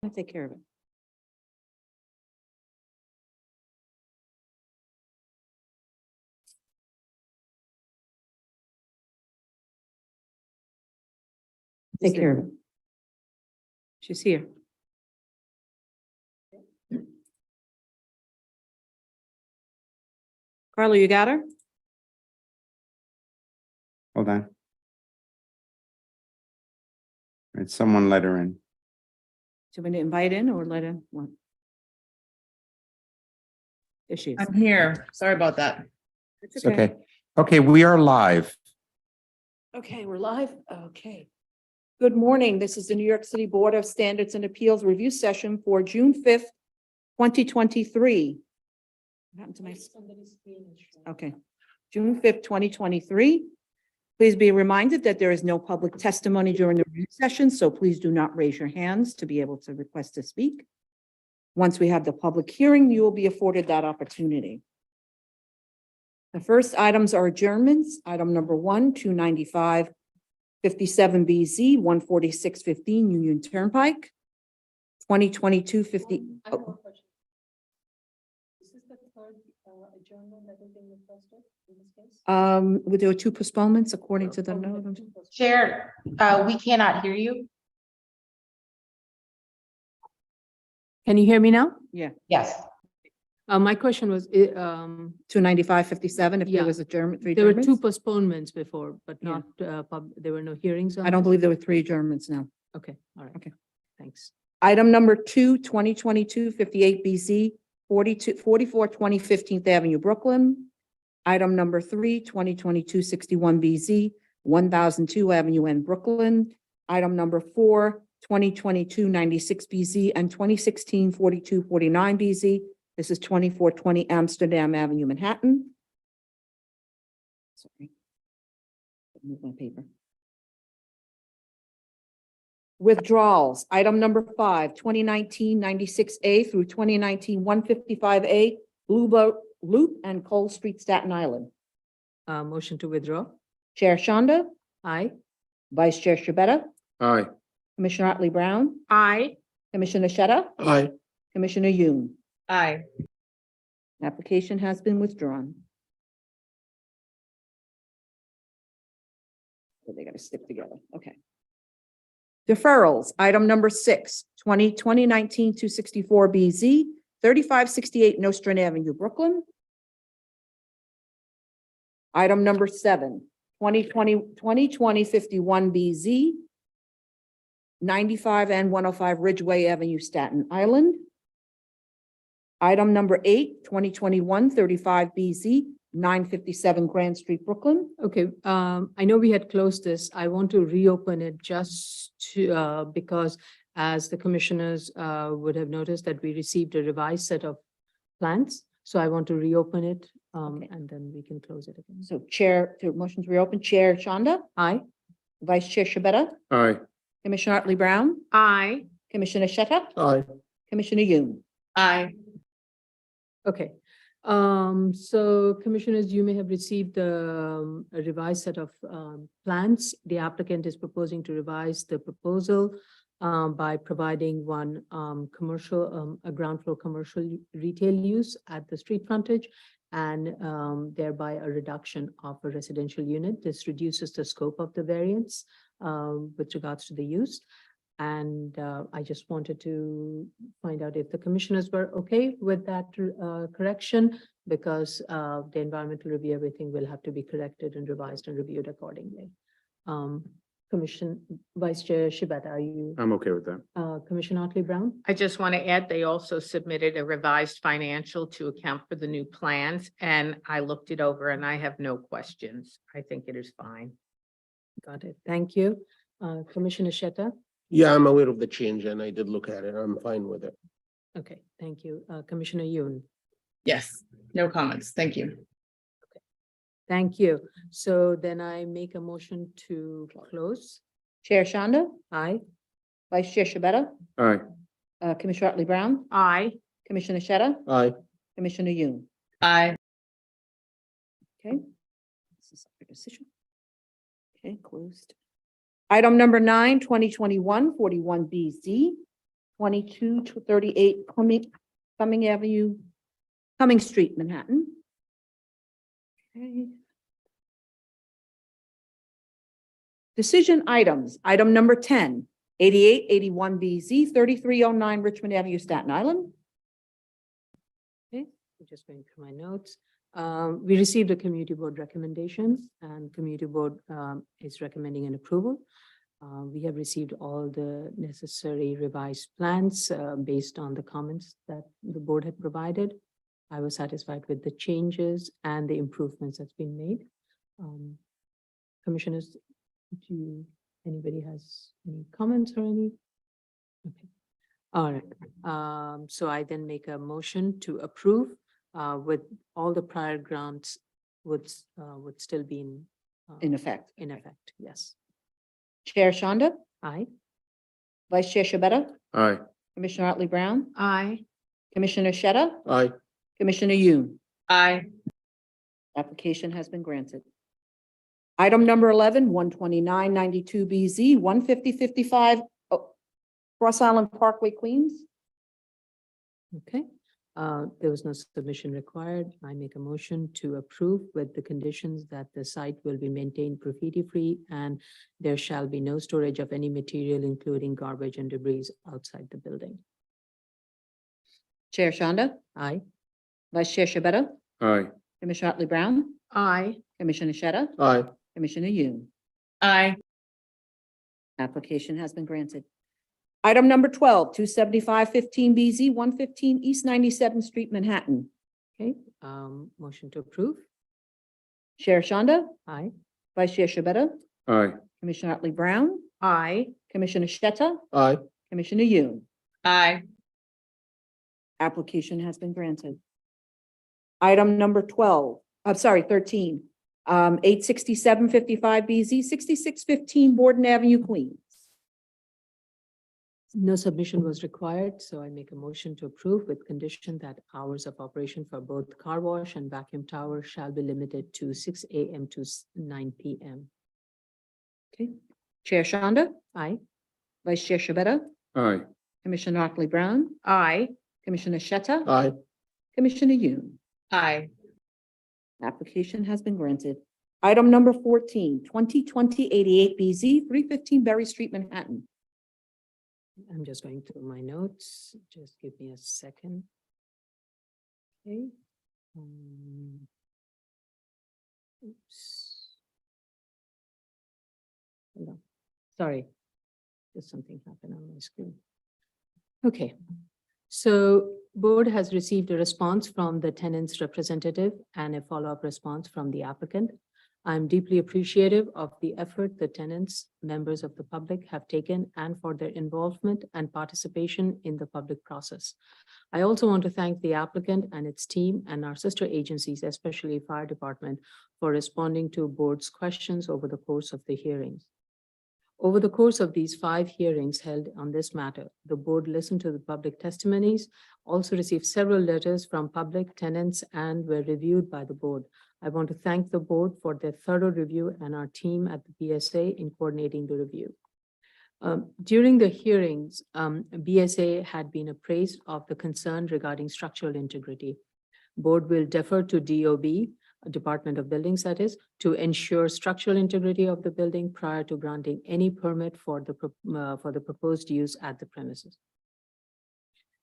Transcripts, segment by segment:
I'll take care of it. Take care of it. She's here. Carla, you got her? Hold on. Right, someone let her in. Do we need to invite in or let in? What? There she is. I'm here. Sorry about that. It's okay. Okay, we are live. Okay, we're live. Okay. Good morning. This is the New York City Board of Standards and Appeals review session for June 5th, 2023. What happened to my? Okay, June 5th, 2023. Please be reminded that there is no public testimony during the review session, so please do not raise your hands to be able to request to speak. Once we have the public hearing, you will be afforded that opportunity. The first items are adjournments. Item number 1, 295, 57BZ, 14615 Union Turnpike, 2022 50. Oh. Is this the third adjournment that is being requested in this case? There were 2 postponements according to the note. Chair, we cannot hear you. Can you hear me now? Yeah, Yes. My question was, 295, 57, if Yeah. there was adjournment, 3 there were 2 adjournments. postponements before, but Yeah. not, there were no hearings on I don't this? believe there were 3 adjournments now. Okay, all right. Okay. Thanks. Item number 2, 2022 58BZ, 4420 15th Avenue, Brooklyn. Item number 3, 2022 61BZ, 1002 Avenue N, Brooklyn. Item number 4, 2022 96BZ and 2016 4249BZ. This is 2420 Amsterdam Avenue, Manhattan. Sorry. Move my paper. Withdrawals, item number 5, 2019 96A through 2019 155A, Blue Boat Loop and Cole Street, Staten Island. Motion to withdraw? Chair Shonda, Aye. Vice Chair Shabeta, Aye. Commissioner Otley Brown, Aye. Commissioner Shetta, Aye. Commissioner Yoon. Aye. Application has been withdrawn. So they got to stick together. Okay. Deferrals, item number 6, 2019 264BZ, 3568 Nostrand Avenue, Brooklyn. Item number 7, 2020 51BZ, 95 and 105 Ridgeway Avenue, Staten Island. Item number 8, 2021 35BZ, 957 Grand Street, Brooklyn. Okay, I know we had closed this. I want to reopen it just to, because as the commissioners would have noticed that we received a revised set of plans. So I want to reopen it Okay. and then we can close it again. So Chair, to motion to reopen, Chair Shonda, Aye. Vice Chair Shabeta, Aye. Commissioner Otley Brown, Aye. Commissioner Shetta, Aye. Commissioner Yoon. Aye. Okay, so commissioners, you may have received the a revised set of plans. The applicant is proposing to revise the proposal by providing one commercial, a ground floor commercial retail use at the street frontage and thereby a reduction of a residential unit. This reduces the scope of the variance with regards to the use. And I just wanted to find out if the commissioners were okay with that correction, because the environmental review, everything will have to be corrected and revised and reviewed accordingly. Commission Vice Chair Shibata, are you, I'm okay with that. Commissioner Otley Brown? I just want to add, they also submitted a revised financial to account for the new plans, and I looked it over and I have no questions. I think it is fine. Got it. Thank you. Commissioner Shetta? Yeah, I'm aware of the change and I did look at it. I'm fine with it. Okay, thank you. Commissioner Yoon? Yes. No comments. Thank you. Thank you. So then I make a motion to close. Chair Shonda, Aye. Vice Chair Shabeta, Aye. Commissioner Otley Brown, Aye. Commissioner Shetta, Aye. Commissioner Yoon. Aye. Okay. This is a decision. Okay, closed. Item number 9, 2021 41BZ, 22 to 38 Cumming Street, Manhattan. Okay. Decision items, item number 10, 8881 BZ, 3309 Richmond Avenue, Staten Island. I'm just going through my notes. We received a community board recommendation and community board is recommending an approval. We have received all the necessary revised plans based on the comments that the board had provided. I was satisfied with the changes and the improvements that's been made. Commissioners, anybody has any comments or any? Okay. All right. So I then make a motion to approve with all the prior grants would still be In effect. in effect. Yes. Chair Shonda, Aye. Vice Chair Shabeta, Aye. Commissioner Otley Brown, Aye. Commissioner Sheta, Aye. Commissioner Yoon. Aye. Application has been granted. Item number 11, 12992 BZ, 15055 Cross Island Parkway, Queens. Okay. There was no submission required. I make a motion to approve with the conditions that the site will be maintained graffiti-free and there shall be no storage of any material, including garbage and debris outside the building. Chair Shonda, Aye. Vice Chair Shabeta, Aye. Commissioner Otley Brown, Aye. Commissioner Sheta, Aye. Commissioner Yoon. Aye. Application has been granted. Item number 12, 27515 BZ, 115 East 97th Street, Manhattan. Okay. Motion to approve. Chair Shonda, Aye. Vice Chair Shabeta, Aye. Commissioner Otley Brown, Aye. Commissioner Sheta, Aye. Commissioner Yoon. Aye. Application has been granted. Item number 13, 86755 BZ, 6615 Borden Avenue, Queens. No submission was required, so I make a motion to approve with condition that hours of operation for both car wash and vacuum tower shall be limited to 6 a.m. to 9 p.m. Okay. Chair Shonda, Aye. Vice Chair Shabeta, Aye. Commissioner Otley Brown, Aye. Commissioner Sheta, Aye. Commissioner Yoon. Aye. Application has been granted. Item number 14, 2020-88 BZ, 315 Berry Street, Manhattan. I'm just going through my notes. Just give me a second. Okay. Oops. Hold on. Sorry. Just something happened on my screen. Okay. So board has received a response from the tenant's representative and a follow-up response from the applicant. I'm deeply appreciative of the effort the tenants, members of the public have taken and for their involvement and participation in the public process. I also want to thank the applicant and its team and our sister agencies, especially fire department, for responding to board's questions over the course of the hearings. Over the course of these 5 hearings held on this matter, the board listened to the public testimonies, also received several letters from public tenants and were reviewed by the board. I want to thank the board for their thorough review and our team at the BSA in coordinating the review. During the hearings, BSA had been appraised of the concern regarding structural integrity. Board will defer to DOB, Department of Buildings, that is, to ensure structural integrity of the building prior to granting any permit for the proposed use at the premises.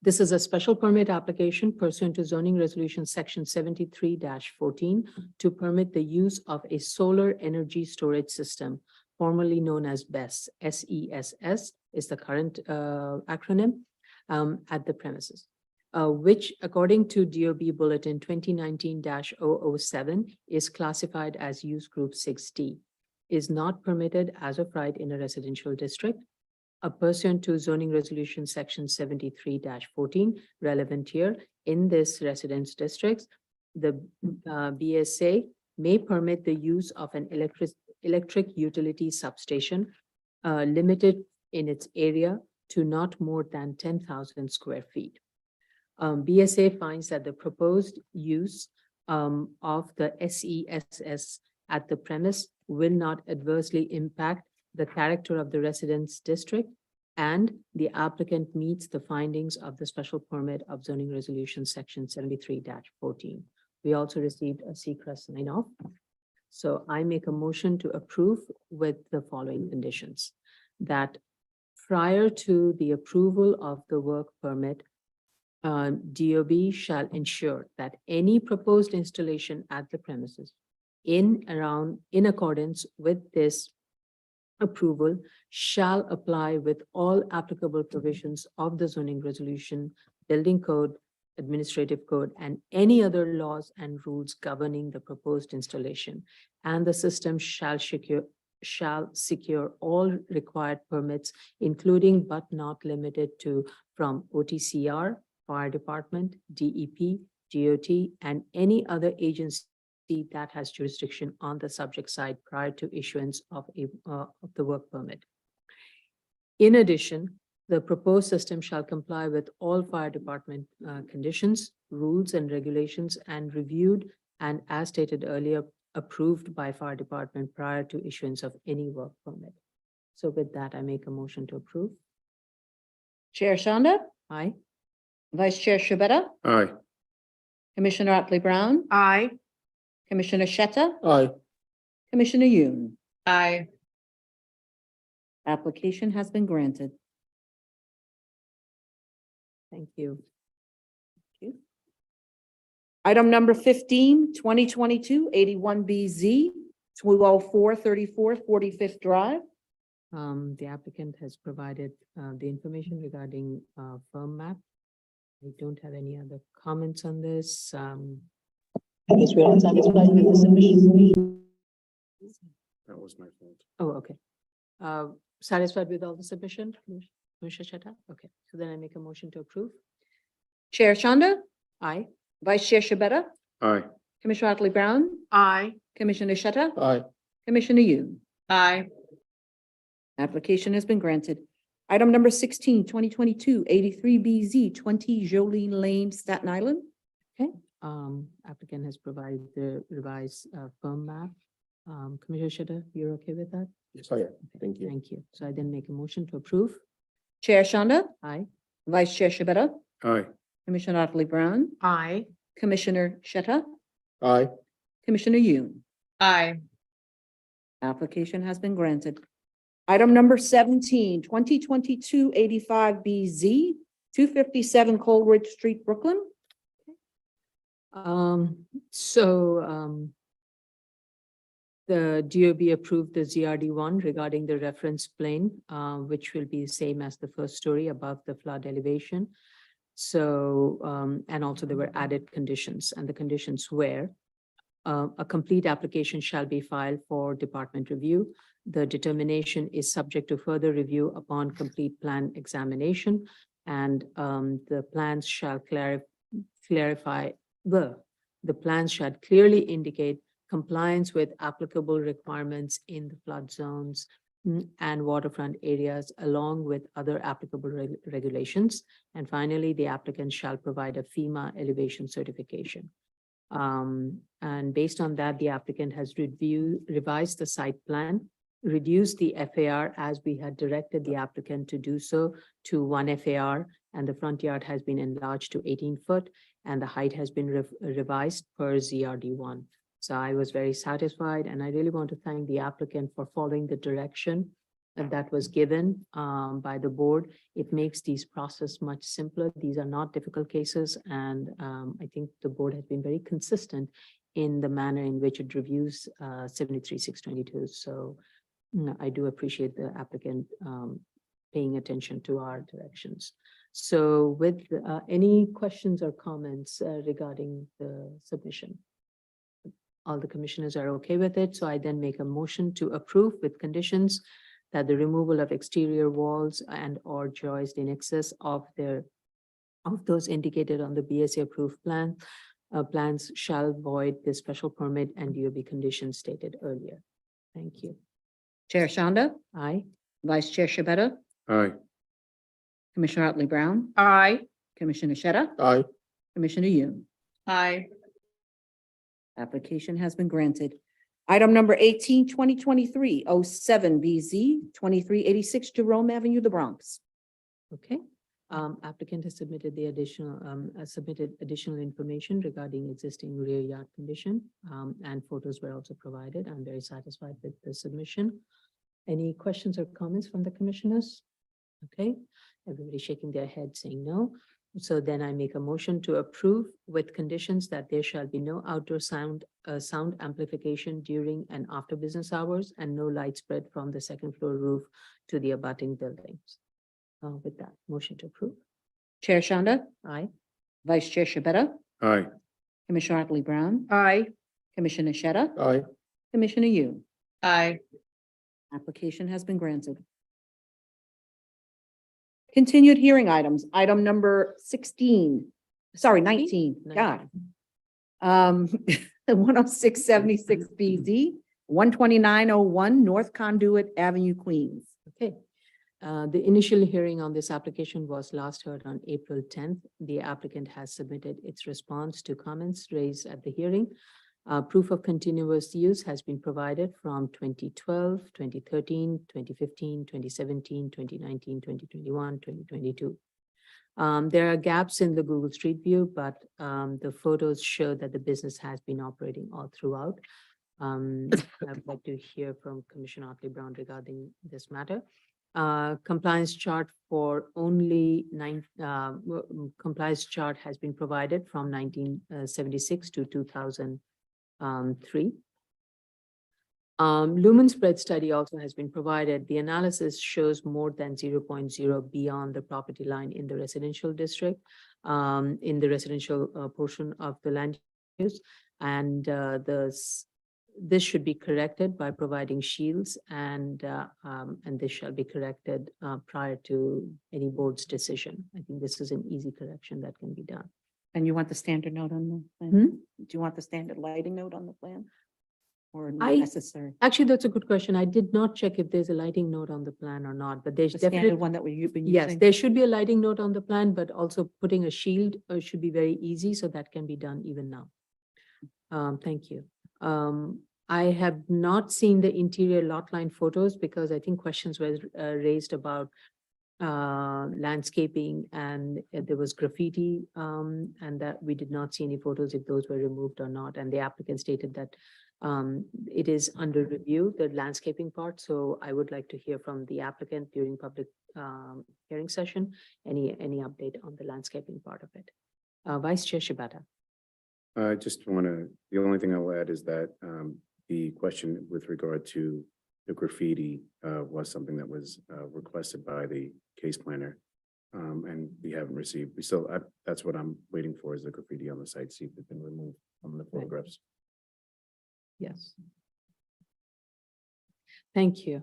This is a special permit application pursuant to zoning resolution section 73-14 to permit the use of a solar energy storage system, formerly known as BESS, SESS is the current acronym, at the premises. Which according to DOB Bulletin 2019-007 is classified as use group 6D, is not permitted as of right in a residential district. Pursuant to zoning resolution section 73-14, relevant here in this residence districts, the BSA may permit the use of an electric utility substation limited in its area to not more than 10,000 square feet. BSA finds that the proposed use of the SESS at the premise will not adversely impact the character of the residence district and the applicant meets the findings of the special permit of zoning resolution section 73-14. We also received a secret sign off. So I make a motion to approve with the following conditions. That prior to the approval of the work permit, DOB shall ensure that any proposed installation at the premises in accordance with this approval shall apply with all applicable provisions of the zoning resolution, building code, administrative code, and any other laws and rules governing the proposed installation. And the system shall secure all required permits, including but not limited to from OTCR, Fire Department, DEP, DOT, and any other agency that has jurisdiction on the subject site prior to issuance of the work permit. In addition, the proposed system shall comply with all fire department conditions, rules, and regulations, and reviewed and, as stated earlier, approved by fire department prior to issuance of any work permit. So with that, I make a motion to approve. Chair Shanda, Aye. Vice Chair Shabeta, Aye. Commissioner Otley Brown, Aye. Commissioner Shetta, Aye. Commissioner Yoon. Aye. Application has been granted. Thank you. Item number 15, 2022-81BZ, 20434 45th Drive. The applicant has provided the information regarding firm map. I don't have any other comments on this. I guess we're unsatisfied with the submission. That was my fault. Oh, okay. Satisfied with all the submission, Commissioner Chetta? Okay, so then I make a motion to approve. Chair Shanda, Aye. Vice Chair Shabeta, Aye. Commissioner Otley Brown, Aye. Commissioner Shetta, Aye. Commissioner Yoon. Aye. Application has been granted. Item number 16, 2022-83BZ, 20 Jolene Lane, Staten Island. Applicant has provided the revised firm map. Commissioner Chetta, you're okay with that? Yes, I am. Thank you. Thank you. So I then make a motion to approve. Chair Shanda, Aye. Vice Chair Shabeta, Aye. Commissioner Otley Brown, Aye. Commissioner Shetta, Aye. Commissioner Yoon. Aye. Application has been granted. Item number 17, 2022-85BZ, 257 Coleridge Street, Brooklyn. The DOB approved the ZRD1 regarding the reference plane, which will be the same as the first story above the flood elevation. So, and also there were added conditions, and the conditions were a complete application shall be filed for department review. The determination is subject to further review upon complete plan examination, and the plans shall clarify the plans shall clearly indicate compliance with applicable requirements in the flood zones and waterfront areas, along with other applicable regulations. And finally, the applicant shall provide a FEMA elevation certification. And based on that, the applicant has revised the site plan, reduced the FAR as we had directed the applicant to do so to 1 FAR, and the front yard has been enlarged to 18 foot, and the height has been revised per ZRD1. So I was very satisfied, and I really want to thank the applicant for following the direction that was given by the board. It makes these process much simpler. These are not difficult cases, and I think the board has been very consistent in the manner in which it reviews 73-622. So I do appreciate the applicant paying attention to our directions. So with any questions or comments regarding the submission? All the commissioners are okay with it. So I then make a motion to approve with conditions that the removal of exterior walls and or joists in excess of those indicated on the BSA approved plan. Plans shall void the special permit and DOB conditions stated earlier. Thank you. Chair Shanda, Aye. Vice Chair Shabeta, Aye. Commissioner Otley Brown, Aye. Commissioner Shetta, Aye. Commissioner Yoon. Aye. Application has been granted. Item number 18, 2023-07BZ, 2386 Jerome Avenue, the Bronx. Okay, applicant has submitted the additional information regarding existing rear yard condition, and photos were also provided. I'm very satisfied with the submission. Any questions or comments from the commissioners? Okay, everybody shaking their head saying no. So then I make a motion to approve with conditions that there shall be no outdoor sound amplification during and after business hours and no light spread from the second floor roof to the abutting buildings. With that, motion to approve. Chair Shanda, Aye. Vice Chair Shabeta, Aye. Commissioner Otley Brown, Aye. Commissioner Sheta, Aye. Commissioner Yu. Aye. Application has been granted. Continued hearing items, item number 19, God. 10676 BZ, 12901 North Conduit Avenue, Queens. Okay. The initial hearing on this application was last heard on April 10th. The applicant has submitted its response to comments raised at the hearing. Proof of continuous use has been provided from 2012, 2013, 2015, 2017, 2019, 2021, 2022. There are gaps in the Google Street View, but the photos show that the business has been operating all throughout. I'd like to hear from Commissioner Otley Brown regarding this matter. Compliance chart for only compliance chart has been provided from 1976 to 2003. Lumen spread study also has been provided. The analysis shows more than 0.0 beyond the property line in the residential district, in the residential portion of the land use. And this should be corrected by providing shields, and this shall be corrected prior to any board's decision. I think this is an easy correction that can be done. And you want the standard note on the plan? Hmm? Do you want the standard lighting note on the plan? Or not I- necessary? Actually, that's a good question. I did not check if there's a lighting note on the plan or not, but there's The standard definitely, one that you've been yes, using? there should be a lighting note on the plan, but also putting a shield should be very easy, so that can be done even now. Thank you. I have not seen the interior lot line photos because I think questions were raised about landscaping, and there was graffiti, and that we did not see any photos if those were removed or not. And the applicant stated that it is under review, the landscaping part. So I would like to hear from the applicant during public hearing session, any update on the landscaping part of it. Vice Chair Shibata. I just want to, the only thing I'll add is that the question with regard to the graffiti was something that was requested by the case planner. And we haven't received, that's what I'm waiting for, is the graffiti on the site, see if it's been removed from the photographs. Yes. Thank you.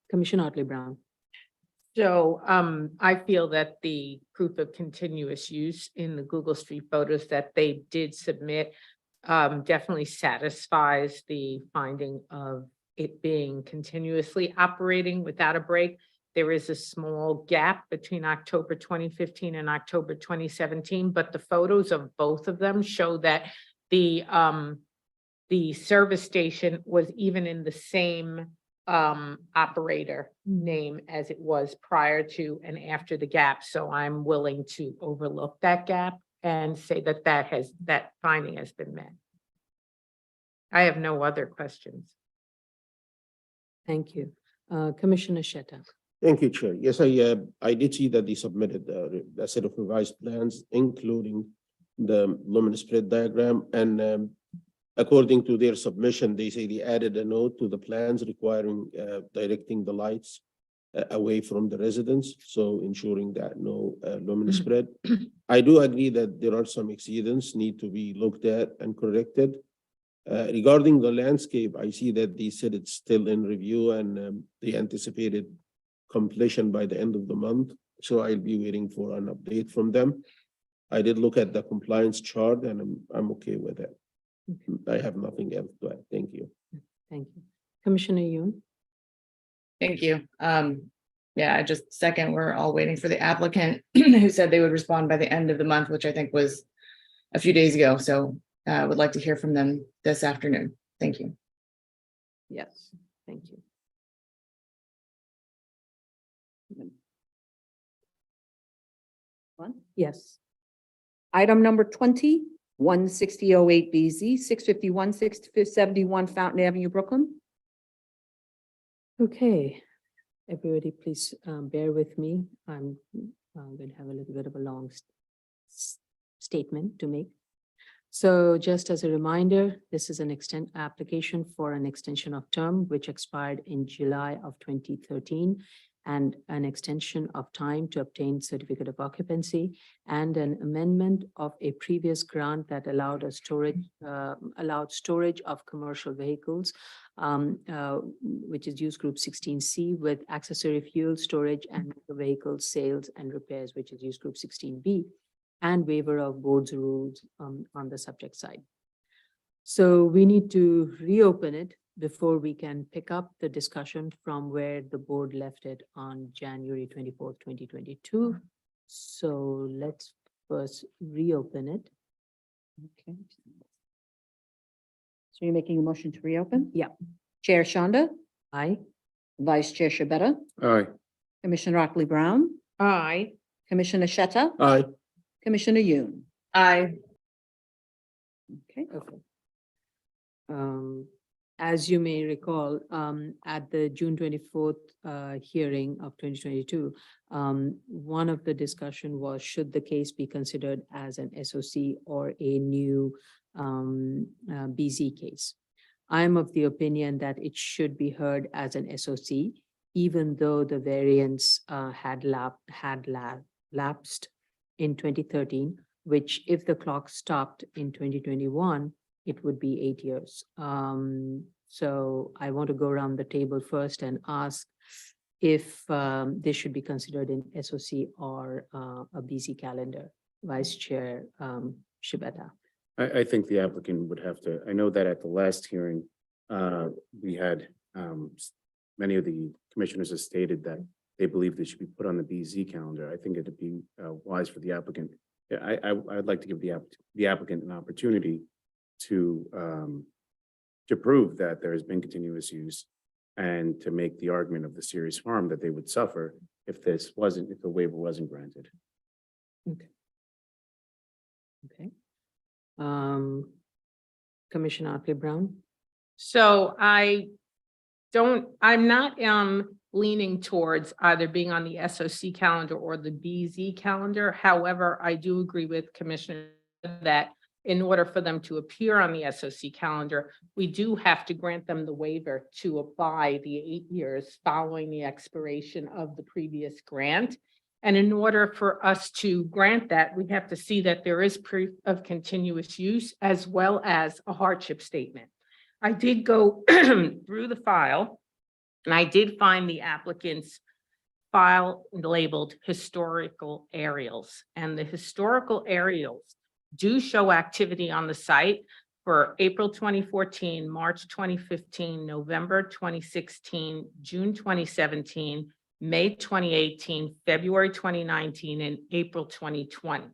Commissioner Otley Brown. So I feel that the proof of continuous use in the Google Street photos that they did submit definitely satisfies the finding of it being continuously operating without a break. There is a small gap between October 2015 and October 2017, but the photos of both of them show that the service station was even in the same operator name as it was prior to and after the gap. So I'm willing to overlook that gap and say that that finding has been met. I have no other questions. Thank you. Commissioner Sheta. Thank you, Chair. Yes, I did see that they submitted a set of revised plans, including the lumen spread diagram. And according to their submission, they say they added a note to the plans requiring directing the lights away from the residence, so ensuring that no lumen spread. I do agree that there are some exceedance need to be looked at and corrected. Regarding the landscape, I see that they said it's still in review, and they anticipated completion by the end of the month. So I'll be waiting for an update from them. I did look at the compliance chart, and I'm okay with it. I have nothing else to add. Thank you. Thank you. Commissioner Yoon. Thank you. Yeah, I just second, we're all waiting for the applicant who said they would respond by the end of the month, which I think was a few days ago. So I would like to hear from them this afternoon. Thank you. Yes, thank you. Yes. Item number 20, 16008 BZ, 651, 671 Fountain Avenue, Brooklyn. Okay, everybody, please bear with me. I'm going to have a little bit of a long statement to make. So just as a reminder, this is an application for an extension of term which expired in July of 2013 and an extension of time to obtain certificate of occupancy and an amendment of a previous grant that allowed storage of commercial vehicles, which is use group 16C, with accessory fuel storage and vehicle sales and repairs, which is use group 16B, and waiver of board's rules on the subject side. So we need to reopen it before we can pick up the discussion from where the board left it on January 24th, 2022. So let's first reopen it. Okay. So you're making a motion to reopen? Yeah. Chair Shonda, Aye. Vice Chair Shabeta, Aye. Commissioner Ockley Brown, Aye. Commissioner Shetta, Aye. Commissioner Yoon. Aye. Okay. Okay. As you may recall, at the June 24th hearing of 2022, one of the discussion was, should the case be considered as an SOC or a new BZ case? I'm of the opinion that it should be heard as an SOC, even though the variance had lapsed in 2013, which if the clock stopped in 2021, it would be 8 years. So I want to go around the table first and ask if this should be considered an SOC or a BZ calendar. Vice Chair Shibata. I think the applicant would have to, I know that at the last hearing, we had, many of the commissioners have stated that they believe they should be put on the BZ calendar. I think it'd be wise for the applicant. I'd like to give the applicant an opportunity to prove that there has been continuous use and to make the argument of the serious harm that they would suffer if the waiver wasn't granted. Okay. Commissioner Ockley Brown. So I'm not leaning towards either being on the SOC calendar or the BZ calendar. However, I do agree with Commissioner that in order for them to appear on the SOC calendar, we do have to grant them the waiver to apply the 8 years following the expiration of the previous grant. And in order for us to grant that, we have to see that there is proof of continuous use as well as a hardship statement. I did go through the file and I did find the applicant's file labeled historical aerials, and the historical aerials do show activity on the site for April 2014, March 2015, November 2016, June 2017, May 2018, February 2019, and April 2020.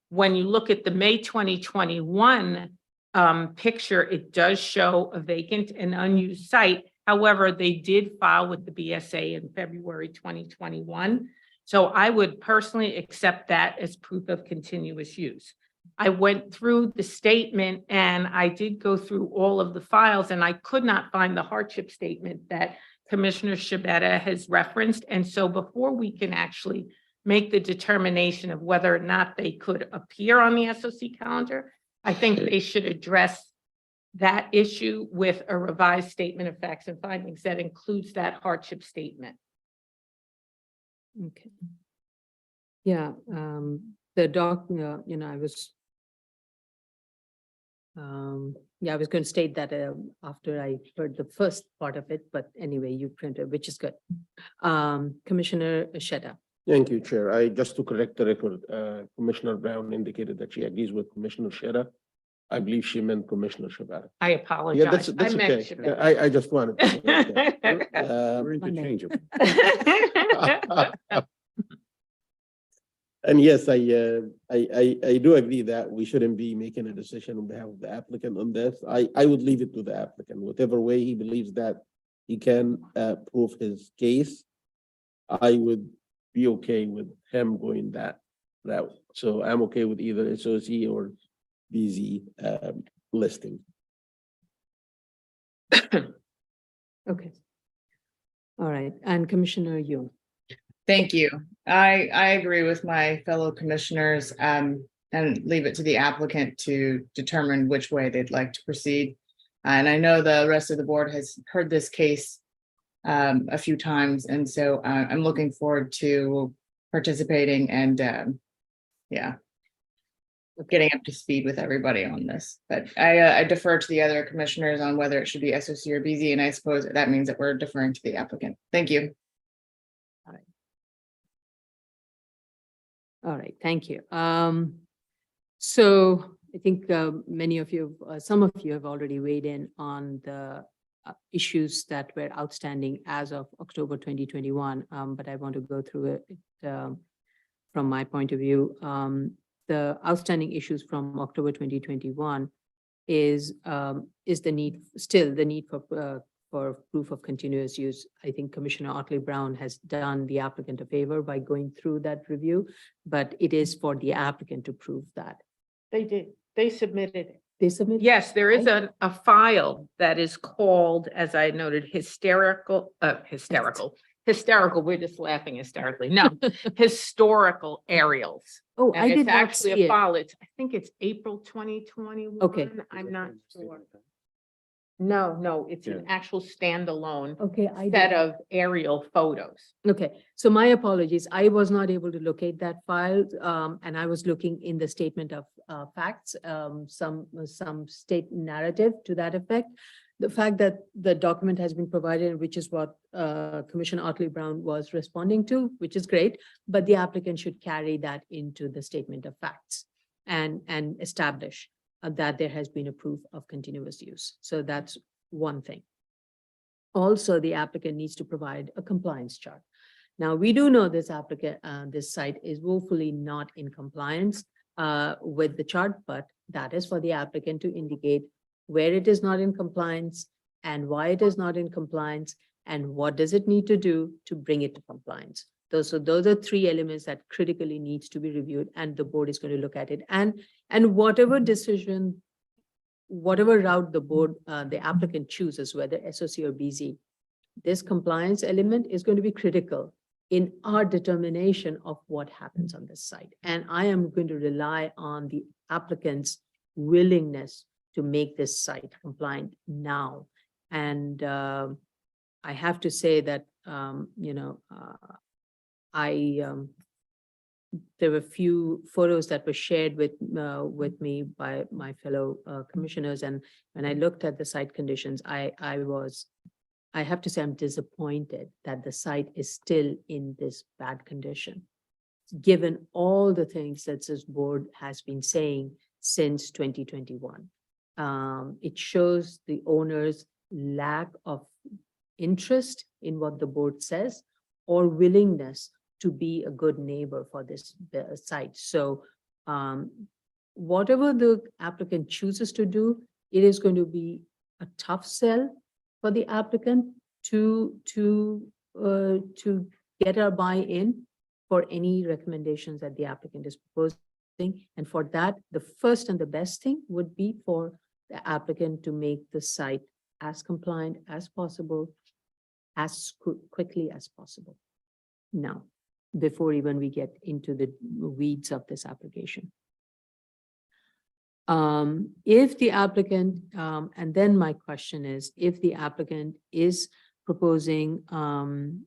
When you look at the May 2021 picture, it does show a vacant and unused site. However, they did file with the BSA in February 2021. So I would personally accept that as proof of continuous use. I went through the statement and I did go through all of the files and I could not find the hardship statement that Commissioner Shibata has referenced. And so before we can actually make the determination of whether or not they could appear on the SOC calendar, I think they should address that issue with a revised statement of facts and findings that includes that hardship statement. Okay. Yeah, the doc, I was going to state that after I heard the first part of it, but anyway, you printed, which is good. Commissioner Shetta. Thank you, Chair. Just to correct the record, Commissioner Brown indicated that she agrees with Commissioner Shetta. I believe she meant Commissioner Shabbat. I apologize. Yeah, that's I meant okay. Shabbat. I just wanted to correct that. We're interchangeable. And yes, I do agree that we shouldn't be making a decision on behalf of the applicant on this. I would leave it to the applicant, whatever way he believes that he can prove his case. I would be okay with him going that route. So I'm okay with either SOC or BZ listing. Okay. All right, and Commissioner Yu. Thank you. I agree with my fellow commissioners, and leave it to the applicant to determine which way they'd like to proceed. And I know the rest of the board has heard this case a few times, and so I'm looking forward to participating and yeah, getting up to speed with everybody on this. But I defer to the other commissioners on whether it should be SOC or BZ, and I suppose that means that we're deferring to the applicant. Thank you. All right, thank you. So I think many of you, some of you have already weighed in on the issues that were outstanding as of October 2021, but I want to go through it from my point of view. The outstanding issues from October 2021 is the need, still the need for proof of continuous use. I think Commissioner Otley Brown has done the applicant a favor by going through that review, but it is for the applicant to prove that. They did, they submitted it. They submit? Yes, there is a file that is called, as I noted, hysterical, we're just laughing hysterically. No, historical aerials. Oh, And I did it's not actually see a it. file, I think it's April 2021. Okay. I'm not sure. No, it's an actual standalone Okay, I set did. of aerial photos. Okay, so my apologies. I was not able to locate that file, and I was looking in the statement of facts, some state narrative to that effect. The fact that the document has been provided, which is what Commissioner Otley Brown was responding to, which is great, but the applicant should carry that into the statement of facts and establish that there has been a proof of continuous use. So that's one thing. Also, the applicant needs to provide a compliance chart. Now, we do know this applicant, this site is woefully not in compliance with the chart, but that is for the applicant to indicate where it is not in compliance and why it is not in compliance and what does it need to do to bring it to compliance. Those are three elements that critically needs to be reviewed, and the board is going to look at it. And whatever decision, whatever route the board, the applicant chooses, whether SOC or BZ, this compliance element is going to be critical in our determination of what happens on this site. And I am going to rely on the applicant's willingness to make this site compliant now. And I have to say that, there were a few photos that were shared with me by my fellow commissioners. And when I looked at the site conditions, I have to say I'm disappointed that the site is still in this bad condition, given all the things that this board has been saying since 2021. It shows the owner's lack of interest in what the board says or willingness to be a good neighbor for this site. So whatever the applicant chooses to do, it is going to be a tough sell for the applicant to get a buy-in for any recommendations that the applicant is proposing. And for that, the first and the best thing would be for the applicant to make the site as compliant as possible, as quickly as possible. Now, before even we get into the weeds of this application. If the applicant, and then my question is, if the applicant is proposing to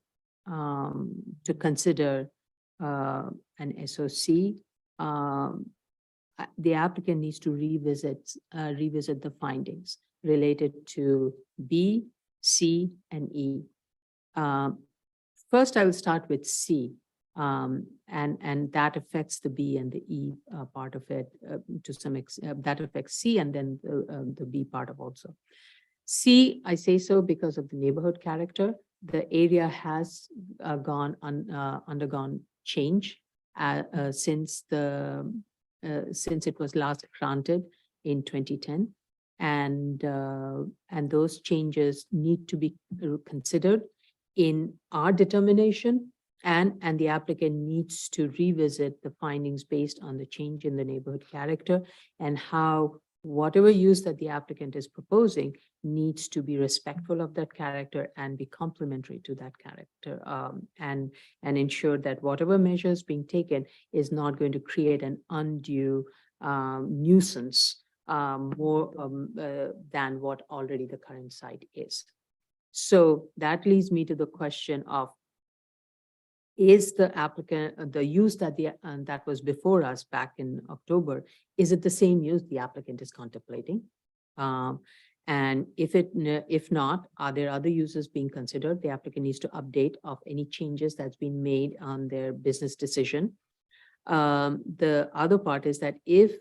consider an SOC, the applicant needs to revisit the findings related to B, C, and E. First, I will start with C. And that affects the B and the E part of it to some extent. That affects C and then the B part of also. C, I say so because of the neighborhood character. The area has undergone change since it was last granted in 2010, and those changes need to be considered in our determination and the applicant needs to revisit the findings based on the change in the neighborhood character and how whatever use that the applicant is proposing needs to be respectful of that character and be complementary to that character, and ensure that whatever measures being taken is not going to create an undue nuisance more than what already the current site is. So that leads me to the question of, is the applicant, the use that that was before us back in October, is it the same use the applicant is contemplating? And if not, are there other uses being considered? The applicant needs to update of any changes that's been made on their business decision. The other part is that if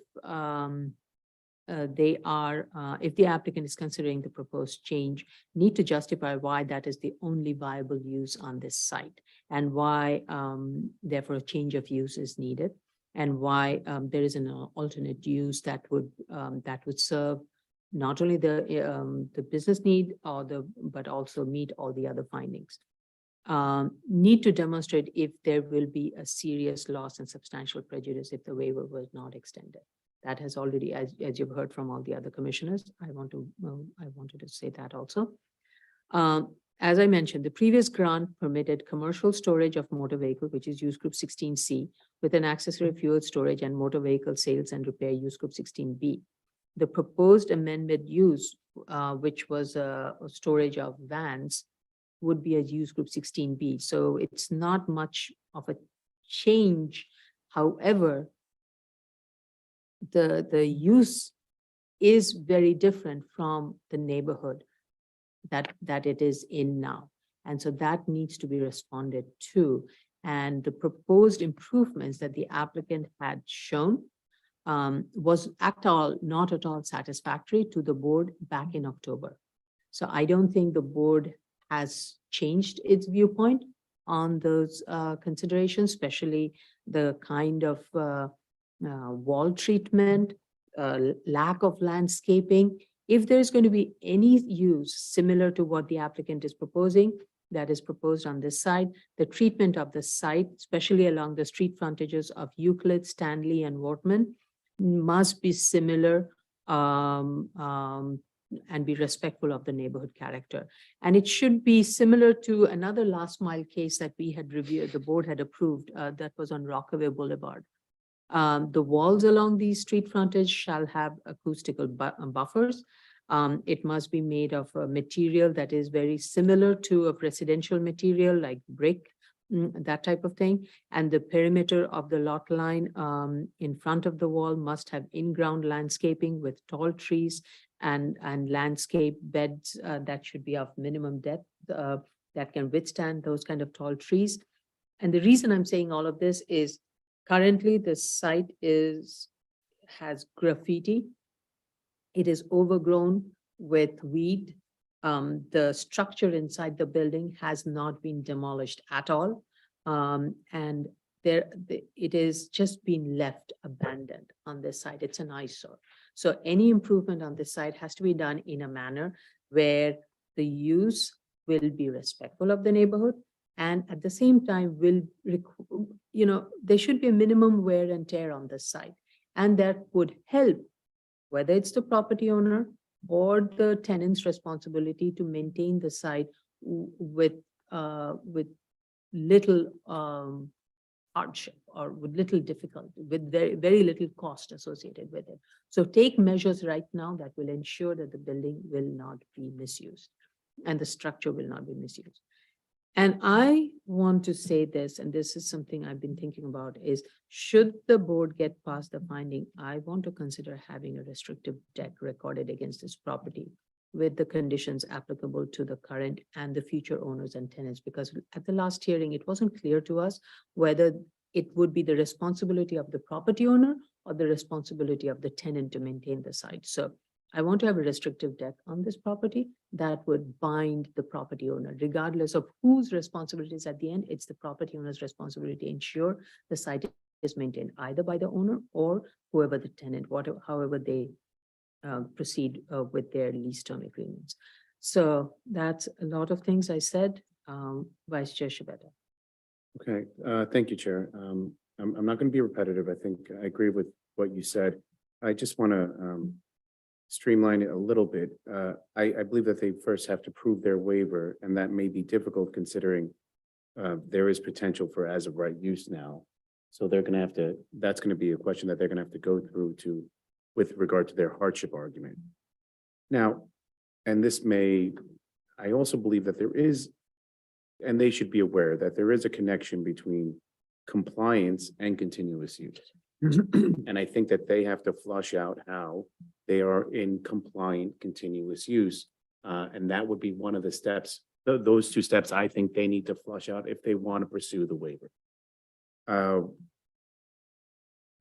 if the applicant is considering the proposed change, need to justify why that is the only viable use on this site and why therefore a change of use is needed, and why there is an alternate use that would serve not only the business need but also meet all the other findings. Need to demonstrate if there will be a serious loss and substantial prejudice if the waiver was not extended. That has already, as you've heard from all the other commissioners, I wanted to say that also. As I mentioned, the previous grant permitted commercial storage of motor vehicle, which is use group 16C, with an accessory fuel storage and motor vehicle sales and repair use group 16B. The proposed amendment use, which was a storage of vans, would be a use group 16B. So it's not much of a change. However, the use is very different from the neighborhood that it is in now. And so that needs to be responded to. And the proposed improvements that the applicant had shown was not at all satisfactory to the board back in October. So I don't think the board has changed its viewpoint on those considerations, especially the kind of wall treatment, lack of landscaping. If there's going to be any use similar to what the applicant is proposing, that is proposed on this side, the treatment of the site, especially along the street frontages of Euclid, Stanley, and Wortman, must be similar and be respectful of the neighborhood character. And it should be similar to another last mile case that we had reviewed, the board had approved, that was on Rockaway Boulevard. The walls along these street frontage shall have acoustical buffers. It must be made of a material that is very similar to a residential material like brick, that type of thing. And the perimeter of the lot line in front of the wall must have in-ground landscaping with tall trees and landscape beds that should be of minimum depth that can withstand those kind of tall trees. And the reason I'm saying all of this is currently the site has graffiti. It is overgrown with weed. The structure inside the building has not been demolished at all. And it is just been left abandoned on this site. It's an eyesore. So any improvement on this site has to be done in a manner where the use will be respectful of the neighborhood, and at the same time there should be a minimum wear and tear on this site. And that would help, whether it's the property owner or the tenant's responsibility to maintain the site with little hardship or with little difficulty, with very, very little cost associated with it. So take measures right now that will ensure that the building will not be misused and the structure will not be misused. And I want to say this, and this is something I've been thinking about, is should the board get past the finding, I want to consider having a restrictive deck recorded against this property with the conditions applicable to the current and the future owners and tenants, because at the last hearing, it wasn't clear to us whether it would be the responsibility of the property owner or the responsibility of the tenant to maintain the site. So I want to have a restrictive deck on this property that would bind the property owner, regardless of whose responsibility is at the end. It's the property owner's responsibility to ensure the site is maintained either by the owner or whoever the tenant, however they proceed with their lease term agreements. So that's a lot of things I said. Vice Chair Shibeta. Okay, thank you, Chair. I'm not going to be repetitive. I think I agree with what you said. I just want to streamline it a little bit. I believe that they first have to prove their waiver, and that may be difficult considering there is potential for as of right use now. So they're going to have to, that's going to be a question that they're going to have to go through with regard to their hardship argument. Now, and this may, I also believe that there is, and they should be aware that there is a connection between compliance and continuous use. And I think that they have to flush out how they are in compliant continuous use. And that would be one of the steps, those two steps I think they need to flush out if they want to pursue the waiver.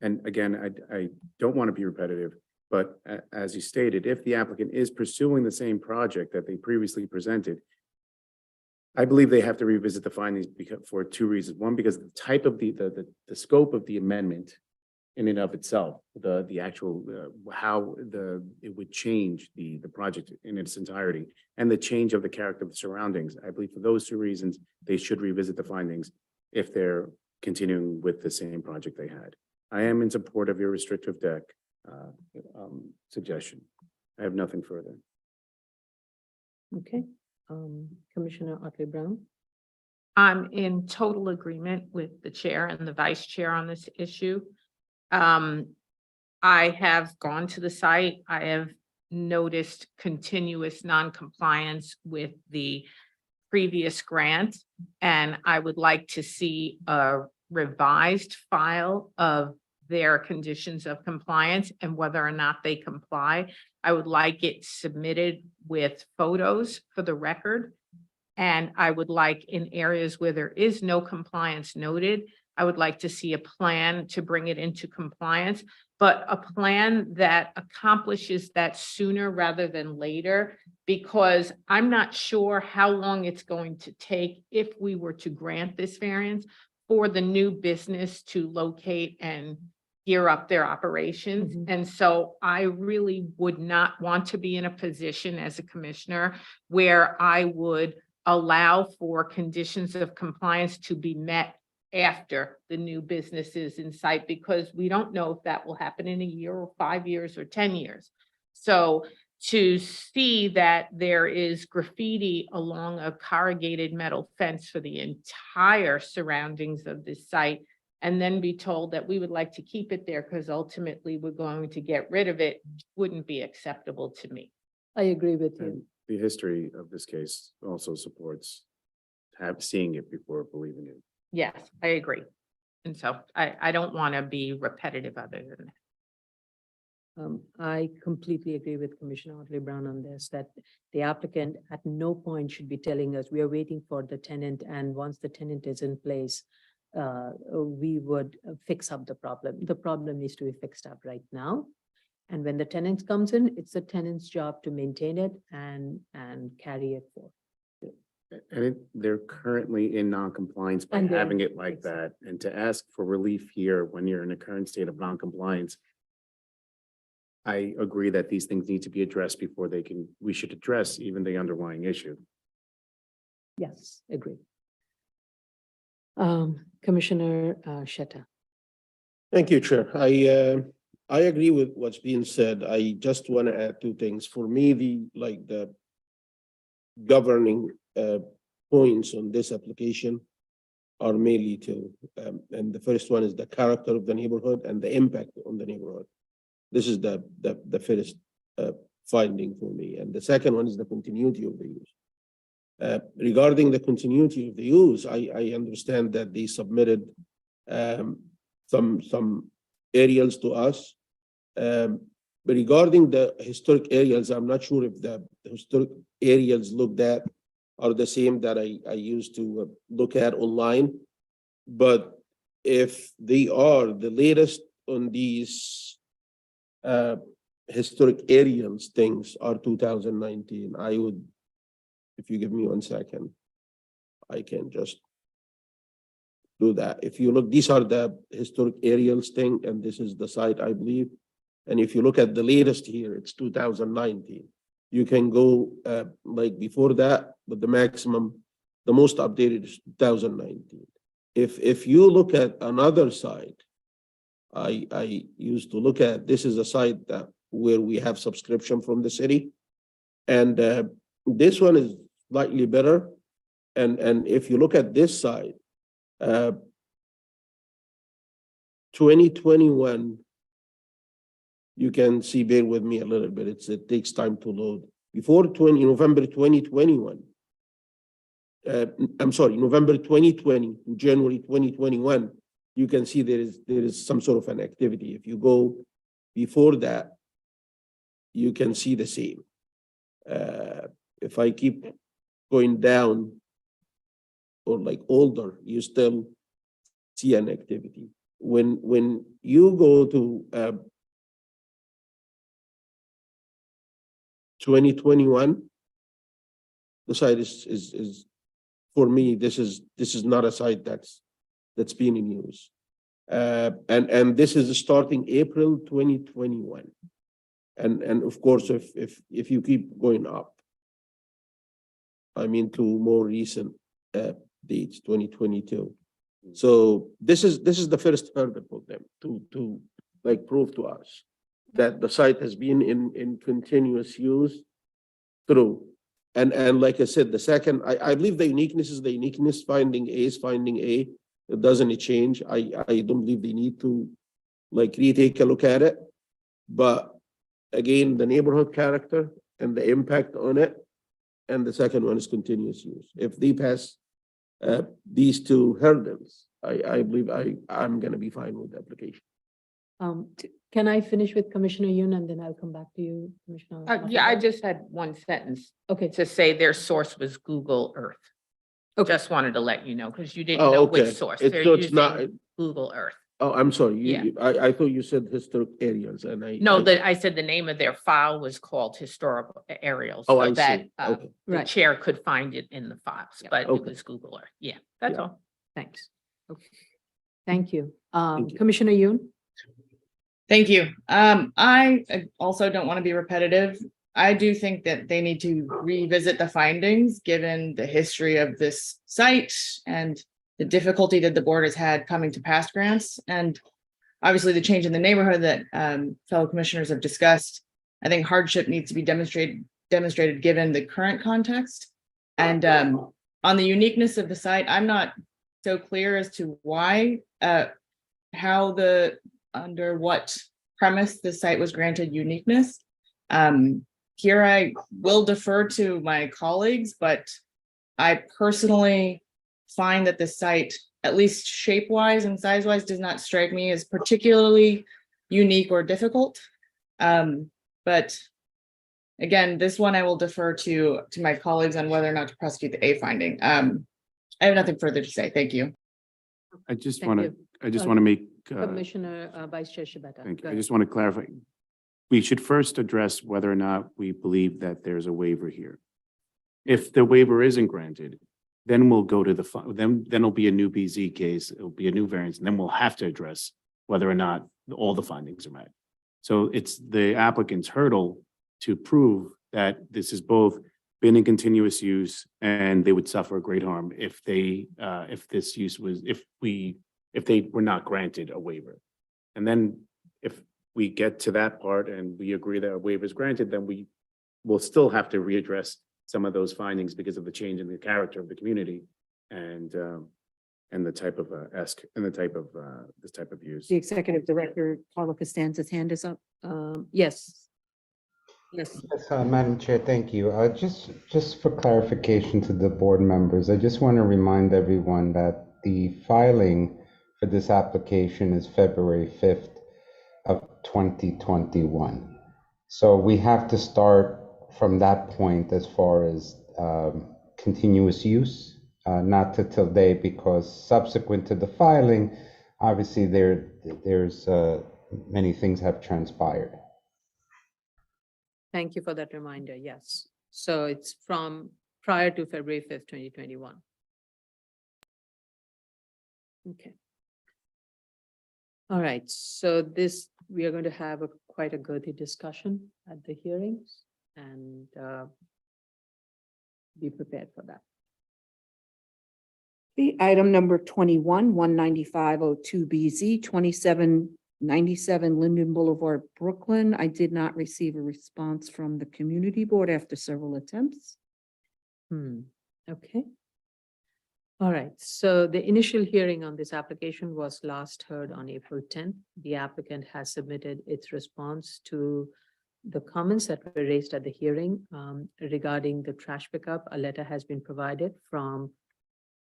And again, I don't want to be repetitive, but as you stated, if the applicant is pursuing the same project that they previously presented, I believe they have to revisit the findings for two reasons. One, because the type of the scope of the amendment in and of itself, the actual how it would change the project in its entirety, and the change of the character of the surroundings. I believe for those two reasons, they should revisit the findings if they're continuing with the same project they had. I am in support of your restrictive deck suggestion. I have nothing further. Okay, Commissioner Otley Brown. I'm in total agreement with the chair and the vice chair on this issue. I have gone to the site. I have noticed continuous non-compliance with the previous grant, and I would like to see a revised file of their conditions of compliance and whether or not they comply. I would like it submitted with photos for the record. And I would like, in areas where there is no compliance noted, I would like to see a plan to bring it into compliance, but a plan that accomplishes that sooner rather than later, because I'm not sure how long it's going to take if we were to grant this variance for the new business to locate and gear up their operations. Mhm. And so I really would not want to be in a position as a commissioner where I would allow for conditions of compliance to be met after the new business is in sight, because we don't know if that will happen in a year or 5 years or 10 years. So to see that there is graffiti along a corrugated metal fence for the entire surroundings of this site, and then be told that we would like to keep it there because ultimately we're going to get rid of it, wouldn't be acceptable to me. I agree with you. And the history of this case also supports seeing it before believing it. Yes, I agree. And so I don't want to be repetitive other than that. I completely agree with Commissioner Otley Brown on this, that the applicant at no point should be telling us we are waiting for the tenant, and once the tenant is in place, we would fix up the problem. The problem needs to be fixed up right now. And when the tenant comes in, it's the tenant's job to maintain it and carry it forth. And they're currently in non-compliance by And they're- having it like that. And to ask for relief here when you're in a current state of non-compliance, I agree that these things need to be addressed before we should address even the underlying issue. Yes, agree. Commissioner Sheta. Thank you, Chair. I agree with what's being said. I just want to add two things. For me, the governing points on this application are mainly two. And the first one is the character of the neighborhood and the impact on the neighborhood. This is the first finding for me. And the second one is the continuity of the use. Regarding the continuity of the use, I understand that they submitted some aerials to us. But regarding the historic aerials, I'm not sure if the historic aerials looked at are the same that I used to look at online. But if they are the latest on these historic aerials things are 2019, I would, if you give me 1 second, I can just do that. If you look, these are the historic aerials thing, and this is the site, I believe. And if you look at the latest here, it's 2019. You can go like before that, but the maximum, the most updated is 2019. if you look at another site, I used to look at, this is a site that where we have subscription from the city. And this one is slightly better. And if you look at this side, 2021, you can see, bear with me a little bit, it takes time to load. Before November 2021, I'm sorry, November 2020 to January 2021, you can see there is some sort of an activity. If you go before that, you can see the same. If I keep going down or like older, you still see an activity. When you go to 2021, the site is for me, this is not a site that's been in use. And this is starting April 2021. And of course, if you keep going up, I mean, to more recent dates, 2022. So this is the first hurdle for them to like prove to us that the site has been in continuous use through. And like I said, the second, I believe the uniqueness is the uniqueness. Finding A is finding A. It doesn't change. I don't believe they need to like retake a look at it. But again, the neighborhood character and the impact on it. And the second one is continuous use. If they pass these two hurdles, I believe I'm going to be fine with the application. Can I finish with Commissioner Yun and then I'll come back to you, Commissioner? Yeah, I Mathur? just had one sentence Okay, to say their source was Google Earth. Okay. Just wanted to let you know, because you didn't Oh, know okay. which source. So They're it's not. using Google Earth. Oh, I'm sorry. Yeah. I thought you said historic areas, and No, I said the name of their file was called historical aerials. Oh, so I that see. Okay. the Right. chair could find it in the files, Yeah. but it Okay. was Google Earth. Yeah, that's Yeah. all. thanks. Okay. Thank you. Thank you. Commissioner Yun? Thank you. I also don't want to be repetitive. I do think that they need to revisit the findings, given the history of this site and the difficulty that the board has had coming to past grants. And obviously the change in the neighborhood that fellow commissioners have discussed. I think hardship needs to be demonstrated given the current context. And on the uniqueness of the site, I'm not so clear as to why, under what premise the site was granted uniqueness. Here I will defer to my colleagues, but I personally find that the site, at least shape-wise and size-wise, does not strike me as particularly unique or difficult. But again, this one I will defer to my colleagues on whether or not to prosecute the A finding. I have nothing further to say. Thank you. I just Thank want to, you. I just want to make, Commissioner Vice Chair Shibata. thank you. Go I ahead. just want to clarify. We should first address whether or not we believe that there's a waiver here. If the waiver isn't granted, then we'll go to then it'll be a new BZ case. It'll be a new variance, and then we'll have to address whether or not all the findings are met. So it's the applicant's hurdle to prove that this is both been in continuous use and they would suffer a great harm if they, if this use was, if they were not granted a waiver. And then if we get to that part and we agree that a waiver is granted, then we will still have to readdress some of those findings because of the change in the character of the community and the type of this type of use. The executive director, Carla Costanza's hand is up. Yes. Yes. Yes, Madam Chair, thank you. Just for clarification to the board members, I just want to remind everyone that the filing for this application is February 5th of 2021. So we have to start from that point as far as continuous use, not to today, because subsequent to the filing, obviously there's many things have transpired. Thank you for that reminder. Yes. So it's from prior to February 5th, 2021. Okay. All right. So we are going to have quite a girthy discussion at the hearings and be prepared for that. The item number 21, 19502BZ, 2797 Linden Boulevard, Brooklyn. I did not receive a response from the community board after several attempts. Okay. All right, so the initial hearing on this application was last heard on April 10th. The applicant has submitted its response to the comments that were raised at the hearing regarding the trash pickup. A letter has been provided from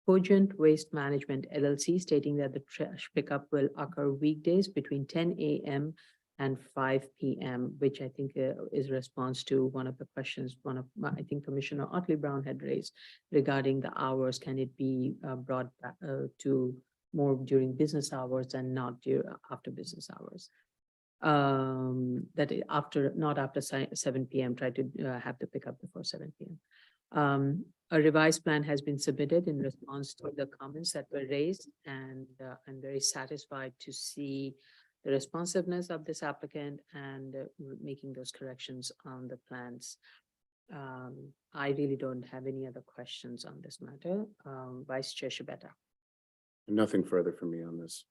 Cogent Waste Management LLC stating that the trash pickup will occur weekdays between 10 a.m. and 5 p.m., which I think is response to one of the questions, I think Commissioner Otley Brown had raised regarding the hours. Can it be brought back to more during business hours and not after business hours? Not after 7 p.m., try to have the pickup before 7 p.m. A revised plan has been submitted in response to the comments that were raised, and I'm very satisfied to see the responsiveness of this applicant and making those corrections on the plans. I really don't have any other questions on this matter. Vice Chair Shibeta. Nothing further from me on this.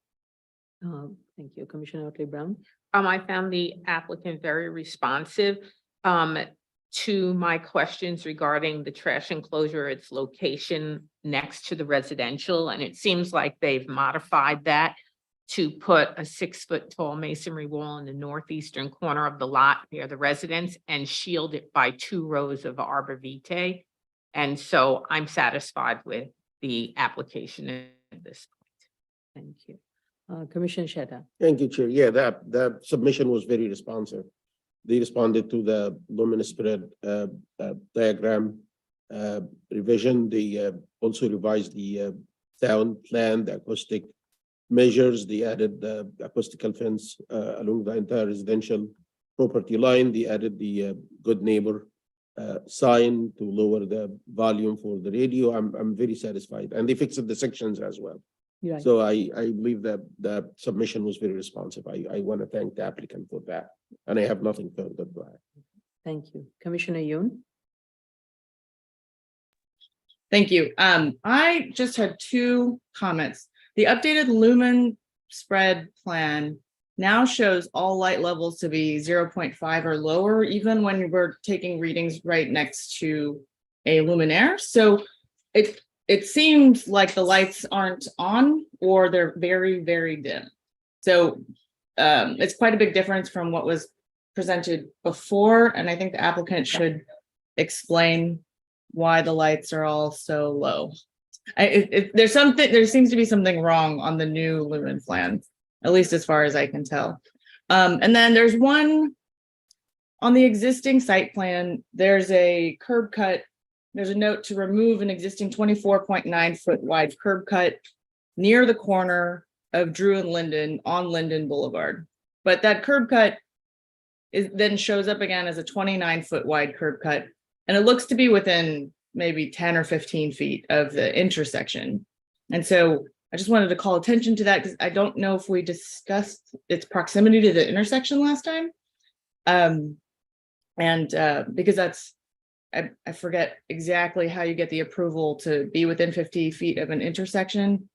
Thank you. Commissioner Otley Brown. I found the applicant very responsive to my questions regarding the trash enclosure, its location next to the residential, and it seems like they've modified that to put a 6-foot-tall masonry wall in the northeastern corner of the lot near the residence and shield it by 2 rows of arbor vitae. And so I'm satisfied with the application at this point. Thank you. Commissioner Sheta. Thank you, Chair. Yeah, that submission was very responsive. They responded to the luminous spread diagram revision. They also revised the sound plan, the acoustic measures. They added the acoustical fence along the entire residential property line. They added the good neighbor sign to lower the volume for the radio. I'm very satisfied, and they fixed the sections as well. Right. So I believe that the submission was very responsive. I want to thank the applicant for that, and I have nothing further to add. Thank you. Commissioner Yoon. Thank you. I just had 2 comments. The updated lumen spread plan now shows all light levels to be 0.5 or lower, even when we're taking readings right next to a luminaire. So it seems like the lights aren't on, or they're very, very dim. So it's quite a big difference from what was presented before. And I think the applicant should explain why the lights are all so low. There seems to be something wrong on the new lumen plan, at least as far as I can tell. And then there's one on the existing site plan. There's a curb cut. There's a note to remove an existing 24.9 foot wide curb cut near the corner of Drew and Linden on Linden Boulevard. But that curb cut then shows up again as a 29 foot wide curb cut. And it looks to be within maybe 10 or 15 feet of the intersection. And so I just wanted to call attention to that because I don't know if we discussed its proximity to the intersection last time. Because that's, I forget exactly how you get the approval to be within 50 feet of an intersection.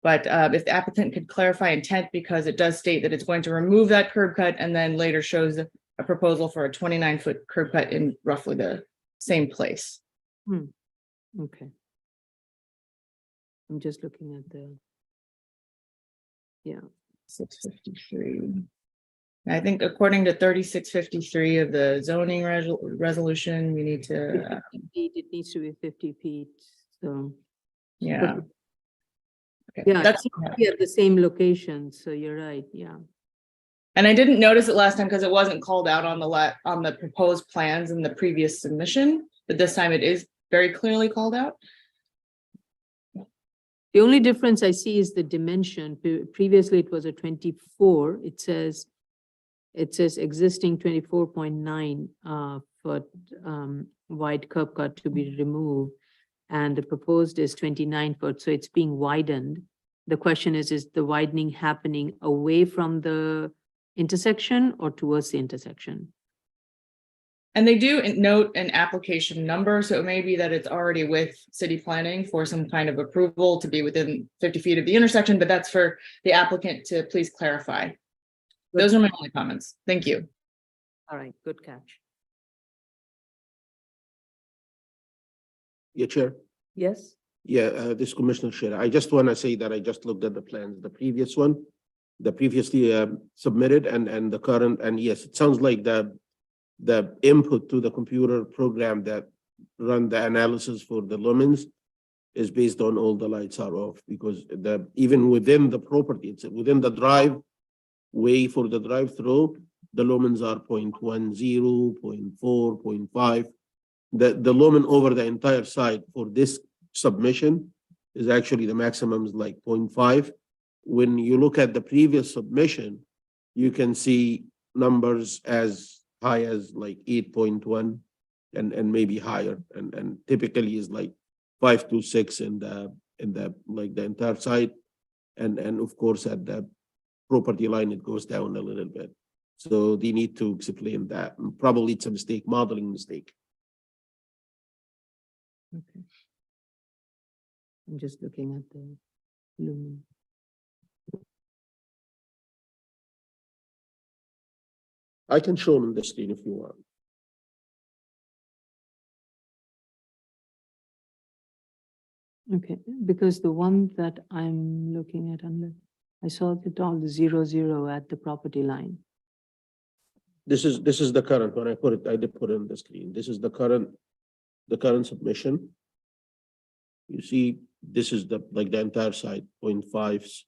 But if the applicant could clarify intent, because it does state that it's going to remove that curb cut and then later shows a proposal for a 29 foot curb cut in roughly the same place. Okay. I'm just looking at the, 653. I think according to 3653 of the zoning resolution, we need to, it needs to be 50 feet, so. yeah. Okay, Yeah, that's, at the same location, so you're right, yeah. and I didn't notice it last time because it wasn't called out on the proposed plans in the previous submission, but this time it is very clearly called out. The only difference I see is the dimension. Previously, it was a 24. It says existing 24.9 foot wide curb cut to be removed, and the proposed is 29 foot, so it's being widened. The question is the widening happening away from the intersection or towards the intersection? And they do note an application number, so it may be that it's already with city planning for some kind of approval to be within 50 feet of the intersection, but that's for the applicant to please clarify. Those are my only comments. Thank you. All right, good catch. Yeah, Chair. Yes? Yeah, this Commissioner Shea, I just want to say that I just looked at the plans, the previous one, the previously submitted and the current, and yes, it sounds like the input to the computer program that run the analysis for the lumens is based on all the lights are off, because even within the property, it's within the drive way for the drive-through, the lumens are 0.10, 0.4, 0.5. The lumen over the entire site for this submission is actually the maximum is like 0.5. When you look at the previous submission, you can see numbers as high as like 8.1 and maybe higher, and typically is like 5 to 6 in the like the entire site, and of course at the property line it goes down a little bit. So they need to explain that. Probably it's a mistake, modeling mistake. Okay. I'm just looking at the lumen. I can show them on the screen if you want. Okay, because the one that I'm looking at, I saw it all 0, at the property line. This is the current one. I did put it on the screen. This is the current submission. You see, this is the entire site, 0.5s.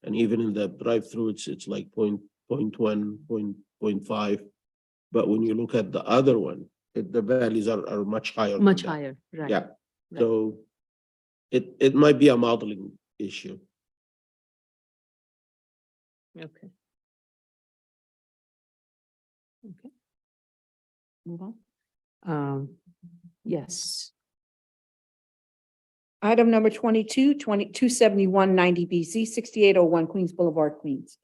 And even in the drive-through, it's like 0.1, 0.5. But when you look at the other one, the values are much higher. than Much that. higher, right? Yeah, Right. so it might be a modeling issue. Okay. Okay. Move on. Yes, Item number 22, 27190 BZ, 6801 Queens Boulevard, Queens.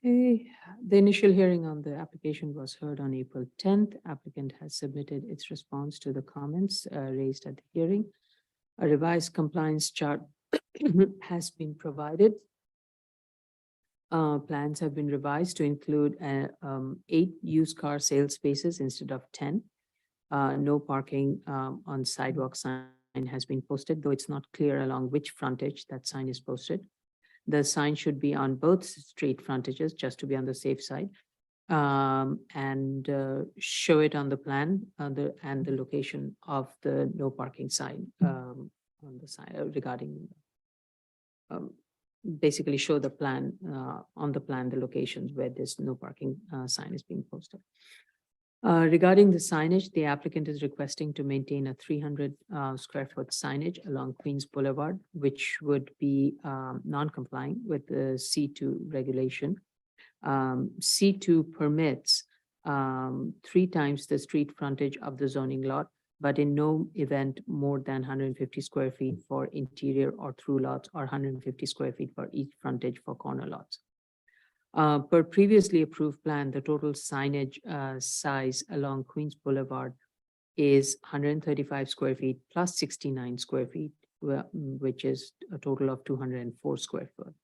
okay. The initial hearing on the application was heard on April 10th. Applicant has submitted its response to the comments raised at the hearing. A revised compliance chart has been provided. Plans have been revised to include 8 used car sales spaces instead of 10. No parking on sidewalk sign has been posted, though it's not clear along which frontage that sign is posted. The sign should be on both street frontages, just to be on the safe side. And show it on the plan and the location of the no parking sign on the side regarding basically show the plan on the plan, the locations where this no parking sign is being posted. Regarding the signage, the applicant is requesting to maintain a 300 square foot signage along Queens Boulevard, which would be non-complying with the C2 regulation. C2 permits 3 times the street frontage of the zoning lot, but in no event more than 150 square feet for interior or through lots, or 150 square feet for each frontage for corner lots. Per previously approved plan, the total signage size along Queens Boulevard is 135 square feet plus 69 square feet, which is a total of 204 square foot.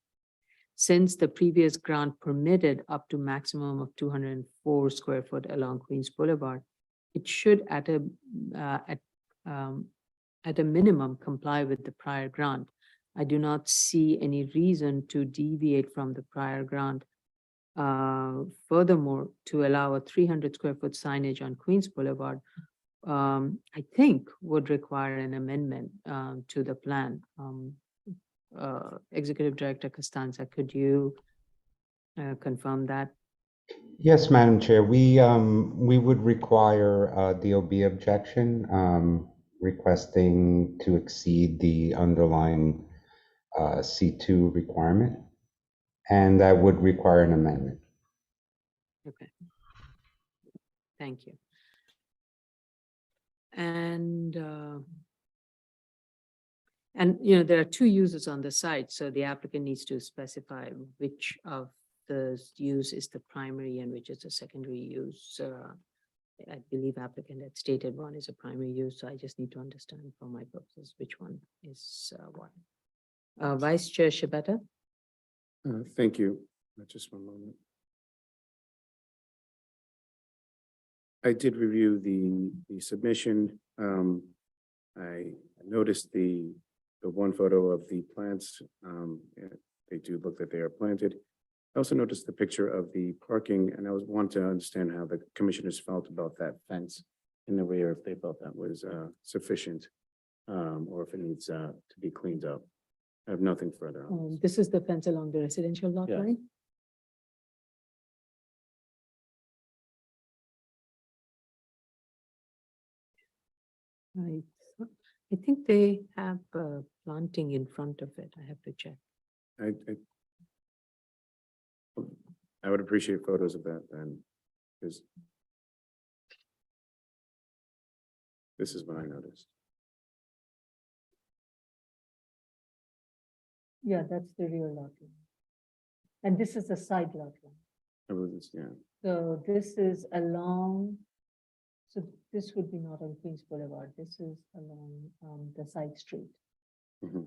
Since the previous grant permitted up to maximum of 204 square foot along Queens Boulevard, it should at a minimum comply with the prior grant. I do not see any reason to deviate from the prior grant. Furthermore, to allow a 300 square foot signage on Queens Boulevard, I think would require an amendment to the plan. Executive Director Costanza, could you confirm that? Yes, Madam Chair, we would require a DOB objection requesting to exceed the underlying C2 requirement, and that would require an amendment. Okay. Thank you. And there are 2 users on the site, so the applicant needs to specify which of the use is the primary and which is the secondary use. I believe applicant had stated one is a primary use, so I just need to understand for my purposes which one is what. Vice Chair Shabeta? Thank you. Just one moment. I did review the submission. I noticed the one photo of the plants. They do look that they are planted. I also noticed the picture of the parking, and I want to understand how the commissioners felt about that fence in the rear, if they felt that was sufficient, or if it needs to be cleaned up. I have nothing further on this. This is the fence along the residential lot Yes. line? Right. I think they have planting in front of it. I have to check. I would appreciate photos of that then, because this is what I noticed. Yeah, that's the rear lot line. And this is the side lot line. I believe it's, yeah. So this is along, so this would be not on Queens Boulevard. This is along the side street. Mhm.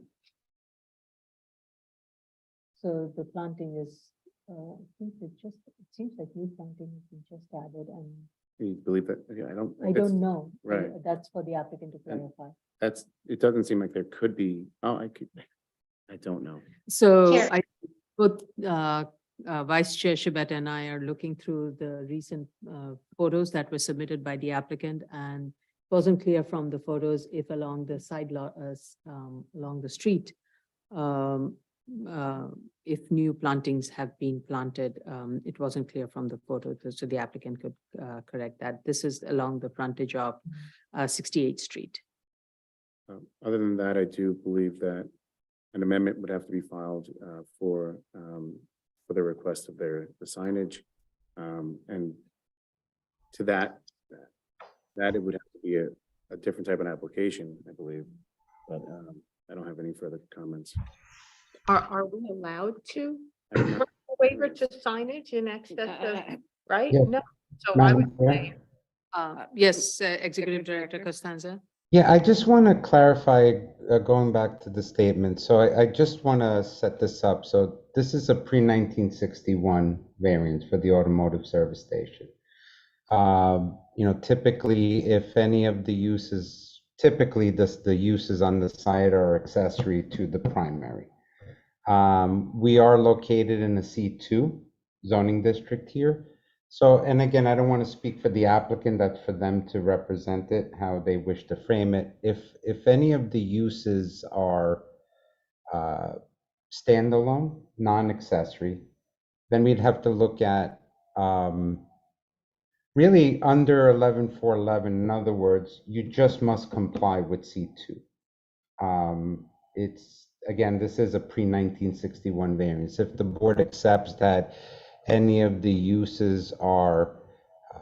So the planting is, I think it seems like new planting has been just added and You believe that? Yeah, I don't. I don't know. Right. That's for the applicant to clarify. It doesn't seem like there could be, I don't know. So Chair. both Vice Chair Shabeta and I are looking through the recent photos that were submitted by the applicant and wasn't clear from the photos if along the side lot, along the street, if new plantings have been planted, it wasn't clear from the photo, so the applicant could correct that. This is along the frontage of 68th Street. Other than that, I do believe that an amendment would have to be filed for the request of the signage. And to that it would have to be a different type of application, I believe. But I don't have any further comments. Are we allowed to I have not- waiver to signage in excess of, right? Yeah. No, so I would Madam say, Chair? Yes, Executive Director Costanza. Yeah, I just want to clarify, going back to the statement. So I just want to set this up. So this is a pre-1961 variance for the automotive service station. Typically, if any of the uses, typically the uses on the site are accessory to the primary. We are located in a C2 zoning district here. So, and again, I don't want to speak for the applicant, that's for them to represent it, how they wish to frame it. If any of the uses are standalone, non-accessory, then we'd have to look at really under 11.411, in other words, you just must comply with C2. It's, again, this is a pre-1961 variance. If the board accepts that any of the uses are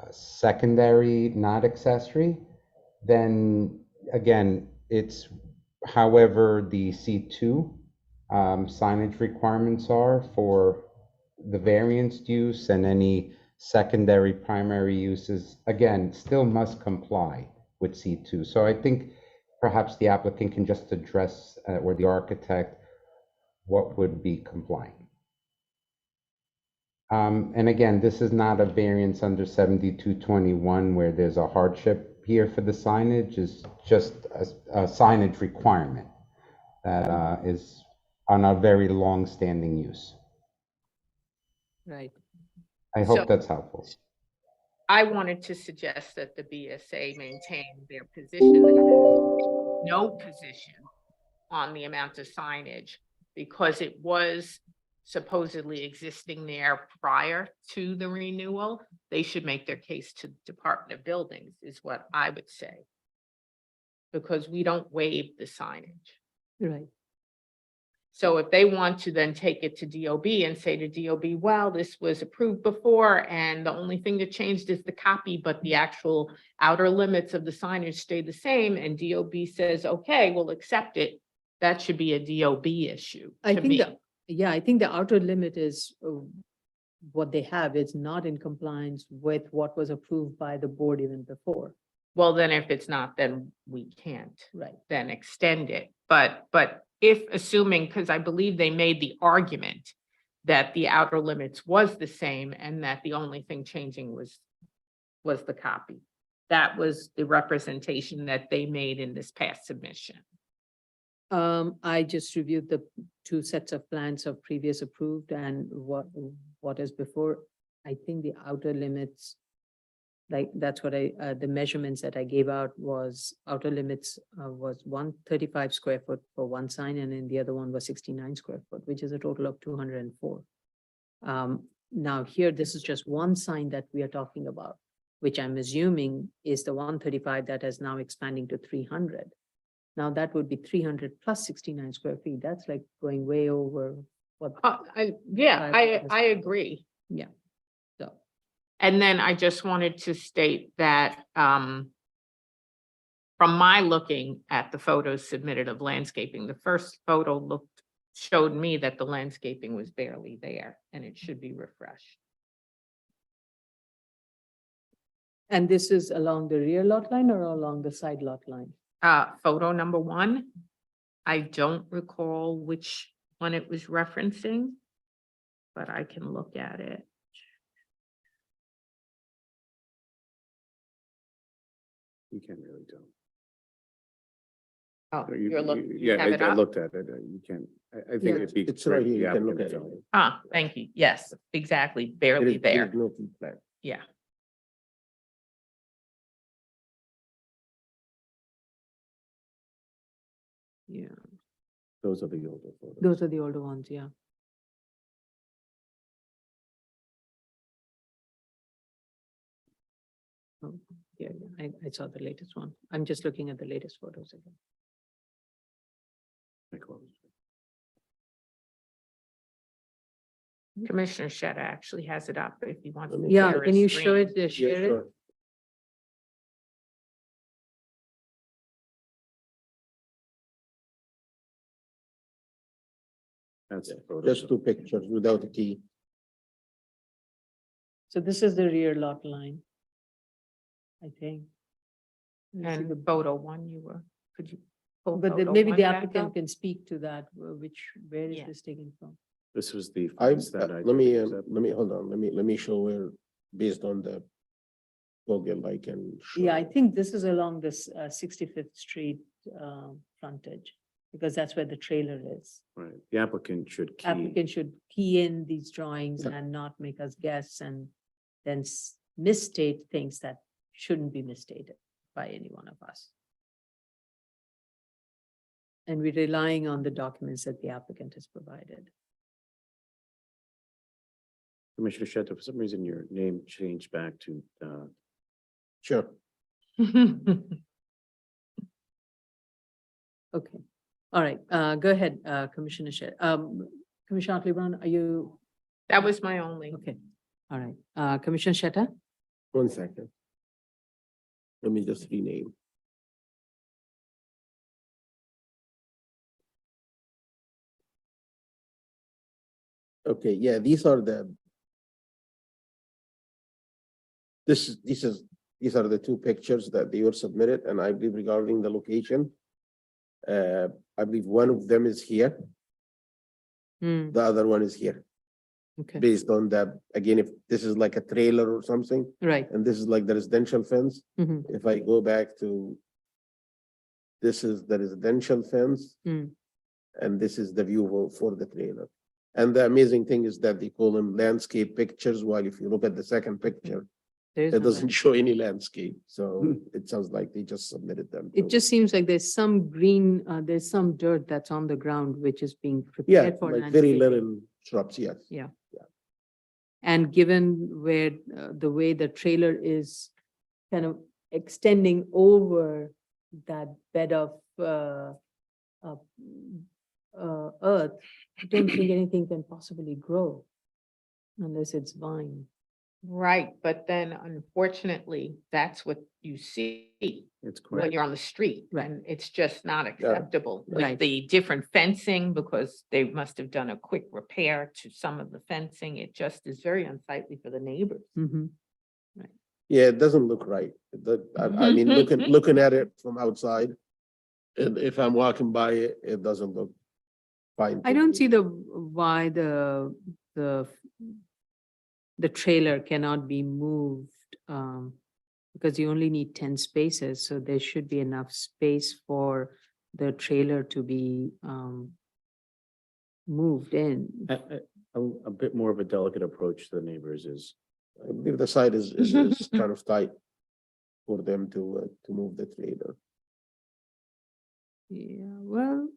secondary, not accessory, then again, it's however the C2 signage requirements are for the variance use, and any secondary primary uses, again, still must comply with C2. So I think perhaps the applicant can just address, or the architect, what would be compliant. And again, this is not a variance under 7221 where there's a hardship here for the signage. It's just a signage requirement that is on a very long-standing use. Right. I So- hope that's helpful. I wanted to suggest that the BSA maintain their position, that no position on the amount of signage, because it was supposedly existing there prior to the renewal. They should make their case to Department of Buildings, is what I would say. Because we don't waive the signage. Right. So if they want to then take it to DOB and say to DOB, well, this was approved before and the only thing that changed is the copy, but the actual outer limits of the signage stay the same, and DOB says, okay, we'll accept it, that should be a DOB issue I to think me. I think the outer limit is what they have is not in compliance with what was approved by the board even before. Well, then if it's not, then we can't Right. then extend it. But if assuming, because I believe they made the argument that the outer limits was the same and that the only thing changing was the copy. That was the representation that they made in this past submission. I just reviewed the two sets of plans of previous approved and what is before. I think the outer limits, like, that's what the measurements that I gave out was outer limits was 135 square foot for one sign, and then the other one was 69 square foot, which is a total of 204. Now here, this is just one sign that we are talking about, which I'm assuming is the 135 that is now expanding to 300. Now that would be 300 plus 69 square feet. That's like going way over what. I agree. Yeah. So, And then I just wanted to state that from my looking at the photos submitted of landscaping, the first photo showed me that the landscaping was barely there and it should be refreshed. and this is along the rear lot line or along the side lot line? Photo number 1, I don't recall which one it was referencing, but I can look at it. You can't really tell. Oh, So you- you're looking, you- you Yeah, have it I up? looked at it. You can't, I think Yeah. it'd be. It's right great for here, the you can look applicant at to it. tell you. Thank you. Yes, exactly, There barely is- there is there. no field plan. Yeah. Yeah, Those are the older photos. those are the older ones, yeah. Oh, yeah, I saw the latest one. I'm just looking at the latest photos again. I closed. Commissioner Sheta actually has it up if you want. to Yeah, share can his you show screen. it, share it? That's the photo. Just two pictures without a key. So this is the rear lot line. I think. Let me see And the- photo 1, could you? pull But photo maybe 1 the back applicant up? can speak to that, where is Yeah. this taken from? This was the. I, fence that I let me, was at. hold on, let me show where, based on the Google, I can. show Yeah, I you. think this is along this 65th Street frontage, because that's where the trailer is. Right, the applicant should key. Applicant should key in these drawings Yeah. and not make us guess and then misstate things that shouldn't be misstated by any one of us. And we're relying on the documents that the applicant has provided. Commissioner Sheta, for some reason, your name changed back to, Sure. Okay, all right, go ahead, Commissioner Commissioner Otley Brown, are you, That was my only. okay, all right, Commissioner Sheta? 1 second. Let me just rename. Okay, yeah, these are the. These are the two pictures that they were submitted, and I believe regarding the location. I believe one of them is here, Hmm, the other one is here, okay, based on that, again, if this is like a trailer or something, right. and this is like the residential fence, Mhm, if I go back to. This is the residential fence. Hmm. And this is the view for the trailer. And the amazing thing is that they call them landscape pictures, while if you look at the second picture, there is it no doesn't land. show any landscape, so it sounds like they just submitted them. It to- just seems like there's some green, there's some dirt that's on the ground, which is being Yeah, prepared for like very landscaping. little shrubs, yes. Yeah. And given where, the way the trailer is kind of extending over that bed of, earth, I don't think anything can possibly grow unless it's vine. Right, but then unfortunately, that's what you see It's when correct. you're on the street. Right. And it's just not acceptable with Right. the different fencing, because they must have done a quick repair to some of the fencing. It just is very unsightly for the neighbors. Mhm. Yeah, it doesn't look right. I mean, looking at it from outside, and if I'm walking by it, it doesn't look fine. I to don't me. see why the trailer cannot be moved, because you only need 10 spaces, so there should be enough space for the trailer to be, moved in. A bit more of a delicate approach to the neighbors is, I believe the side is kind of tight for them to move the trailer. Yeah, well,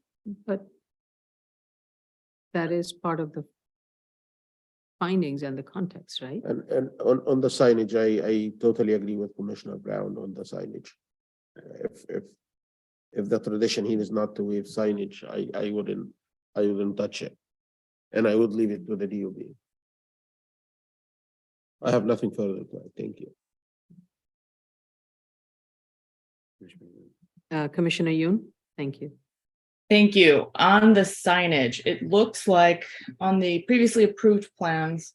but that is part of the findings and the context, right? And on the signage, I totally agree with Commissioner Brown on the signage. If the tradition here is not to waive signage, I wouldn't touch it. And I would leave it to the DOB. I have nothing further to add. Thank you. Commissioner Yoon, thank you. Thank you. On the signage, it looks like on the previously approved plans,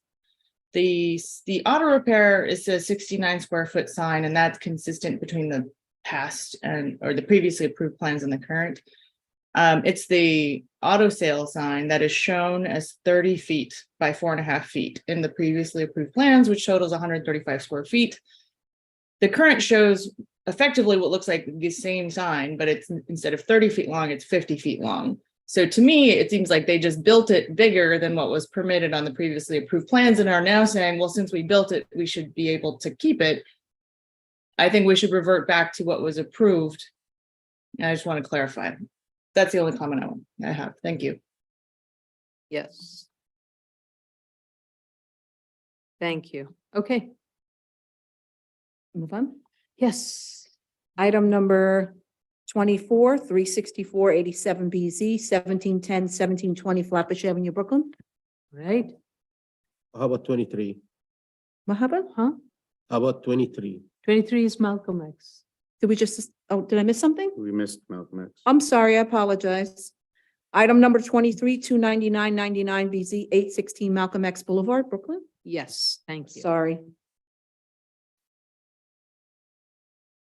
the auto repair is a 69 square foot sign, and that's consistent between the past or the previously approved plans and the current. It's the auto sale sign that is shown as 30 feet by 4.5 feet in the previously approved plans, which totals 135 square feet. The current shows effectively what looks like the same sign, but it's instead of 30 feet long, it's 50 feet long. So to me, it seems like they just built it bigger than what was permitted on the previously approved plans and are now saying, well, since we built it, we should be able to keep it. I think we should revert back to what was approved. And I just want to clarify. That's the only comment I have. Thank you. Yes. Thank you. Okay, Move on. yes. Item number 24, 36487 BZ, 1710, 1720 Flatbush Avenue, Brooklyn. Right, How about 23? Mahaba? huh? How about 23? 23 is Malcolm X. Did we just, oh, did I miss something? we missed Malcolm X. I'm sorry, I apologize. Item number 23, 29999 BZ, 816 Malcolm X Boulevard, Brooklyn. Yes, thank you. Sorry.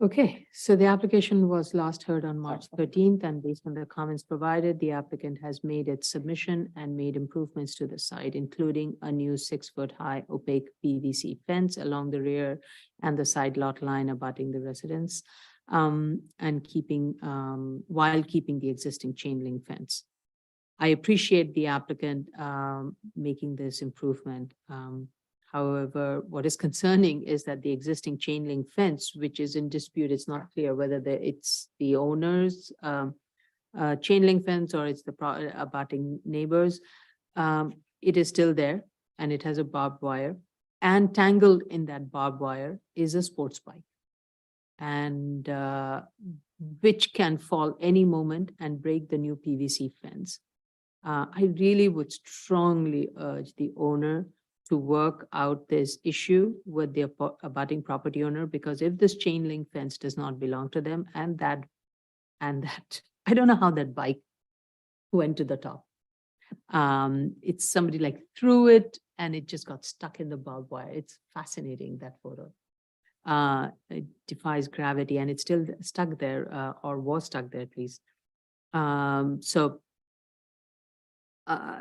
Okay, so the application was last heard on March 13th, and based on the comments provided, the applicant has made its submission and made improvements to the site, including a new 6-foot-high opaque PVC fence along the rear and the side lot line abutting the residence, and while keeping the existing chain link fence. I appreciate the applicant making this improvement. However, what is concerning is that the existing chain link fence, which is in dispute, it's not clear whether it's the owner's chain link fence or it's the abutting neighbors. It is still there, and it has a barbed wire, and tangled in that barbed wire is a sports bike, and which can fall any moment and break the new PVC fence. I really would strongly urge the owner to work out this issue with the abutting property owner, because if this chain link fence does not belong to them, and that, I don't know how that bike went to the top. It's somebody like threw it and it just got stuck in the barbed wire. It's fascinating, that photo. It defies gravity, and it's still stuck there, or was stuck there, please.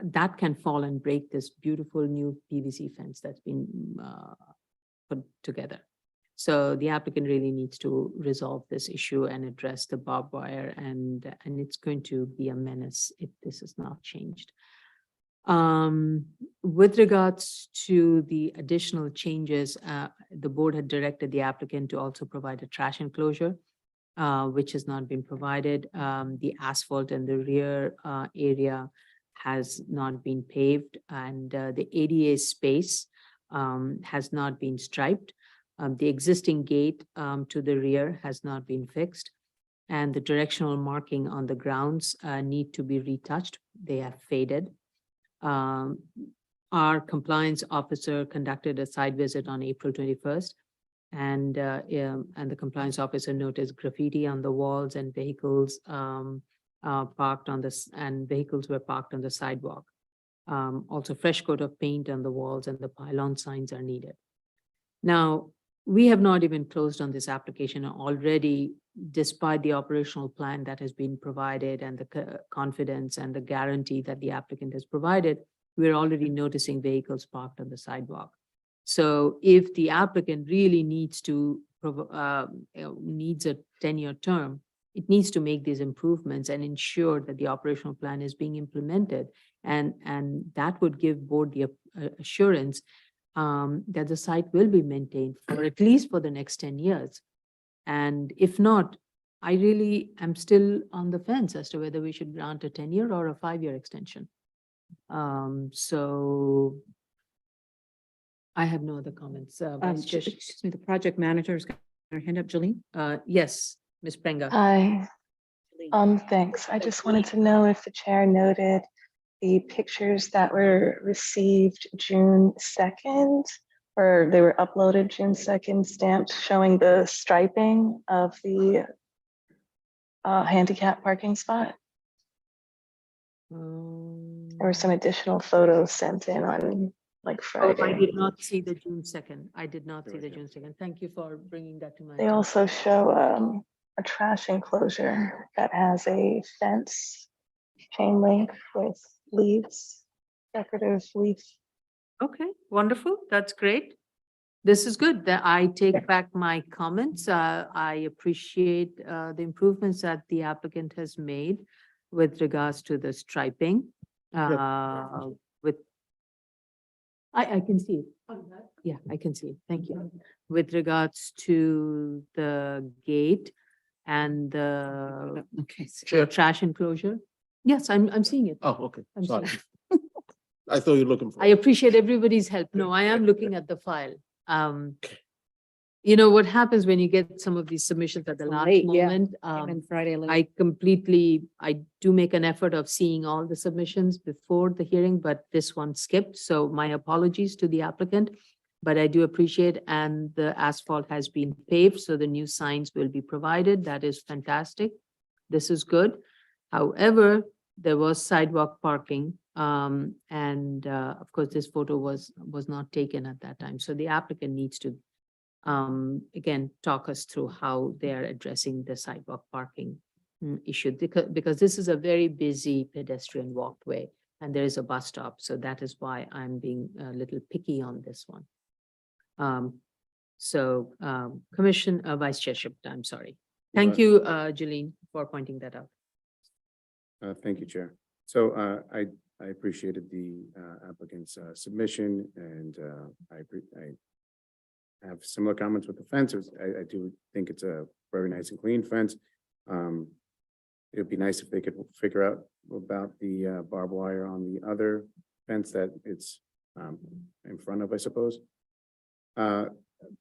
That can fall and break this beautiful new PVC fence that's been put together. So the applicant really needs to resolve this issue and address the barbed wire, and it's going to be a menace if this is not changed. With regards to the additional changes, the board had directed the applicant to also provide a trash enclosure, which has not been provided. The asphalt in the rear area has not been paved, and the ADA space has not been striped. The existing gate to the rear has not been fixed, and the directional marking on the grounds need to be retouched. They have faded. our compliance officer conducted a site visit on April 21st. And the compliance officer noticed graffiti on the walls and vehicles parked on this, and vehicles were parked on the sidewalk. Also fresh coat of paint on the walls and the pylon signs are needed. Now, we have not even closed on this application already, despite the operational plan that has been provided and the confidence and the guarantee that the applicant has provided, we're already noticing vehicles parked on the sidewalk. So if the applicant really needs to, needs a 10-year term, it needs to make these improvements and ensure that the operational plan is being implemented. And that would give board the assurance that the site will be maintained for at least for the next 10 years. And if not, I really am still on the fence as to whether we should grant a 10-year or a 5-year extension. So I have no other comments. Vice Chair. Excuse me, the project manager is going to hand up, Jolene. Yes, Ms. Prenga. Hi, thanks. I just wanted to know if the chair noted the pictures that were received June 2nd, or they were uploaded June 2nd, stamped, showing the striping of the handicap parking spot. There were some additional photos sent in on like Friday. Oh, I did not see the June 2nd. I did not see the June 2nd. Thank you for bringing that to my They attention. also show a trash enclosure that has a fence, chain link with leaves, decorative leaf. Okay, wonderful. That's great. This is good. That I take back my comments. I appreciate the improvements that the applicant has made with regards to the striping. With I can see it. Yeah, I can see it. Thank you. With regards to the gate and the Chair. trash enclosure. Yes, I'm seeing it. Oh, okay, I'm sorry. sorry. I thought you were looking for. I appreciate everybody's help. No, I am looking at the file. You know, what happens when you get some of these submissions at the last Late, yeah. moment? And Friday. I do make an effort of seeing all the submissions before the hearing, but this one skipped. So my apologies to the applicant. But I do appreciate, and the asphalt has been paved, so the new signs will be provided. That is fantastic. This is good. However, there was sidewalk parking. Of course, this photo was not taken at that time. So the applicant needs to again, talk us through how they are addressing the sidewalk parking issue, because this is a very busy pedestrian walkway and there is a bus stop. So that is why I'm being a little picky on this one. Vice Chairship, I'm sorry. Thank you, Jolene, for pointing that out. Thank you, Chair. So I appreciated the applicant's submission, and I have similar comments with the fence. I do think it's a very nice and clean fence. It would be nice if they could figure out about the barbed wire on the other fence that it's in front of, I suppose.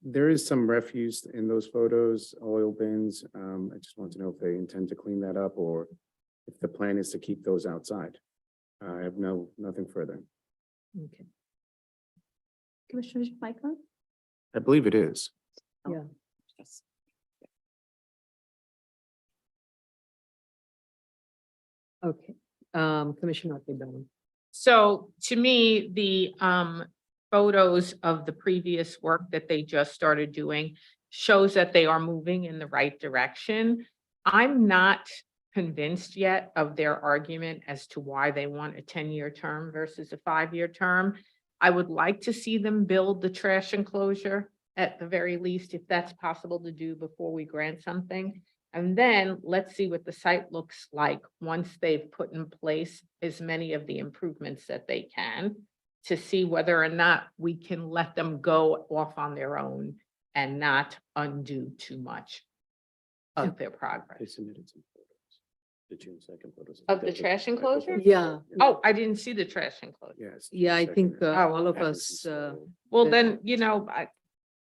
There is some refuse in those photos, oil bins. I just want to know if they intend to clean that up or if the plan is to keep those outside. I have nothing further. Okay. Commissioner Michael? I believe it is. Yeah. Yes. Okay. Commissioner O'Donnell. So to me, the photos of the previous work that they just started doing shows that they are moving in the right direction. I'm not convinced yet of their argument as to why they want a 10-year term versus a 5-year term. I would like to see them build the trash enclosure at the very least, if that's possible to do before we grant something. And then let's see what the site looks like once they've put in place as many of the improvements that they can, to see whether or not we can let them go off on their own and not undo too much of their They progress. submitted some photos. The June 2nd photos. Of the trash enclosure? Yeah. Oh, I didn't see the trash enclosure. Yes. Yeah, I think all of Happens us, so Well, the- then, you know,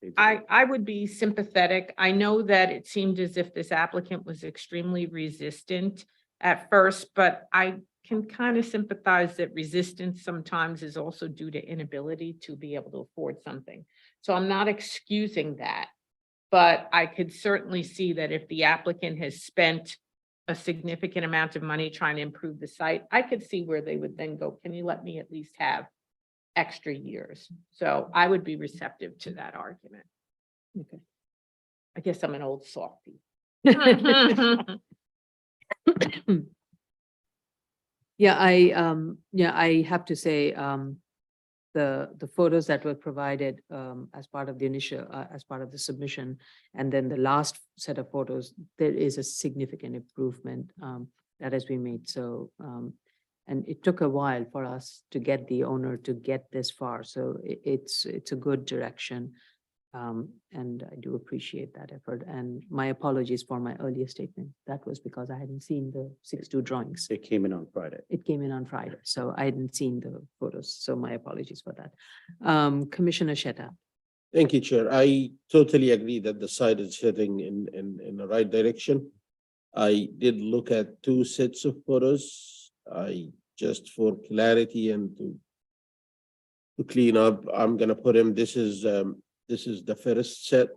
they did I would be sympathetic. I know that it seemed as if this applicant was extremely resistant at first, but I can kind of sympathize that resistance sometimes is also due to inability to be able to afford something. So I'm not excusing that. But I could certainly see that if the applicant has spent a significant amount of money trying to improve the site, I could see where they would then go, can you let me at least have extra years? So I would be receptive to that argument. Okay. I guess I'm an old softie. Yeah, I have to say, the photos that were provided, as part of the initial, as part of the submission, and then the last set of photos, there is a significant improvement, that has been made. So, and it took a while for us to get the owner to get this far. So it's a good direction. And I do appreciate that effort. And my apologies for my earlier statement. That was because I hadn't seen the 6-2 drawings. It came in on Friday. It came in on Friday, so I hadn't seen the photos. So my apologies for that. Commissioner Sheta. Thank you, Chair. I totally agree that the site is heading in the right direction. I did look at 2 sets of photos. Just for clarity and to clean up, I'm gonna put him, this is the first set.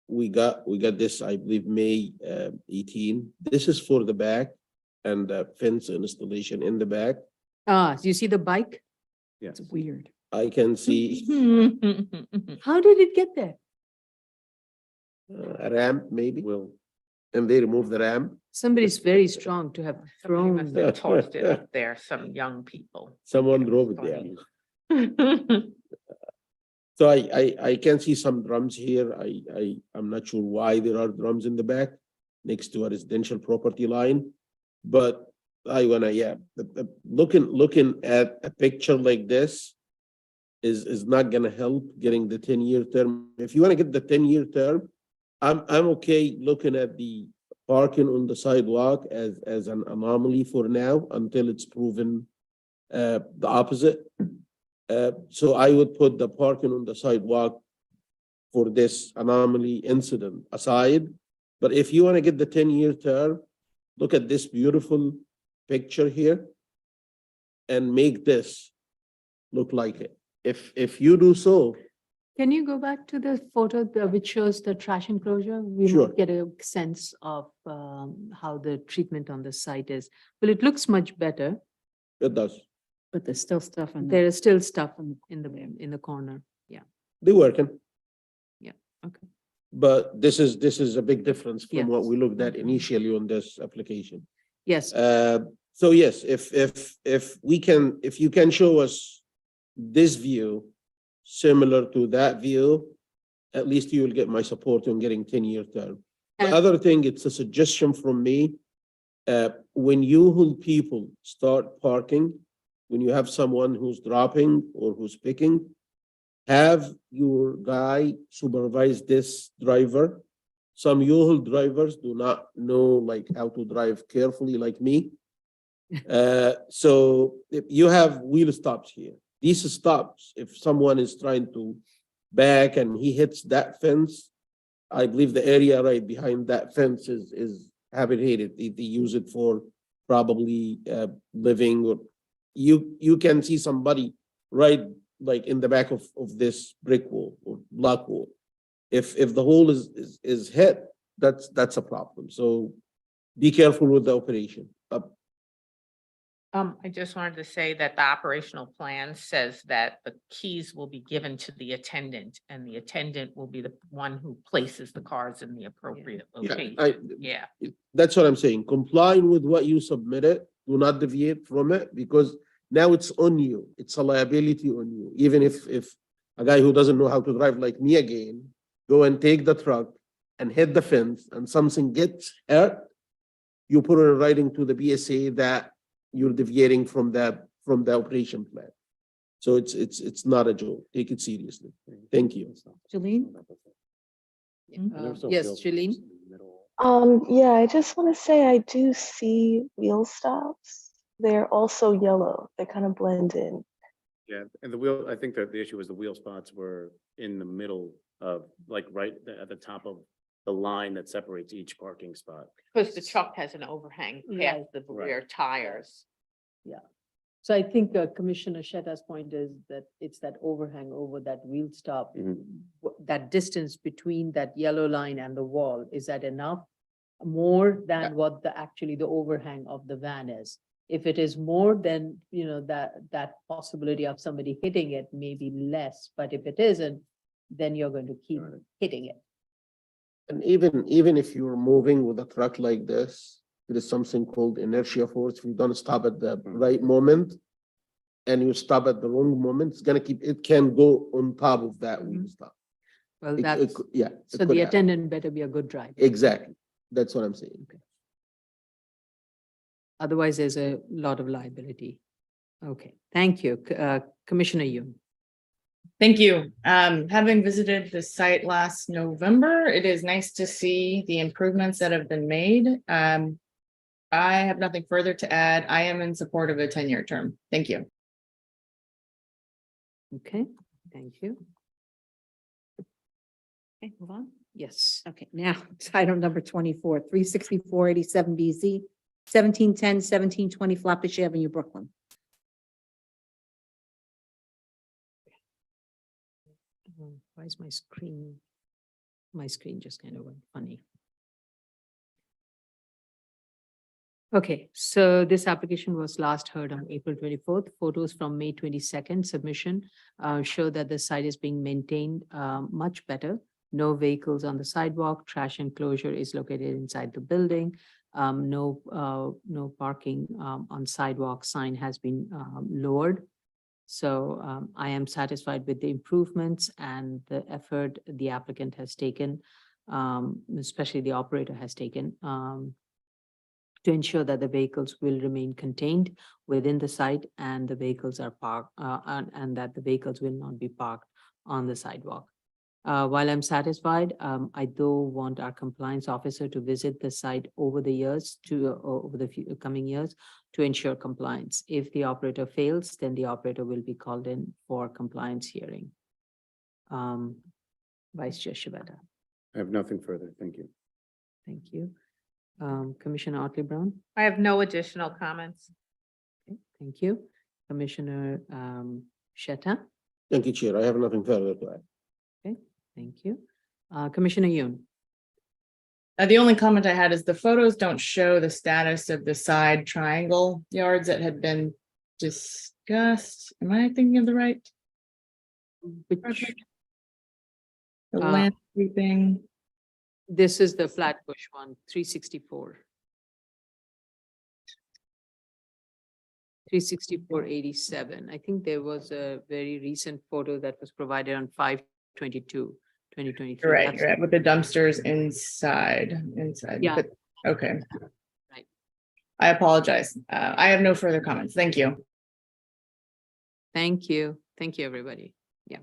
We got this, I believe, May 18. This is for the back and the fence installation in the back. So you see the bike? Yes. It's weird. I can see How did it get there? a ramp maybe, Will, and they remove the ramp. Somebody's very strong to have Somebody thrown. must have tossed it up there, some young people. Someone It drove was it there. funny. So I can see some drums here. I'm not sure why there are drums in the back next to a residential property line. But I wanna, looking at a picture like this is not gonna help getting the 10-year term. If you wanna get the 10-year term, I'm okay looking at the parking on the sidewalk as an anomaly for now until it's proven the opposite. So I would put the parking on the sidewalk for this anomaly incident aside. But if you want to get the 10-year term, look at this beautiful picture here and make this look like it. If you do so, Can you go back to the photo which shows the trash enclosure? We Sure. might get a sense of how the treatment on the site is. Well, it looks much better. it does. But there's still stuff in There there. is still stuff in the corner. They're working. Yeah, okay. But this is a big difference from what Yes. we looked at initially on this application. Yes, So yes, if you can show us this view similar to that view, at least you will get my support on getting 10-year term. The And- other thing, it's a suggestion from me. When you people start parking, when you have someone who's dropping or who's picking, have your guy supervise this driver. Some U-Haul drivers do not know like how to drive carefully like me. So if you have wheel stops here, these stops, if someone is trying to back and he hits that fence, I believe the area right behind that fence is habitated. They use it for probably living, or you can see somebody right like in the back of this brick wall or block wall. If the hole is hit, that's a problem. So be careful with the operation. I just wanted to say that the operational plan says that the keys will be given to the attendant and the attendant will be the one who places the cars in the appropriate Yeah, location. Yeah. That's what I'm saying. Complying with what you submitted, do not deviate from it, because now it's on you. It's a liability on you. Even if a guy who doesn't know how to drive like me again, go and take the truck and hit the fence and something gets hurt, you put it in writing to the BSA that you're deviating from the operation plan. So it's not a joke. Take it seriously. Thank you. Jolene? yes, Shalene? Yeah, I just want to say I do see wheel stops. They're also yellow. They kind of blend in. yeah, and the wheel, I think that the issue was the wheel spots were in the middle of, like, right at the top of the line that separates each parking spot. Because the truck has an overhang past Right. the Right. rear tires. So I think Commissioner Shetta's point is that it's that overhang over that wheel stop. Mhm. That distance between that yellow line and the wall, is that enough? More than what actually the overhang of the van is. If it is more, then, that possibility of somebody hitting it may be less, but if it isn't, then you're going to keep Got it. hitting it. And even if you're moving with a truck like this, there is something called inertia force. If you don't stop at the right moment and you stop at the wrong moment, it can go on top of that wheel Mhm. stop. Well, It that's, could- Yeah. it so could the happen. attendant better be a good driver. Exactly. That's what I'm saying. Otherwise, there's a lot of liability. Okay, thank you. Commissioner Yoon. Thank you. Having visited the site last November, it is nice to see the improvements that have been made. I have nothing further to add. I am in support of a 10-year term. Thank you. Okay, thank you. Okay, move on. Yes. Okay, now it's item number 24, 36487 BZ, 1710, 1720 Flatbush Avenue, Brooklyn. Why is my screen? My screen just kind of went funny. Okay, so this application was last heard on April 24th. Photos from May 22nd submission show that the site is being maintained much better. No vehicles on the sidewalk, trash enclosure is located inside the building. No parking on sidewalk sign has been lowered. So I am satisfied with the improvements and the effort the applicant has taken, especially the operator has taken, to ensure that the vehicles will remain contained within the site and the vehicles are parked, and that the vehicles will not be parked on the sidewalk. While I'm satisfied, I do want our compliance officer to visit the site over the years over the coming years to ensure compliance. If the operator fails, then the operator will be called in for compliance hearing. Vice Chair Shivata, I have nothing further. Thank you. thank you. Commissioner Otley Brown, I have no additional comments. okay, thank you. Commissioner Shetta, Thank you, Chair. I have nothing further to add. okay, thank you. Commissioner Yoon. The only comment I had is the photos don't show the status of the side triangle yards that had been discussed. Am I thinking of the right? Which, project? The Uh, landscaping. this is the Flatbush one, 364. 364.87. I think there was a very recent photo that was provided on 5/22/2023. You're right, That's- you're right, with the dumpsters inside. Yeah. But- okay. Right. I apologize. I have no further comments. Thank you. Thank you. Thank you, everybody. Yeah.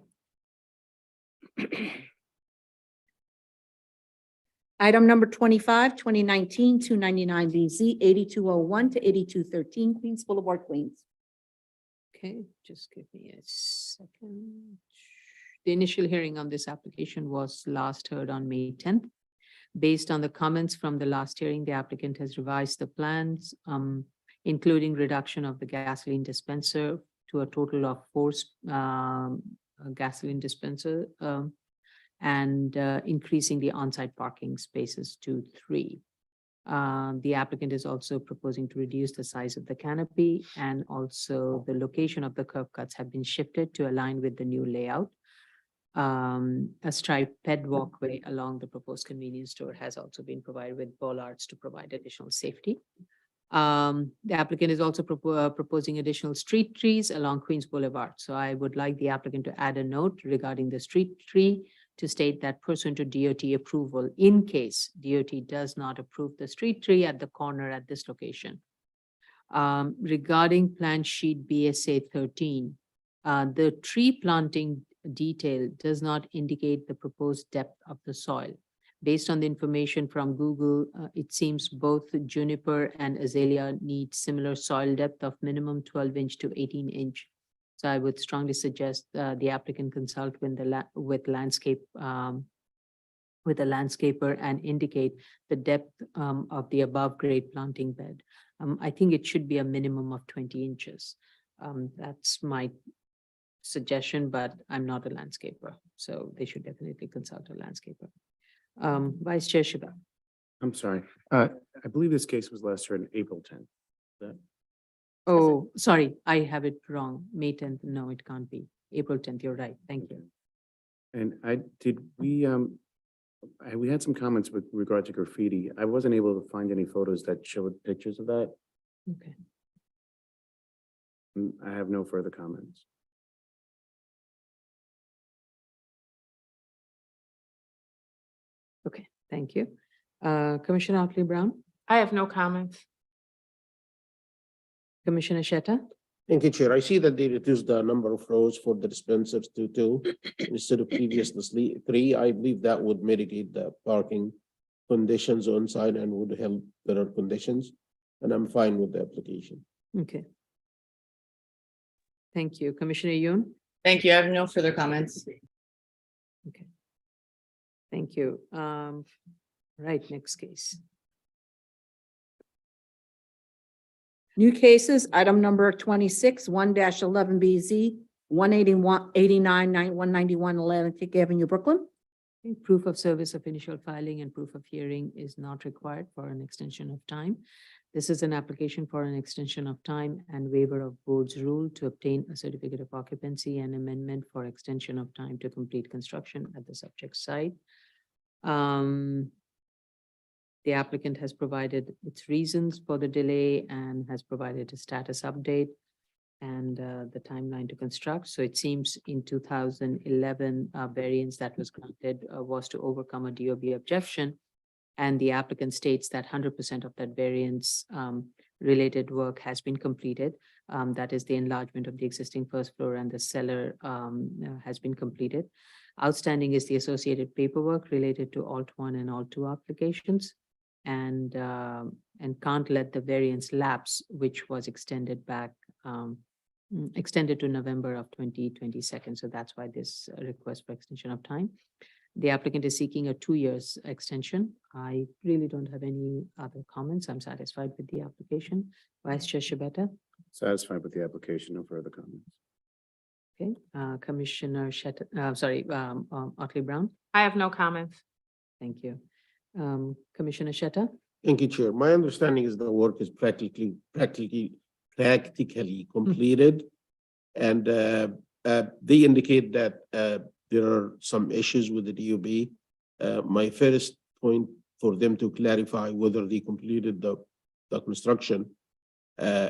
Item number 25, 2019-299 BZ, 8201 to 8213 Queens Boulevard, Queens. Okay, just give me a second. The initial hearing on this application was last heard on May 10th. Based on the comments from the last hearing, the applicant has revised the plans, including reduction of the gasoline dispenser to a total of 4 gasoline dispenser, and increasing the on-site parking spaces to 3. The applicant is also proposing to reduce the size of the canopy, and also the location of the curb cuts have been shifted to align with the new layout. A striped ped walkway along the proposed convenience store has also been provided with bollards to provide additional safety. The applicant is also proposing additional street trees along Queens Boulevard. So I would like the applicant to add a note regarding the street tree to state that pursuant to DOT approval, in case DOT does not approve the street tree at the corner at this location. Regarding plan sheet BSA 13, the tree planting detail does not indicate the proposed depth of the soil. Based on the information from Google, it seems both juniper and azalea need similar soil depth of minimum 12-inch to 18-inch. So I would strongly suggest the applicant consult with landscape with a landscaper and indicate the depth of the above grade planting bed. I think it should be a minimum of 20 inches. That's my suggestion, but I'm not a landscaper, so they should definitely consult a landscaper. Vice Chair Shiba. I'm sorry. I believe this case was last heard on April 10th. Oh, sorry, I have it wrong. May 10th. No, it can't be. April 10th. You're right. Thank you. And we had some comments with regard to graffiti. I wasn't able to find any photos that showed pictures of that. Okay. I have no further comments. Okay, thank you. Commissioner Otley Brown, I have no comments. Commissioner Shetta, Thank you, Chair. I see that they reduced the number of rows for the dispensers to 2 instead of previously 3. I believe that would mitigate the parking conditions on site and would help better conditions. And I'm fine with the application. okay. Thank you. Commissioner Yoon, Thank you. I have no further comments. okay. Thank you. Right, next case. New cases, item number 26, 1-11BZ, 191 Atlantic Avenue, Brooklyn. Okay, proof of service of initial filing and proof of hearing is not required for an extension of time. This is an application for an extension of time and waiver of board's rule to obtain a certificate of occupancy and amendment for extension of time to complete construction at the subject site. The applicant has provided its reasons for the delay and has provided a status update and the timeline to construct. So it seems in 2011, variance that was granted was to overcome a DOB objection. And the applicant states that 100% of that variance related work has been completed. That is the enlargement of the existing first floor and the cellar has been completed. Outstanding is the associated paperwork related to Alt 1 and Alt 2 applications. And can't let the variance lapse, which was extended back, extended to November of 2022. So that's why this request for extension of time. The applicant is seeking a 2 years extension. I really don't have any other comments. I'm satisfied with the application. Vice Chair Shibata. Satisfied with the application, no further comments. Okay, Commissioner Otley Brown. I have no comments. Thank you. Commissioner Shetta. Thank you, Chair. My understanding is the work is practically completed. And they indicate that there are some issues with the DOB. My first point for them to clarify whether they completed the construction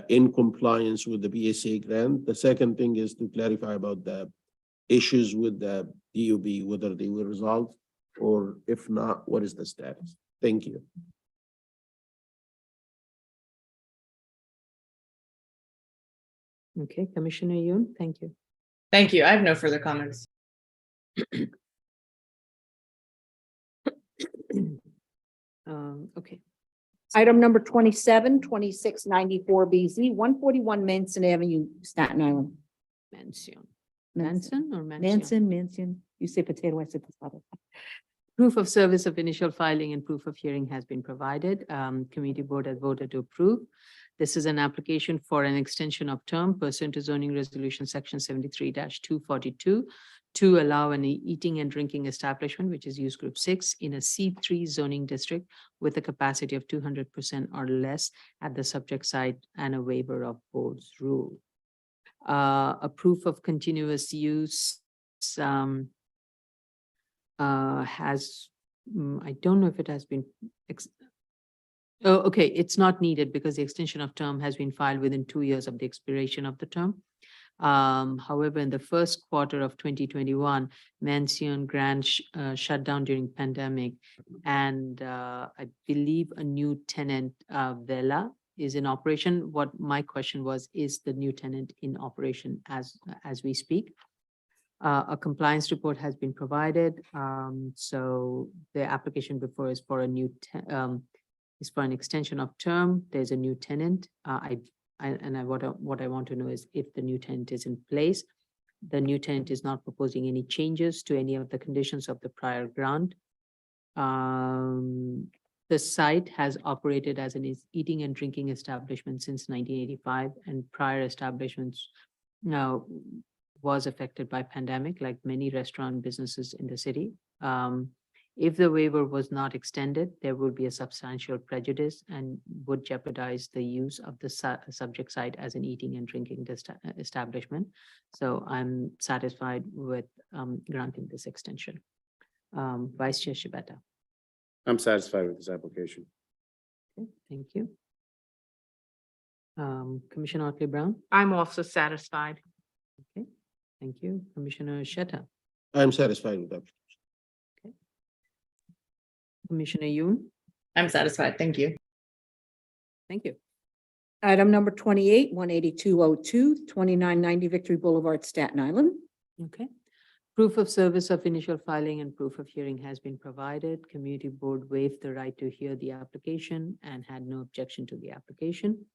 in compliance with the BSA grant. The second thing is to clarify about the issues with the DOB, whether they were resolved or if not, what is the status? Thank you. Okay, Commissioner Yoon, thank you. Thank you. I have no further comments. Okay, Item number 27, 2694BZ, 141 Manson Avenue, Staten Island. Mansion. Manson, Manson or Mansion? Manson. You say potato, I said potato. Proof of service of initial filing and proof of hearing has been provided. Committee board has voted to approve. This is an application for an extension of term pursuant to zoning resolution section 73-242 to allow an eating and drinking establishment, which is use group 6 in a C3 zoning district with a capacity of 200% or less at the subject site and a waiver of board's rule. A proof of continuous use has, I don't know if it has been, oh, okay, it's not needed because the extension of term has been filed within 2 years of the expiration of the term. However, in the first quarter of 2021, Mansion Grand shut down during pandemic, and I believe a new tenant, Vela, is in operation. What my question was, is the new tenant in operation as we speak? A compliance report has been provided. So the application before is for a new is for an extension of term. There's a new tenant. What I want to know is if the new tenant is in place. The new tenant is not proposing any changes to any of the conditions of the prior grant. The site has operated as an eating and drinking establishment since 1985, and prior establishments now was affected by pandemic, like many restaurant businesses in the city. If the waiver was not extended, there would be a substantial prejudice and would jeopardize the use of the subject site as an eating and drinking establishment. So I'm satisfied with granting this extension. Vice Chair Shibata. I'm satisfied with this application. Okay, thank you. Commissioner Otley Brown. I'm also satisfied. Okay, thank you. Commissioner Sheta. I'm satisfied with that. Commissioner Yoon. I'm satisfied. Thank you. Thank you. Item number 28, 18202, 2990 Victory Boulevard, Staten Island. Okay. Proof of service of initial filing and proof of hearing has been provided. Community Board waived the right to hear the application and had no objection to the application.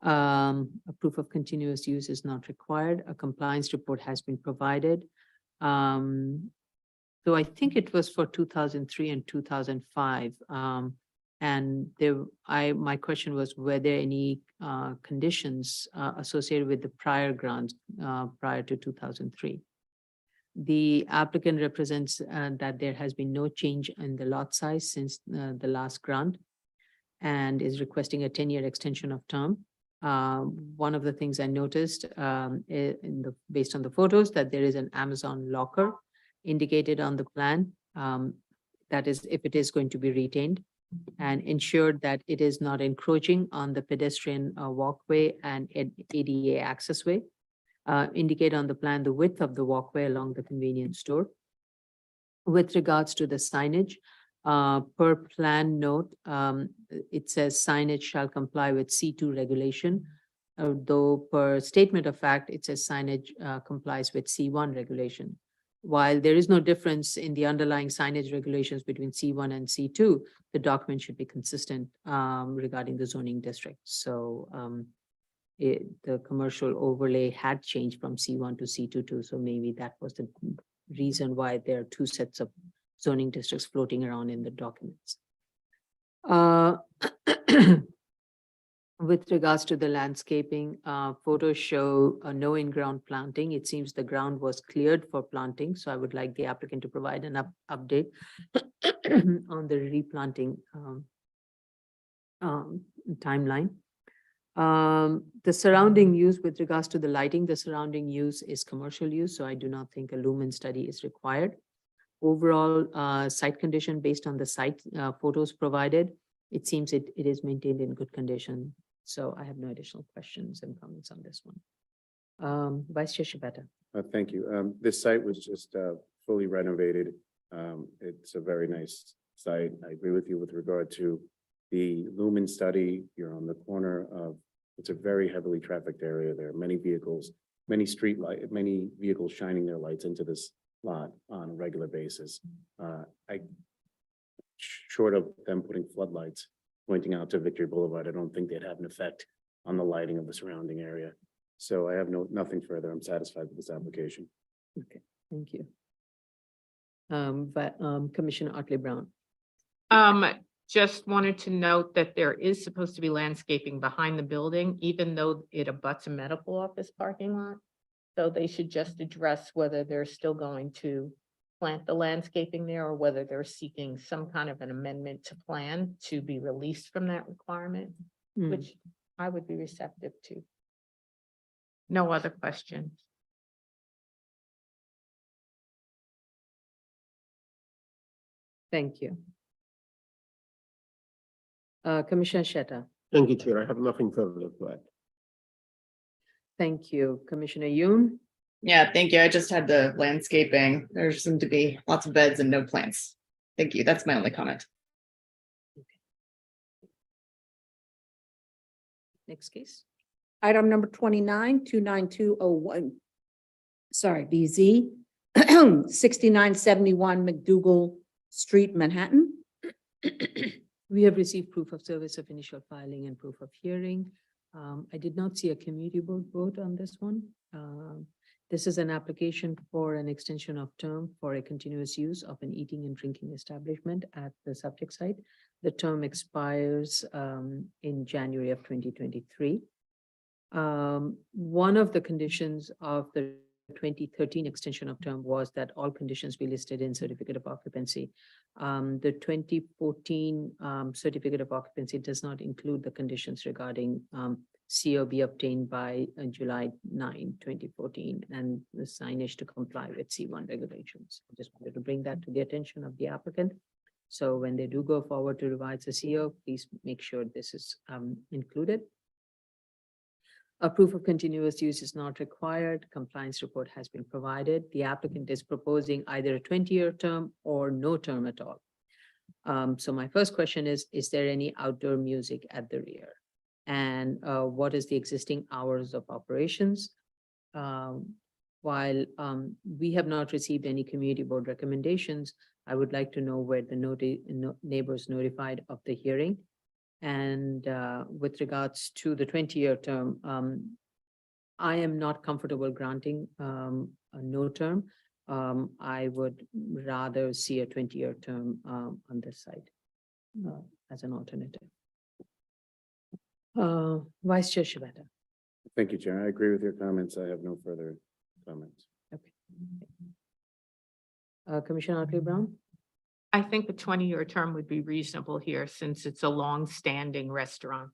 A proof of continuous use is not required. A compliance report has been provided. So I think it was for 2003 and 2005. And my question was, were there any conditions associated with the prior grants prior to 2003? The applicant represents that there has been no change in the lot size since the last grant and is requesting a 10-year extension of term. One of the things I noticed based on the photos, that there is an Amazon locker indicated on the plan. That is, if it is going to be retained, and ensured that it is not encroaching on the pedestrian walkway and ADA access way. Indicate on the plan the width of the walkway along the convenience store. With regards to the signage, per plan note, it says signage shall comply with C2 regulation, though per statement of fact, it says signage complies with C1 regulation. While there is no difference in the underlying signage regulations between C1 and C2, the document should be consistent regarding the zoning district. So the commercial overlay had changed from C1 to C22, so maybe that was the reason why there are two sets of zoning districts floating around in the documents. With regards to the landscaping, photos show no in-ground planting. It seems the ground was cleared for planting, so I would like the applicant to provide an update on the replanting timeline. The surrounding use with regards to the lighting, the surrounding use is commercial use, so I do not think a lumen study is required. Overall, site condition based on the site photos provided, it seems it is maintained in good condition. So I have no additional questions and comments on this one. Vice Chair Shibata. Thank you. This site was just fully renovated. It's a very nice site. I agree with you with regard to the lumen study. You're on the corner of, it's a very heavily trafficked area. There are many vehicles, many vehicles shining their lights into this lot on a regular basis. Short of them putting floodlights pointing out to Victory Boulevard, I don't think they'd have an effect on the lighting of the surrounding area. So I have nothing further. I'm satisfied with this application. Okay, thank you. But Commissioner Otley Brown. Just wanted to note that there is supposed to be landscaping behind the building, even though it abuts a medical office parking lot. So they should just address whether they're still going to plant the landscaping there or whether they're seeking some kind of an amendment to plan to be released from that requirement, which I would be receptive to. No other questions. Thank you. Commissioner Sheta. Thank you, Chair. I have nothing further to add. Thank you. Commissioner Yoon. Yeah, thank you. I just had the landscaping. There seemed to be lots of beds and no plants. Thank you. That's my only comment. Next case. Item number 29, 29201. Sorry, BZ 6971 McDougal Street, Manhattan. We have received proof of service of initial filing and proof of hearing. I did not see a community board vote on this one. This is an application for an extension of term for a continuous use of an eating and drinking establishment at the subject site. The term expires in January of 2023. One of the conditions of the 2013 extension of term was that all conditions be listed in certificate of occupancy. The 2014 certificate of occupancy does not include the conditions regarding CO be obtained by July 9, 2014, and the signage to comply with C1 regulations. I just wanted to bring that to the attention of the applicant. So when they do go forward to revise the CO, please make sure this is included. A proof of continuous use is not required. Compliance report has been provided. The applicant is proposing either a 20-year term or no term at all. So my first question is there any outdoor music at the rear? And what is the existing hours of operations? While we have not received any community board recommendations, I would like to know where the neighbors notified of the hearing. And with regards to the 20-year term, I am not comfortable granting a no term. I would rather see a 20-year term on this side as an alternative. Vice Chair Shivata. Thank you, Chair. I agree with your comments. I have no further comments. Commissioner Otley-Brown. I think a 20-year term would be reasonable here since it's a long-standing restaurant.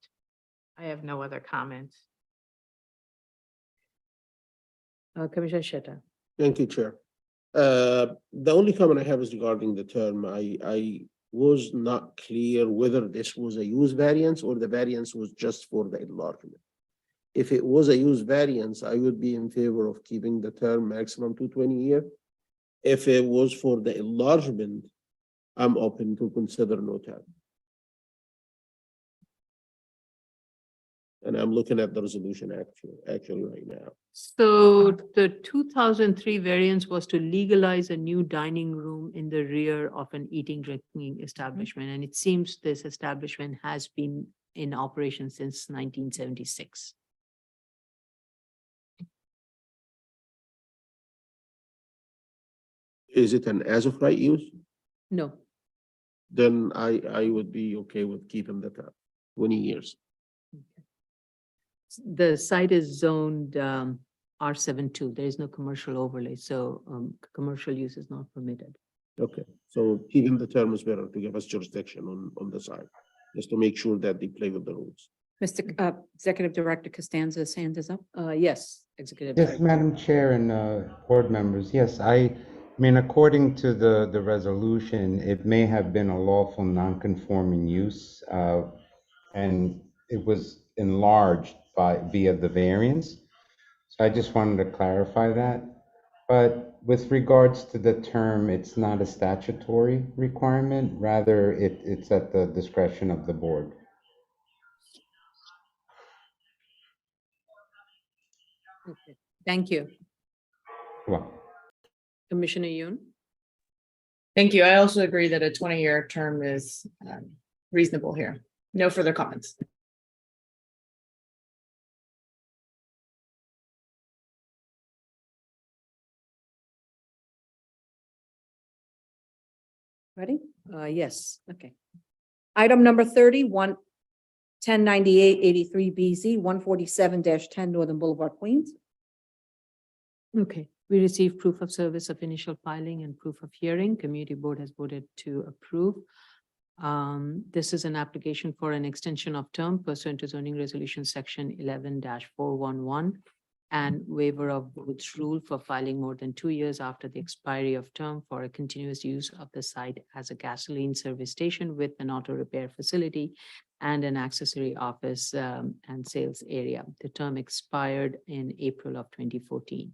I have no other comments. Commissioner Sheta. Thank you, Chair. The only comment I have is regarding the term. I was not clear whether this was a use variance or the variance was just for the enlargement. If it was a use variance, I would be in favor of keeping the term maximum to 20 years. If it was for the enlargement, I'm open to consider no term. And I'm looking at the resolution actually right now. So the 2003 variance was to legalize a new dining room in the rear of an eating drinking establishment. And it seems this establishment has been in operation since 1976. Is it an as of right use? No, Then I would be okay with keeping the term, 20 years. the site is zoned R72. There is no commercial overlay, so commercial use is not permitted. Okay, so keeping the term is better to give us jurisdiction on the side, just to make sure that they play with the rules. Mr. Executive Director Costanza's hand is up. Yes, Executive Yes, Director. Madam Chair and board members, yes, I mean, according to the resolution, it may have been a lawful non-conforming use, and it was enlarged via the variance. So I just wanted to clarify that. But with regards to the term, it's not a statutory requirement, rather it's at the discretion of the board. Okay, thank you. Well, Commissioner Yoon. Thank you. I also agree that a 20-year term is reasonable here. No further comments. Ready? Yes. Okay. Item number 30, 1098-83 BZ, 147-10 Northern Boulevard, Queens. Okay, we received proof of service of initial filing and proof of hearing. Community board has voted to approve. This is an application for an extension of term pursuant to zoning resolution section 11-411 and waiver of board's rule for filing more than 2 years after the expiry of term for a continuous use of the site as a gasoline service station with an auto repair facility and an accessory office and sales area. The term expired in April of 2014.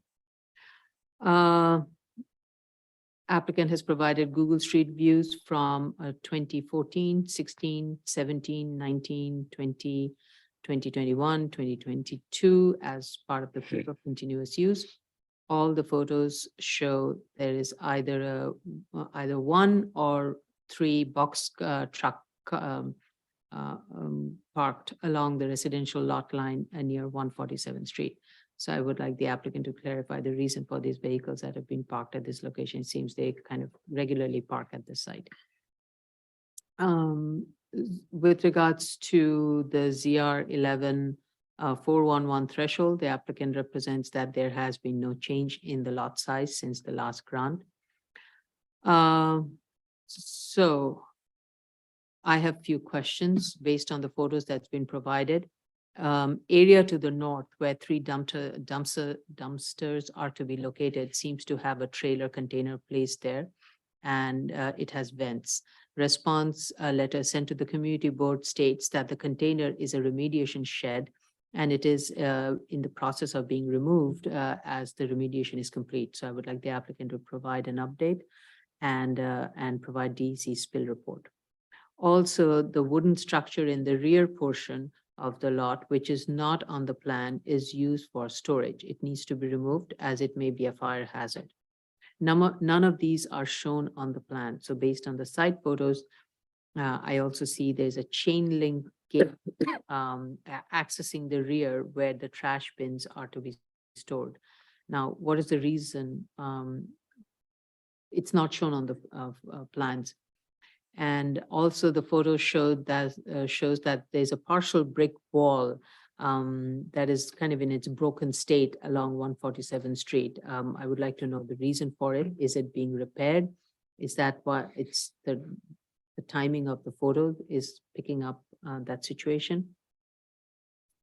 Applicant has provided Google Street views from 2014, 16, 17, 19, 20, 2021, 2022 as part of the proof of continuous use. All the photos show there is either one or three box truck parked along the residential lot line near 147th Street. So I would like the applicant to clarify the reason for these vehicles that have been parked at this location. It seems they kind of regularly park at this site. With regards to the ZR 11-411 threshold, the applicant represents that there has been no change in the lot size since the last grant. So I have few questions based on the photos that's been provided. Area to the north where 3 dumpsters are to be located seems to have a trailer container placed there, and it has vents. Response letter sent to the community board states that the container is a remediation shed and it is in the process of being removed as the remediation is complete. So I would like the applicant to provide an update and provide DEC spill report. Also, the wooden structure in the rear portion of the lot, which is not on the plan, is used for storage. It needs to be removed as it may be a fire hazard. None of these are shown on the plan. So based on the site photos, I also see there's a chain link gate accessing the rear where the trash bins are to be stored. Now, what is the reason? It's not shown on the plans. And also the photo showed that shows that there's a partial brick wall that is kind of in its broken state along 147th Street. I would like to know the reason for it. Is it being repaired? Is that what it's the timing of the photo is picking up that situation?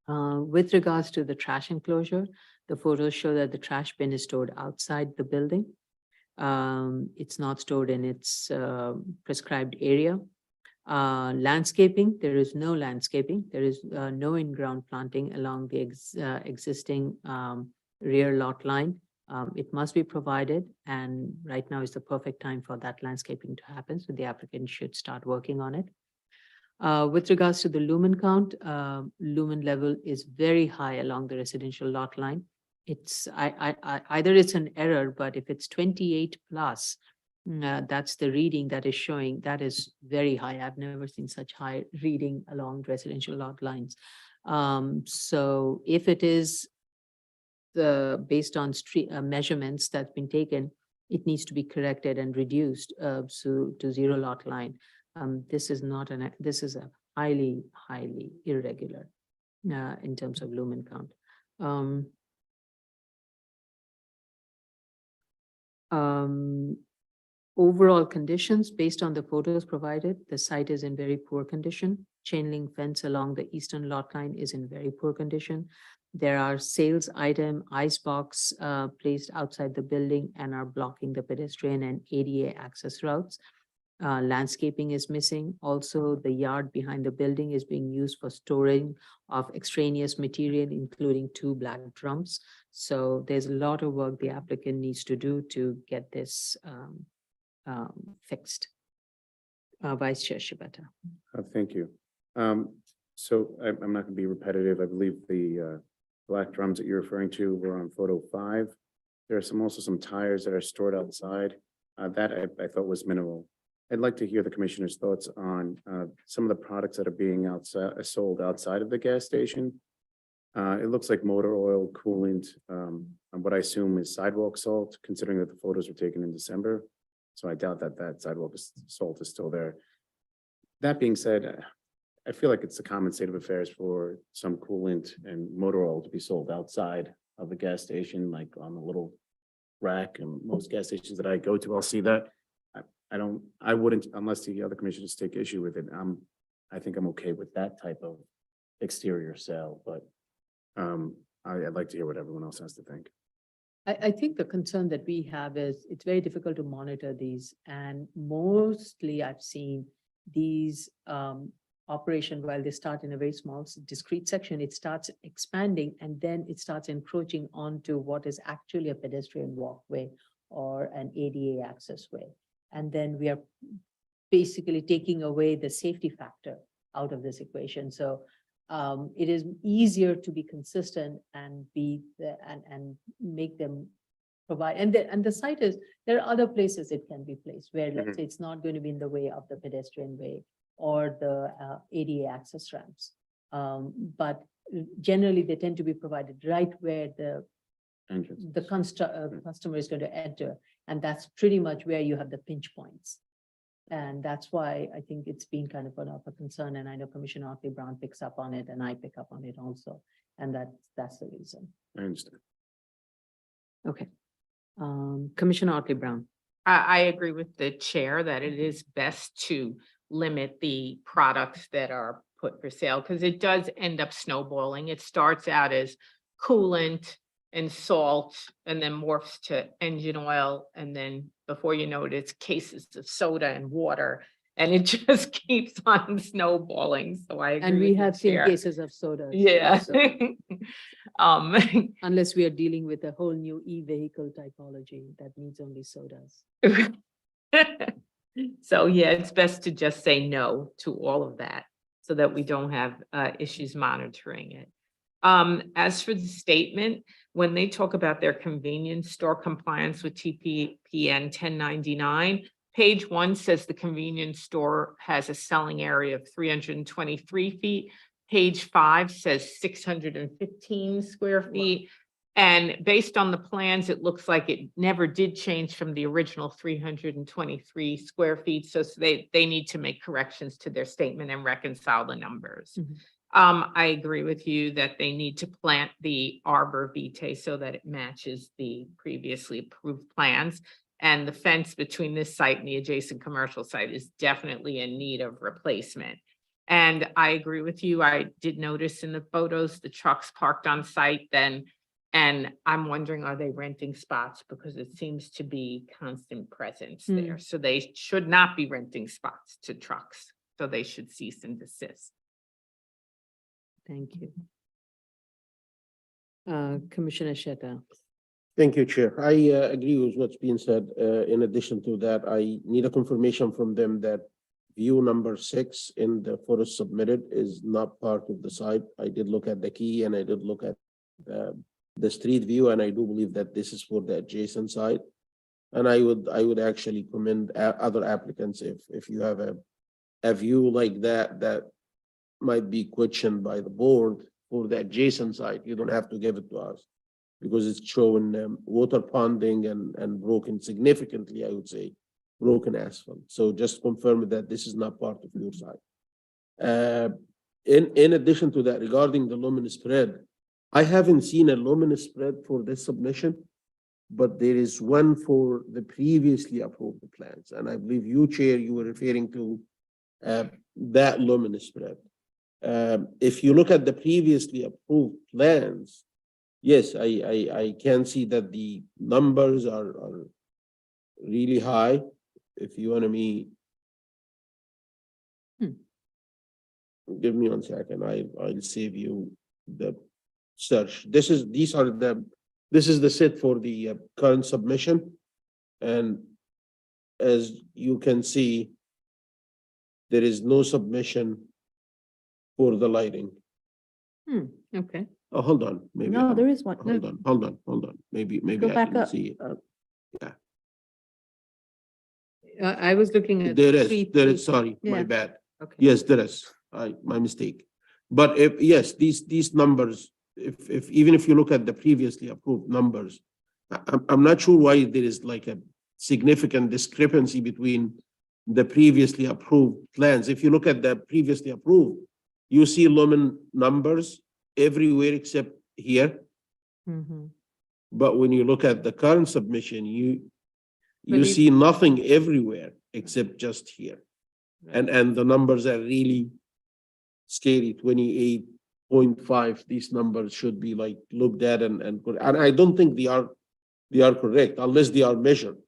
With regards to the trash enclosure, the photos show that the trash bin is stored outside the building. It's not stored in its prescribed area. Landscaping, there is no landscaping. There is no in-ground planting along the existing rear lot line. It must be provided, and right now is the perfect time for that landscaping to happen. So the applicant should start working on it. With regards to the lumen count, lumen level is very high along the residential lot line. It's either it's an error, but if it's 28 plus, that's the reading that is showing. That is very high. I've never seen such high reading along residential lot lines. So if it is based on street measurements that's been taken, it needs to be corrected and reduced to 0 lot line. This is not this is a highly irregular in terms of lumen count. Overall conditions, based on the photos provided, the site is in very poor condition. Chain link fence along the eastern lot line is in very poor condition. There are sales item ice box placed outside the building and are blocking the pedestrian and ADA access routes. Landscaping is missing. Also, the yard behind the building is being used for storing of extraneous material, including 2 black drums. So there's a lot of work the applicant needs to do to get this fixed. Vice Chair Shibata. Thank you. So I'm not going to be repetitive. I believe the black drums that you're referring to were on photo 5. There are also some tires that are stored outside. That I thought was minimal. I'd like to hear the commissioner's thoughts on some of the products that are being sold outside of the gas station. It looks like motor oil, coolant, and what I assume is sidewalk salt, considering that the photos were taken in December. So I doubt that sidewalk salt is still there. That being said, I feel like it's a common state of affairs for some coolant and motor oil to be sold outside of the gas station, like on a little rack. And most gas stations that I go to, I'll see that. I wouldn't, unless the other commissioners take issue with it. I think I'm okay with that type of exterior sale, but I'd like to hear what everyone else has to think. I think the concern that we have is it's very difficult to monitor these, and mostly I've seen these operation while they start in a very small discrete section, it starts expanding and then it starts encroaching onto what is actually a pedestrian walkway or an ADA access way. And then we are basically taking away the safety factor out of this equation. So it is easier to be consistent and and make them provide. And the site is, there are other places it can be placed where let's say it's not going to be in the way of the pedestrian way or the ADA access ramps. But generally they tend to be provided right where Entrance. the customer is going to enter. And that's pretty much where you have the pinch points. And that's why I think it's been kind of a concern, and I know Commissioner Otley Brown picks up on it, and I pick up on it also, and that's the reason. I understand. Okay. Commissioner Otley Brown. I agree with the chair that it is best to limit the products that are put for sale, because it does end up snowballing. It starts out as coolant and salt, and then morphs to engine oil, and then before you know it, it's cases of soda and water, and it just keeps on snowballing. So I agree. And we with the have seen chair. cases of sodas. Yeah. also, Um, Unless we are dealing with a whole new e-vehicle typology that needs only sodas. so yeah, it's best to just say no to all of that so that we don't have issues monitoring it. As for the statement, when they talk about their convenience store compliance with TPPN 1099, page 1 says the convenience store has a selling area of 323 feet. Page 5 says 615 square feet. And based on the plans, it looks like it never did change from the original 323 square feet. So they need to make corrections to their statement and reconcile the numbers. Mhm. I agree with you that they need to plant the arbor vitae so that it matches the previously approved plans. And the fence between this site and the adjacent commercial site is definitely in need of replacement. And I agree with you. I did notice in the photos, the trucks parked on site then. And I'm wondering, are they renting spots? Because it seems to be constant presence there. So they should not be renting spots to trucks. So they should cease and desist. Thank you. Commissioner Sheta. Thank you, Chair. I agree with what's being said. In addition to that, I need a confirmation from them that view number 6 in the photo submitted is not part of the site. I did look at the key and I did look at the street view, and I do believe that this is for the adjacent site. And I would actually commend other applicants if you have a view like that might be questioned by the board for the adjacent site. You don't have to give it to us because it's showing water ponding and broken significantly, I would say, broken asphalt. So just confirm that this is not part of your site. In addition to that, regarding the luminous spread, I haven't seen a luminous spread for this submission, but there is one for the previously approved plans. And I believe you, Chair, you were referring to that luminous spread. If you look at the previously approved plans, yes, I can see that the numbers are really high. If you want me, give me 1 second. I'll save you the search. This is the set for the current submission, and as you can see, there is no submission for the lighting. Okay. Oh, hold on. Maybe No, there is one. No. Hold on. Maybe Go I back can up. see it. I was looking at. There is, sorry, my Yeah. bad. Okay. Yes, there is. My mistake. But yes, these numbers, if even if you look at the previously approved numbers, I'm not sure why there is like a significant discrepancy between the previously approved plans. If you look at the previously approved, you see lumen numbers everywhere except here. Mhm. But when you look at the current submission, you But see nothing everywhere except just here. And the numbers are really scary, 28.5. These numbers should be like looked at and I don't think they are correct unless they are measured.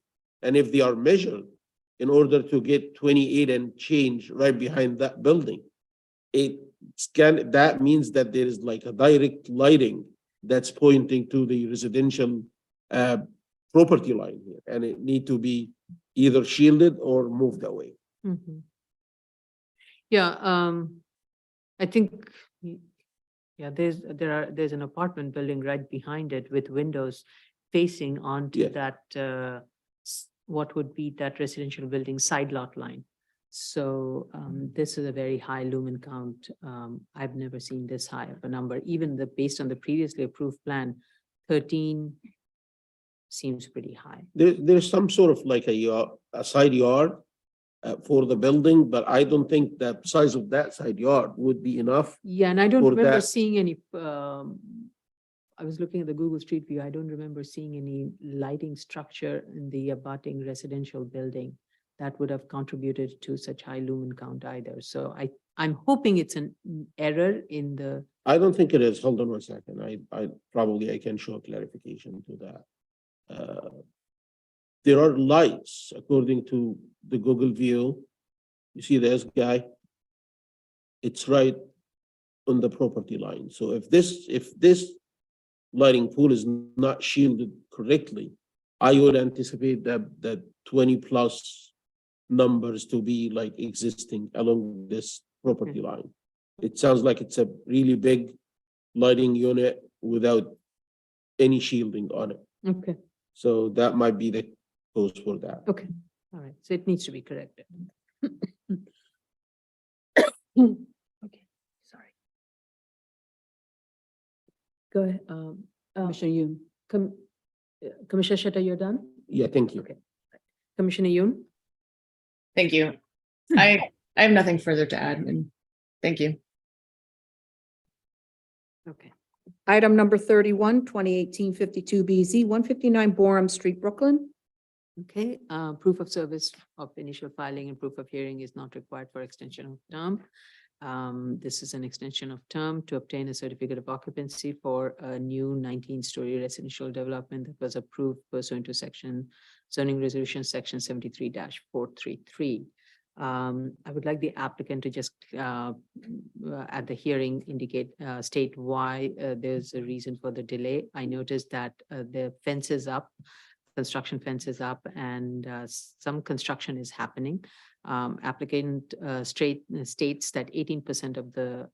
And if they are measured, in order to get 28 and change right behind that building, that means that there is like a direct lighting that's pointing to the residential property line here, and it need to be either shielded or moved away. Mhm. Yeah, I think, yeah, there's an apartment building right behind it with windows facing onto Yes. that, what would be that residential building side lot line. So this is a very high lumen count. I've never seen this high of a number, even based on the previously approved plan, 13 seems pretty high. There's some sort of like a side yard for the building, but I don't think the size of that side yard would be enough. Yeah, and I don't For remember that- seeing any, I was looking at the Google Street View. I don't remember seeing any lighting structure in the abutting residential building that would have contributed to such high lumen count either. So I'm hoping it's an error in the, I don't think it is. Hold on one second. I can show clarification to that. There are lights according to the Google view. You see this guy? It's right on the property line. So if this lighting pool is not shielded correctly, I would anticipate that 20 plus numbers to be like existing along this property line. It sounds like it's a really big lighting unit without any shielding on it. okay, So that might be the cause for that. okay, all right. So it needs to be corrected. Okay, sorry. Go ahead. Commissioner Yoon. Commissioner Shetta, you're done? Yeah, thank you. Okay. Commissioner Yoon? Thank you. I have nothing further to add, and thank you. Okay. Item number 31, 2018-52BZ, 159 Borum Street, Brooklyn. Okay, proof of service of initial filing and proof of hearing is not required for extension of term. This is an extension of term to obtain a certificate of occupancy for a new 19-story residential development that was approved pursuant to zoning resolution section 73-433. I would like the applicant to just at the hearing state why there's a reason for the delay. I noticed that the fence is up, construction fence is up, and some construction is happening. Applicant states that 18% of the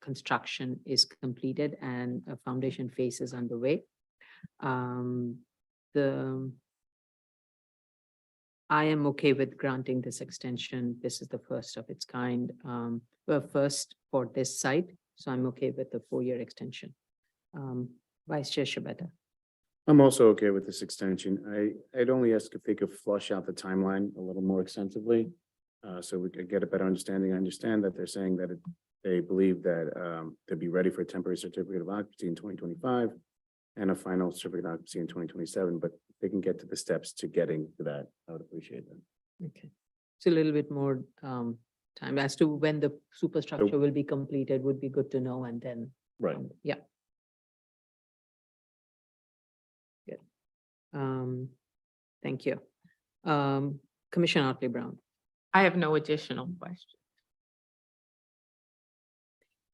construction is completed and a foundation phase is underway. I am okay with granting this extension. This is the first of its kind, first for this site. So I'm okay with the 4-year extension. Vice Chair Shabeta. I'm also okay with this extension. I'd only ask if they could flush out the timeline a little more extensively, so we could get a better understanding. I understand that they're saying that they believe that they'll be ready for a temporary certificate of occupancy in 2025 and a final certificate of occupancy in 2027, but if they can get to the steps to getting to that, I would appreciate that. Okay. So a little bit more time as to when the superstructure will be completed would be good to know, and then. Right. Yeah. Good. Thank you. Commissioner Otley Brown, I have no additional questions.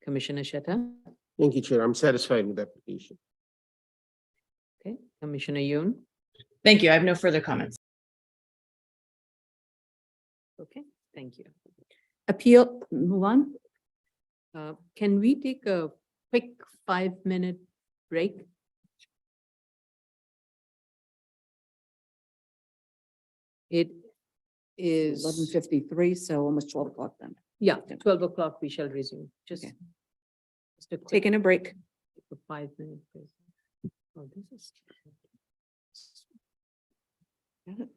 Commissioner Shetta, Thank you, Chair. I'm satisfied with the application. okay, Commissioner Yoon, Thank you. I have no further comments. okay, thank you. Appeal, move on. Can we take a quick 5-minute break? It is 11:53, so almost 12 o'clock then. Yeah, 12 o'clock we shall resume. Just Okay. just a quick Taking a break. 5-minute break. Oh, this is. Got it.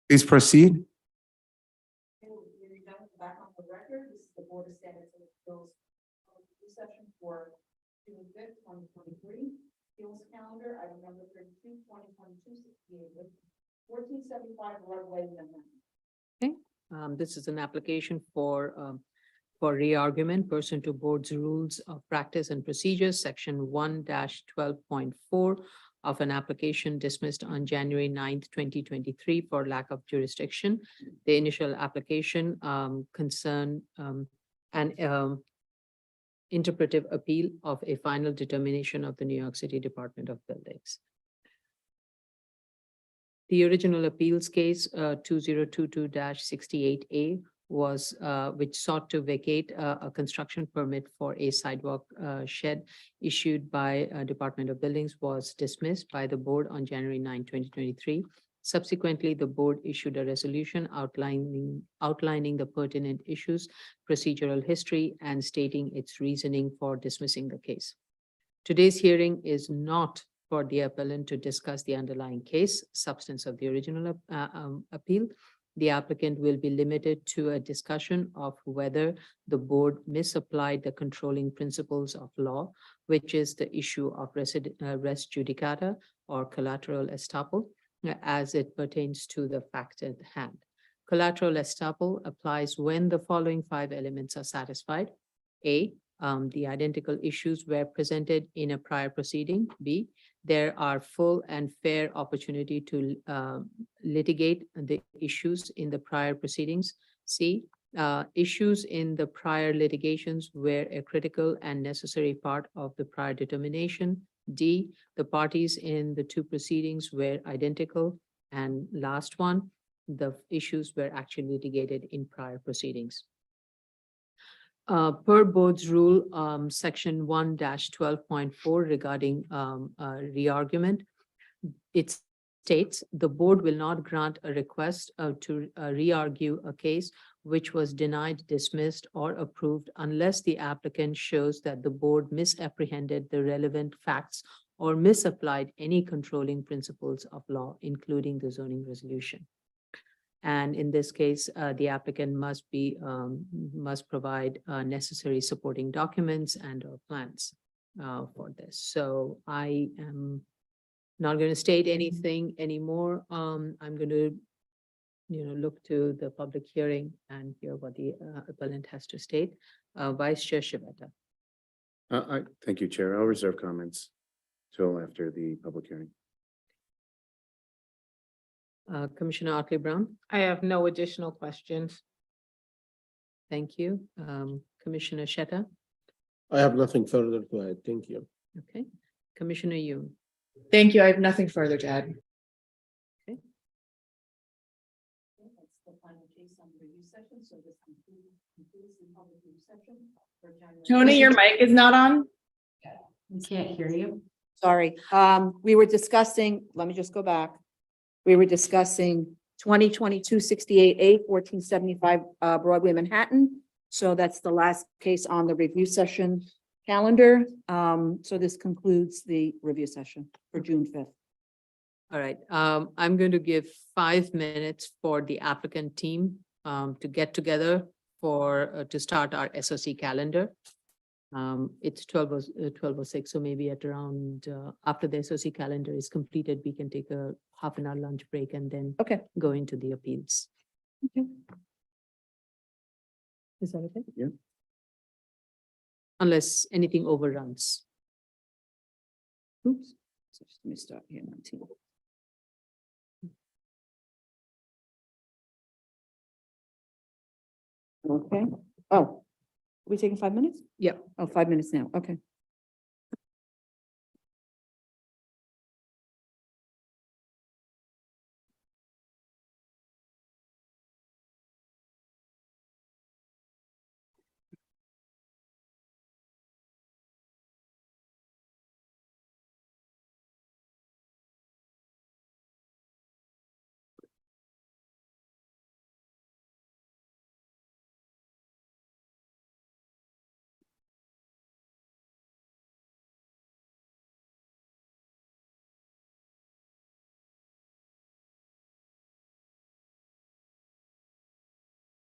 Please proceed. Back on the record, this is the Board of Standards and Appeals session for June 5th, 2023. Appeals calendar, item number 32, 2022, 1475 Broadway, Manhattan. This is an application for re-argument pursuant to board's rules of practice and procedures, section 1-12.4 of an application dismissed on January 9th, 2023 for lack of jurisdiction. The initial application concerned an interpretive appeal of a final determination of the New York City Department of Buildings. The original appeals case 2022-68A was which sought to vacate a construction permit for a sidewalk shed issued by Department of Buildings was dismissed by the board on January 9, 2023. Subsequently, the board issued a resolution outlining the pertinent issues, procedural history, and stating its reasoning for dismissing the case. Today's hearing is not for the appellant to discuss the underlying case, substance of the original appeal. The applicant will be limited to a discussion of whether the board misapplied the controlling principles of law, which is the issue of res judicata or collateral estoppel, as it pertains to the fact at hand. Collateral estoppel applies when the following 5 elements are satisfied. A, the identical issues were presented in a prior proceeding. B, there are full and fair opportunity to litigate the issues in the prior proceedings. C, issues in the prior litigations were a critical and necessary part of the prior determination. D, the parties in the 2 proceedings were identical. And last one, the issues were actually litigated in prior proceedings. Per board's rule, section 1-12.4 regarding re-argument, it states the board will not grant a request to re-argue a case which was denied, dismissed, or approved unless the applicant shows that the board misapprehended the relevant facts or misapplied any controlling principles of law, including the zoning resolution. And in this case, the applicant must provide necessary supporting documents and or plans for this. So I am not going to state anything anymore. I'm going to, look to the public hearing and hear what the appellant has to state. Vice Chair Shiveta. Thank you, Chair. I'll reserve comments till after the public hearing. Commissioner Otley Brown. I have no additional questions. Thank you. Commissioner Sheta. I have nothing further to add. Thank you. Okay. Commissioner Yoon. Thank you. I have nothing further to add. That's the final case on the review session. So this concludes the public review session for January. Tony, your mic is not on. We can't hear you. Sorry. We were discussing, let me just go back. We were discussing 2022-68A, 1475 Broadway, Manhattan. So that's the last case on the review session calendar. So this concludes the review session for June 5th. All right. I'm going to give 5 minutes for the applicant team to get together to start our SOC calendar. It's 12:06, so maybe at around after the SOC calendar is completed, we can take a half-an-hour lunch break and then go into the appeals. Okay. Is that okay? Yeah. Unless anything overruns. Oops. So just let me start here. 19. Okay. Oh, are we taking 5 minutes? Yeah. Oh, 5 minutes now. Okay.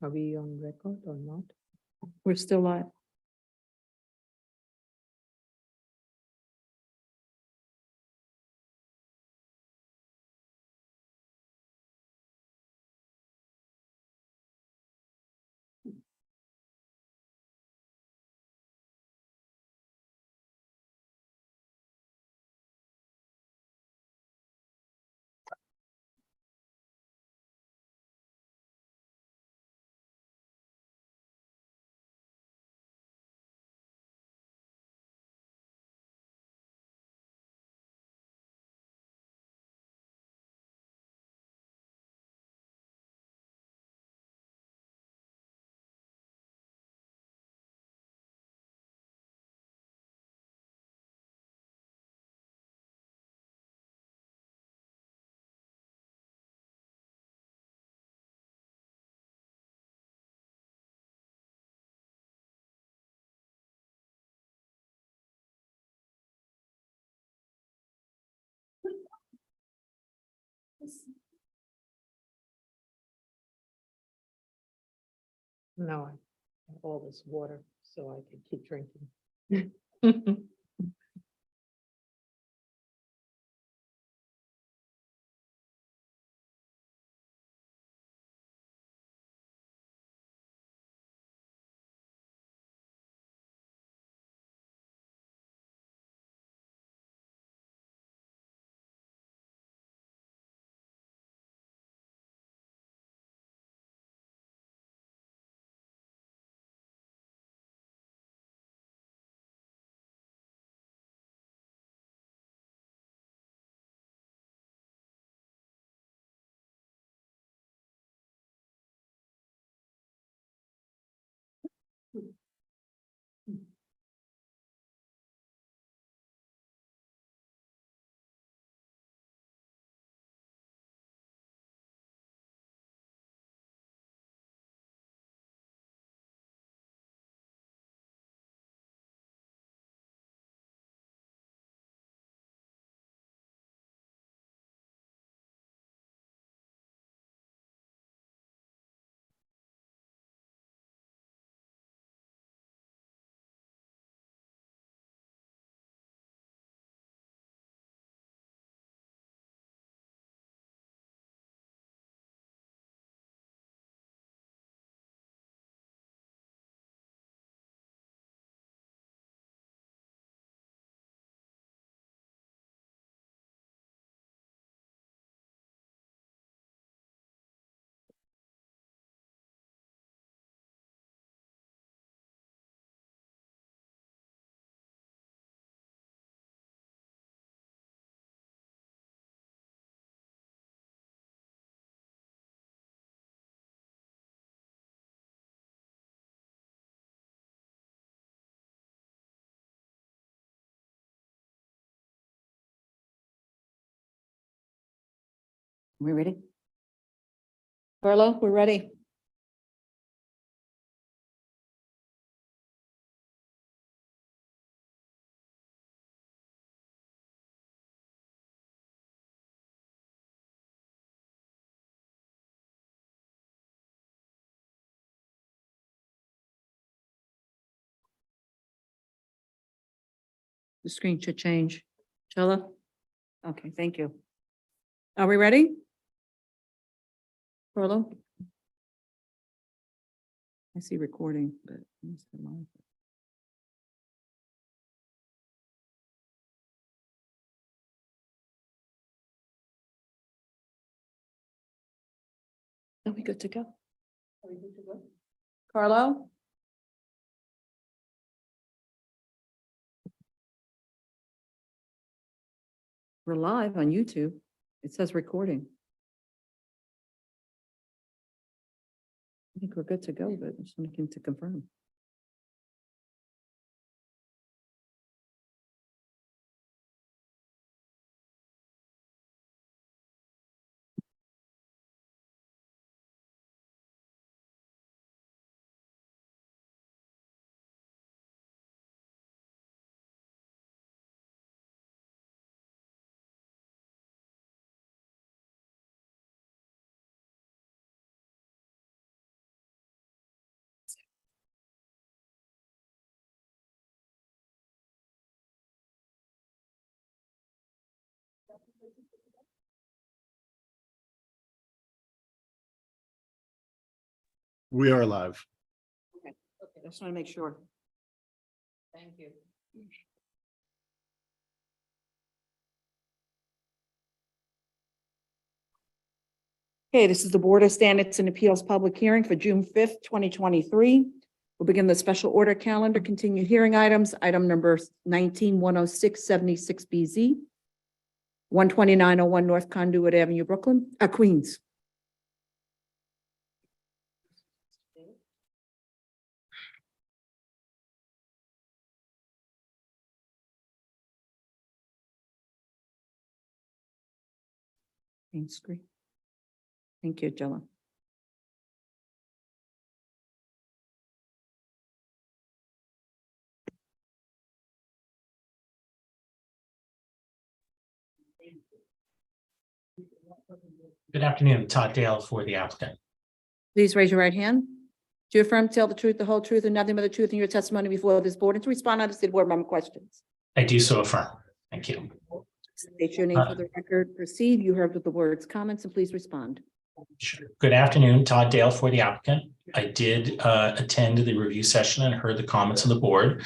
Are we on record or not? We're still live. No, I have all this water, so I can keep drinking. We ready? Carlo, we're ready. The screen should change. Chella? Okay, thank you. Are we ready? Carlo? I see recording, but. it's the live. Are we good to go? Are we good to go? Carlo? We're live on YouTube. It says recording. I think we're good to go, but I just looking to confirm. We are live. Okay, I just want to make sure. Thank you. Okay, this is the Board of Standards and Appeals public hearing for June 5th, 2023. We'll begin the special order calendar, continued hearing items, item number 19-106-76BZ, 12901 North Conduit Avenue, Brooklyn, Queens. Main screen. Thank you, Jella. Good afternoon, Todd Dale for the applicant. Please raise your right hand. Do you affirm to tell the truth, the whole truth, and nothing but the truth in your testimony before this board and to respond honestly to board member questions? I do so affirm. Thank you. State your name for the record. Proceed. You heard with the words, comments, and please respond. Sure. Good afternoon, Todd Dale for the applicant. I did attend the review session and heard the comments of the board.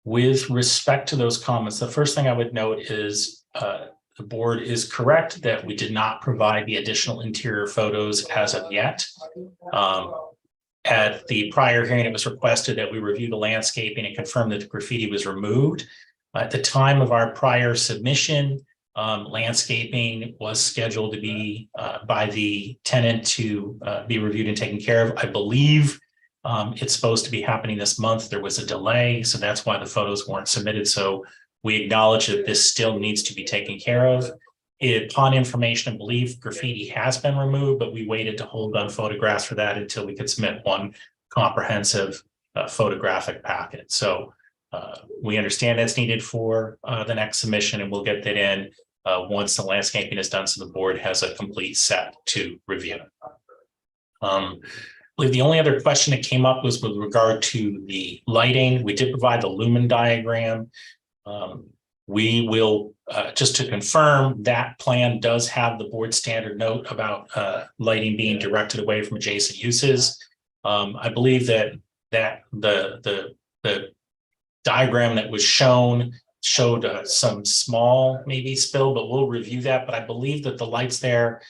With respect to those comments, the first thing I would note is the board is correct that we did not provide the additional interior photos as of yet. At the prior hearing, it was requested that we review the landscaping and confirm that the graffiti was removed. At the time of our prior submission, landscaping was scheduled to be by the tenant to be reviewed and taken care of. I believe it's supposed to be happening this month. There was a delay, so that's why the photos weren't submitted. So we acknowledge that this still needs to be taken care of. Upon information and belief, graffiti has been removed, but we waited to hold on photographs for that until we could submit one comprehensive photographic packet. So we understand that's needed for the next submission, and we'll get that in once the landscaping is done, so the board has a complete set to review. I believe the only other question that came up was with regard to the lighting. We did provide the lumen diagram. We will, just to confirm, that plan does have the board standard note about lighting being directed away from adjacent uses. I believe that the diagram that was shown showed some small maybe spill, but we'll review that. But I believe that the lights there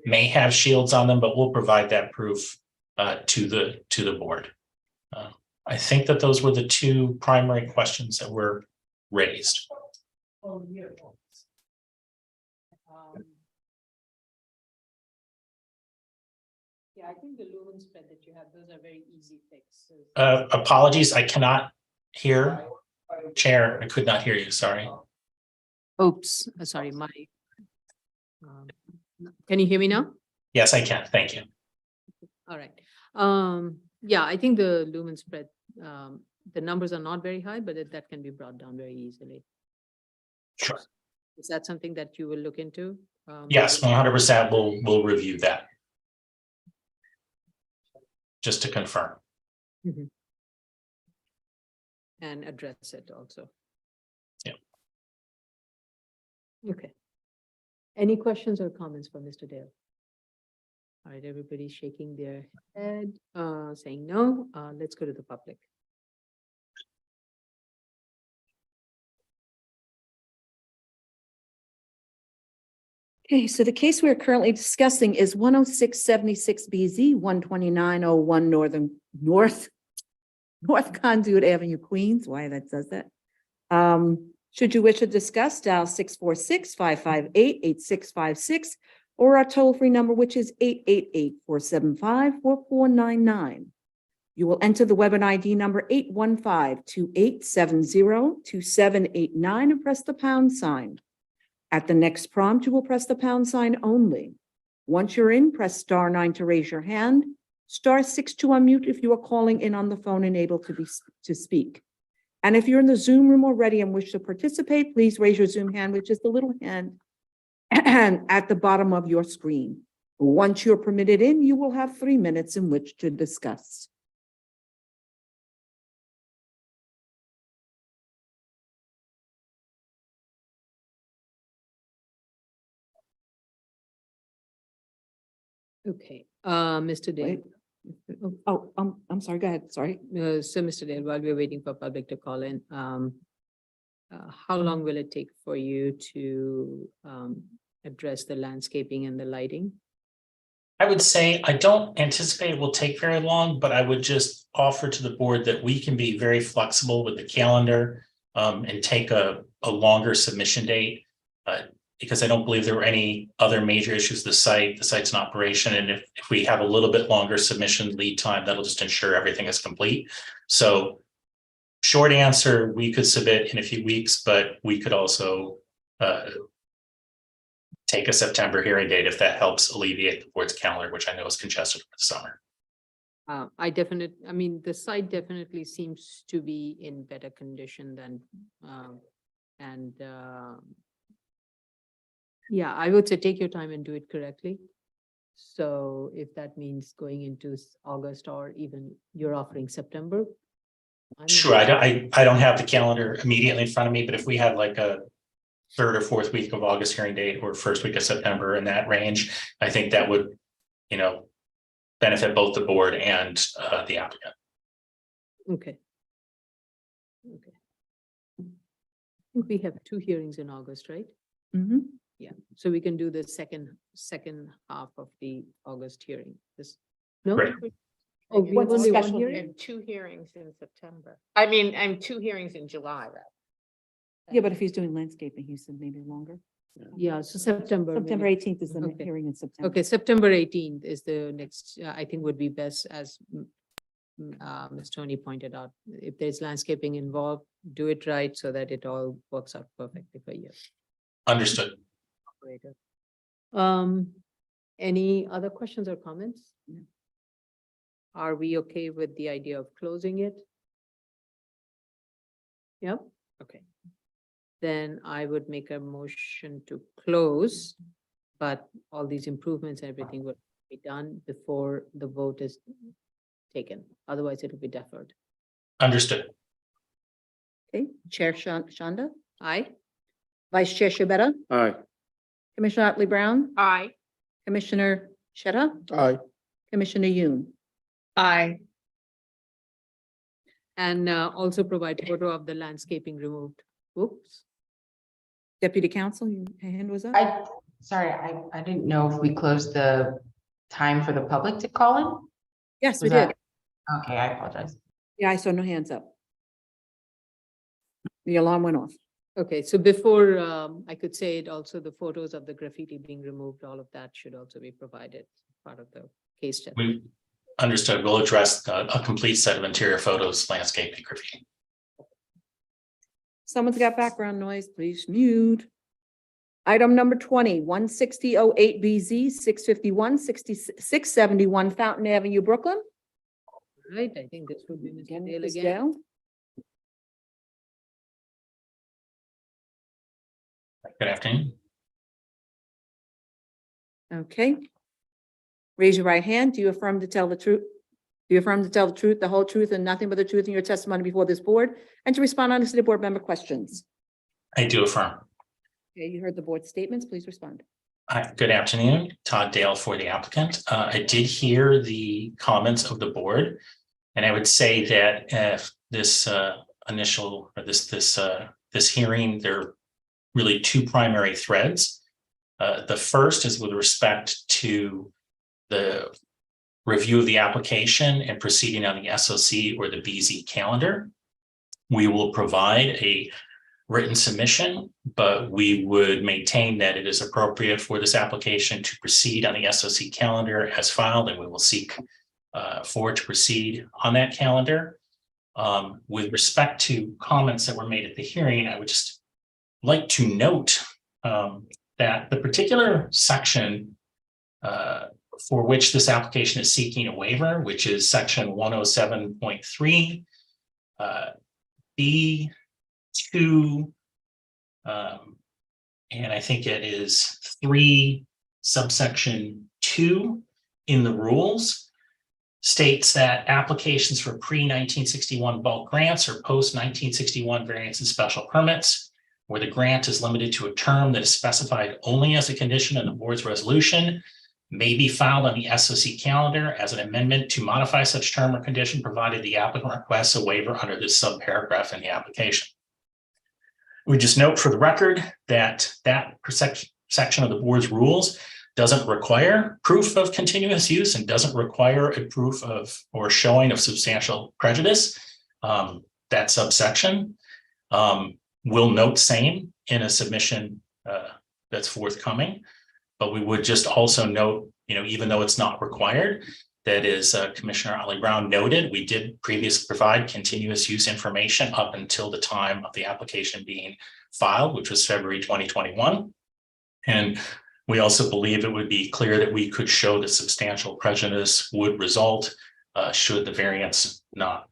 may have shields on them, but we'll provide that proof to the board. I think that those were the two primary questions that were raised. Yeah, I think the lumen spread that you have, those are very easy fixes. Apologies, I cannot hear. Chair, I could not hear you, sorry. Oops, sorry, can you hear me now? Yes, I can, thank you. All right. Yeah, I think the lumen spread, the numbers are not very high, but that can be brought down very easily. Sure. Is that something that you will look into? Yes, 100% we'll review that. Just to confirm. Mhm. And address it also. Yeah. Okay. Any questions or comments for Mr. Dale? All right, everybody's shaking their head, saying no. Let's go to the public. Okay, so the case we are currently discussing is 106-76BZ, 12901 North Conduit Avenue, Queens. Why that says that? Should you wish to discuss, dial 646-558-8656 or our toll-free number, which is 888-475-4499. You will enter the webinar ID number 815-2870-2789 and press the pound sign. At the next prompt, you will press the pound sign only. Once you're in, press *9 to raise your hand, *6 to unmute if you are calling in on the phone and able to speak. And if you're in the Zoom room already and wish to participate, please raise your Zoom hand, which is the little hand at the bottom of your screen. Once you're permitted in, you will have 3 minutes in which to discuss. Okay, Mr. Dale. Oh, I'm sorry, go ahead, sorry. So Mr. Dale, while we're waiting for public to call in, how long will it take for you to address the landscaping and the lighting? I would say I don't anticipate it will take very long, but I would just offer to the board that we can be very flexible with the calendar and take a longer submission date. Because I don't believe there were any other major issues. The site's in operation. And if we have a little bit longer submission lead time, that'll just ensure everything is complete. So short answer, we could submit in a few weeks, but we could also take a September hearing date if that helps alleviate the board's calendar, which I know is congested for the summer. I mean, the site definitely seems to be in better condition than, yeah, I would say take your time and do it correctly. So if that means going into August or even you're offering September. I'm Sure, I don't have the calendar immediately in front of me, but if we had like a third or fourth week of August hearing date or first week of September in that range, I think that would, benefit both the board and the applicant. Okay. Okay. I think we have 2 hearings in August, right? Mm-hmm. Yeah, so we can do the second half of the August hearing. No? Great. Oh, we have What's the only one special hearing? And 2 hearings in September. I'm 2 hearings in July, rather. Yeah, but if he's doing landscaping, he said maybe longer. Yeah, so September. September maybe. 18th is the Okay. hearing in September. Okay, September 18th is the next, I think would be best as Ms. Tony pointed out. If there's landscaping involved, do it right so that it all works out perfectly for you. Understood. Operator. Any other questions or comments? Are we okay with the idea of closing it? Yep, okay. Then I would make a motion to close, but all these improvements, everything would be done before the vote is taken. Otherwise, it will be deferred. Understood. Okay, Chair Shanda, Aye? Vice Chair Shabeta, Aye. Commissioner Otley Brown, Aye. Commissioner Sheta, Aye. Commissioner Yoon. Aye. And also provide photo of the landscaping removed. Whoops. Deputy Counsel, your hand was up? I didn't know if we closed the time for the public to call in. Yes, we Was that- did. Okay, I apologize. Yeah, I saw no hands up. The alarm went off. Okay, so before I could say it also, the photos of the graffiti being removed, all of that should also be provided part of the case study. We understood. We'll address a complete set of interior photos, landscape and graffiti. Someone's got background noise, please mute. Item number 20, 16008BZ, 651, 671 Fountain Avenue, Brooklyn. Right, I think this would be Mr. Again, Dale Ms. again. Dale. Good afternoon. Okay. Raise your right hand. Do you affirm to tell the truth? Do you affirm to tell the truth, the whole truth, and nothing but the truth in your testimony before this board, and to respond honestly to board member questions? I do affirm. Okay, you heard the board statements. Please respond. Hi, good afternoon. Todd Dale for the applicant. I did hear the comments of the board, and I would say that if this initial or this hearing, there are really 2 primary threads. The first is with respect to the review of the application and proceeding on the SOC or the BZ calendar. We will provide a written submission, but we would maintain that it is appropriate for this application to proceed on the SOC calendar as filed, and we will seek for it to proceed on that calendar. With respect to comments that were made at the hearing, I would just like to note that the particular section for which this application is seeking a waiver, which is section 107.3 B2, and I think it is 3 subsection 2 in the rules, states that applications for pre-1961 bulk grants or post-1961 variance and special permits, where the grant is limited to a term that is specified only as a condition in the board's resolution, may be filed on the SOC calendar as an amendment to modify such term or condition, provided the applicant requests a waiver under this subparagraph in the application. We just note for the record that section of the board's rules doesn't require proof of continuous use and doesn't require a proof of or showing of substantial prejudice. That subsection will note same in a submission that's forthcoming. But we would just also note, even though it's not required, that is Commissioner Ali Brown noted, we did previously provide continuous use information up until the time of the application being filed, which was February 2021. And we also believe it would be clear that we could show that substantial prejudice would result should the variance not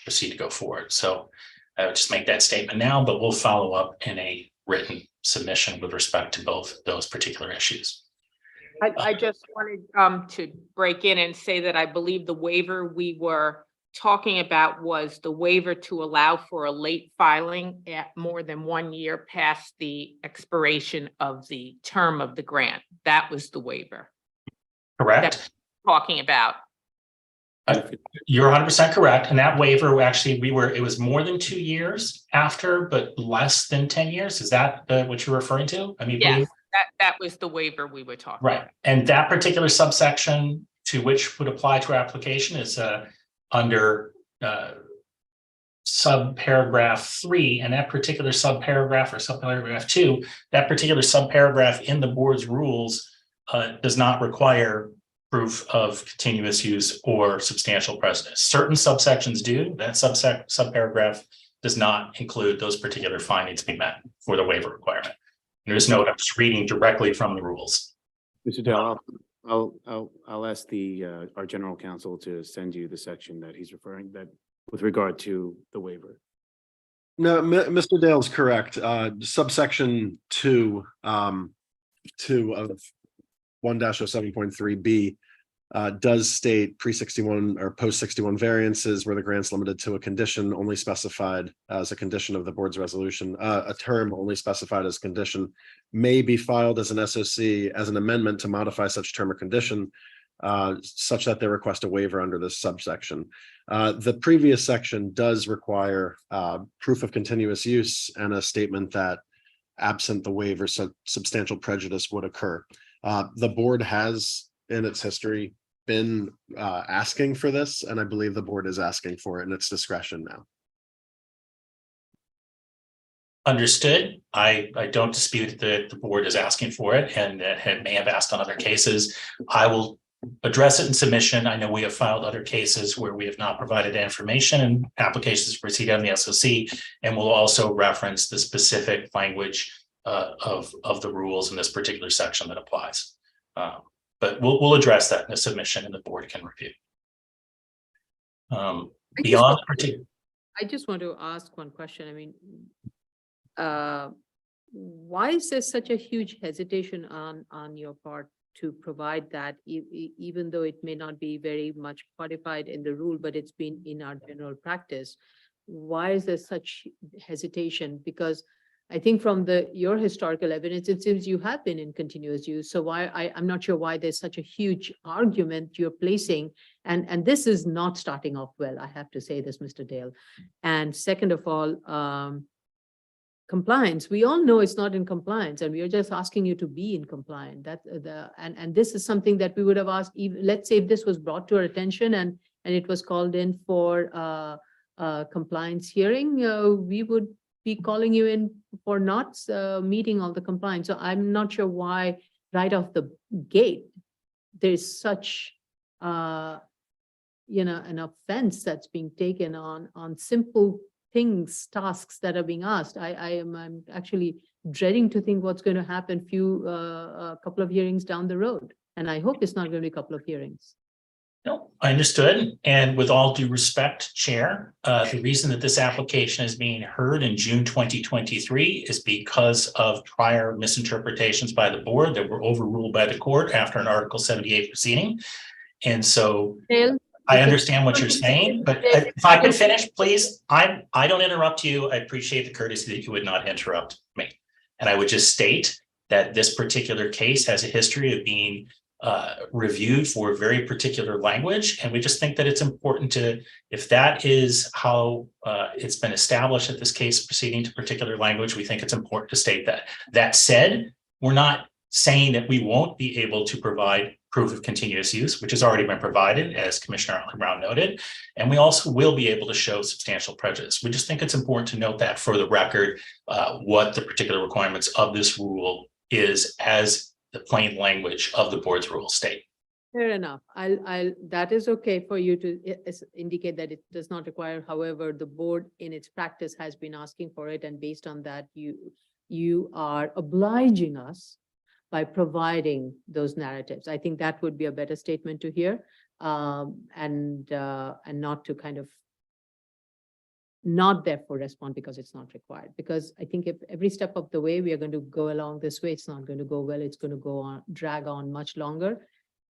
proceed to go forward. So I would just make that statement now, but we'll follow up in a written submission with respect to both those particular issues. I just wanted to break in and say that I believe the waiver we were talking about was the waiver to allow for a late filing at more than 1 year past the expiration of the term of the grant. That was the waiver Correct. talking about. You're 100% correct. And that waiver, actually, it was more than 2 years after, but less than 10 years. Is that what you're referring to? I mean, Yes, that was the waiver we were talking right. about. And that particular subsection to which would apply to our application is under subparagraph 3, and that particular subparagraph or subparagraph 2, that particular subparagraph in the board's rules does not require proof of continuous use or substantial prejudice. Certain subsections do. That subparagraph does not include those particular findings to be met for the waiver requirement. There's no, I'm just reading directly from the rules. Mr. Dell, I'll ask our general counsel to send you the section that he's referring that with regard to the waiver. No, Mr. Dale's correct. Subsection 2 of 1-07.3B does state pre-61 or post-61 variances where the grant's limited to a condition only specified as a condition of the board's resolution. A term only specified as condition may be filed as an SOC as an amendment to modify such term or condition such that they request a waiver under this subsection. The previous section does require proof of continuous use and a statement that absent the waiver, substantial prejudice would occur. The board has in its history been asking for this, and I believe the board is asking for it in its discretion now. Understood. I don't dispute that the board is asking for it and that may have asked on other cases. I will address it in submission. I know we have filed other cases where we have not provided information and applications proceed on the SOC, and we'll also reference the specific language of the rules in this particular section that applies. But we'll address that in the submission and the board can review. Beyond particular. I just want to ask one question. I mean, why is there such a huge hesitation on your part to provide that, even though it may not be very much codified in the rule, but it's been in our general practice? Why is there such hesitation? Because I think from your historical evidence, it seems you have been in continuous use. So I'm not sure why there's such a huge argument you're placing. And this is not starting off well, I have to say this, Mr. Dale. And second of all, compliance. We all know it's not in compliance, and we are just asking you to be in compliance. And this is something that we would have asked, even, let's say if this was brought to our attention and it was called in for compliance hearing, we would be calling you in for not meeting all the compliance. So I'm not sure why right off the gate, there's such, an offense that's being taken on simple things, tasks that are being asked. I'm actually dreading to think what's going to happen a couple of hearings down the road. And I hope it's not going to be a couple of hearings. No, I understood. And with all due respect, Chair, the reason that this application is being heard in June 2023 is because of prior misinterpretations by the board that were overruled by the court after an Article 78 proceeding. And so I understand what you're saying, but if I could finish, please. I don't interrupt you. I appreciate the courtesy that you would not interrupt me. And I would just state that this particular case has a history of being reviewed for very particular language. And we just think that it's important to, if that is how it's been established that this case proceeding to particular language, we think it's important to state that. That said, we're not saying that we won't be able to provide proof of continuous use, which has already been provided, as Commissioner Brown noted. And we also will be able to show substantial prejudice. We just think it's important to note that for the record, what the particular requirements of this rule is as the plain language of the board's rule state. Fair enough. That is okay for you to indicate that it does not require. However, the board in its practice has been asking for it, and based on that, you are obliging us by providing those narratives. I think that would be a better statement to hear, and not to kind of not therefore respond because it's not required. Because I think if every step of the way we are going to go along this way, it's not going to go well. It's going to go on, drag on much longer.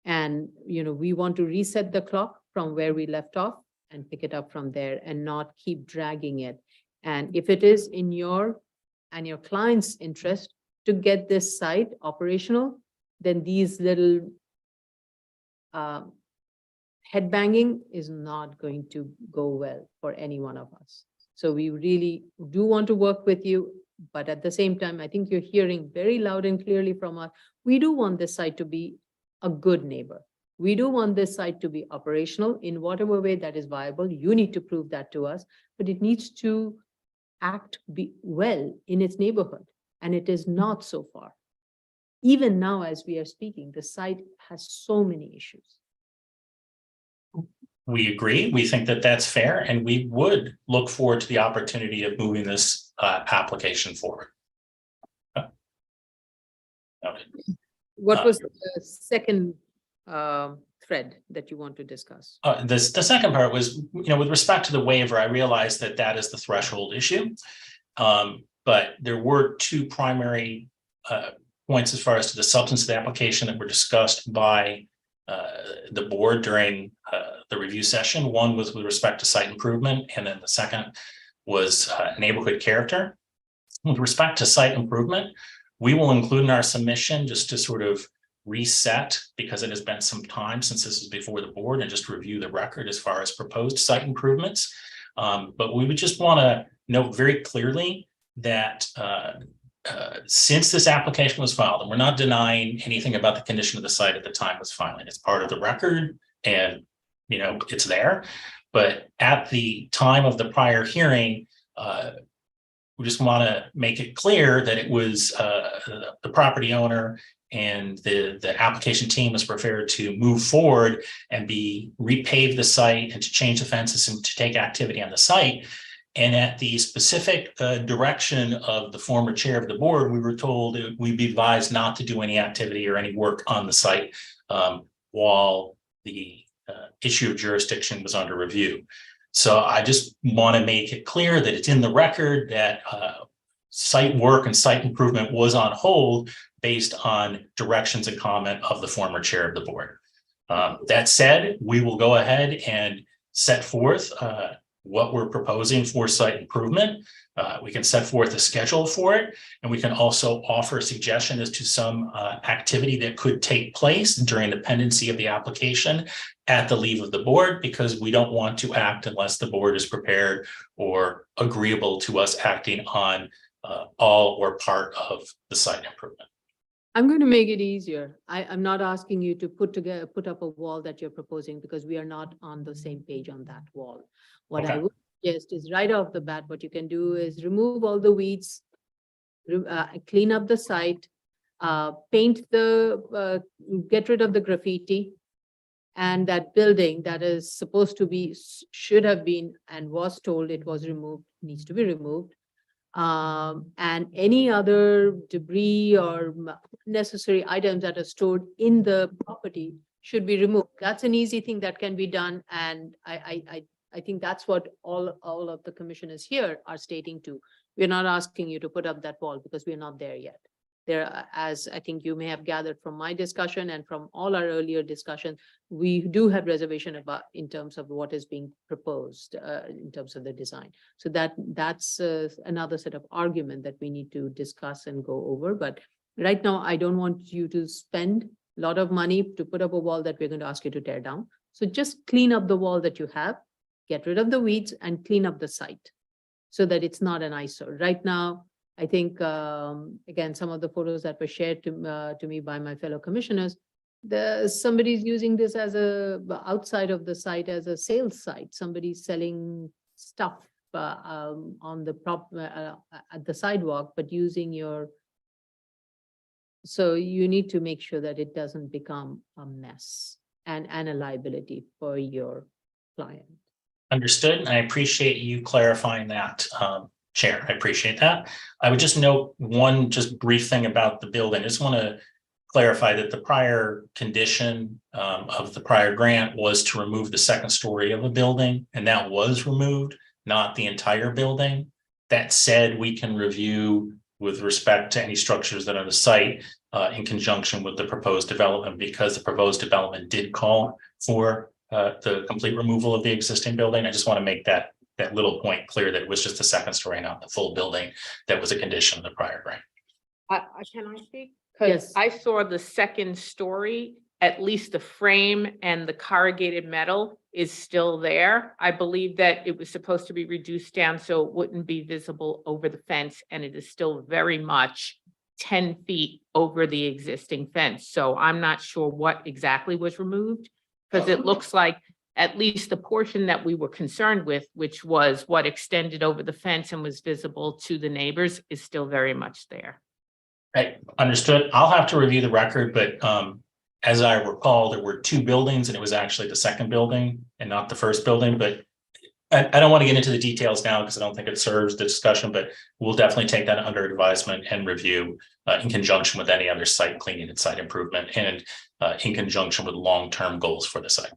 And, we want to reset the clock from where we left off and pick it up from there and not keep dragging it. And if it is in your and your client's interest to get this site operational, then these little headbanging is not going to go well for any one of us. So we really do want to work with you, but at the same time, I think you're hearing very loud and clearly from us, we do want this site to be a good neighbor. We do want this site to be operational in whatever way that is viable. You need to prove that to us, but it needs to act well in its neighborhood. And it is not so far. Even now, as we are speaking, the site has so many issues. We agree. We think that that's fair, and we would look forward to the opportunity of moving this application forward. Noted. What was the second thread that you want to discuss? The second part was, with respect to the waiver, I realized that that is the threshold issue. But there were two primary points as far as to the substance of the application that were discussed by the board during the review session. One was with respect to site improvement, and then the second was neighborhood character. With respect to site improvement, we will include in our submission just to sort of reset, because it has been some time since this was before the board, and just review the record as far as proposed site improvements. But we would just want to note very clearly that since this application was filed, and we're not denying anything about the condition of the site at the time it was filing, it's part of the record and it's there. But at the time of the prior hearing, we just want to make it clear that it was the property owner and the application team was prepared to move forward and repave the site and to change the fences and to take activity on the site. And at the specific direction of the former chair of the board, we were told we'd be advised not to do any activity or any work on the site while the issue of jurisdiction was under review. So I just want to make it clear that it's in the record that site work and site improvement was on hold based on directions and comment of the former chair of the board. That said, we will go ahead and set forth what we're proposing for site improvement. We can set forth a schedule for it, and we can also offer a suggestion as to some activity that could take place during the pendency of the application at the leave of the board, because we don't want to act unless the board is prepared or agreeable to us acting on all or part of the site improvement. I'm going to make it easier. I'm not asking you to put up a wall that you're proposing, because we are not on the same page on that wall. What I would suggest is right off the bat, what you can do is remove all the weeds, clean up the site, paint get rid of the graffiti, and that building that is supposed to be, should have been, and was told it was removed, needs to be removed. And any other debris or necessary items that are stored in the property should be removed. That's an easy thing that can be done. And I think that's what all of the commissioners here are stating too. We're not asking you to put up that wall because we're not there yet. There, as I think you may have gathered from my discussion and from all our earlier discussions, we do have reservation about in terms of what is being proposed in terms of the design. So that's another set of argument that we need to discuss and go over. But right now, I don't want you to spend a lot of money to put up a wall that we're going to ask you to tear down. So just clean up the wall that you have, get rid of the weeds and clean up the site so that it's not an eyesore. Right now, I think, again, some of the photos that were shared to me by my fellow commissioners, somebody's using this as outside of the site as a sales site. Somebody's selling stuff on the at the sidewalk, but using your. So you need to make sure that it doesn't become a mess and a liability for your client. Understood. And I appreciate you clarifying that, Chair. I appreciate that. I would just note one just brief thing about the building. I just want to clarify that the prior condition of the prior grant was to remove the second story of a building, and that was removed, not the entire building. That said, we can review with respect to any structures that are on the site in conjunction with the proposed development, because the proposed development did call for the complete removal of the existing building. I just want to make that little point clear that it was just the second story, not the full building. That was a condition of the prior grant. Can I speak? Because Yes. I saw the second story, at least the frame and the corrugated metal is still there. I believe that it was supposed to be reduced down so it wouldn't be visible over the fence, and it is still very much 10 feet over the existing fence. So I'm not sure what exactly was removed, because it looks like at least the portion that we were concerned with, which was what extended over the fence and was visible to the neighbors, is still very much there. Right, understood. I'll have to review the record, but as I recall, there were two buildings and it was actually the second building and not the first building. But I don't want to get into the details now because I don't think it serves the discussion, but we'll definitely take that under advisement and review in conjunction with any other site cleaning and site improvement, and in conjunction with long-term goals for the site.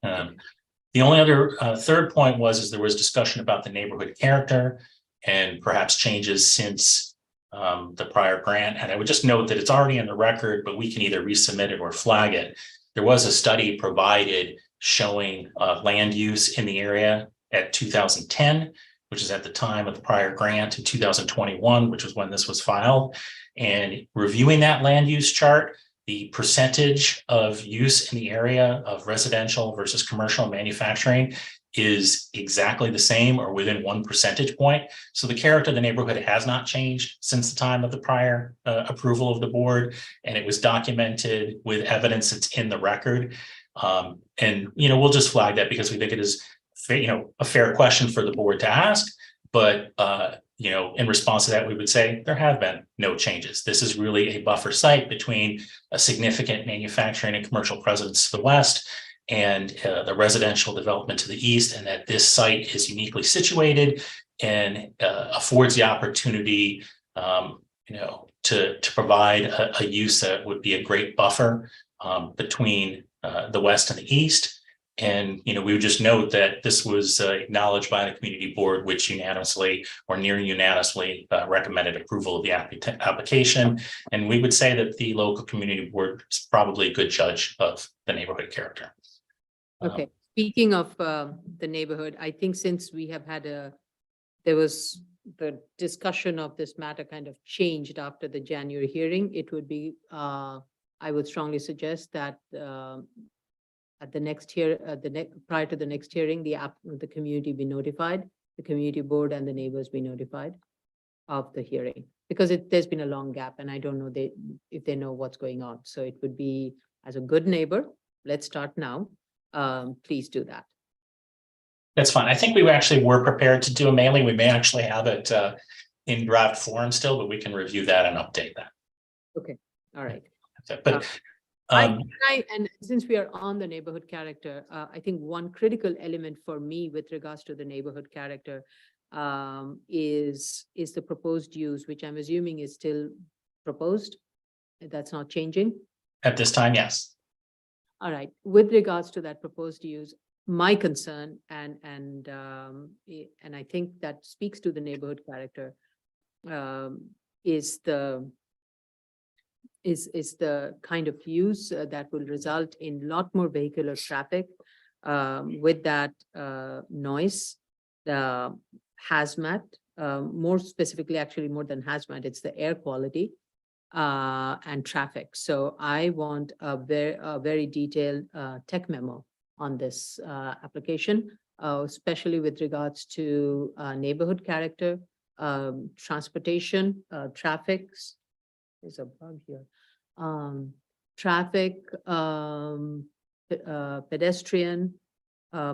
The only other third point is there was discussion about the neighborhood character and perhaps changes since the prior grant. And I would just note that it's already in the record, but we can either resubmit it or flag it. There was a study provided showing land use in the area at 2010, which is at the time of the prior grant, in 2021, which was when this was filed. And reviewing that land use chart, the percentage of use in the area of residential versus commercial manufacturing is exactly the same or within 1 percentage point. So the character of the neighborhood has not changed since the time of the prior approval of the board, and it was documented with evidence that's in the record. And we'll just flag that because we think it is a fair question for the board to ask. But in response to that, we would say there have been no changes. This is really a buffer site between a significant manufacturing and commercial presence to the west and the residential development to the east, and that this site is uniquely situated and affords the opportunity, to provide a use that would be a great buffer between the west and the east. And, we would just note that this was acknowledged by the community board, which unanimously or near unanimously recommended approval of the application. And we would say that the local community board is probably a good judge of the neighborhood character. Okay, speaking of the neighborhood, I think since we have had there was the discussion of this matter kind of changed after the January hearing, it would be, I would strongly suggest that at the next prior to the next hearing, the community be notified, the community board and the neighbors be notified of the hearing, because there's been a long gap and I don't know if they know what's going on. So it would be, as a good neighbor, let's start now. Please do that. That's fine. I think we actually were prepared to do a mailing. We may actually have it in draft form still, but we can review that and update that. Okay, all right. But And since we are on the neighborhood character, I think one critical element for me with regards to the neighborhood character is the proposed use, which I'm assuming is still proposed. That's not changing. at this time, yes. All right, with regards to that proposed use, my concern and I think that speaks to the neighborhood character is the kind of use that will result in a lot more vehicular traffic with that noise, the hazmat, more specifically, actually more than hazmat, it's the air quality. and traffic. So I want a very detailed tech memo on this application, especially with regards to neighborhood character, transportation, traffics. There's a bug here. Traffic, pedestrian,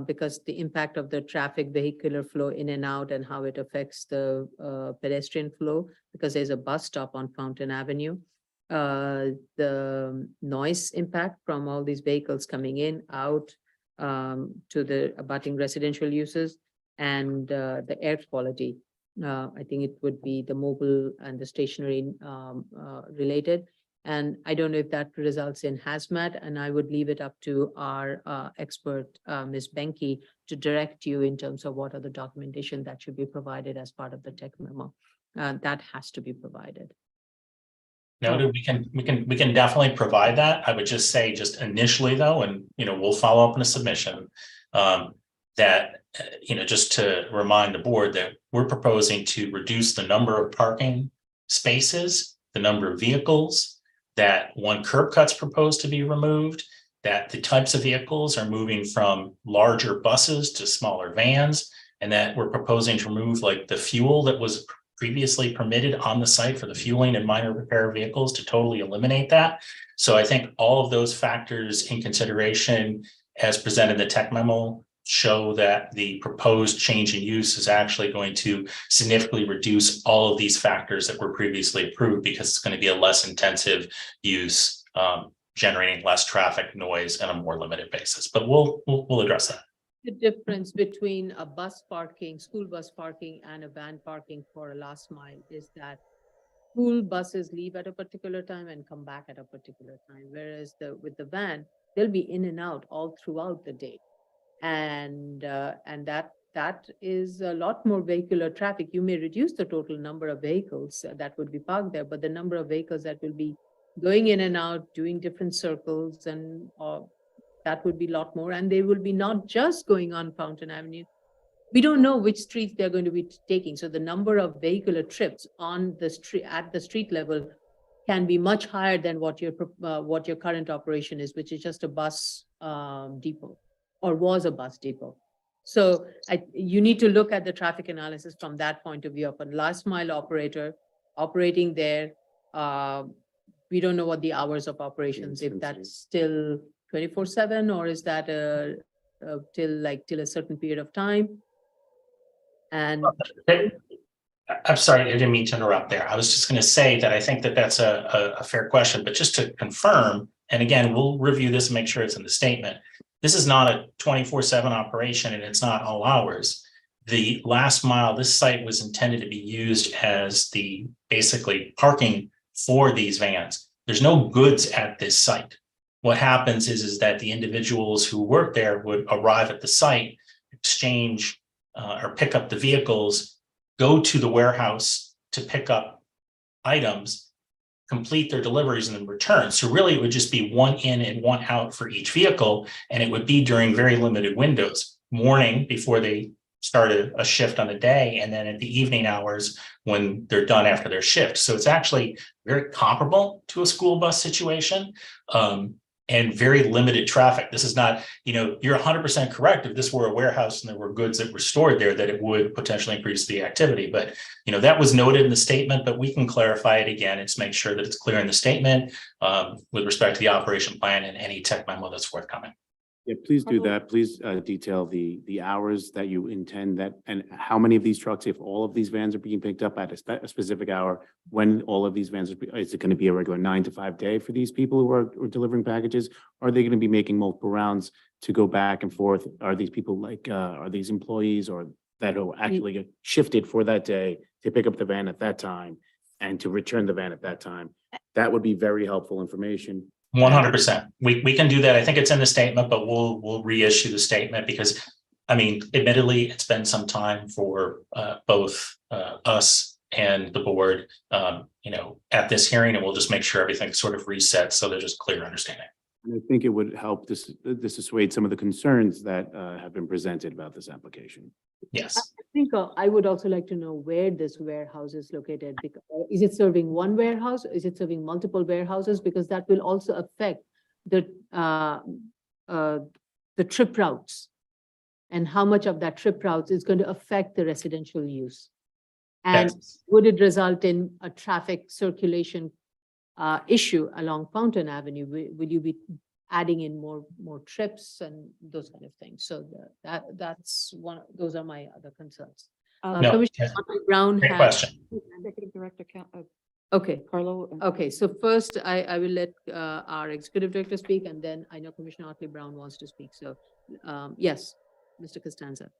because the impact of the traffic vehicular flow in and out and how it affects the pedestrian flow, because there's a bus stop on Fountain Avenue. The noise impact from all these vehicles coming in, out, to the abutting residential uses, and the air quality. I think it would be the mobile and the stationary related. And I don't know if that results in hazmat, and I would leave it up to our expert, Ms. Benke, to direct you in terms of what are the documentation that should be provided as part of the tech memo. That has to be provided. Noted, we can definitely provide that. I would just say just initially though, and we'll follow up in a submission. That just to remind the board that we're proposing to reduce the number of parking spaces, the number of vehicles, that one curb cut's proposed to be removed, that the types of vehicles are moving from larger buses to smaller vans, and that we're proposing to remove like the fuel that was previously permitted on the site for the fueling and minor repair vehicles, to totally eliminate that. So I think all of those factors in consideration as presented in the tech memo show that the proposed change in use is actually going to significantly reduce all of these factors that were previously approved, because it's going to be a less intensive use, generating less traffic noise on a more limited basis. But we'll address that. The difference between a bus parking, school bus parking, and a van parking for a last mile is that school buses leave at a particular time and come back at a particular time, whereas with the van, they'll be in and out all throughout the day. And that is a lot more vehicular traffic. You may reduce the total number of vehicles that would be parked there, but the number of vehicles that will be going in and out, doing different circles, and that would be a lot more. And they will be not just going on Fountain Avenue. We don't know which streets they're going to be taking. So the number of vehicular trips on the street at the street level can be much higher than what your current operation is, which is just a bus depot, or was a bus depot. So you need to look at the traffic analysis from that point of view of a last mile operator operating there. We don't know what the hours of operations, if that's still 24/7, or is that till a certain period of time. And I'm sorry, I didn't mean to interrupt there. I was just going to say that I think that that's a fair question, but just to confirm, and again, we'll review this and make sure it's in the statement. This is not a 24/7 operation, and it's not all hours. The last mile, this site was intended to be used as the basically parking for these vans. There's no goods at this site. What happens is that the individuals who work there would arrive at the site, exchange or pick up the vehicles, go to the warehouse to pick up items, complete their deliveries, and then return. So really it would just be one in and one out for each vehicle. And it would be during very limited windows, morning before they started a shift on the day, and then at the evening hours when they're done after their shift. So it's actually very comparable to a school bus situation. And very limited traffic. This is not, you're 100% correct. If this were a warehouse and there were goods that were stored there, that it would potentially increase the activity. But, that was noted in the statement, but we can clarify it again and just make sure that it's clear in the statement with respect to the operation plan and any tech memo that's forthcoming. Yeah, please do that. Please detail the hours that you intend that, and how many of these trucks, if all of these vans are being picked up at a specific hour, when all of these vans is it going to be a regular 9 to 5 day for these people who are delivering packages? Are they going to be making multiple rounds to go back and forth? Are these people are these employees or that will actually get shifted for that day to pick up the van at that time and to return the van at that time? That would be very helpful information. 100%. We can do that. I think it's in the statement, but we'll reissue the statement because, admittedly, it's been some time for both us and the board, at this hearing, and we'll just make sure everything's sort of reset so there's just clear understanding. And I think it would help dissuade some of the concerns that have been presented about this application. Yes. I think I would also like to know where this warehouse is located. Because is it serving one warehouse? Is it serving multiple warehouses? Because that will also affect the trip routes. And how much of that trip routes is going to affect the residential use? And That's- would it result in a traffic circulation issue along Fountain Avenue? Will you be adding in more trips and those kind of things? So that's those are my other concerns. No, Commissioner Brown Great has. question. Executive Director Okay, Carlo. okay. So first, I will let our Executive Director speak, and then I know Commissioner Otley Brown wants to speak. So yes, Mr. Costanza.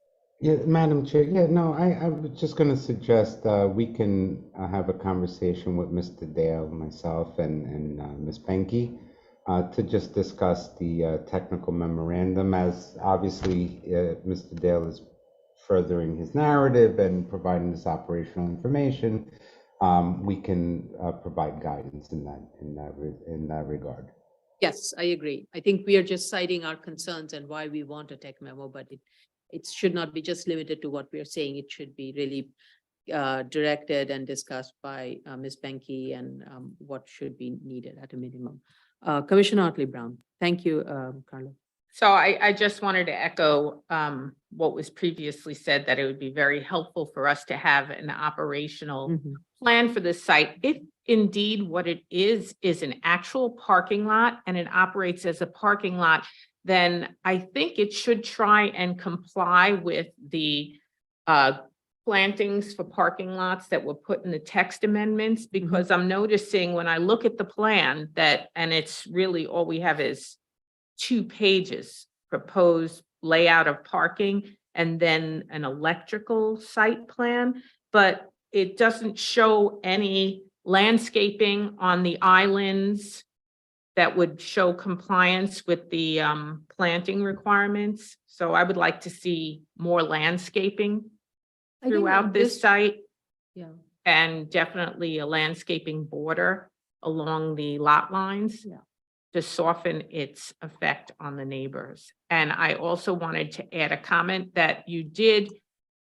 Yeah, Madam Chair, yeah, no, I was just going to suggest we can have a conversation with Mr. Dale, myself, and Ms. Benke to just discuss the technical memorandum, as obviously Mr. Dale is furthering his narrative and providing this operational information. We can provide guidance in that regard. Yes, I agree. I think we are just citing our concerns and why we want a tech memo, but it should not be just limited to what we are saying. It should be really directed and discussed by Ms. Benke and what should be needed at a minimum. Commissioner Otley Brown, thank you, Carlo. So I just wanted to echo what was previously said, that it would be very helpful for us to have an operational plan for this site. If indeed what it is an actual parking lot and it operates as a parking lot, then I think it should try and comply with the plantings for parking lots that were put in the text amendments, because I'm noticing when I look at the plan that, and it's really all we have is 2 pages, proposed layout of parking, and then an electrical site plan, but it doesn't show any landscaping on the islands that would show compliance with the planting requirements. So I would like to see more landscaping I think throughout this site, Yeah. and definitely a landscaping border along the lot lines. Yeah. To soften its effect on the neighbors. And I also wanted to add a comment that you did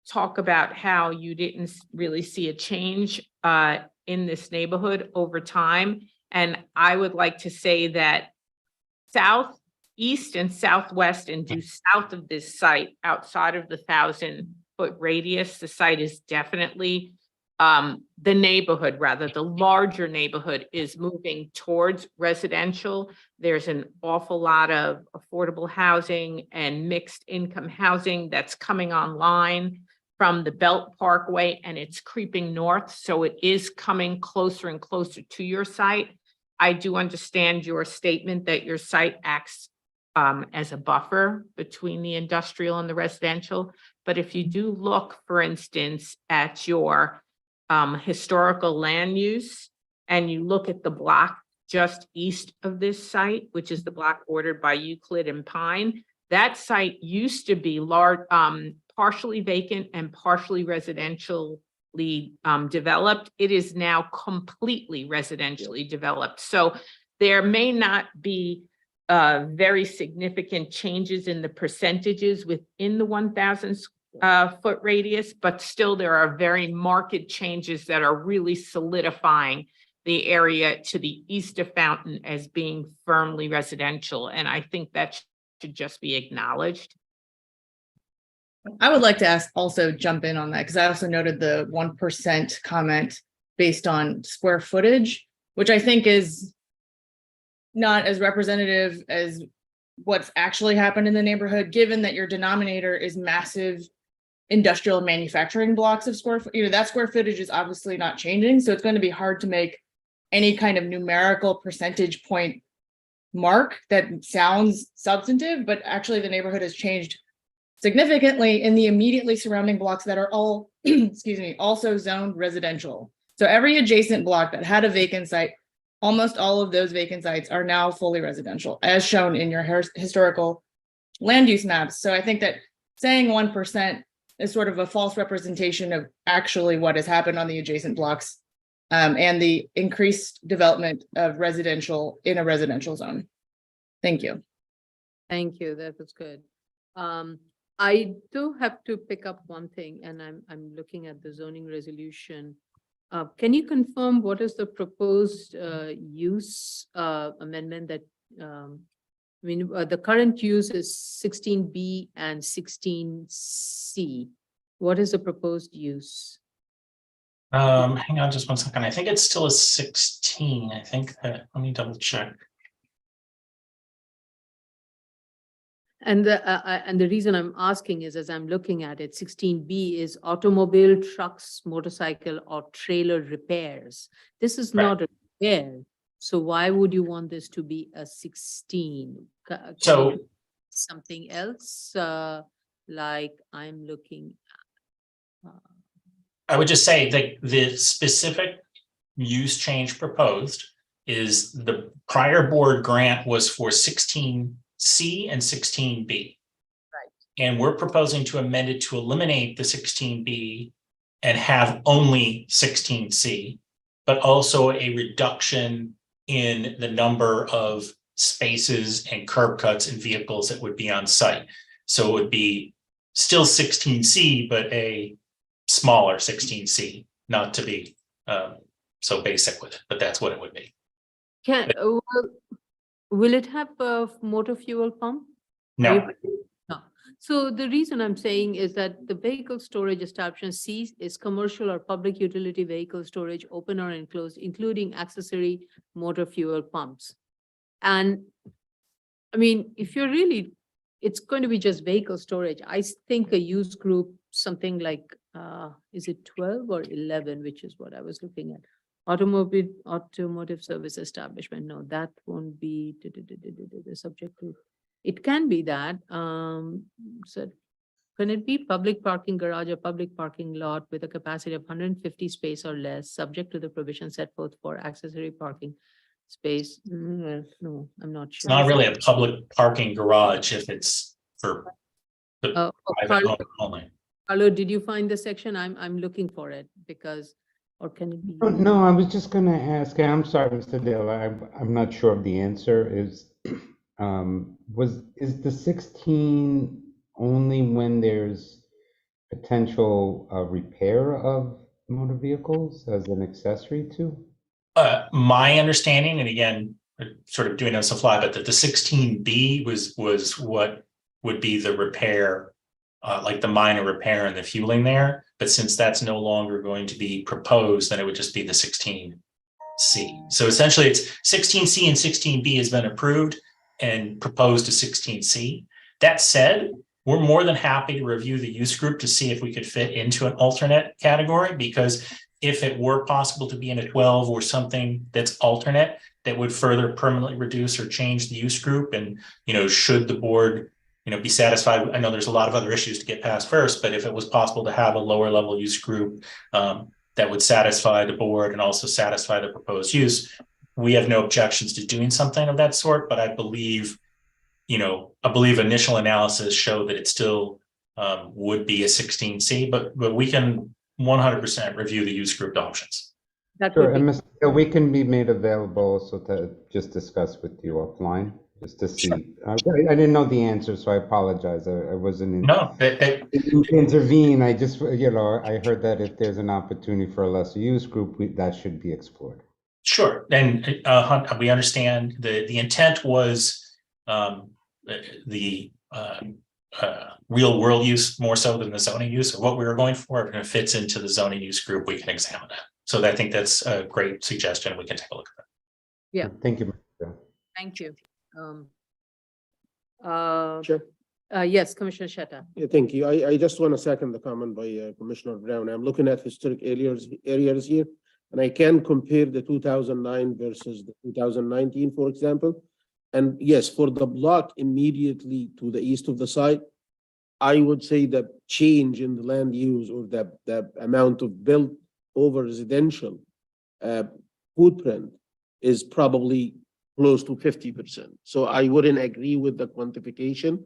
talk about how you didn't really see a change in this neighborhood over time. And I would like to say that southeast and southwest and due south of this site, outside of the 1,000-foot radius, the site is definitely the neighborhood, rather, the larger neighborhood is moving towards residential. There's an awful lot of affordable housing and mixed income housing that's coming online from the Belt Parkway, and it's creeping north. So it is coming closer and closer to your site. I do understand your statement that your site acts as a buffer between the industrial and the residential. But if you do look, for instance, at your historical land use, and you look at the block just east of this site, which is the block bordered by Euclid and Pine, that site used to be large, partially vacant and partially residentially developed. It is now completely residentially developed. So there may not be very significant changes in the percentages within the 1,000 foot radius, but still there are very marked changes that are really solidifying the area to the east of Fountain as being firmly residential. And I think that should just be acknowledged. I would like to also jump in on that, because I also noted the 1% comment based on square footage, which I think is not as representative as what's actually happened in the neighborhood, given that your denominator is massive industrial manufacturing blocks of square foot. That square footage is obviously not changing. So it's going to be hard to make any kind of numerical percentage point mark that sounds substantive, but actually the neighborhood has changed significantly in the immediately surrounding blocks that are all, excuse me, also zoned residential. So every adjacent block that had a vacant site, almost all of those vacant sites are now fully residential, as shown in your historical land use maps. So I think that saying 1% is sort of a false representation of actually what has happened on the adjacent blocks and the increased development of residential in a residential zone. Thank you. Thank you, that was good. I do have to pick up one thing, and I'm looking at the zoning resolution. Can you confirm what is the proposed use amendment that, the current use is 16B and 16C. What is the proposed use? Hang on just one second. I think it's still a 16. I think that, let me double check. And the reason I'm asking is, as I'm looking at it, 16B is automobile, trucks, motorcycle, or trailer repairs. This is Right. not a repair. So why would you want this to be a 16? Can So- you do something else, like I'm looking at? I would just say that the specific use change proposed is the prior board grant was for 16C and 16B. Right. And we're proposing to amend it to eliminate the 16B and have only 16C, but also a reduction in the number of spaces and curb cuts and vehicles that would be on site. So it would be still 16C, but a smaller 16C, not to be so basic with it, but that's what it would be. Will it have a motor fuel pump? No, No. So the reason I'm saying is that the vehicle storage establishment C is commercial or public utility vehicle storage, open or enclosed, including accessory motor fuel pumps. And I mean, if you're really, it's going to be just vehicle storage. I think a use group, something like, is it 12 or 11, which is what I was looking at. Automotive service establishment. No, that won't be the subject group. It can be that, so can it be public parking garage or public parking lot with a capacity of 150 space or less, subject to the provision set forth for accessory parking space? No, I'm not it's sure. not really a public parking garage if it's for the Oh, private Carlo, owner only. Carlo, did you find the section? I'm looking for it because, or can it be? No, I was just gonna ask, and I'm sorry, Mr. Dale, I'm not sure of the answer, is the 16 only when there's potential repair of motor vehicles as an accessory to? My understanding, and again, sort of doing this on the fly, but that the 16B was what would be the repair, like the minor repair and the fueling there. But since that's no longer going to be proposed, then it would just be the 16C. So essentially it's 16C and 16B has been approved and proposed to 16C. That said, we're more than happy to review the use group to see if we could fit into an alternate category, because if it were possible to be in a 12 or something that's alternate, that would further permanently reduce or change the use group. And, should the board, be satisfied, I know there's a lot of other issues to get past first, but if it was possible to have a lower level use group that would satisfy the board and also satisfy the proposed use, we have no objections to doing something of that sort. But I believe initial analysis showed that it still would be a 16C, but we can 100% review the use group options. That Sure, would be, and Mr. Dale, we can be made available so to just discuss with you offline, just to see. I didn't know the answer, so I apologize. I wasn't in. No, Didn't intervene. I just, I heard that if there's an opportunity for a lesser use group, that should be explored. sure. And we understand the intent was the real world use more so than the zoning use, or what we were going for. If it fits into the zoning use group, we can examine that. So I think that's a great suggestion. We can take a look at that. Yeah. Thank you, Mr. Dale. thank you. Sure. Yes, Commissioner Shetta. Yeah, thank you. I just want to second the comment by Commissioner Brown. I'm looking at historic areas here, and I can compare the 2009 versus the 2019, for example. And yes, for the block immediately to the east of the site, I would say the change in the land use or the amount of built over residential footprint is probably close to 50%. So I wouldn't agree with the quantification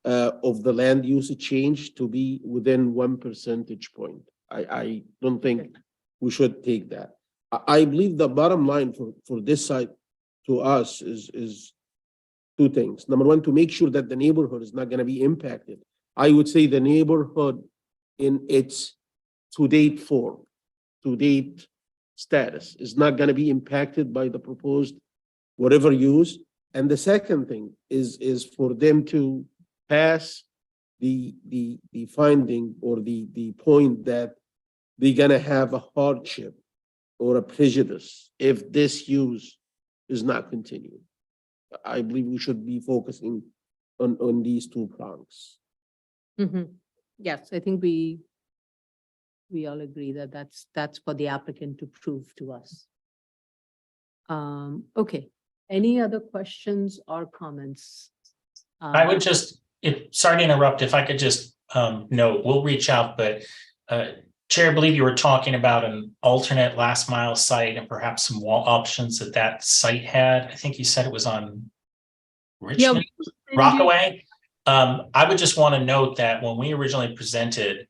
of the land use change to be within 1 percentage point. I don't think we should take that. I believe the bottom line for this site to us is two things. Number one, to make sure that the neighborhood is not gonna be impacted. I would say the neighborhood in its to-date form, to-date status is not gonna be impacted by the proposed whatever use. And the second thing is for them to pass the finding or the point that they're gonna have a hardship or a prejudice if this use is not continued. I believe we should be focusing on these two prongs. Yes, I think we all agree that that's for the applicant to prove to us. Okay, any other questions or comments? I would just, sorry to interrupt, if I could just note, we'll reach out, but Chair, I believe you were talking about an alternate last mile site and perhaps some wall options that site had. I think you said it was on Richmond, Rockaway. I would just want to note that when we originally presented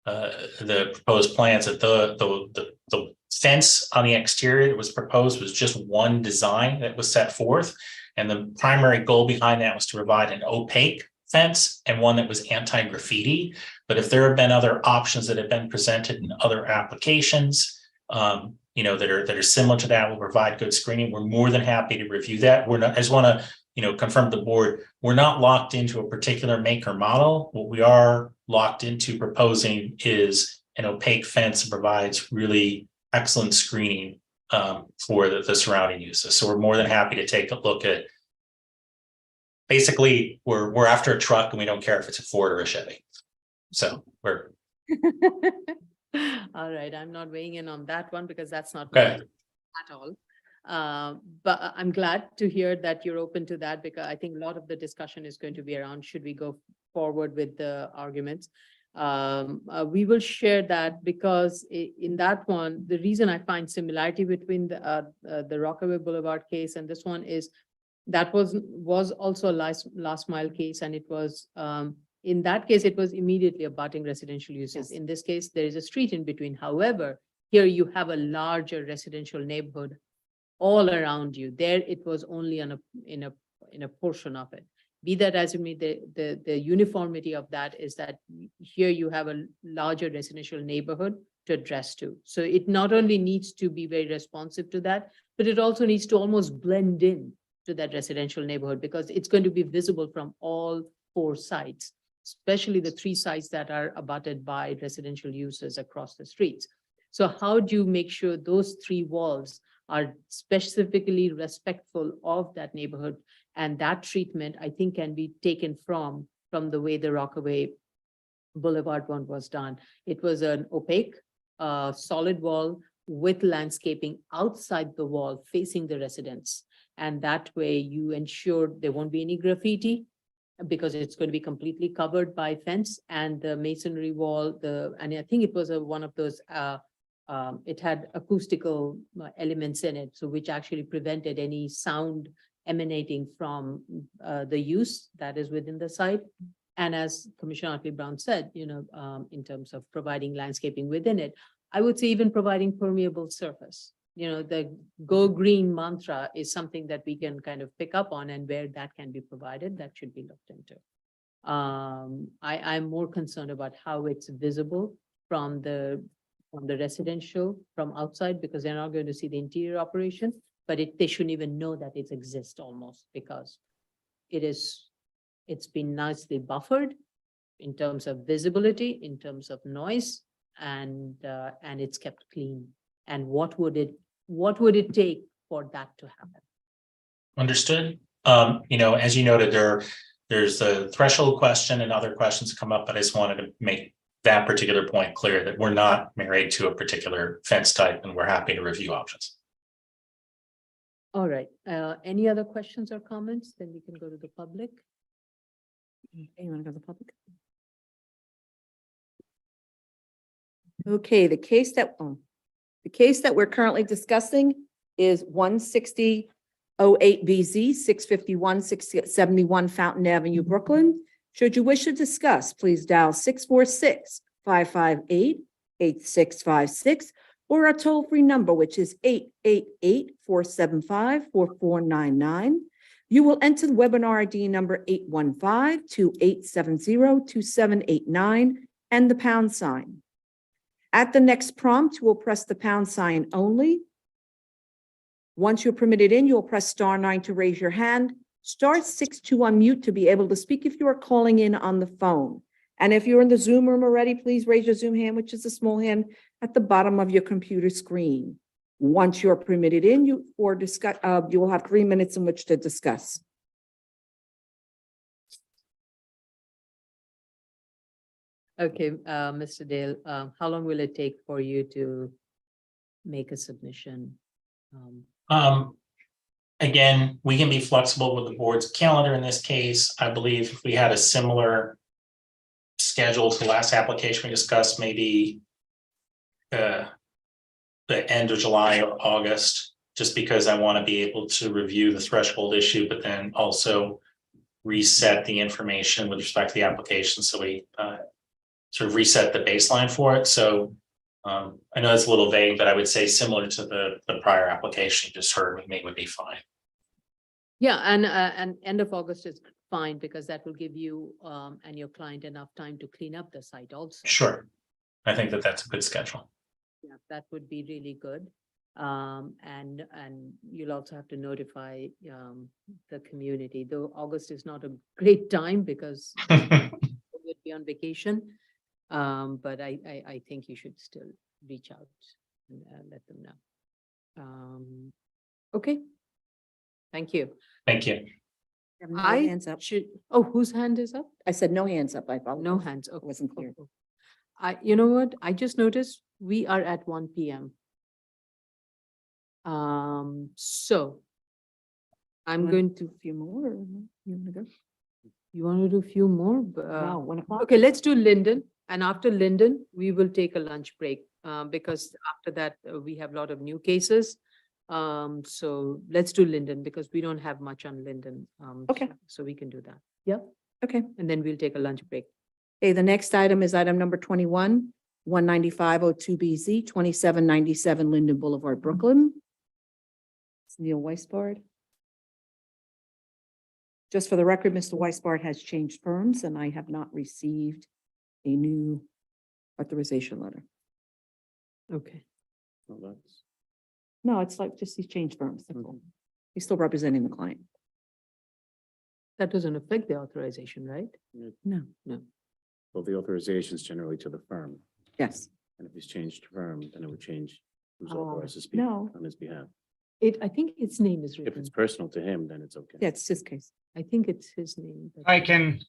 the proposed plans, that the fence on the exterior that was proposed was just one design that was set forth. And the primary goal behind that was to provide an opaque fence and one that was anti-graffiti. But if there have been other options that have been presented in other applications, you know, that are similar to that, will provide good screening, we're more than happy to review that. We're not, I just want to, you know, confirm the board, we're not locked into a particular make or model. What we are locked into proposing is an opaque fence that provides really excellent screening for the surrounding uses. So we're more than happy to take a look at. Basically, we're after a truck and we don't care if it's a Ford or a Chevy. So we're All right, I'm not weighing in on that one because that's not okay. at all. But I'm glad to hear that you're open to that, because I think a lot of the discussion is going to be around, should we go forward with the arguments? We will share that because in that one, the reason I find similarity between the Rockaway Boulevard case and this one is that was also a last mile case, and it was in that case, it was immediately abutting residential uses. Yes. In this case, there is a street in between. However, here you have a larger residential neighborhood all around you. There, it was only in a portion of it. Be that as it may, the uniformity of that is that here you have a larger residential neighborhood to address to. So it not only needs to be very responsive to that, but it also needs to almost blend in to that residential neighborhood, because it's going to be visible from all four sides, especially the three sides that are abutted by residential uses across the streets. So how do you make sure those three walls are specifically respectful of that neighborhood? And that treatment, I think, can be taken from the way the Rockaway Boulevard one was done. It was an opaque, solid wall with landscaping outside the wall facing the residents. And that way you ensure there won't be any graffiti, because it's going to be completely covered by fence and the masonry wall, and I think it was one of those, it had acoustical elements in it, so which actually prevented any sound emanating from the use that is within the site. And as Commissioner Otley Brown said, you know, in terms of providing landscaping within it, I would say even providing permeable surface. You know, the go green mantra is something that we can kind of pick up on, and where that can be provided, that should be looked into. I'm more concerned about how it's visible from the residential from outside, because they're not going to see the interior operation, but they shouldn't even know that it exists almost, because it's been nicely buffered in terms of visibility, in terms of noise, and it's kept clean. And what would it take for that to happen? Understood. You know, as you noted, there's a threshold question and other questions come up, but I just wanted to make that particular point clear that we're not married to a particular fence type, and we're happy to review options. All right. Any other questions or comments? Then we can go to the public. Okay, you want to go to the public? Okay, the case that we're currently discussing is 16008 BZ, 651, 671 Fountain Avenue, Brooklyn. Should you wish to discuss, please dial 646-558-8656 or our toll-free number, which is 888-475-4499. You will enter the webinar ID number 815-2870-2789 and the pound sign. At the next prompt, you will press the pound sign only. Once you're permitted in, you'll press *9 to raise your hand, *6 to unmute to be able to speak if you are calling in on the phone. And if you're in the Zoom room already, please raise your Zoom hand, which is a small hand at the bottom of your computer screen. Once you're permitted in, you will have 3 minutes in which to discuss. Okay, Mr. Dale, how long will it take for you to make a submission? Again, we can be flexible with the board's calendar in this case. I believe if we had a similar schedule to the last application we discussed, maybe the end of July or August, just because I want to be able to review the threshold issue, but then also reset the information with respect to the application. So we sort of reset the baseline for it. So I know it's a little vague, but I would say similar to the prior application you just heard with me would be fine. Yeah, and end of August is fine because that will give you and your client enough time to clean up the site also. Sure. I think that that's a good schedule. Yeah, that would be really good. And you'll also have to notify the community, though August is not a great time because we'd be on vacation. But I think you should still reach out and let them know. Okay. Thank you. Thank you. No I hands up. whose hand is up? I said no hands up. I apologize. No hands. It wasn't clear. You know what? I just noticed we are at 1 p.m. So I'm going to, A few more. Or you want to go? you want to do a few more? No, 1 o'clock. Okay, let's do Linden. And after Linden, we will take a lunch break because after that, we have a lot of new cases. So let's do Linden because we don't have much on Linden. Okay. So we can do that. Yeah. Okay. And then we'll take a lunch break. Okay, the next item is item number 21, 19502BZ, 2797 Linden Boulevard, Brooklyn. It's Neil Weisbard. Just for the record, Mr. Weisbard has changed firms and I have not received a new authorization letter. Okay. Well, that's- No, it's like just he's changed firms. That's all. He's still representing the client. That doesn't affect the authorization, right? No. Well, the authorization is generally to the firm, Yes. and if he's changed firm, then it would change who's Oh, authorized to speak no. on his behalf. I think its name is If written. it's personal to him, then it's okay. Yeah, it's his case. I think it's his name. but- I can,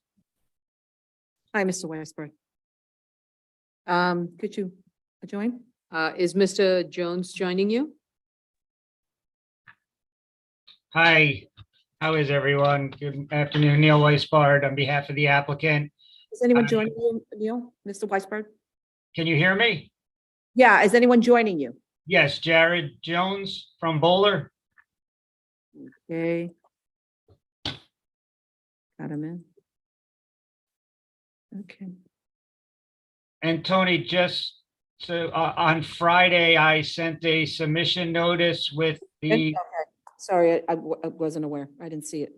Hi, Mr. Weisbard. Could you join? Is Mr. Jones joining you? hi, how is everyone? Good afternoon, Neil Weisbard on behalf of the applicant. Is anyone joining you, Neil, Mr. Weisbard? Can you hear me? Yeah, is anyone joining you? Yes, Jared Jones from Bowler. Okay. Got him in. Okay. And Tony, just so on Friday, I sent a submission notice with the, Okay. Sorry, I wasn't aware. I didn't see it.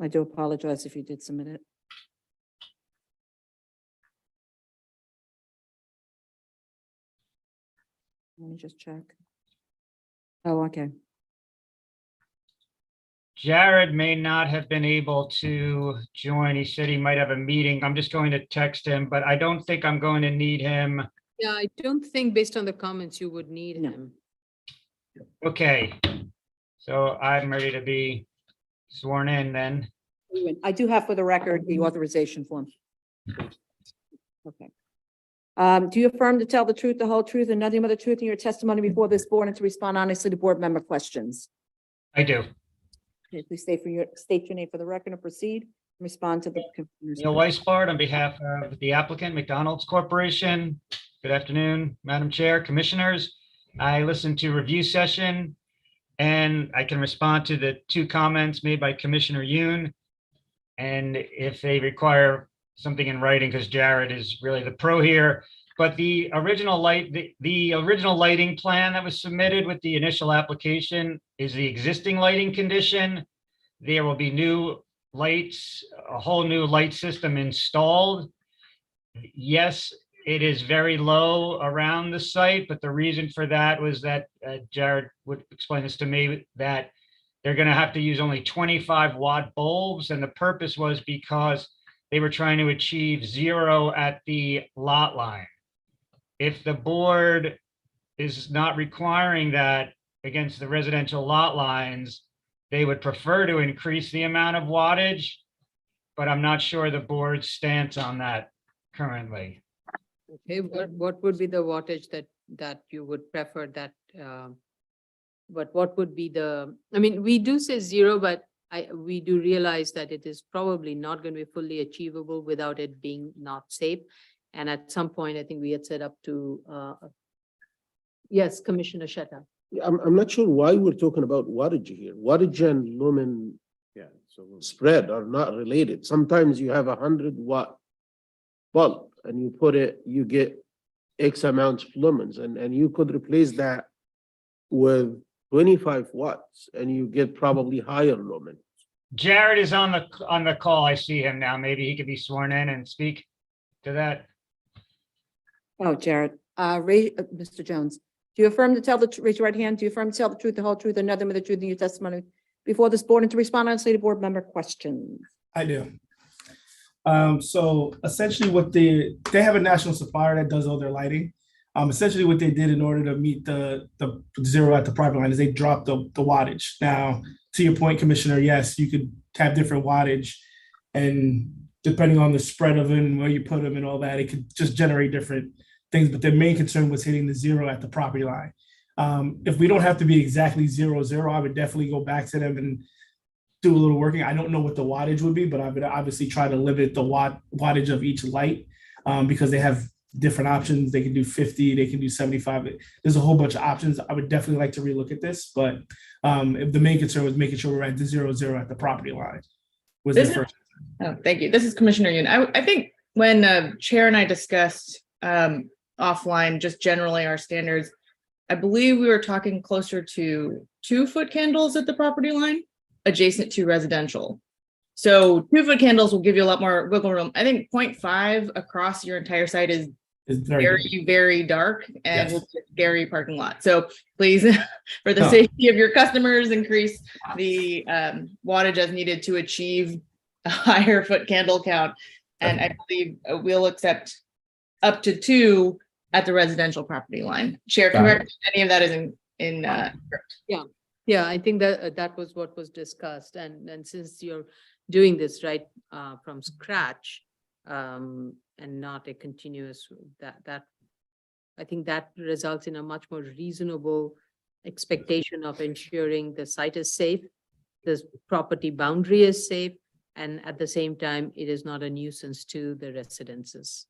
I do apologize if you did submit it. Let me just check. Oh, okay. Jared may not have been able to join. He said he might have a meeting. I'm just going to text him, but I don't think I'm going to need him. Yeah, I don't think based on the comments you would need No. him. Okay, so I'm ready to be sworn in then. I do have for the record the authorization form. Okay. Do you affirm to tell the truth, the whole truth, and nothing but the truth in your testimony before this board and to respond honestly to board member questions? I do. Okay, please state your name for the record and proceed. Respond to the. Neil Weisbard on behalf of the applicant, McDonald's Corporation. Good afternoon, Madam Chair, Commissioners. I listened to review session and I can respond to the 2 comments made by Commissioner Yoon. And if they require something in writing, because Jared is really the pro here, but the original the original lighting plan that was submitted with the initial application is the existing lighting condition. There will be new lights, a whole new light system installed. Yes, it is very low around the site, but the reason for that was that Jared would explain this to me, that they're going to have to use only 25-watt bulbs. And the purpose was because they were trying to achieve 0 at the lot line. If the board is not requiring that against the residential lot lines, they would prefer to increase the amount of wattage, but I'm not sure the board's stance on that currently. Okay, what would be the wattage that you would prefer that, but what would be I mean, we do say 0, but we do realize that it is probably not going to be fully achievable without it being not safe. And at some point, I think we had set up to, yes, Commissioner Shetta. I'm not sure why we're talking about wattage here. Wattage and lumen Yeah, so spread are not related. Sometimes you have 100-watt bulb and you get X amount of lumens, and you could replace that with 25 watts and you get probably higher lumen. Jared is on the call. I see him now. Maybe he could be sworn in and speak to that. Oh, Jared, Mr. Jones, do you affirm to tell raise your right hand, do you affirm to tell the truth, the whole truth, and nothing but the truth in your testimony before this board and to respond honestly to board member questions? I do. So essentially they have a national supplier that does all their lighting. Essentially what they did in order to meet the 0 at the property line is they dropped the wattage. Now, to your point, Commissioner, yes, you could have different wattage, and depending on the spread of it and where you put them and all that, it could just generate different things. But their main concern was hitting the 0 at the property line. If we don't have to be exactly 0, 0, I would definitely go back to them and do a little working. I don't know what the wattage would be, but I would obviously try to limit the wattage of each light, because they have different options. They can do 50, they can do 75. There's a whole bunch of options. I would definitely like to relook at this, but if the main concern was making sure we're at the 0, 0 at the property line was the first. Oh, thank you. This is Commissioner Yoon. I think when Chair and I discussed offline, just generally our standards, I believe we were talking closer to 2-foot candles at the property line adjacent to residential. So 2-foot candles will give you a lot more wiggle room. I think 0.5 across your entire site is very, very dark and will be a scary parking lot. So please, for the safety of your customers, increase the wattage as needed to achieve a higher foot candle count. And I believe we'll accept up to 2 at the residential property line. Chair, correct if any of that is in script. Yeah, I think that was what was discussed. And since you're doing this right from scratch and not a continuous, that I think that results in a much more reasonable expectation of ensuring the site is safe, the property boundary is safe, and at the same time, it is not a nuisance to the residences.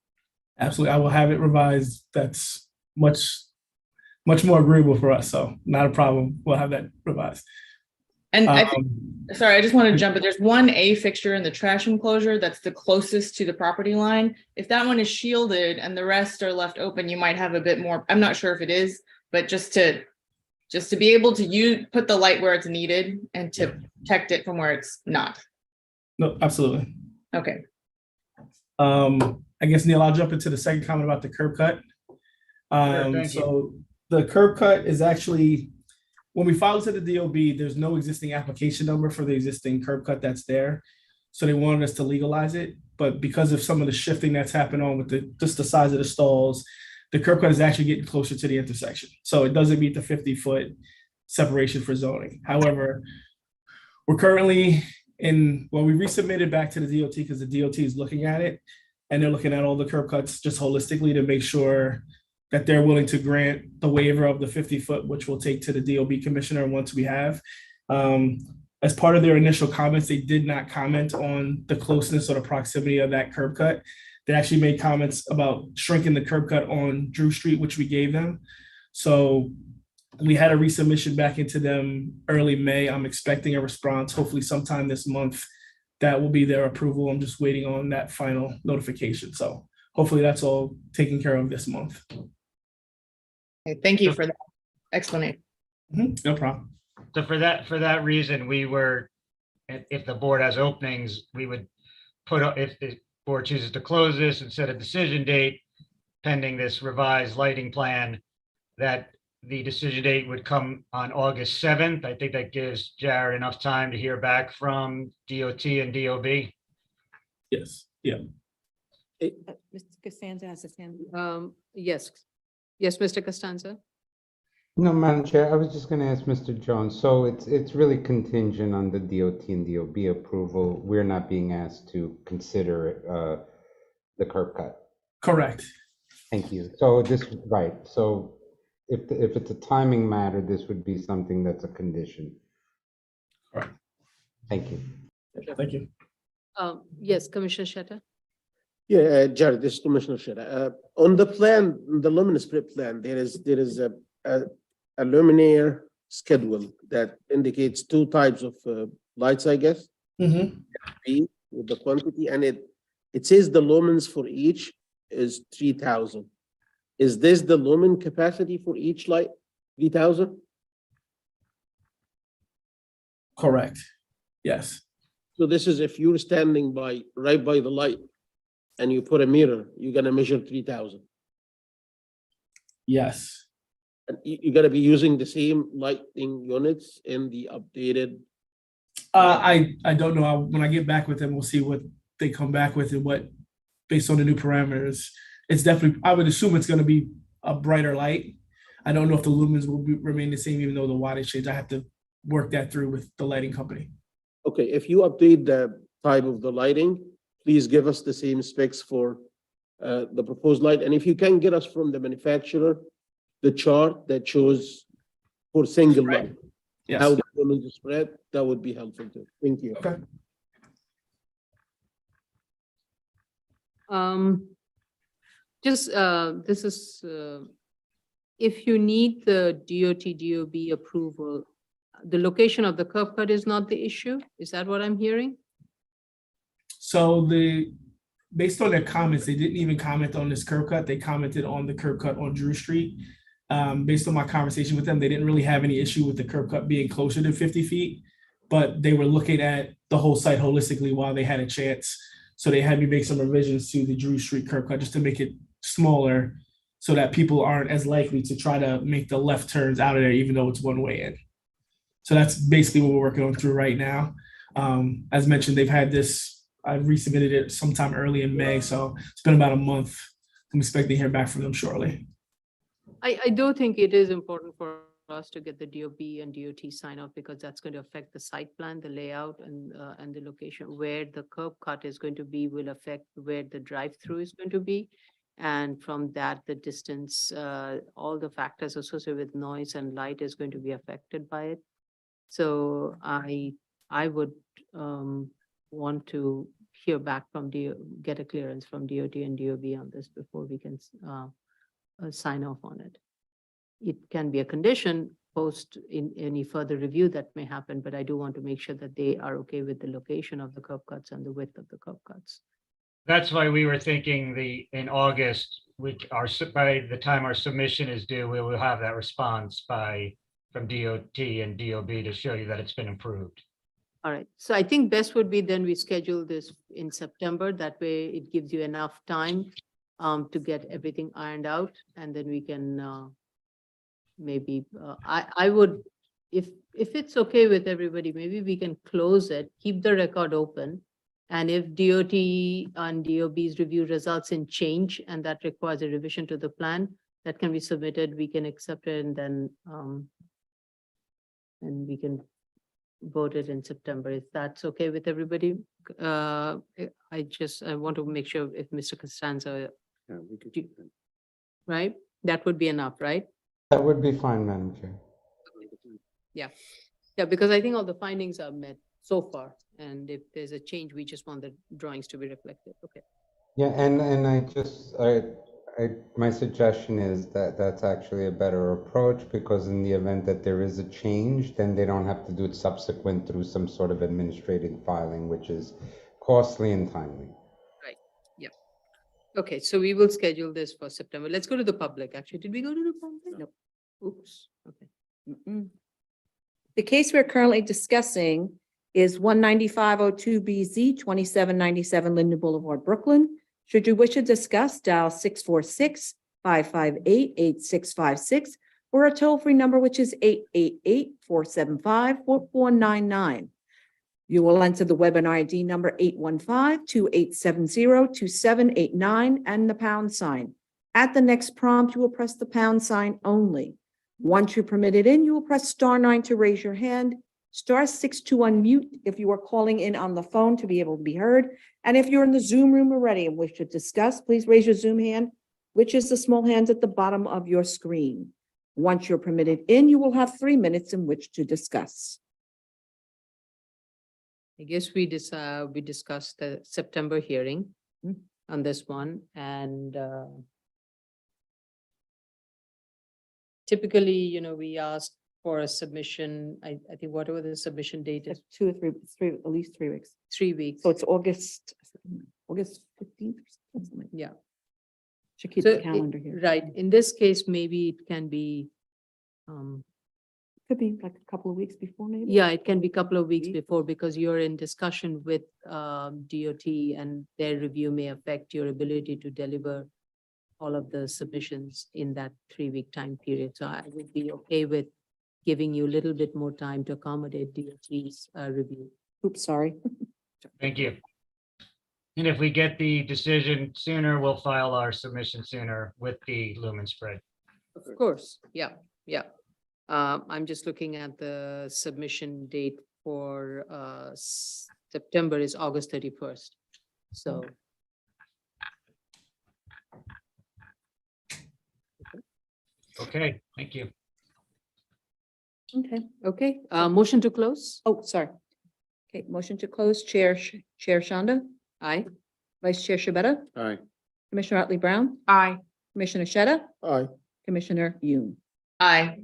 Absolutely. I will have it revised. That's much more agreeable for us. So not a problem. We'll have that revised. And I think, sorry, I just want to jump in. There's one A fixture in the trash enclosure that's the closest to the property line. If that one is shielded and the rest are left open, you might have a bit more. I'm not sure if it is, but just to be able to put the light where it's needed and to protect it from where it's not. No, absolutely. Okay. I guess, Neil, I'll jump into the second comment about the curb cut. So the curb cut is actually, when we filed to the DOB, there's no existing application number for the existing curb cut that's there. So they wanted us to legalize it, but because of some of the shifting that's happened on with just the size of the stalls, the curb cut is actually getting closer to the intersection. So it doesn't meet the 50-foot separation for zoning. However, we're currently we resubmitted back to the DOT because the DOT is looking at it, and they're looking at all the curb cuts just holistically to make sure that they're willing to grant the waiver of the 50-foot, which we'll take to the DOB commissioner once we have. As part of their initial comments, they did not comment on the closeness or the proximity of that curb cut. They actually made comments about shrinking the curb cut on Drew Street, which we gave them. So we had a resubmission back into them early May. I'm expecting a response, hopefully sometime this month. That will be their approval. I'm just waiting on that final notification. So hopefully that's all taken care of this month. Okay, thank you for that explanation. No problem. So for that reason, we were, if the board has openings, we would if the board chooses to close this and set a decision date pending this revised lighting plan, that the decision date would come on August 7th. I think that gives Jared enough time to hear back from DOT and DOB. Yes, yeah. Mr. Costanza has his hand. Yes. Yes, Mr. Costanza? No, Madam Chair, I was just going to ask Mr. Jones. So it's really contingent on the DOT and DOB approval. We're not being asked to consider the curb cut. Correct. Thank you. So right. So if it's a timing matter, this would be something that's a condition. Correct. Thank you. Thank you. Yes, Commissioner Sheta? Yeah, Jared, this is Commissioner Shera. On the plan, the luminous split plan, there is a luminaire schedule that indicates two types of lights, I guess. Mm-hmm. With the quantity, and it says the lumens for each is 3,000. Is this the lumen capacity for each light? 3,000? Correct. Yes. So this is if you're standing right by the light and you put a mirror, you're gonna measure 3,000. Yes. And you're gonna be using the same lighting units in the updated. I don't know. When I get back with them, we'll see what they come back with and what, based on the new parameters. It's definitely, I would assume it's going to be a brighter light. I don't know if the lumens will remain the same, even though the wattage change. I have to work that through with the lighting company. Okay, if you update the type of the lighting, please give us the same specs for the proposed light. And if you can get us from the manufacturer, the chart that shows for single light, Yes. how the lumens are spread, that would be helpful too. Thank you. Okay. This is, if you need the DOT, DOB approval, the location of the curb cut is not the issue? Is that what I'm hearing? So based on their comments, they didn't even comment on this curb cut. They commented on the curb cut on Drew Street. Based on my conversation with them, they didn't really have any issue with the curb cut being closer to 50 feet, but they were looking at the whole site holistically while they had a chance. So they had me make some revisions to the Drew Street curb cut just to make it smaller so that people aren't as likely to try to make the left turns out of there, even though it's one way in. So that's basically what we're working on through right now. As mentioned, they've had this, I resubmitted it sometime early in May, so it's been about a month. I'm expecting to hear back from them shortly. I do think it is important for us to get the DOB and DOT sign off because that's going to affect the site plan, the layout and the location where the curb cut is going to be will affect where the drive-through is going to be. And from that, the distance, all the factors associated with noise and light is going to be affected by it. So I would want to hear back from get a clearance from DOT and DOB on this before we can sign off on it. It can be a condition post in any further review that may happen, but I do want to make sure that they are okay with the location of the curb cuts and the width of the curb cuts. That's why we were thinking in August, by the time our submission is due, we will have that response from DOT and DOB to show you that it's been approved. All right, so I think best would be then we schedule this in September. That way it gives you enough time to get everything ironed out, and then we can maybe, I would, if it's okay with everybody, maybe we can close it, keep the record open. And if DOT and DOB's review results in change and that requires a revision to the plan, that can be submitted, we can accept it and then we can vote it in September, if that's okay with everybody. I want to make sure if Mr. Costanza, Yeah, we could do that. right? That would be enough, right? That would be fine, Madam Chair. Yeah, because I think all the findings are met so far. And if there's a change, we just want the drawings to be reflected. Okay. Yeah, and my suggestion is that that's actually a better approach because in the event that there is a change, then they don't have to do it subsequent through some sort of administrative filing, which is costly and timely. Right. Yeah. Okay, so we will schedule this for September. Let's go to the public. Actually, did we go to the public? Nope. Oops, okay. Mm-mm. The case we're currently discussing is 19502BZ 2797 Linden Boulevard, Brooklyn. Should you wish to discuss, dial 646-558-8656 or a toll-free number which is 888-475-4499. You will enter the webinar ID number 815-2870-2789 and the pound sign. At the next prompt, you will press the pound sign only. Once you're permitted in, you will press *9 to raise your hand, *6 to unmute if you are calling in on the phone to be able to be heard. And if you're in the Zoom room already and wish to discuss, please raise your Zoom hand, which is the small hand at the bottom of your screen. Once you're permitted in, you will have 3 minutes in which to discuss. I guess we discussed the September hearing on this one and typically, we ask for a submission, I think whatever the submission date is, It's 2 or 3, at least 3 weeks. 3 weeks. So it's August 15th or something. Like that. Yeah. Should keep So the it- calendar here. Right, in this case, maybe it can be, Could be like a couple of weeks before maybe. yeah, it can be a couple of weeks Week. before because you're in discussion with DOT and their review may affect your ability to deliver all of the submissions in that 3-week time period. So I would be okay with giving you a little bit more time to accommodate DOT's review. Oops, sorry. Thank you. And if we get the decision sooner, we'll file our submission sooner with the lumen spread. Of course, yeah, yeah. I'm just looking at the submission date for September is August 31st. So. Okay, thank you. Okay. Motion to close? Oh, sorry. Okay, motion to close. Chair Shanda, Aye. Vice Chair Shabeta, Aye. Commissioner Otley Brown, Aye. Commissioner Sheta, Aye. Commissioner Yoon. Aye.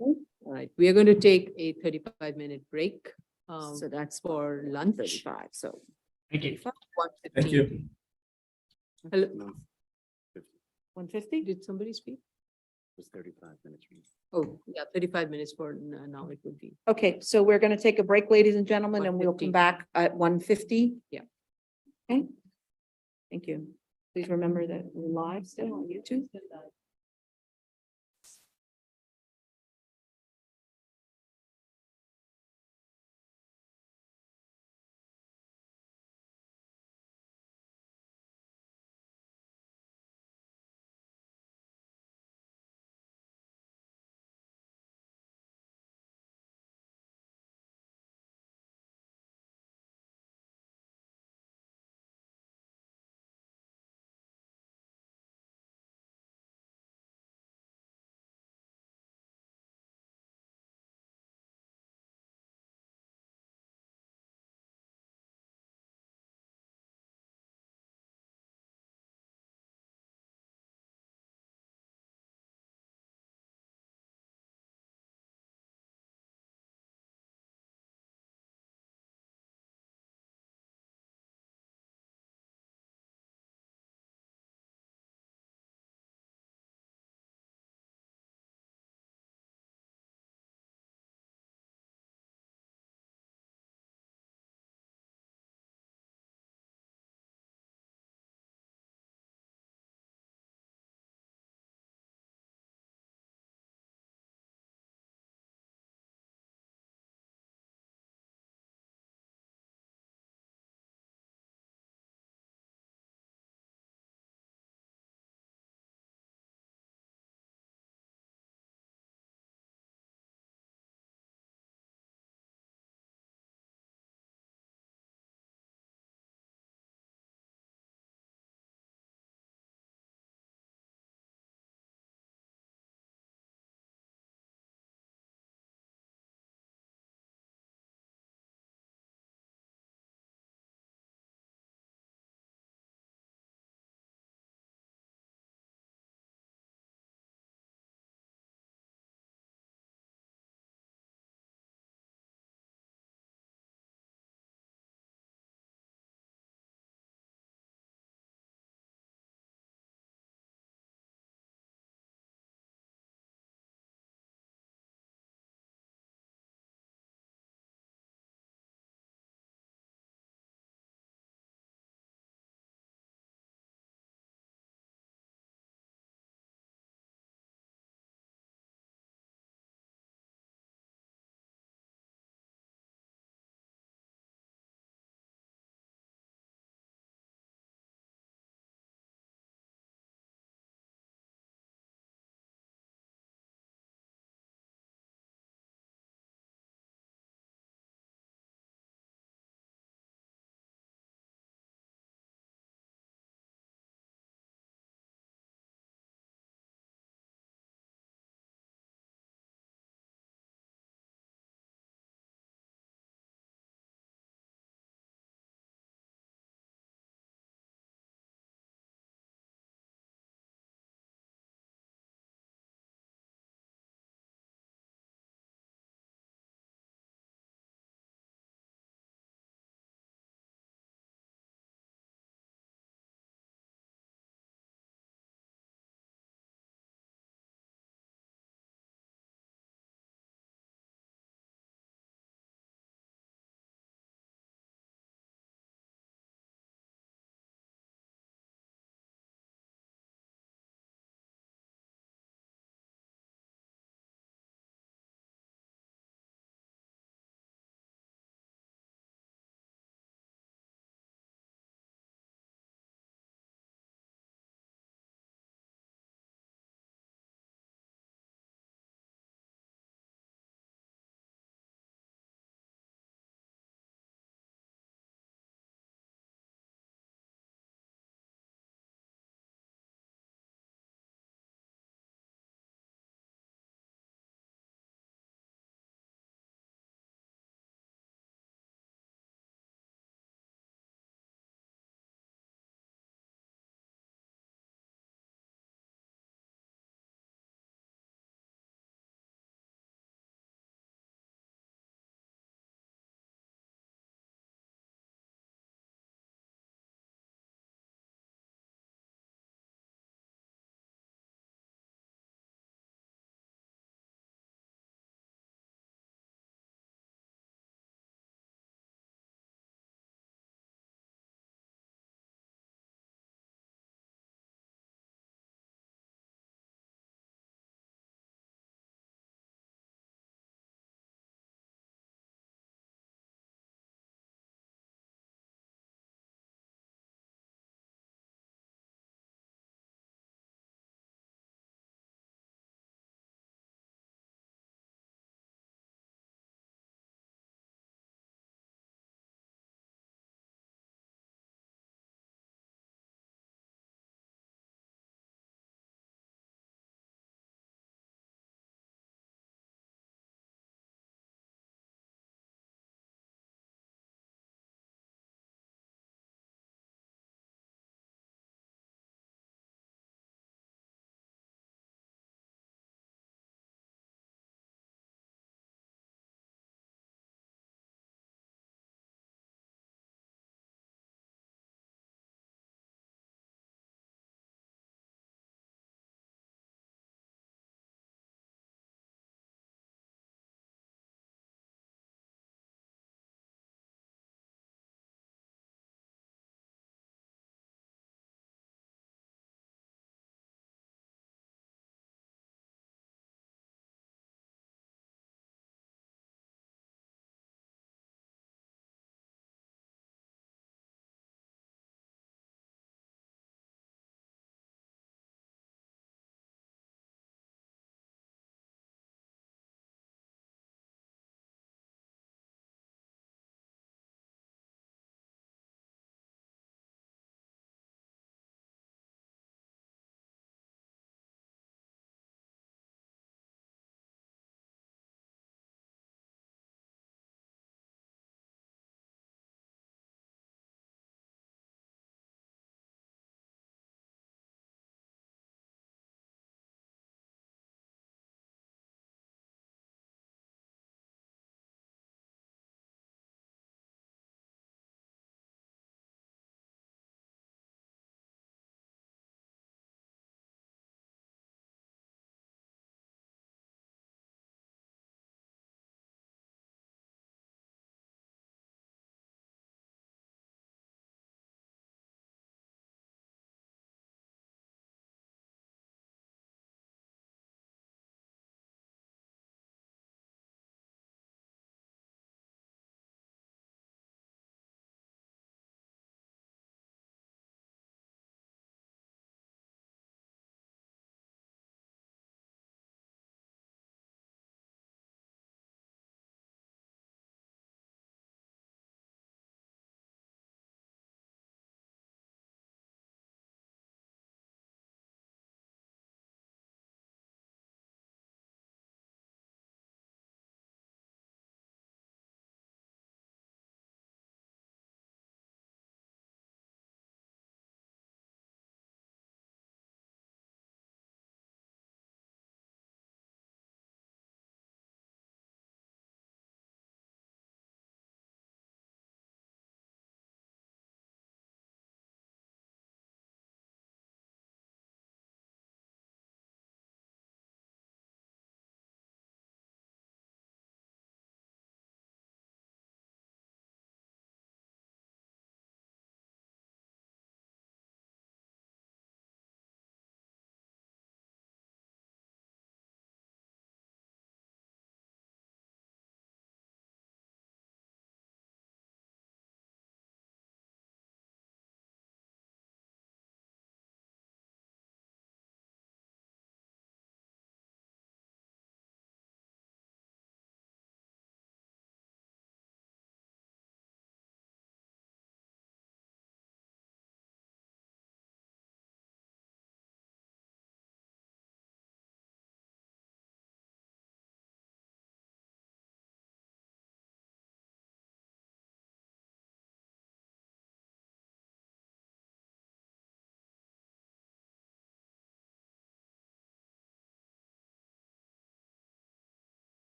All right, we are going to take a 35-minute break So that's for lunch. 35, so. Thank you. 1:15. Thank you. Hello, 150? did somebody speak? It was 35 minutes. Oh, yeah, 35 minutes for now it would be. Okay, so we're going to take a break, ladies and gentlemen, and we'll 1:50. come back at 1:50. Yeah. Okay. Thank you. Please remember that we're live still on YouTube.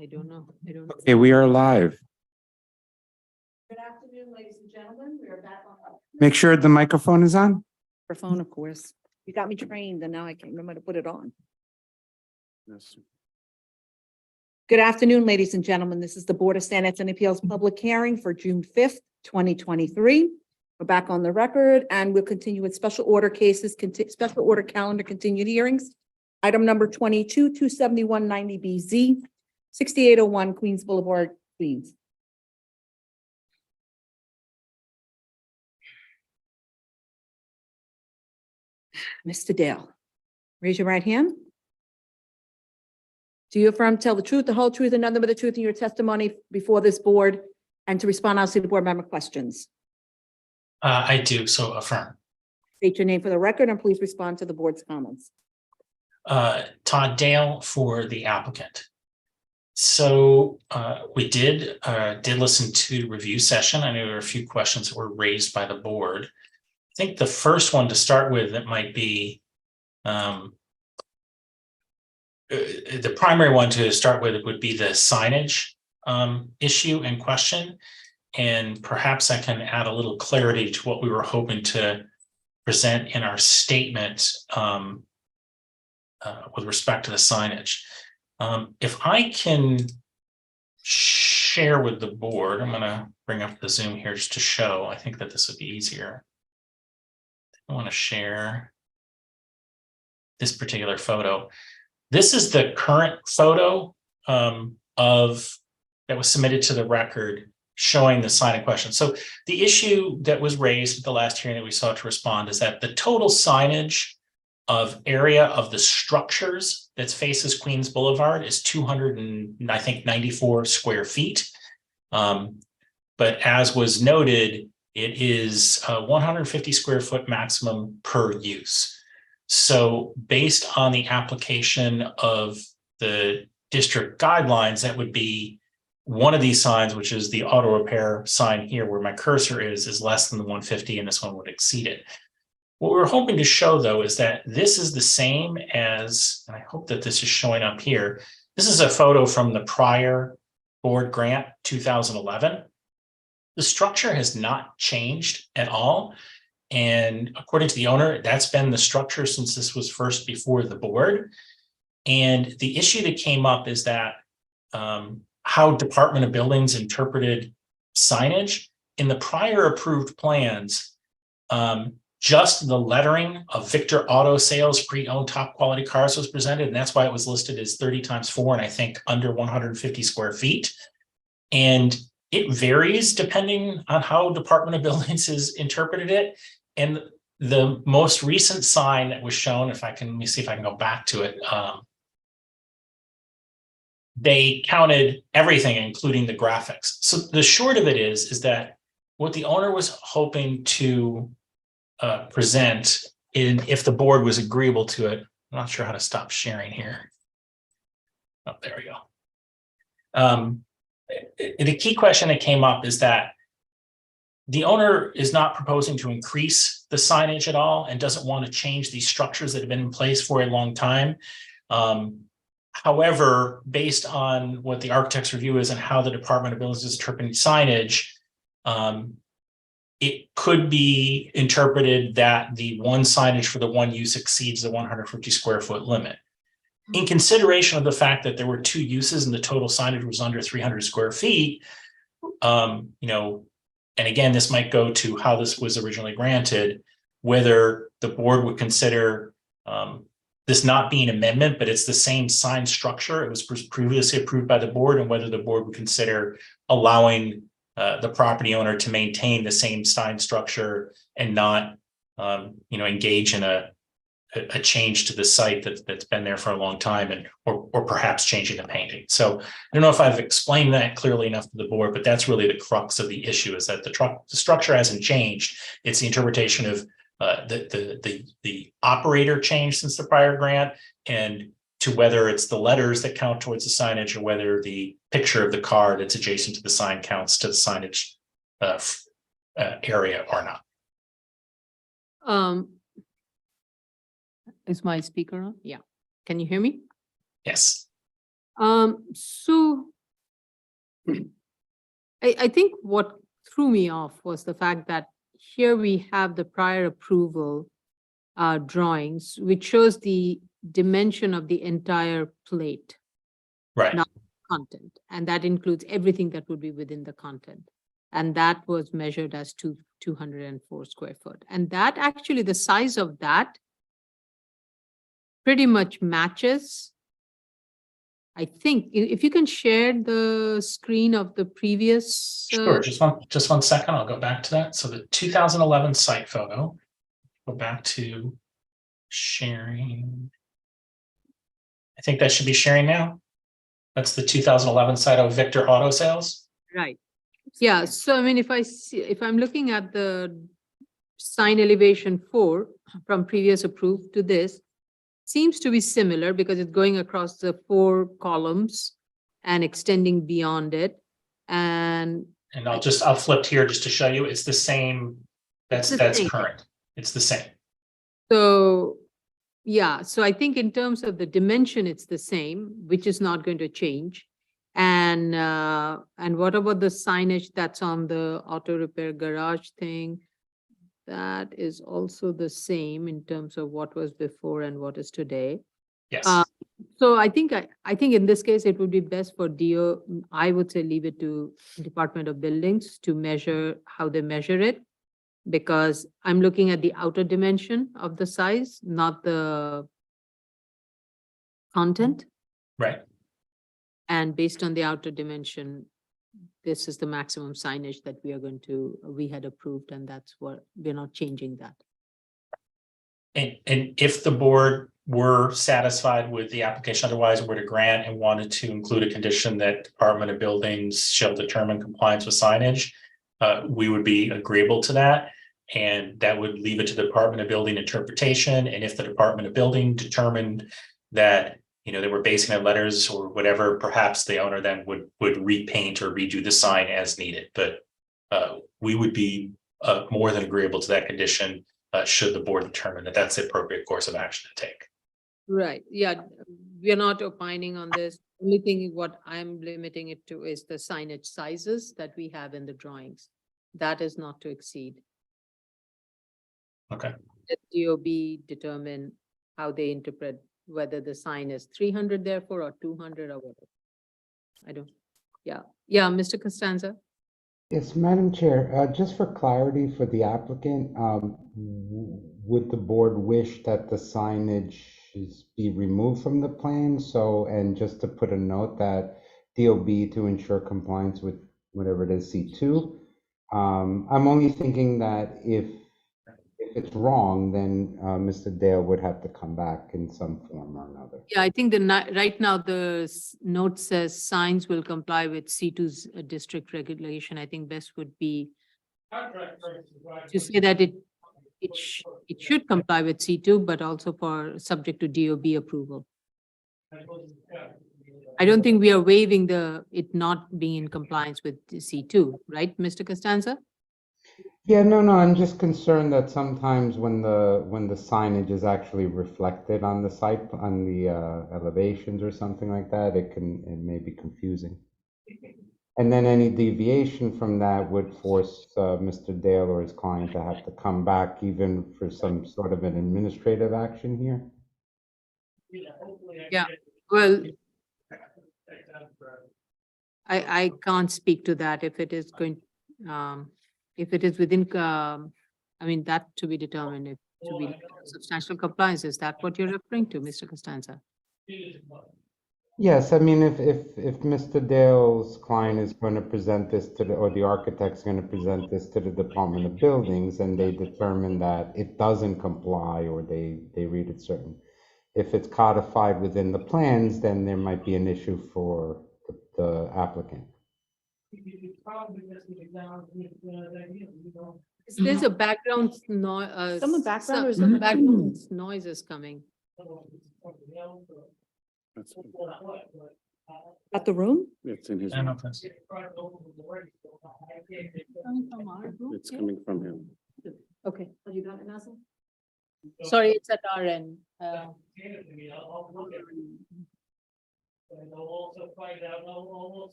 I don't know. I don't. Okay, we are live. Good afternoon, ladies and gentlemen. We are back on. Make sure the microphone is on. Microphone, of course. You got me trained and now I can't remember to put it on. Yes. Good afternoon, ladies and gentlemen. This is the Board of Standards and Appeals public hearing for June 5th, 2023. We're back on the record and we'll continue with special order cases, special order calendar continued hearings. Item number 22-271-90BZ, 6801 Queens Boulevard, Queens. Mr. Dale, raise your right hand. Do you affirm to tell the truth, the whole truth, and nothing but the truth in your testimony before this board and to respond honestly to board member questions? I do, so affirm. State your name for the record and please respond to the board's comments. Todd Dale for the applicant. So we did listen to review session. I know there were a few questions that were raised by the board. I think the first one to start with that might be the primary one to start with would be the signage issue in question. And perhaps I can add a little clarity to what we were hoping to present in our statement with respect to the signage. If I can share with the board, I'm going to bring up the Zoom here just to show. I think that this would be easier. I want to share this particular photo. This is the current photo that was submitted to the record showing the sign in question. So the issue that was raised at the last hearing that we sought to respond is that the total signage of area of the structures that faces Queens Boulevard is 294 square feet. But as was noted, it is 150 square foot maximum per use. So based on the application of the district guidelines, that would be one of these signs, which is the auto repair sign here where my cursor is less than the 150 and this one would exceed it. What we're hoping to show though is that this is the same as, and I hope that this is showing up here. This is a photo from the prior board grant 2011. The structure has not changed at all. And according to the owner, that's been the structure since this was first before the board. And the issue that came up is that how Department of Buildings interpreted signage. In the prior approved plans, just the lettering of Victor Auto Sales pre-owned top quality cars was presented. And that's why it was listed as 30x4 and I think under 150 square feet. And it varies depending on how Department of Buildings has interpreted it. And the most recent sign that was shown, let me see if I can go back to it. They counted everything, including the graphics. So the short of it is that what the owner was hoping to present if the board was agreeable to it. I'm not sure how to stop sharing here. Oh, there we go. The key question that came up is that the owner is not proposing to increase the signage at all and doesn't want to change these structures that have been in place for a long time. However, based on what the architect's review is and how the Department of Buildings is interpreting signage, it could be interpreted that the one signage for the one use exceeds the 150 square foot limit. In consideration of the fact that there were two uses and the total signage was under 300 square feet, and again, this might go to how this was originally granted, whether the board would consider this not being an amendment, but it's the same sign structure. It was previously approved by the board, and whether the board would consider allowing the property owner to maintain the same sign structure and not, engage in a change to the site that's been there for a long time, and or perhaps changing the painting. So I don't know if I've explained that clearly enough to the board, but that's really the crux of the issue, is that the structure hasn't changed. It's the interpretation of the operator changed since the prior grant, and to whether it's the letters that count towards the signage or whether the picture of the car that's adjacent to the sign counts to the signage area or not. Is my speaker on? Yeah. Can you hear me? Yes. So I think what threw me off was the fact that here we have the prior approval drawings, which shows the dimension of the entire plate, Right. not content. And that includes everything that would be within the content. And that was measured as 204 square foot. And that actually, the size of that pretty much matches. I think if you can share the screen of the previous. Sure, just one second, I'll go back to that. So the 2011 site photo, go back to sharing. I think that should be sharing now. That's the 2011 site of Victor Auto Sales. Right. Yeah, so I mean, if I'm looking at the sign elevation 4 from previous approved to this, seems to be similar because it's going across the 4 columns and extending beyond it. And I'll flip here just to show you, it's the same, that's current, it's the same. so, yeah, so I think in terms of the dimension, it's the same, which is not going to change. And what about the signage that's on the auto repair garage thing? That is also the same in terms of what was before and what is today. Yes. So I think in this case, it would be best for I would say leave it to Department of Buildings to measure how they measure it, because I'm looking at the outer dimension of the size, not the content. Right. And based on the outer dimension, this is the maximum signage that we had approved, and that's what we're not changing that. And if the board were satisfied with the application, otherwise were to grant and wanted to include a condition that Department of Buildings shall determine compliance with signage, we would be agreeable to that. And that would leave it to the Department of Building interpretation. And if the Department of Building determined that, they were basing their letters or whatever, perhaps the owner then would repaint or redo the sign as needed. But we would be more than agreeable to that condition should the board determine that that's the appropriate course of action to take. Right, yeah, we are not opining on this. Only thing what I'm limiting it to is the signage sizes that we have in the drawings. That is not to exceed. Okay. Let DOB determine how they interpret whether the sign is 300 therefore or 200 or whatever. Yeah, Mr. Costanza. Yes, Madam Chair, just for clarity for the applicant, would the board wish that the signage be removed from the plan? So, and just to put a note that DOB to ensure compliance with whatever it is, C2. I'm only thinking that if it's wrong, then Mr. Dale would have to come back in some form or another. Yeah, I think right now the note says signs will comply with C2's district regulation. I think best would be to say that it should comply with C2, but also subject to DOB approval. I don't think we are waiving it not being in compliance with C2, right, Mr. Costanza? Yeah, no, I'm just concerned that sometimes when the signage is actually reflected on the site, on the elevations or something like that, it may be confusing. And then any deviation from that would force Mr. Dale or his client to have to come back even for some sort of an administrative action here. Yeah, well, I can't speak to that if it is going, if it is within, I mean, that to be determined, if to be substantial compliance. Is that what you're referring to, Mr. Costanza? Yes, I mean, if Mr. Dale's client is going to present this or the architect's going to present this to the Department of Buildings and they determine that it doesn't comply or they read it certain. If it's codified within the plans, then there might be an issue for the applicant. There's a background noise. Some background or is Some it- background noise is coming. At the room? It's in his, I don't know if that's- it's coming from him. Okay. Sorry, it's at our end.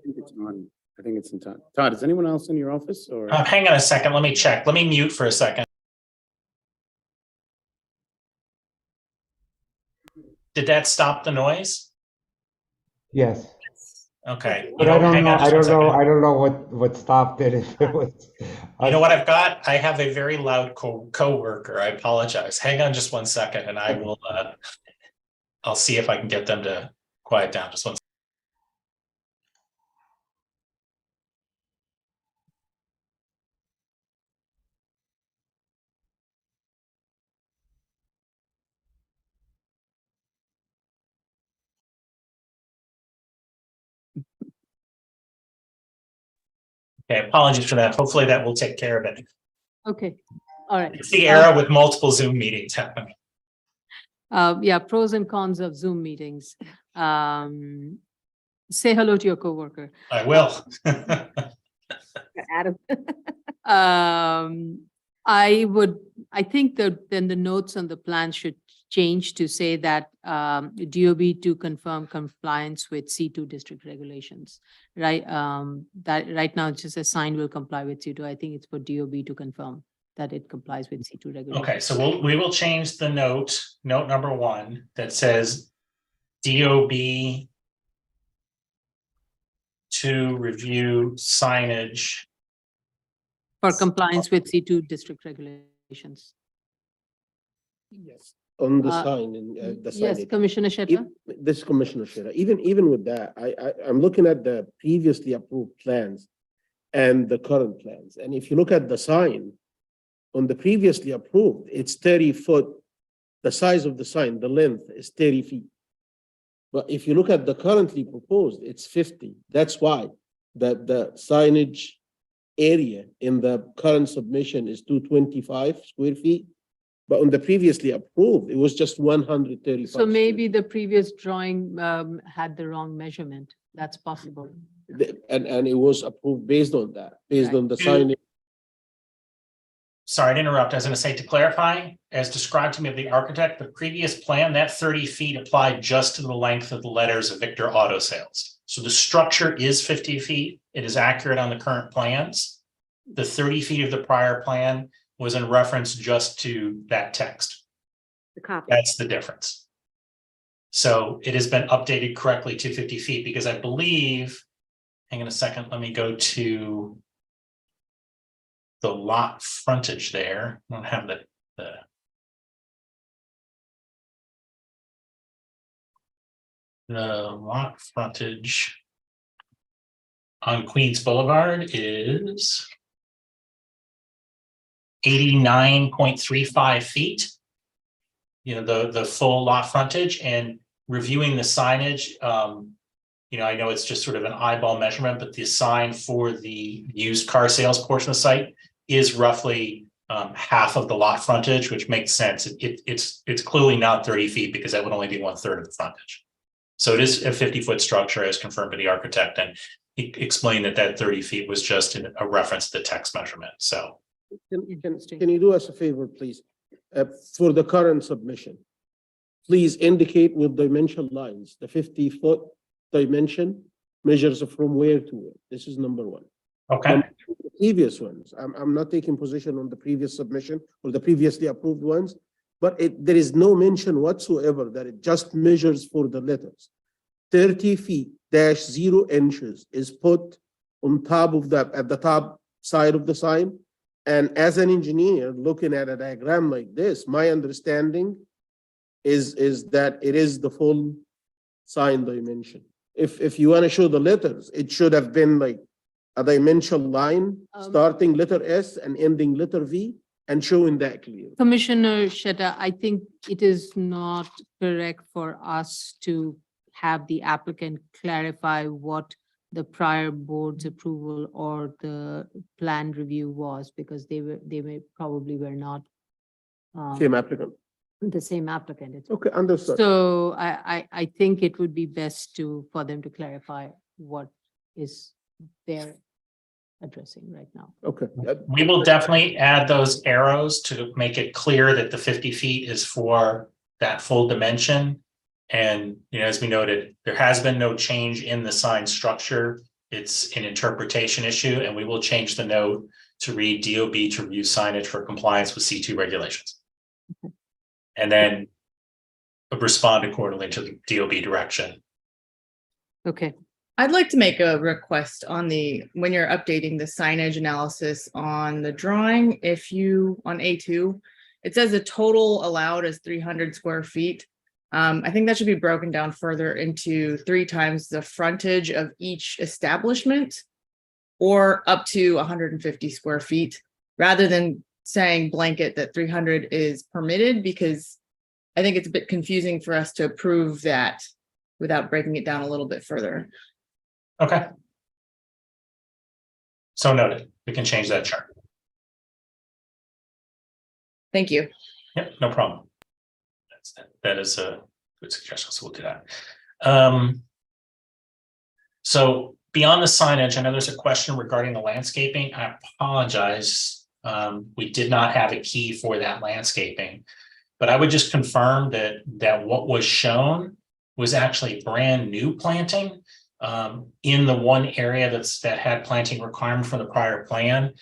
think it's on. I think it's in Todd. Todd, is anyone else in your office or? Hang on a second, let me check. Let me mute for a second. Did that stop the noise? Yes. Okay. But I don't hang know, on just I one don't know, second. I don't know what stopped it, if it was. You know what I've got? I have a very loud coworker. I apologize. Hang on just one second and I will, I'll see if I can get them to quiet down. Just one. Okay, apologies for that. Hopefully that will take care of it. Okay, all right. It's the era with multiple Zoom meetings happening. Yeah, pros and cons of Zoom meetings. Say hello to your coworker. I will. Adam. I think that then the notes on the plan should change to say that DOB to confirm compliance with C2 district regulations, right? That right now it's just a sign will comply with C2. I think it's for DOB to confirm that it complies with C2 regulations. Okay, so we will change the note number 1 that says DOB to review signage For compliance with C2 district regulations. Yes. On the Uh, sign and the Yes, signage. Commissioner Shetler? This Commissioner Shira, even with that, I'm looking at the previously approved plans and the current plans. And if you look at the sign on the previously approved, it's 30-foot. The size of the sign, the length is 30 feet. But if you look at the currently proposed, it's 50. That's why the signage area in the current submission is 225 square feet. But on the previously approved, it was just 135. So maybe the previous drawing had the wrong measurement. That's possible. And it was approved based on that, based Right. on the sign. Sorry to interrupt. I was going to say, to clarify, as described to me of the architect, the previous plan, that 30 feet applied just to the length of the letters of Victor Auto Sales. So the structure is 50 feet. It is accurate on the current plans. The 30 feet of the prior plan was in reference just to that text. The copy. That's the difference. So it has been updated correctly to 50 feet because I believe, hang on a second, let me go to the lot frontage there. I don't have the lot frontage on Queens Boulevard is 89.35 feet. You know, the full lot frontage, and reviewing the signage, you know, I know it's just sort of an eyeball measurement, but the sign for the used car sales portion of the site is roughly half of the lot frontage, which makes sense. It's clearly not 30 feet because that would only be 1/3 of the frontage. So it is a 50-foot structure as confirmed by the architect, and he explained that 30 feet was just a reference to the text measurement. So Can you do us a favor, please? For the current submission, please indicate with dimension lines, the 50-foot dimension measures from where to where. This is number 1. okay. The previous ones, I'm not taking position on the previous submission or the previously approved ones, but there is no mention whatsoever that it just measures for the letters. 30 feet dash 0 inches is put on top of that, at the top side of the sign. And as an engineer looking at a diagram like this, my understanding is that it is the full sign dimension. If you want to show the letters, it should have been like a dimensional line, starting letter S and ending letter V, and showing that clear. Commissioner Sheta, I think it is not correct for us to have the applicant clarify what the prior board's approval or the plan review was, because they probably were not Same applicant. the same applicant. It's- Okay, understood. So I think it would be best for them to clarify what is they're addressing right now. Okay. We will definitely add those arrows to make it clear that the 50 feet is for that full dimension. And, as we noted, there has been no change in the sign structure. It's an interpretation issue, and we will change the note to read DOB to review signage for compliance with C2 regulations. And then respond accordingly to the DOB direction. Okay, I'd like to make a request on when you're updating the signage analysis on the drawing, on A2, it says the total allowed is 300 square feet. I think that should be broken down further into 3 times the frontage of each establishment or up to 150 square feet, rather than saying blanket that 300 is permitted, because I think it's a bit confusing for us to approve that without breaking it down a little bit further. Okay. So noted. We can change that chart. Thank you. Yep, no problem. That is a good suggestion, so we'll do that. So beyond the signage, I know there's a question regarding the landscaping. I apologize. We did not have a key for that landscaping, but I would just confirm that what was shown was actually brand new planting in the one area that had planting requirement from the prior plan.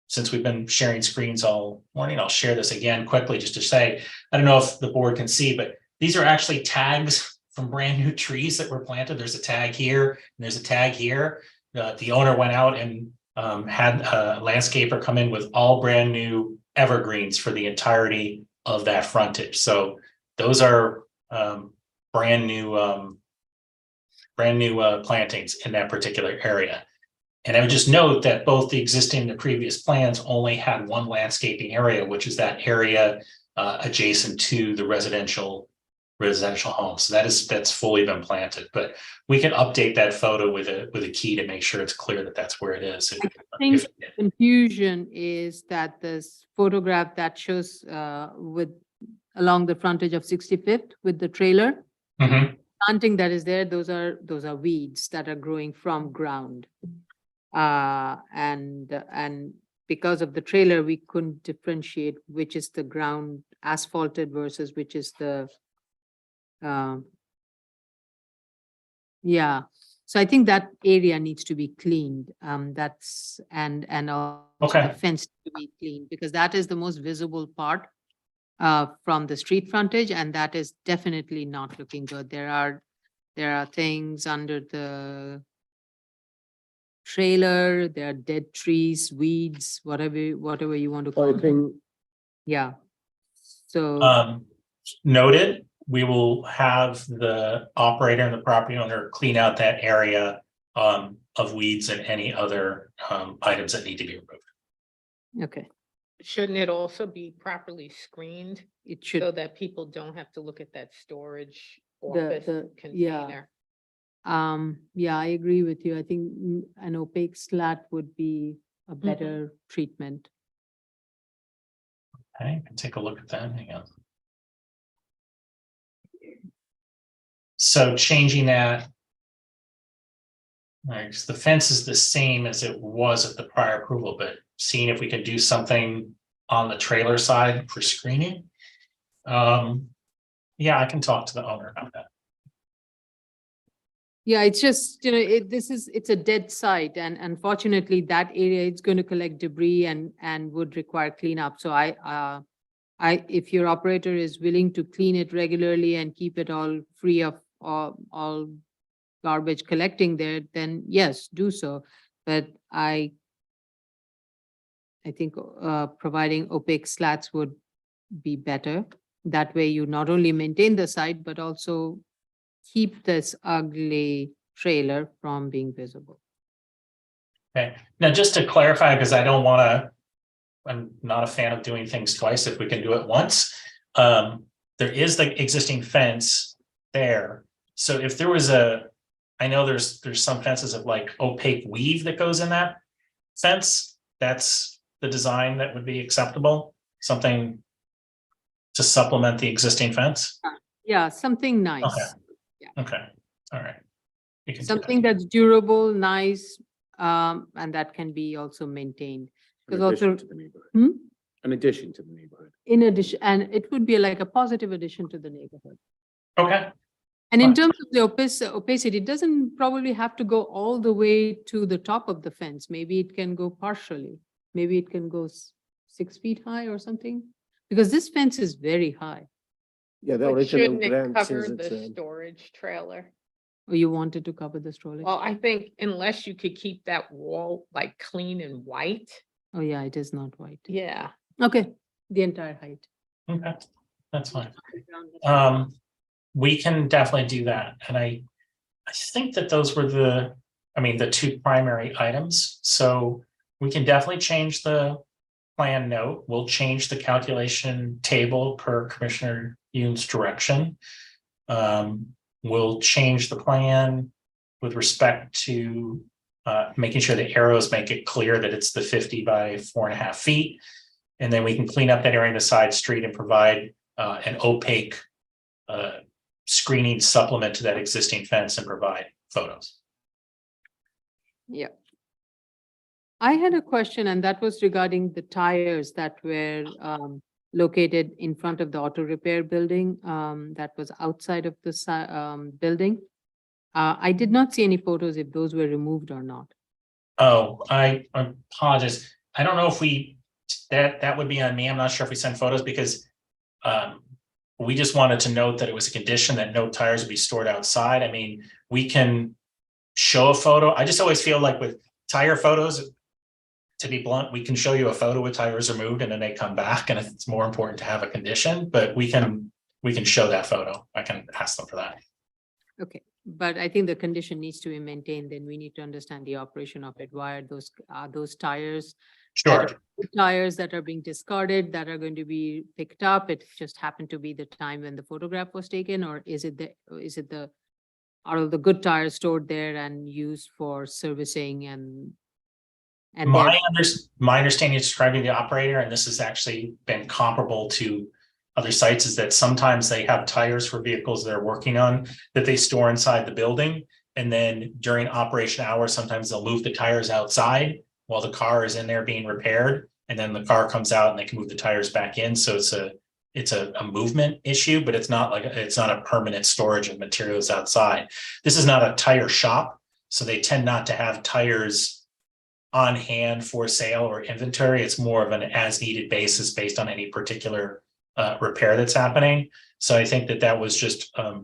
Since we've been sharing screens all morning, I'll share this again quickly just to say, I don't know if the board can see, but these are actually tags from brand new trees that were planted. There's a tag here and there's a tag here. The owner went out and had a landscaper come in with all brand new evergreens for the entirety of that frontage. So those are brand new plantings in that particular area. And I would just note that both the existing and the previous plans only had one landscaping area, which is that area adjacent to the residential home. So that's fully been planted, but we can update that photo with a key to make sure it's clear that that's where it is. I think the confusion is that this photograph that shows along the frontage of 65th with the trailer, planting that is there, those are weeds that are growing from ground. And because of the trailer, we couldn't differentiate which is the ground asphalted versus which is the yeah. So I think that area needs to be cleaned. And also the fence to be cleaned, because that is the most visible part from the street frontage, and that is definitely not looking good. There are things under the trailer, there are dead trees, weeds, whatever you want to call I it. think Yeah. So Noted. We will have the operator and the property owner clean out that area of weeds and any other items that need to be removed. okay, Shouldn't it also be properly screened it should. so that people don't have to look at that storage The- office the- container? Yeah, I agree with you. I think an opaque slat would be a better treatment. Okay, I can take a look at that. Hang on. So changing that. All right, 'cause the fence is the same as it was at the prior approval, but seeing if we can do something on the trailer side for screening. Yeah, I can talk to the owner about that. Yeah, it's just, it's a dead site, and unfortunately that area is going to collect debris and would require cleanup. So if your operator is willing to clean it regularly and keep it all free of all garbage collecting there, then yes, do so. But I think providing opaque slats would be better. That way you not only maintain the site, but also keep this ugly trailer from being visible. Okay, now just to clarify, because I'm not a fan of doing things twice if we can do it once. There is the existing fence there. So if there was I know there's some fences of like opaque weave that goes in that fence. That's the design that would be acceptable. Something to supplement the existing fence. Yeah, something nice. Okay, all right. We can do that. Something that's durable, nice, and that can be also maintained. In Because addition also, to the neighborhood. In addition to the neighborhood. in addition, and it would be like a positive addition to the neighborhood. Okay, And in Fine. terms of the opacity, it doesn't probably have to go all the way to the top of the fence. Maybe it can go partially. Maybe it can go 6 feet high or something. Because this fence is very high. Yeah, the But original shouldn't it grant cover says it's, the storage trailer? Oh, you wanted to cover the stroller? Well, I think unless you could keep that wall like clean and white. Oh, yeah, it is not white. Yeah. Okay, the entire height. okay, that's fine. We can definitely do that. And I think that those were the two primary items. So we can definitely change the plan note. We'll change the calculation table per Commissioner Yoon's direction. We'll change the plan with respect to making sure the arrows make it clear that it's the 50 by 4.5 feet. And then we can clean up that area in the side street and provide an opaque screening supplement to that existing fence and provide photos. Yeah. I had a question, and that was regarding the tires that were located in front of the auto repair building that was outside of the building. I did not see any photos if those were removed or not. Oh, I apologize. I don't know if that would be on me. I'm not sure if we sent photos because we just wanted to note that it was a condition that no tires would be stored outside. I mean, we can show a photo. I just always feel like with tire photos, to be blunt, we can show you a photo with tires removed and then they come back, and it's more important to have a condition, but we can show that photo. I can ask them for that. Okay, but I think the condition needs to be maintained, then we need to understand the operation of it. Why are those tires? Sure. Tires that are being discarded, that are going to be picked up, it just happened to be the time when the photograph was taken, or is it are all the good tires stored there and used for servicing and My understanding of describing the operator, and this has actually been comparable to other sites, is that sometimes they have tires for vehicles they're working on that they store inside the building. And then during operation hours, sometimes they'll move the tires outside while the car is in there being repaired. And then the car comes out and they can move the tires back in. So it's a movement issue, but it's not a permanent storage of materials outside. This is not a tire shop, so they tend not to have tires on hand for sale or inventory. It's more of an as needed basis based on any particular repair that's happening. So I think that was just a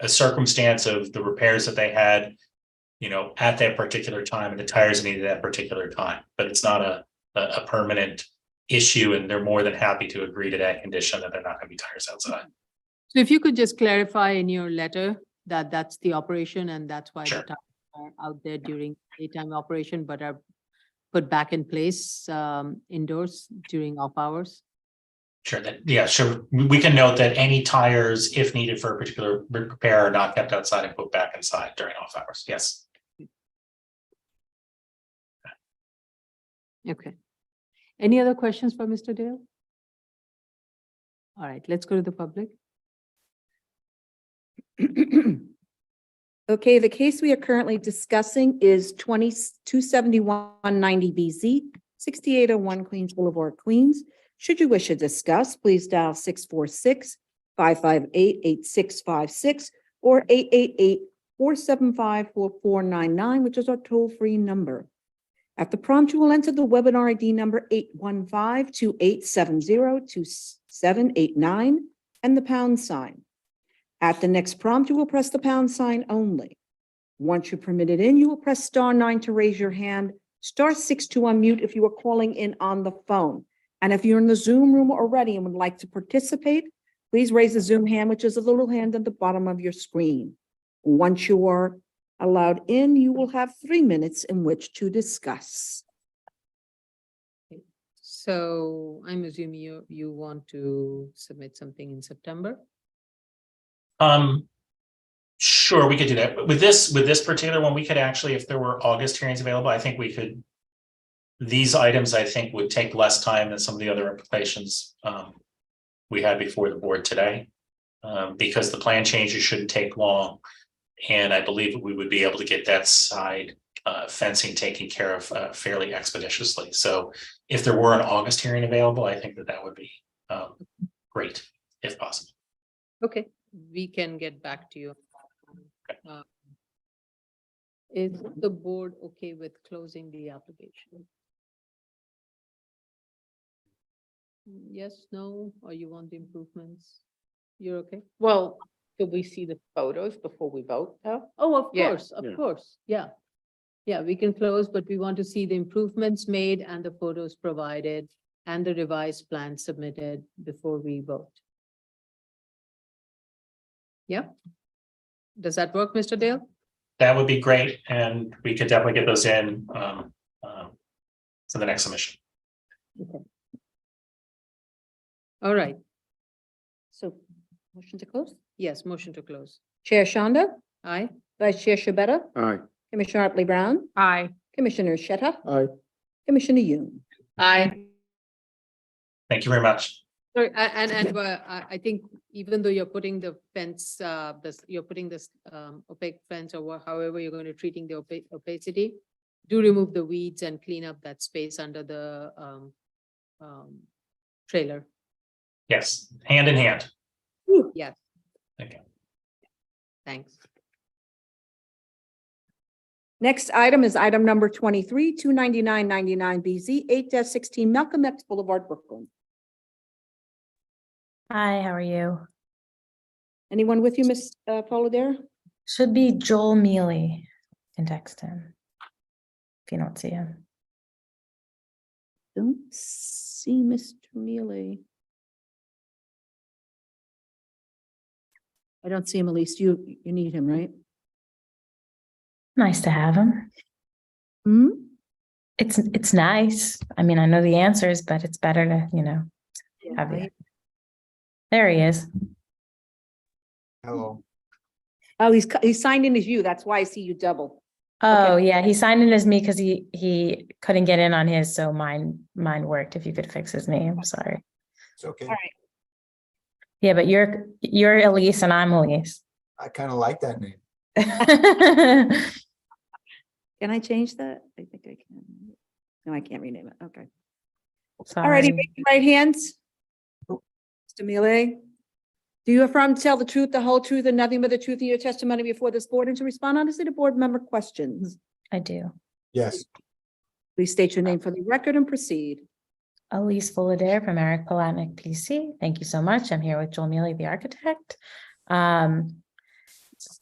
circumstance of the repairs that they had, at that particular time, and the tires needed at that particular time. But it's not a permanent issue, and they're more than happy to agree to that condition that they're not going to be tires outside. So if you could just clarify in your letter that that's the operation and that's why Sure. the tires are out there during daytime operation, but are put back in place indoors during off hours. Sure. Sure. We can note that any tires, if needed for a particular repair, are not kept outside and put back inside during off hours. Yes. Okay. Any other questions for Mr. Dale? All right, let's go to the public. Okay, the case we are currently discussing is 27190BZ, 6801 Queens Boulevard, Queens. Should you wish to discuss, please dial 646-558-8656 or 888-475-4499, which is our toll-free number. At the prompt, you will enter the webinar ID number 815-2870-2789 and the pound sign. At the next prompt, you will press the pound sign only. Once you're permitted in, you will press *9 to raise your hand, *6 to unmute if you are calling in on the phone. And if you're in the Zoom room already and would like to participate, please raise the Zoom hand, which is a little hand at the bottom of your screen. Once you are allowed in, you will have 3 minutes in which to discuss. So I'm assuming you want to submit something in September? Sure, we could do that. With this particular one, we could actually, if there were August hearings available, I think we could. These items, I think, would take less time than some of the other implications we had before the board today, because the plan changes shouldn't take long. And I believe we would be able to get that side fencing taken care of fairly expeditiously. So if there were an August hearing available, I think that would be great, if possible. Okay, we can get back to you. Uh, Is the board okay with closing the application? Yes, no, or you want the improvements? You're okay? Well, could we see the photos before we vote though? Oh, of Yeah. course, of Yeah. course, yeah. Yeah, we can close, but we want to see the improvements made and the photos provided and the revised plan submitted before we vote. Yeah? Does that work, Mr. Dale? That would be great, and we could definitely get those in for the next submission. All right. So, motion to close? Yes, motion to close. Chair Shonda, Aye. Vice Chair Shabeta, Aye. Commissioner Otley Brown, Aye. Commissioner Sheta, Aye. Commissioner Yoon. Aye. Thank you very much. Sorry, I think even though you're putting the fence, you're putting this opaque fence or however you're going to treating the opacity, do remove the weeds and clean up that space under the trailer. Yes, hand in hand. Yes, Thank you. thanks. Next item is item number 23, 29999 BZ, 8-16 Malcolm X Boulevard, Brooklyn. Hi, how are you? Anyone with you, Ms. Polidera? Should be Joel Mealy. Can text him if you don't see him. Don't see Mr. Mealy. I don't see him, Elise. You need him, right? Nice to have him. Hmm? It's nice. I mean, I know the answers, but it's better to, have you. There he is. Hello. Oh, he's signed in as you. That's why I see you double. Oh, yeah, he signed in as me because he couldn't get in on his, so mine worked. If you could fix his name, sorry. It's okay. All right. Yeah, but you're Elise and I'm Elise. I kind of like that name. Can I change that? I think I can. No, I can't rename it. Okay. Sorry. All righty, raise your right hands. Mr. Mealy, do you affirm to tell the truth, the whole truth, and nothing but the truth in your testimony before this board and to respond honestly to board member questions? I do. Yes. Please state your name for the record and proceed. Elise Fullader from Eric Palatnik PC. Thank you so much. I'm here with Joel Mealy, the architect.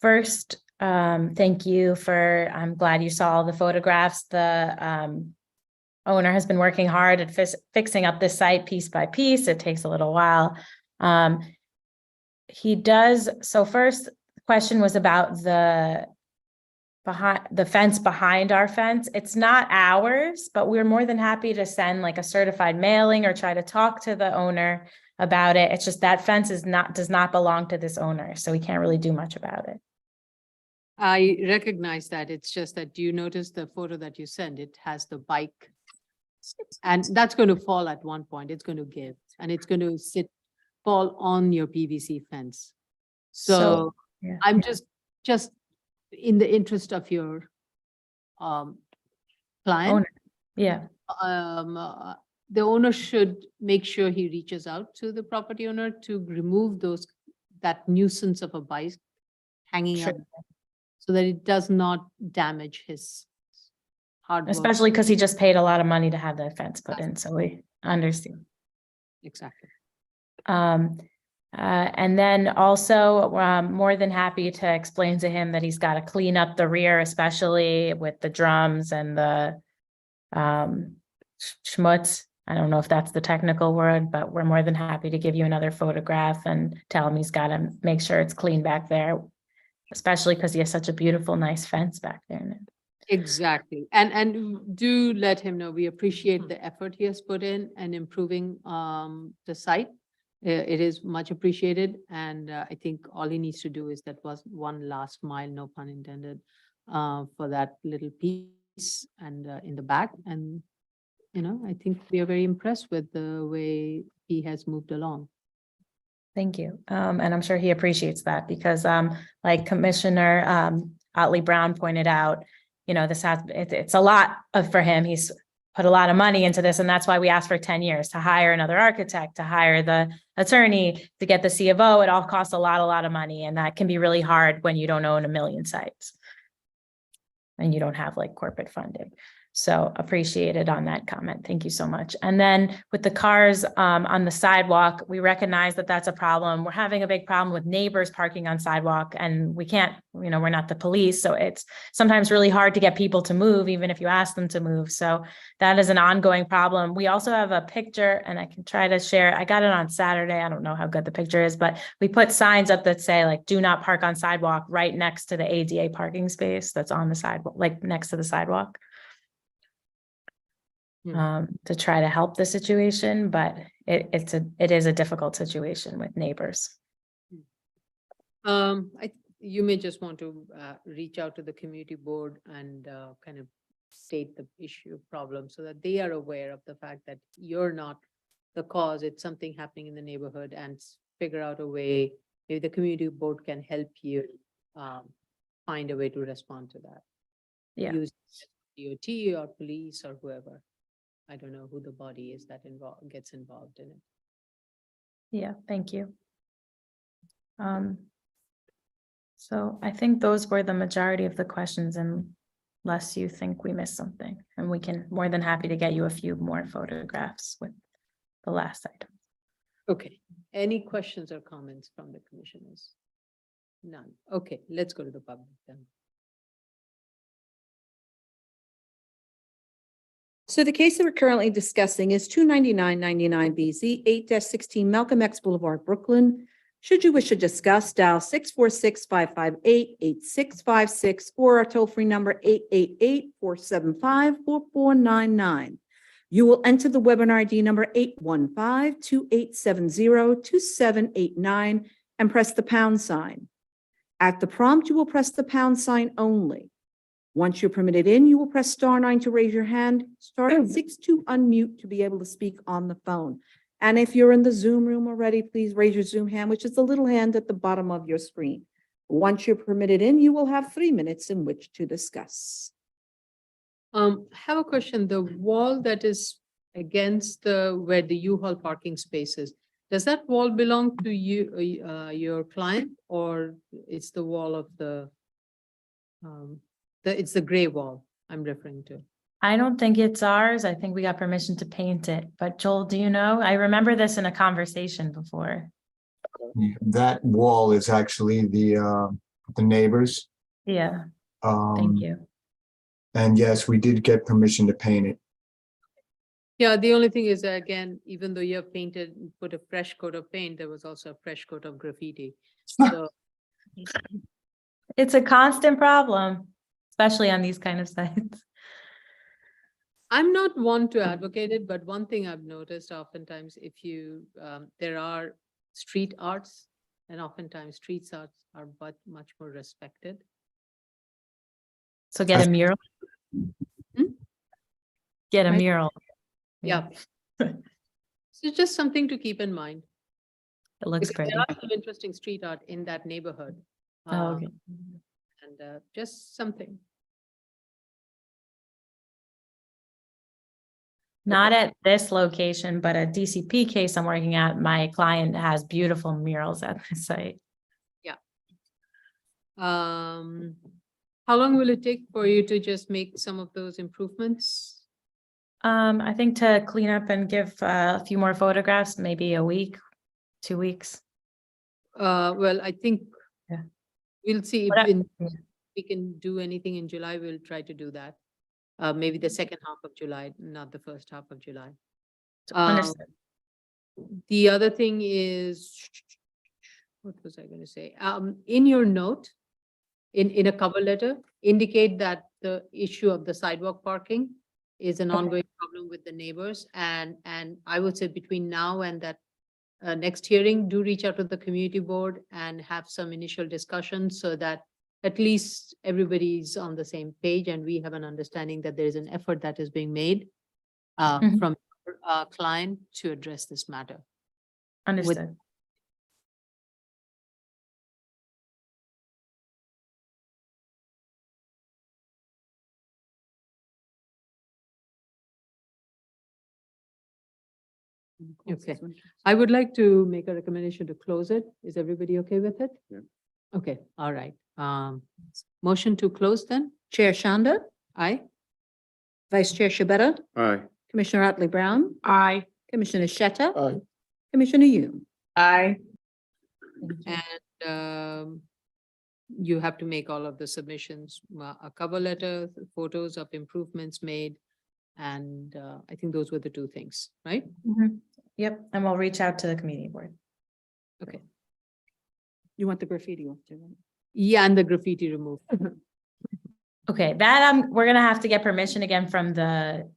First, thank you for, I'm glad you saw all the photographs. The owner has been working hard at fixing up this site piece by piece. It takes a little while. He does, so first question was about the fence behind our fence. It's not ours, but we're more than happy to send like a certified mailing or try to talk to the owner about it. It's just that fence does not belong to this owner, so we can't really do much about it. I recognize that. It's just that, do you notice the photo that you sent? It has the bike. And that's going to fall at one point. It's going to give, and it's going to fall on your PVC fence. So yeah. I'm just in the interest of your client. Owner. Yeah. The owner should make sure he reaches out to the property owner to remove that nuisance of a bike hanging Sure. up, so that it does not damage his hard work. Especially because he just paid a lot of money to have that fence put in, so we understand. Exactly. And then also, more than happy to explain to him that he's got to clean up the rear, especially with the drums and the schmutz. I don't know if that's the technical word, but we're more than happy to give you another photograph and tell him he's got to make sure it's clean back there, especially because he has such a beautiful, nice fence back there now. Exactly. And do let him know, we appreciate the effort he has put in and improving the site. It is much appreciated. And I think all he needs to do is that was one last mile, no pun intended, for that little piece and in the back. And, I think we are very impressed with the way he has moved along. Thank you. And I'm sure he appreciates that because like Commissioner Otley Brown pointed out, it's a lot for him. He's put a lot of money into this, and that's why we asked for 10 years to hire another architect, to hire attorney to get the C of O. It all costs a lot of money, and that can be really hard when you don't own a million sites and you don't have like corporate funding. So appreciated on that comment. Thank you so much. And then with the cars on the sidewalk, we recognize that that's a problem. We're having a big problem with neighbors parking on sidewalk, and we can't, you know, we're not the police. So it's sometimes really hard to get people to move, even if you ask them to move. So that is an ongoing problem. We also have a picture, and I can try to share. I got it on Saturday. I don't know how good the picture is, but we put signs up that say like, do not park on sidewalk, right next to the ADA parking space that's on the sidewalk, like next to the sidewalk. To try to help the situation, but it is a difficult situation with neighbors. You may just want to reach out to the community board and kind of state the issue problem so that they are aware of the fact that you're not the cause, it's something happening in the neighborhood, and figure out a way, maybe the community board can help you find a way to respond to that. Yeah. Use DOT or police or whoever. I don't know who the body is that gets involved in it. Yeah, thank you. So I think those were the majority of the questions, unless you think we missed something, and we can more than happy to get you a few more photographs with the last item. Okay, any questions or comments from the commissioners? None. Okay, let's go to the public then. So the case that we're currently discussing is 29999 BZ 8-16 Malcolm X Boulevard, Brooklyn. Should you wish to discuss, dial 646-558-8656 or our toll-free number 888-475-4499. You will enter the webinar ID number 815-2870-2789 and press the pound sign. At the prompt, you will press the pound sign only. Once you're permitted in, you will press *9 to raise your hand, *6 to unmute to be able to speak on the phone. And if you're in the Zoom room already, please raise your Zoom hand, which is the little hand at the bottom of your screen. Once you're permitted in, you will have 3 minutes in which to discuss. Have a question. The wall that is against where the U-Haul parking spaces, does that wall belong to you, your client, or it's the wall of it's the gray wall I'm referring to? I don't think it's ours. I think we got permission to paint it, but Joel, do you know? I remember this in a conversation before. That wall is actually the neighbors. Yeah, thank you. And yes, we did get permission to paint it. Yeah, the only thing is, again, even though you have painted, put a fresh coat of paint, there was also a fresh coat of graffiti. So It's a constant problem, especially on these kind of sites. I'm not one to advocate it, but one thing I've noticed oftentimes, if you, there are street arts, and oftentimes street arts are much more respected. So get a mural. Get a Right. mural. Yeah. So just something to keep in mind. It looks Because pretty. there are some interesting street art in that neighborhood. Oh, okay. And just something. Not at this location, but a DCP case I'm working at, my client has beautiful murals at the site. Yeah. How long will it take for you to just make some of those improvements? I think to clean up and give a few more photographs, maybe a week, 2 weeks. Well, I think Yeah. we'll see What if I- we can do anything in July. We'll try to do that. Maybe the second half of July, not the first half of July. Understood. The other thing is, what was I going to say? In your note, in a cover letter, indicate that the issue of the sidewalk parking is an ongoing problem with the neighbors. And I would say between now and that next hearing, do reach out to the community board and have some initial discussions so that at least everybody's on the same page and we have an understanding that there is an effort that is being made from our client to address this matter. Understood. Okay. I would like to make a recommendation to close it. Is everybody okay with it? Yeah. Okay, all right. Motion to close then? Chair Shanda, Aye. Vice Chair Shabeta, Aye. Commissioner Otley Brown, Aye. Commissioner Shetta, Aye. Commissioner Yoon. Aye. And you have to make all of the submissions, a cover letter, photos of improvements made. And I think those were the two things, right? Mhm. Yep, and we'll reach out to the community board. Okay. You want the graffiti off too? right? Yeah, and the graffiti removed. Okay, that we're gonna have to get permission again from the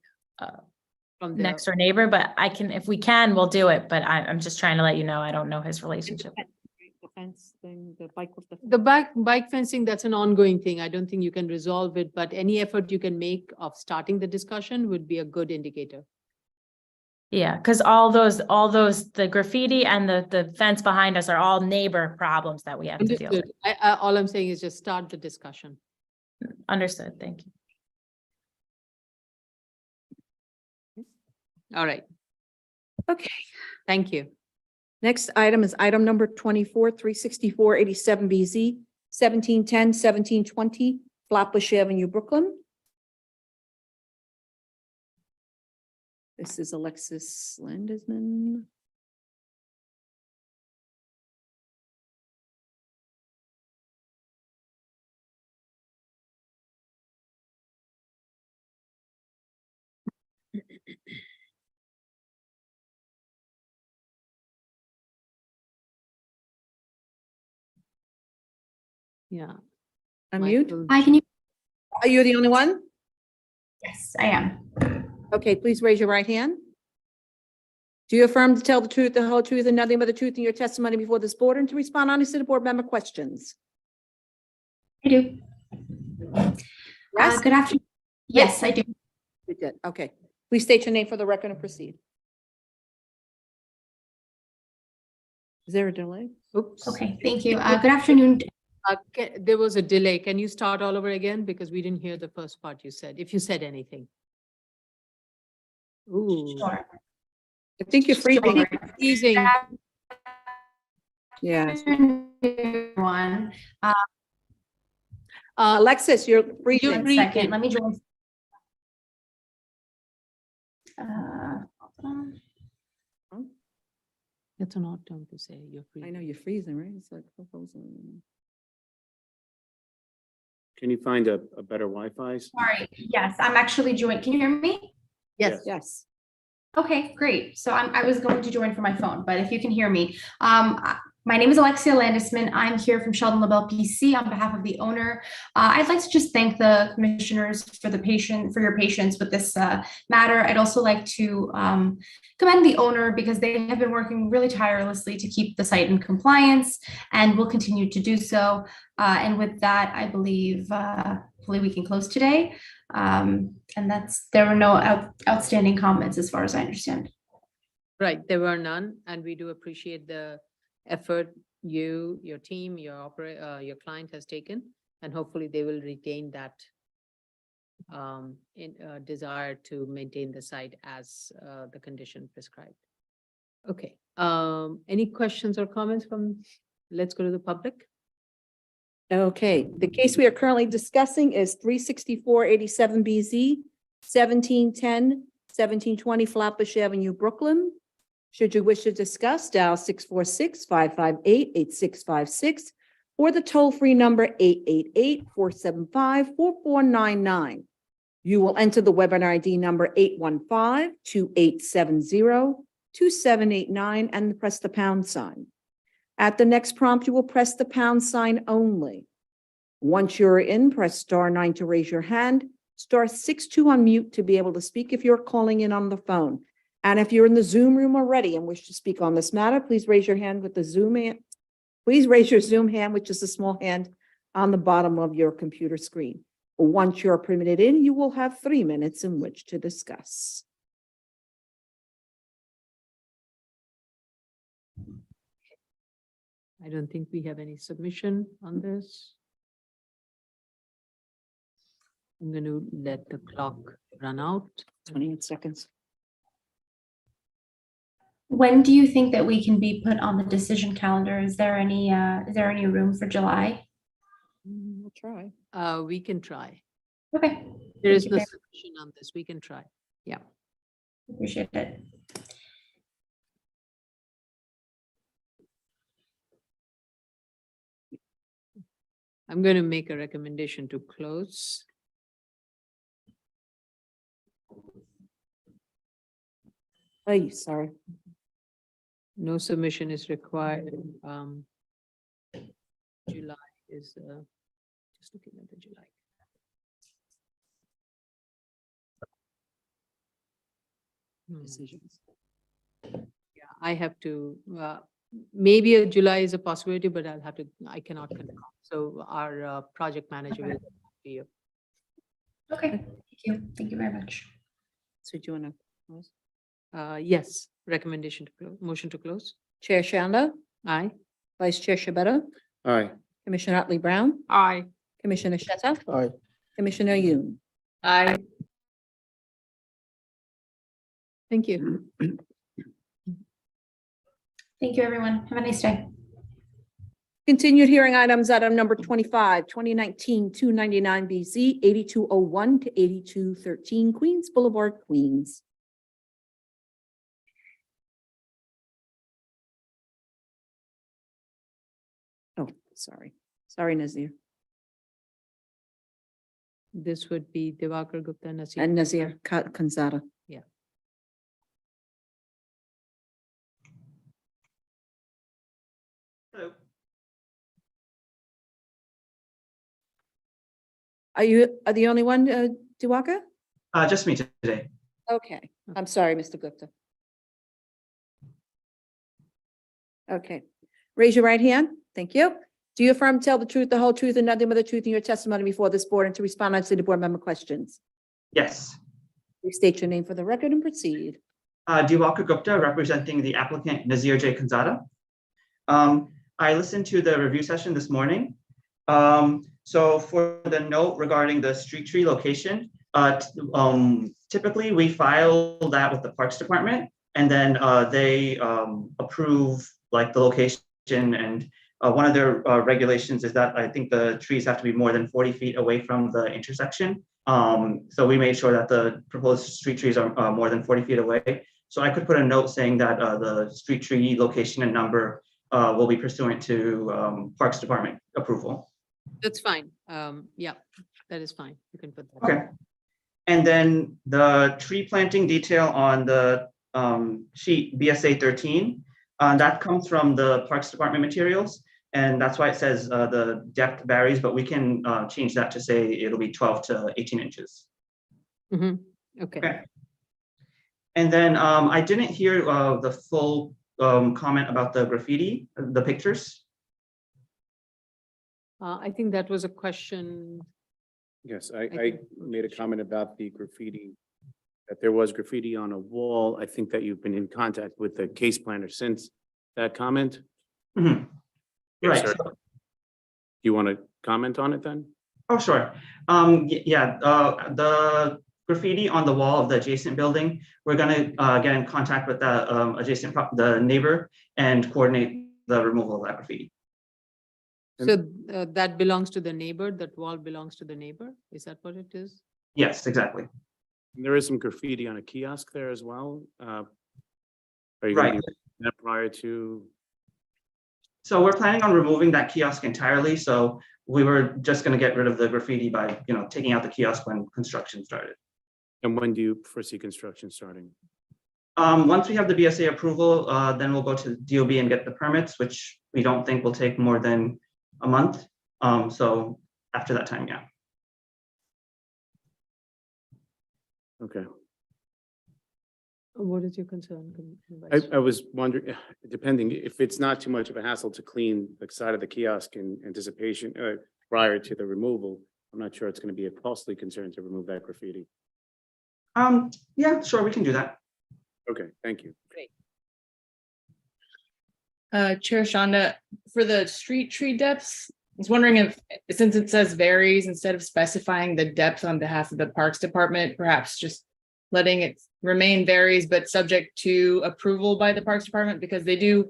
From the next door neighbor, but I can, if we can, we'll do it, but I'm just trying to let you know, I don't know his relationship. The fence thing, the bike with the. The bike fencing, that's an ongoing thing. I don't think you can resolve it, but any effort you can make of starting the discussion would be a good indicator. Yeah, because all those, the graffiti and the fence behind us are all neighbor problems that we have to deal with. Understood. All I'm saying is just start the discussion. Understood, thank you. All right, Okay. thank you. Next item is item number 24, 36487 BZ, 1710, 1720 Flatbush Avenue, Brooklyn. This is Alexis Landesman. Yeah. Unmute. Michael- Hi, can you? Are you the only one? Yes, I am. Okay, please raise your right hand. Do you affirm to tell the truth, the whole truth, and nothing but the truth in your testimony before this board and to respond honestly to board member questions? I do. Yes? Good afternoon. Yes, I do. You did. Okay. Please state your name for the record and proceed. Is there a delay? Oops. Okay, thank you. Good afternoon. There was a delay. Can you start all over again? Because we didn't hear the first part you said, if you said anything. Ooh, Sure. I think you're freezing. Sure. freezing. Yes. Everyone. Alexis, you're freezing. One second, let me join. Hold on. It's an odd term to say, you're freezing. I know you're freezing, right? It's like frozen. Can you find a better Wi-Fi? Sorry, yes, I'm actually joining. Can you hear me? Yes, yes. Okay, great. So I was going to join from my phone, but if you can hear me. My name is Alexia Landesman. I'm here from Sheldon LaBelle PC on behalf of the owner. I'd like to just thank the commissioners for your patience with this matter. I'd also like to commend the owner because they have been working really tirelessly to keep the site in compliance and will continue to do so. And with that, I believe hopefully we can close today. And there were no outstanding comments as far as I understand. Right, there were none, and we do appreciate the effort you, your team, your client has taken, and hopefully they will retain that desire to maintain the site as the condition prescribed. Okay, any questions or comments from, let's go to the public. Okay, the case we are currently discussing is 36487 BZ, 1710, 1720 Flatbush Avenue, Brooklyn. Should you wish to discuss, dial 646-558-8656 or the toll-free number 888-475-4499. You will enter the webinar ID number 815-2870-2789 and press the pound sign. At the next prompt, you will press the pound sign only. Once you're in, press *9 to raise your hand, *6 to unmute to be able to speak if you're calling in on the phone. And if you're in the Zoom room already and wish to speak on this matter, please raise your hand with the Zoom hand. Please raise your Zoom hand, which is a small hand on the bottom of your computer screen. Once you're permitted in, you will have 3 minutes in which to discuss. I don't think we have any submission on this. I'm going to let the clock run out. 28 seconds. When do you think that we can be put on the decision calendar? Is there any room for July? We'll try. We can try. Okay. There is Thank you no very solution on this. We can try. Yeah. much. Appreciate it. I'm going to make a recommendation to close. Oh, sorry. No submission is required. July is, just looking at the July. Decisions. Yeah, I have to, maybe a July is a possibility, but I cannot confirm. So our project manager will get back to you. Okay, thank you. Thank you very much. So do you want to close? Yes, recommendation to close, motion to close. Chair Shanda, Aye. Vice Chair Shabeta, Aye. Commissioner Otley Brown, Aye. Commissioner Sheta, Aye. Commissioner Yoon. Aye. Thank you. Thank you, everyone. Have a nice day. Continued hearing items, item number 25, 2019-299 BZ, 8201 to 8213 Queens Boulevard, Queens. Oh, sorry. Sorry, Nazir. This would be Diwakar Gupta Nasir. And Nazir Khanzada. Yeah. Hello. Are you the only one, Diwakar? Just me today. Okay, I'm sorry, Mr. Gupta. Okay, raise your right hand. Thank you. Do you affirm to tell the truth, the whole truth, and nothing but the truth in your testimony before this board and to respond honestly to board member questions? Yes. Please state your name for the record and proceed. Diwakar Gupta, representing the applicant Nazir J. Khanzada. I listened to the review session this morning. So for the note regarding the street tree location, typically we file that with the Parks Department, and then they approve like the location. And one of their regulations is that I think the trees have to be more than 40 feet away from the intersection. So we made sure that the proposed street trees are more than 40 feet away. So I could put a note saying that the street tree location and number will be pursuant to Parks Department approval. That's fine. Yeah, that is fine. You can put that. Okay. And then the tree planting detail on the sheet BSA 13, that comes from the Parks Department materials. And that's why it says the depth varies, but we can change that to say it'll be 12 to 18 inches. Mm-hmm. Okay. And then I didn't hear the full comment about the graffiti, the pictures. I think that was a question. Yes, I made a comment about the graffiti, that there was graffiti on a wall. I think that you've been in contact with the case planner since that comment. Mm-hmm. Right. Sir. Do you want to comment on it then? Oh, sure. Yeah, the graffiti on the wall of the adjacent building, we're going to get in contact with the the neighbor and coordinate the removal of that graffiti. So that belongs to the neighbor, that wall belongs to the neighbor? Is that what it is? Yes, exactly. There is some graffiti on a kiosk there as well. Are you going to do that prior to? So we're planning on removing that kiosk entirely. So we were just going to get rid of the graffiti by, taking out the kiosk when construction started. And when do you foresee construction starting? Once we have the BSA approval, then we'll go to DOB and get the permits, which we don't think will take more than a month. So after that time, yeah. Okay. What is your concern? I was wondering, depending, if it's not too much of a hassle to clean the side of the kiosk in anticipation prior to the removal, I'm not sure it's going to be a costly concern to remove that graffiti. Yeah, sure, we can do that. Okay, thank you. Great. Chair Shanda, for the street tree depths, I was wondering if, since it says varies, instead of specifying the depth on behalf of the Parks Department, perhaps just letting it remain varies, but subject to approval by the Parks Department, because they do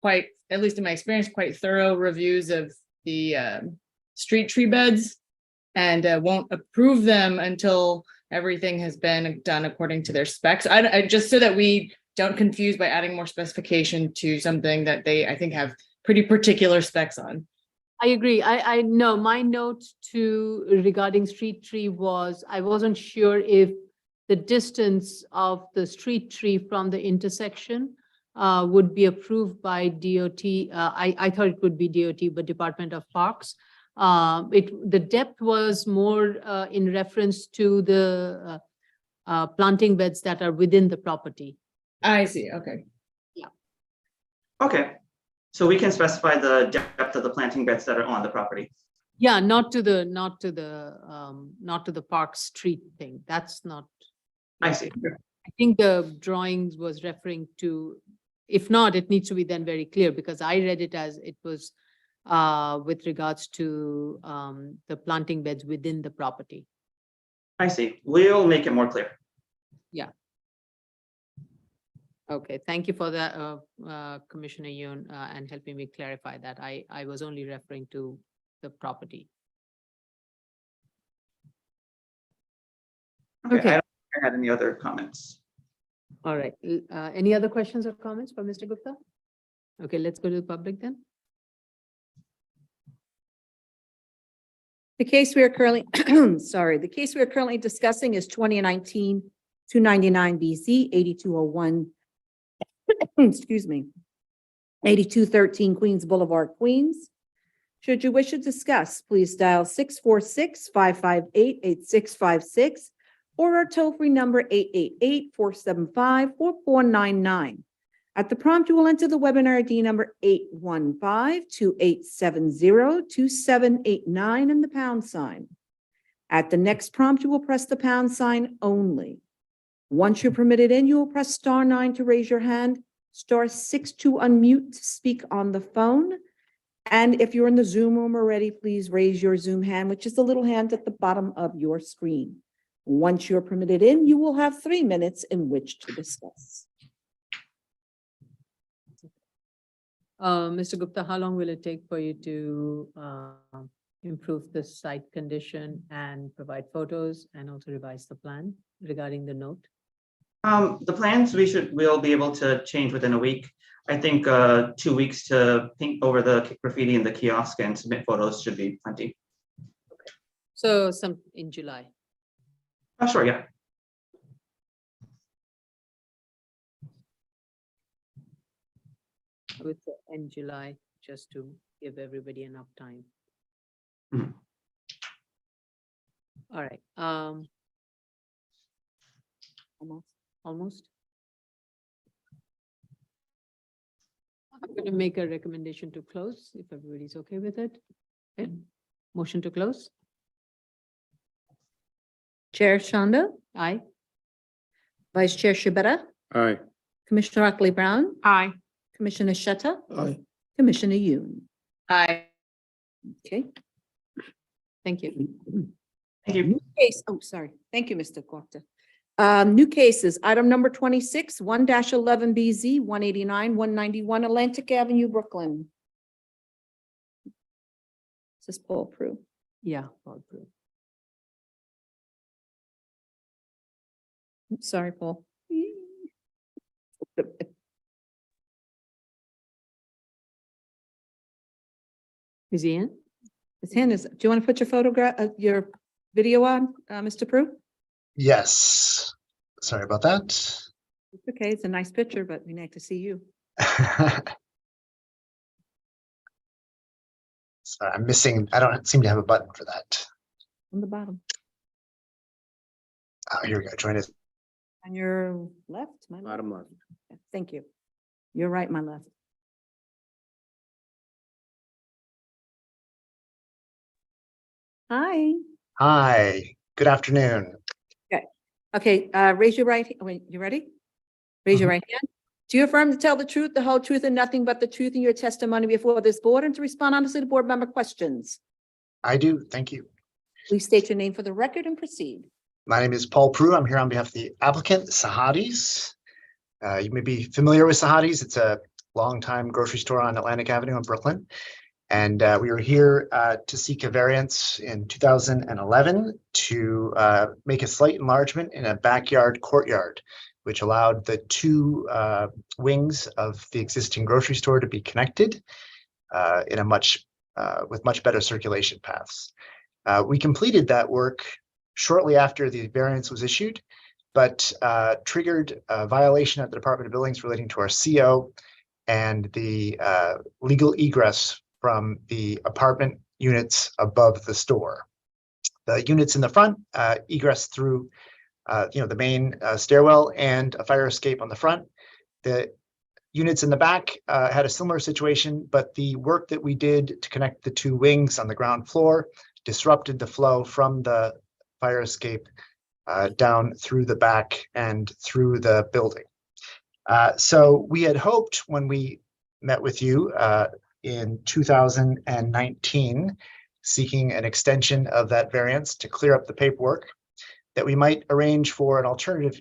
quite, at least in my experience, quite thorough reviews of the street tree beds, and won't approve them until everything has been done according to their specs. I just so that we don't confuse by adding more specification to something that they, I think, have pretty particular specs on. I agree. I know my note to regarding street tree was, I wasn't sure if the distance of the street tree from the intersection would be approved by DOT. I thought it would be DOT, but Department of Parks. The depth was more in reference to the planting beds that are within the property. I see, okay. Okay, so we can specify the depth of the planting beds that are on the property. Yeah, not to the Park Street thing. That's not. I see. I think the drawings was referring to, if not, it needs to be then very clear, because I read it as it was with regards to the planting beds within the property. I see. We'll make it more clear. Yeah. Okay, thank you for that, Commissioner Yoon, and helping me clarify that. I was only referring to the property. Okay. I don't think I had any other comments. All right. Any other questions or comments for Mr. Gupta? Okay, let's go to the public then. The case we are currently, sorry, the case we are currently discussing is 2019-299 BZ 8201. Excuse me. 8213 Queens Boulevard, Queens. Should you wish to discuss, please dial 646-558-8656 or our toll-free number 888-475-4499. At the prompt, you will enter the webinar ID number 815-2870-2789 and the pound sign. At the next prompt, you will press the pound sign only. Once you're permitted in, you will press *9 to raise your hand, *6 to unmute to speak on the phone. And if you're in the Zoom room already, please raise your Zoom hand, which is the little hand at the bottom of your screen. Once you're permitted in, you will have 3 minutes in which to discuss. Mr. Gupta, how long will it take for you to improve the site condition and provide photos and also revise the plan regarding the note? The plans we'll be able to change within a week. I think 2 weeks to paint over the graffiti in the kiosk and submit photos should be plenty. So some in July. Oh, sure, yeah. I would say end July, just to give everybody enough time. Mhm. All right. Almost. I'm going to make a recommendation to close, if everybody's okay with it. Okay. Motion to close. Chair Shanda, Aye. Vice Chair Shibata, Aye. Commissioner Ockley Brown, Aye. Commissioner Shetta, Aye. Commissioner Yoon. Aye. Okay. Thank you. Thank you. New case, oh, sorry. Thank you, Mr. Gupta. New cases, item number 26, 1-11 BZ, 189, 191 Atlantic Avenue, Brooklyn. This is Paul Prue. Yeah. All through. Oops, sorry, Paul. Is he in? His hand is, do you want to put your photograph, your video on, Mr. Prue? Yes, sorry about that. It's okay, it's a nice picture, but we need to see you. Sorry, I'm missing, I don't seem to have a button for that. On the bottom, Oh, here we go, join us. on your left, my left. Bottom left. Thank you. You're right, my left. Hi. Hi, good afternoon. Okay, raise your right, wait, you ready? Raise your right hand. Do you affirm to tell the truth, the whole truth, and nothing but the truth in your testimony before this board and to respond honestly to board member questions? I do, thank you. Please state your name for the record and proceed. My name is Paul Prue. I'm here on behalf of the applicant, Sahadi's. You may be familiar with Sahadi's. It's a longtime grocery store on Atlantic Avenue in Brooklyn. And we were here to seek a variance in 2011 to make a slight enlargement in a backyard courtyard, which allowed the two wings of the existing grocery store to be connected in a with much better circulation paths. We completed that work shortly after the variance was issued, but triggered a violation at the Department of Buildings relating to our CO and the legal egress from the apartment units above the store. The units in the front egress through the main stairwell and a fire escape on the front. The units in the back had a similar situation, but the work that we did to connect the two wings on the ground floor disrupted the flow from the fire escape down through the back and through the building. So we had hoped when we met with you in 2019, seeking an extension of that variance to clear up the paperwork, that we might arrange for an alternative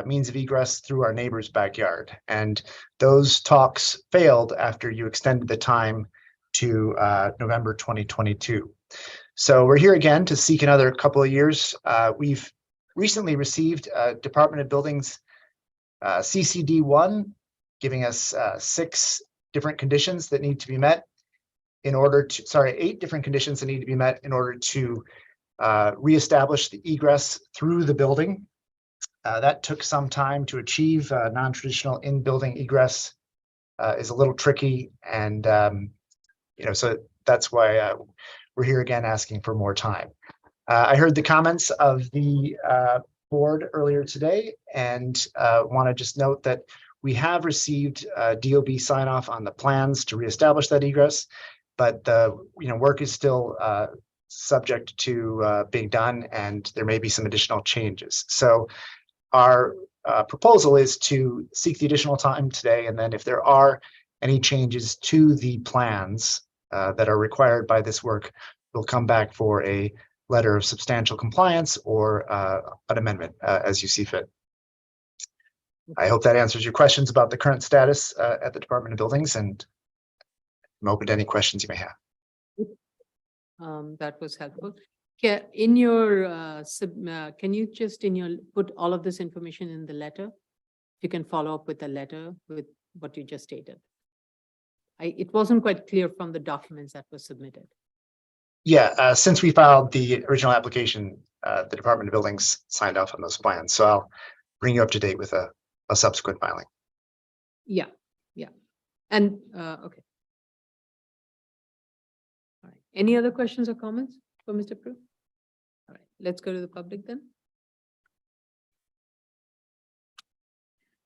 means of egress through our neighbor's backyard. And those talks failed after you extended the time to November 2022. So we're here again to seek another couple of years. We've recently received Department of Buildings CCD1, giving us 6 different conditions that need to be met in order to, 8 different conditions that need to be met in order to reestablish the egress through the building. That took some time to achieve. Non-traditional in-building egress is a little tricky, and so that's why we're here again asking for more time. I heard the comments of the board earlier today, and want to just note that we have received DOB sign off on the plans to reestablish that egress, but the work is still subject to being done, and there may be some additional changes. So our proposal is to seek the additional time today, and then if there are any changes to the plans that are required by this work, we'll come back for a letter of substantial compliance or an amendment as you see fit. I hope that answers your questions about the current status at the Department of Buildings, and I'm open to any questions you may have. That was helpful. In your, can you just put all of this information in the letter? You can follow up with a letter with what you just stated. It wasn't quite clear from the documents that were submitted. Yeah, since we filed the original application, the Department of Buildings signed off on those plans. So I'll bring you up to date with a subsequent filing. Yeah. And, okay. All right. Any other questions or comments for Mr. Prue? All right, let's go to the public then.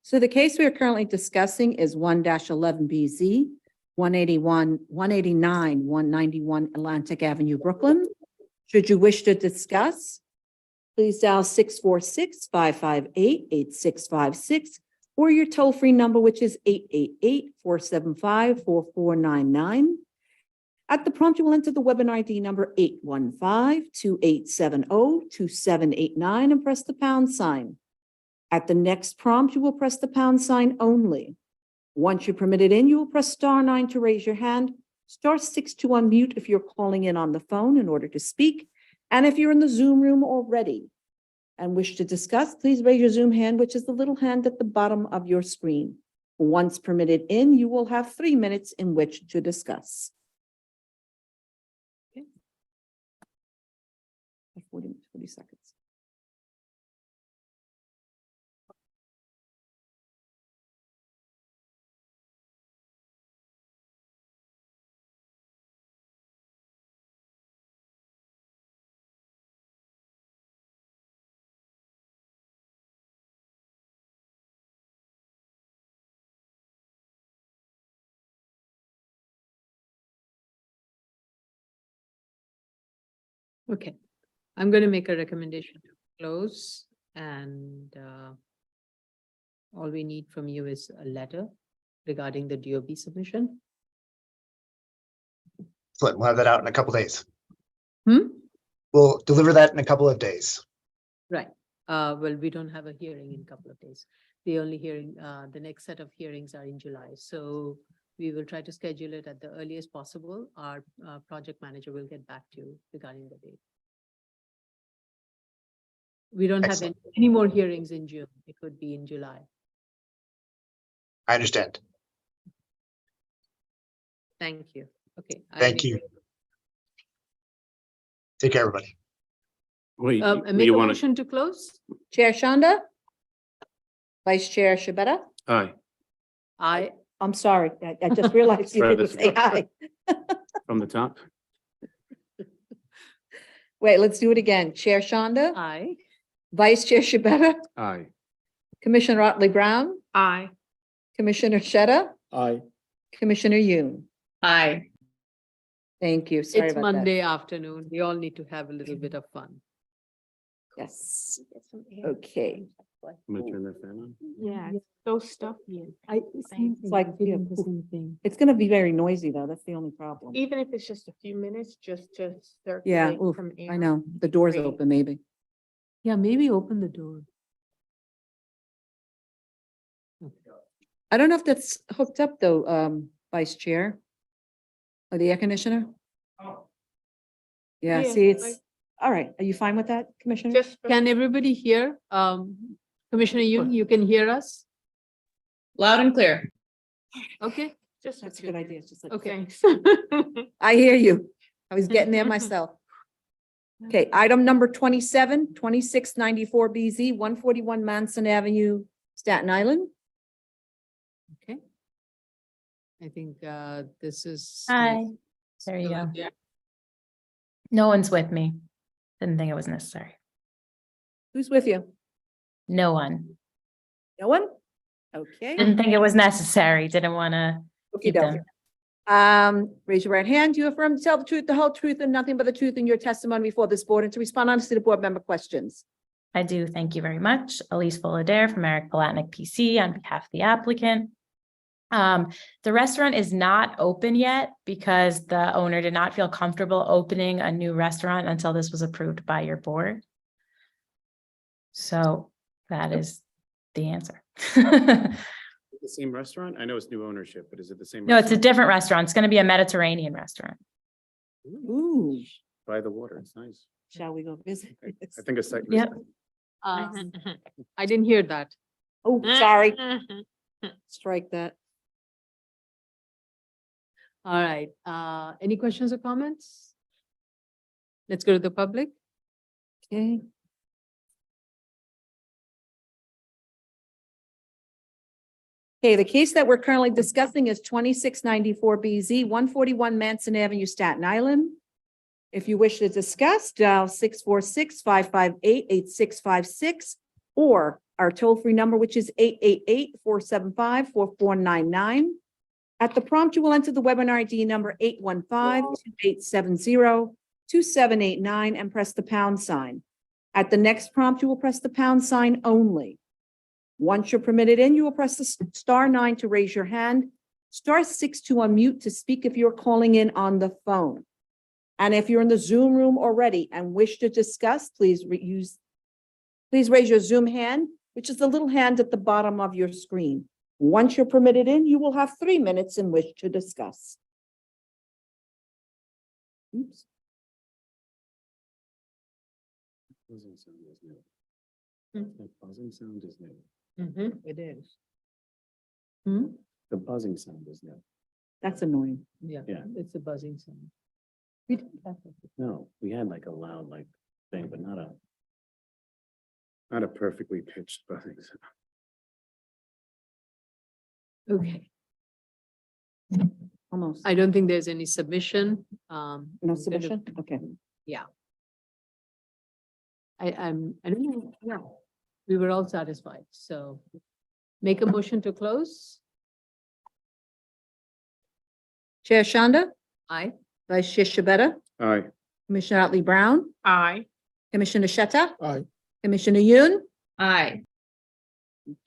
So the case we are currently discussing is 1-11BZ, 189, 191 Atlantic Avenue, Brooklyn. Should you wish to discuss, please dial 646-558-8656 or your toll-free number, which is 888-475-4499. At the prompt, you will enter the webinar ID number 815-2870-2789 and press the pound sign. At the next prompt, you will press the pound sign only. Once you're permitted in, you will press *9 to raise your hand, *6 to unmute if you're calling in on the phone in order to speak. And if you're in the Zoom room already and wish to discuss, please raise your Zoom hand, which is the little hand at the bottom of your screen. Once permitted in, you will have 3 minutes in which to discuss. Okay. 40 seconds. Okay, I'm going to make a recommendation to close, and all we need from you is a letter regarding the DOB submission. So we'll have that out in a couple of days. Hmm? We'll deliver that in a couple of days. Right. Well, we don't have a hearing in a couple of days. The only hearing, the next set of hearings are in July. So we will try to schedule it at the earliest possible. Our project manager will get back to you regarding the date. We don't have Excellent. any more hearings in June. It would be in July. I understand. Thank you. Okay. Thank you. Take care, everybody. Wait, Make you a want to, motion to close? Chair Shanda? Vice Chair Shabeta? aye, I'm sorry, I just realized you Try didn't this say again. aye. from the top? Wait, let's do it again. Chair Shanda? Aye. Vice Chair Shabeta? Aye. Commissioner Otley Brown? Aye. Commissioner Sheta? Aye. Commissioner Yoon? Aye. Thank you. Sorry It's about that. Monday afternoon. We all need to have a little bit of fun. Yes. Okay. I'm gonna turn that fan on. Yeah, it's so stuffy. It's like, yeah, the same thing. it's gonna be very noisy though. That's the only problem. Even if it's just a few minutes, just to Yeah, circulate oof, some air. I know. The door's Great. open, maybe. Yeah, maybe open the door. I don't know if that's hooked up though, Vice Chair. Or the air conditioner? Yeah, Yeah, see, like- it's, all right. Are you fine with that, Commissioner? Just for- Can everybody hear? Commissioner Yoon, you can hear us? Loud and clear. Okay, just That's a good idea. It's just like, okay. Thanks. I hear you. I was getting there myself. Okay, item number 27, 2694 BZ, 141 Manson Avenue, Staten Island. Okay. I think this is. Hi, there you go. No one's with me. Didn't think it was necessary. Who's with you? No one. No one? Okay. Didn't think it was necessary. Didn't want to keep Okey-doke. them. Raise your right hand. Do you affirm to tell the truth, the whole truth, and nothing but the truth in your testimony before this board and to respond honestly to board member questions? I do. Thank you very much. Elise Fullader from Eric Palatnik PC on behalf of the applicant. The restaurant is not open yet because the owner did not feel comfortable opening a new restaurant until this was approved by your board. So that is the answer. The same restaurant? I know it's new ownership, but is it the same? No, it's a restaurant? different restaurant. It's going to be a Mediterranean restaurant. Ooh, By the water, it's nice. shall we go visit? I think a second. Yep. I didn't hear that. Oh, sorry. Strike that. All right, any questions or comments? Let's go to the public. Okay. Okay, the case that we're currently discussing is 2694 BZ, 141 Manson Avenue, Staten Island. If you wish to discuss, dial 646-558-8656 or our toll-free number, which is 888-475-4499. At the prompt, you will enter the webinar ID number 815-2870-2789 and press the pound sign. At the next prompt, you will press the pound sign only. Once you're permitted in, you will press the *9 to raise your hand, *6 to unmute to speak if you're calling in on the phone. And if you're in the Zoom room already and wish to discuss, please raise your Zoom hand, which is the little hand at the bottom of your screen. Once you're permitted in, you will have 3 minutes in which to discuss. Oops. Buzzing sound is new. That buzzing sound is new. It is. The buzzing sound is new. That's annoying. Yeah, Yeah. it's a buzzing sound. We didn't have that. No, we had like a loud like thing, but not a perfectly pitched buzzing sound. Okay, Almost. I don't think there's any submission. No submission? Okay. Yeah. I don't know, yeah, we were all satisfied, so make a motion to close. Chair Shanda, Aye. Vice Chair Shabeta, Aye. Commissioner Otley Brown, Aye. Commissioner Sheta, Aye. Commissioner Yoon. Aye.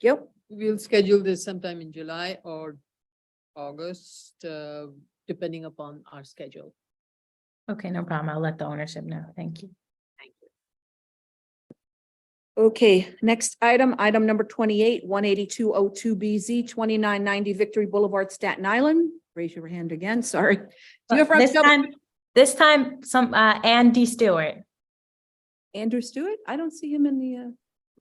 Yep. We'll schedule this sometime in July or August, depending upon our schedule. Okay, no problem. I'll let the ownership know. Thank you. Okay, next item, item number 28, 18202BZ, 2990 Victory Boulevard, Staten Island. Raise your hand again, sorry. Do you have This time, some, Andy Stewart. Andrew Stewart? I don't see him in the,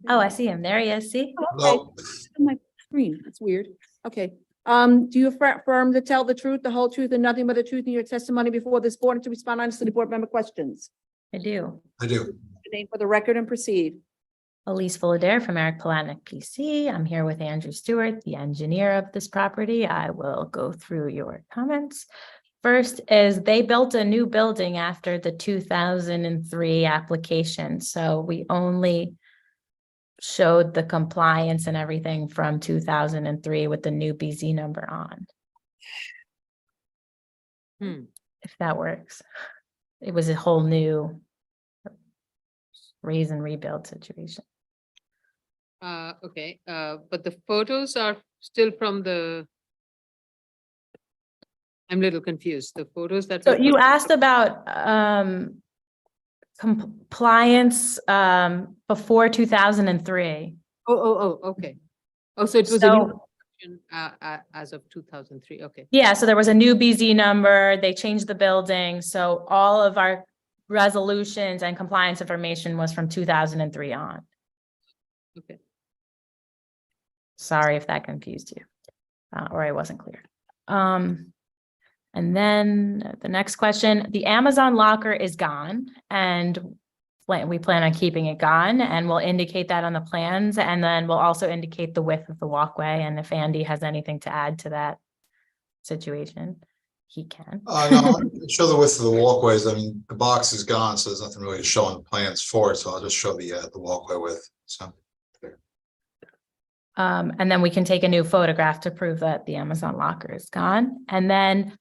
Oh, I see him. There he is. See? okay. On my screen, that's weird. Okay. Do you affirm to tell the truth, the whole truth, and nothing but the truth in your testimony before this board and to respond honestly to board member questions? I do. I do. Your name for the record and proceed. Elise Fullader from Eric Palatnik PC. I'm here with Andrew Stewart, the engineer of this property. I will go through your comments. First is they built a new building after the 2003 application. So we only showed the compliance and everything from 2003 with the new BZ number on. If that works. It was a whole new raise and rebuild situation. Okay, but the photos are still from I'm a little confused. The photos that. So you asked about compliance before 2003. Okay. Oh, so it was a new as of 2003. Okay. Yeah, so there was a new BZ number. They changed the building. So all of our resolutions and compliance information was from 2003 on. Okay. Sorry if that confused you, or I wasn't clear. And then the next question, the Amazon locker is gone and we plan on keeping it gone, and we'll indicate that on the plans. And then we'll also indicate the width of the walkway. And if Andy has anything to add to that situation, he can. No, show the width of the walkways. I mean, the box is gone, so there's nothing really to show on the plans for it. So I'll just show the walkway width. So. And then we can take a new photograph to prove that the Amazon locker is gone. And then,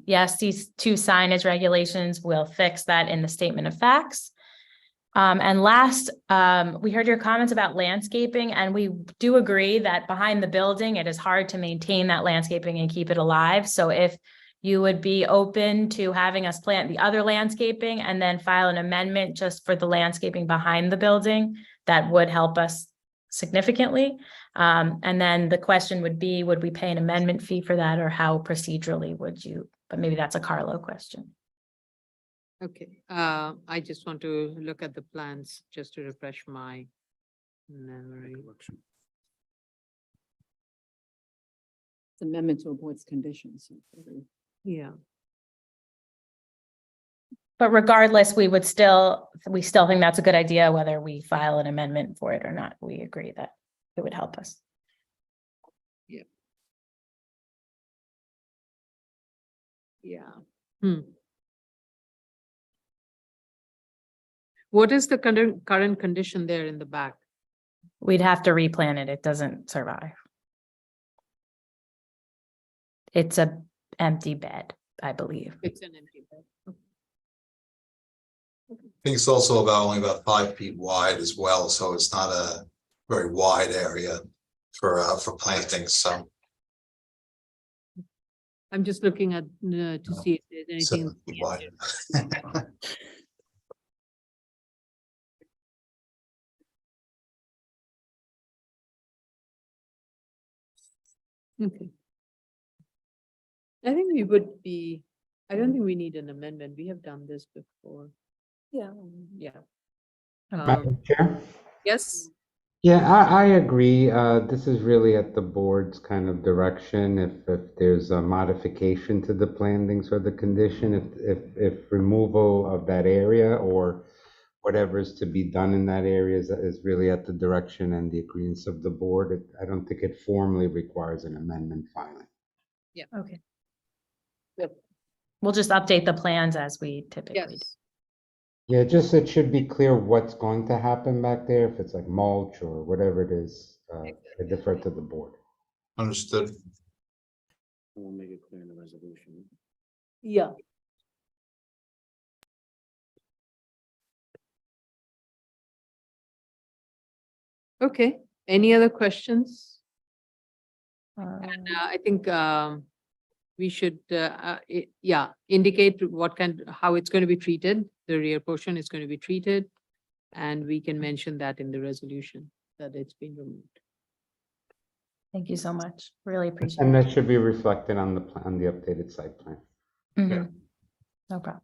yes, these two signage regulations will fix that in the statement of facts. And last, we heard your comments about landscaping, and we do agree that behind the building, it is hard to maintain that landscaping and keep it alive. So if you would be open to having us plant the other landscaping and then file an amendment just for the landscaping behind the building, that would help us significantly. And then the question would be, would we pay an amendment fee for that, or how procedurally would you? But maybe that's a Carlo question. Okay, I just want to look at the plans just to refresh my memory. Amendment to a board's conditions. Yeah. But regardless, we still think that's a good idea, whether we file an amendment for it or not. We agree that it would help us. Yeah. What is the current condition there in the back? We'd have to replant it. It doesn't survive. It's a empty bed, I believe. It's an empty bed. I think it's also only about 5 feet wide as well, so it's not a very wide area for plantings. So I'm just looking at to see if there's anything. 7 feet wide. Okay. I don't think we need an amendment. We have done this before. Yeah. Madam Chair? Yes. Yeah, I agree. This is really at the board's kind of direction. If there's a modification to the plantings or the condition, if removal of that area or whatever is to be done in that area is really at the direction and the agreement of the board. I don't think it formally requires an amendment filing. Yeah. Okay. We'll just update the plans as we typically do. Yeah, just it should be clear what's going to happen back there, if it's like mulch or whatever it is. I defer to the board. Understood. We'll make it clear in the resolution. Yeah. Okay, any other questions? And I think we should, indicate how it's going to be treated. The rear portion is going to be treated. And we can mention that in the resolution that it's been removed. Thank you so much. Really appreciate And it. that should be reflected on on the updated site plan. Mhm. No problem.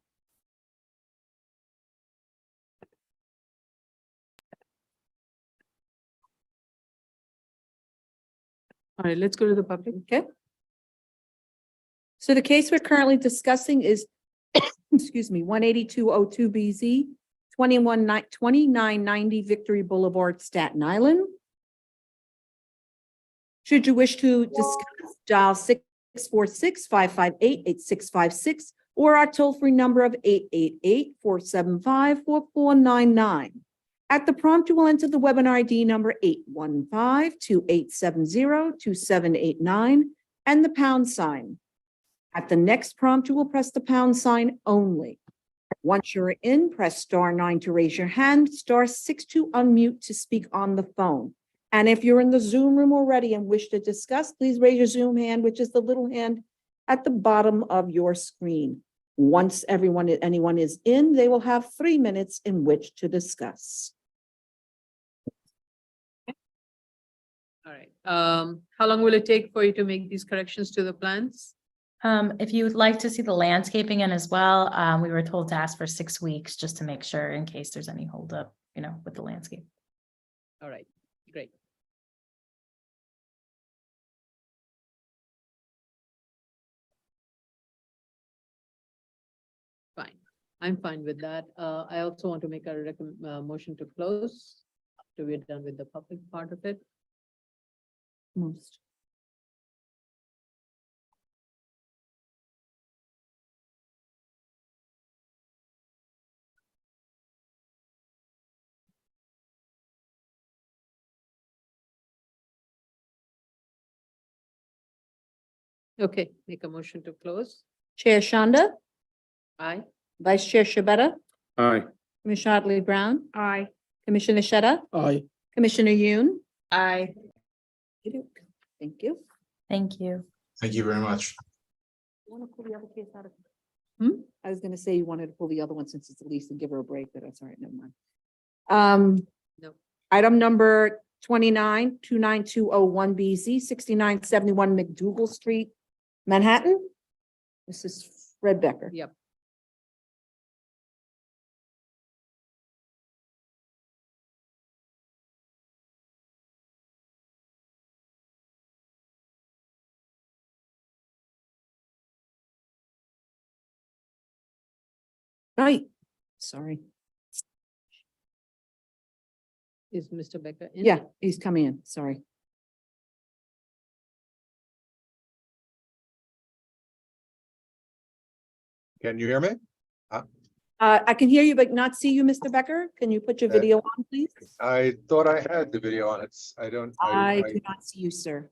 All right, let's go to the public. Okay. So the case we're currently discussing is, excuse me, 18202BZ, 2990 Victory Boulevard, Staten Island. Should you wish to discuss, dial 646-558-8656 or our toll-free number of 888-475-4499. At the prompt, you will enter the webinar ID number 815-2870-2789 and the pound sign. At the next prompt, you will press the pound sign only. Once you're in, press *9 to raise your hand, *6 to unmute to speak on the phone. And if you're in the Zoom room already and wish to discuss, please raise your Zoom hand, which is the little hand at the bottom of your screen. Once anyone is in, they will have 3 minutes in which to discuss. All right. How long will it take for you to make these corrections to the plans? If you would like to see the landscaping in as well, we were told to ask for 6 weeks just to make sure in case there's any holdup, with the landscape. All right, great. Fine. I'm fine with that. I also want to make a motion to close after we're done with the public part of it. Most. Okay, make a motion to close. Chair Shanda, Aye. Vice Chair Shabeta, Aye. Commissioner Otley Brown. Aye. Commissioner Sheta, Aye. Commissioner Yoon. Aye. Thank you. Thank you. Thank you very much. Want to pull the other case out of? I was gonna say you wanted to pull the other one since it's the least and give her a break, but that's all right, never mind. No. Item number 29-29201BZ, 6971 McDougal Street, Manhattan. This is Fred Becker. Yep. Right, sorry. Is Mr. Becker in? Yeah, he's coming in, sorry. Can you hear me? I can hear you, but not see you, Mr. Becker. Can you put your video on, please? I thought I had the video on. I don't. I do not see you, sir.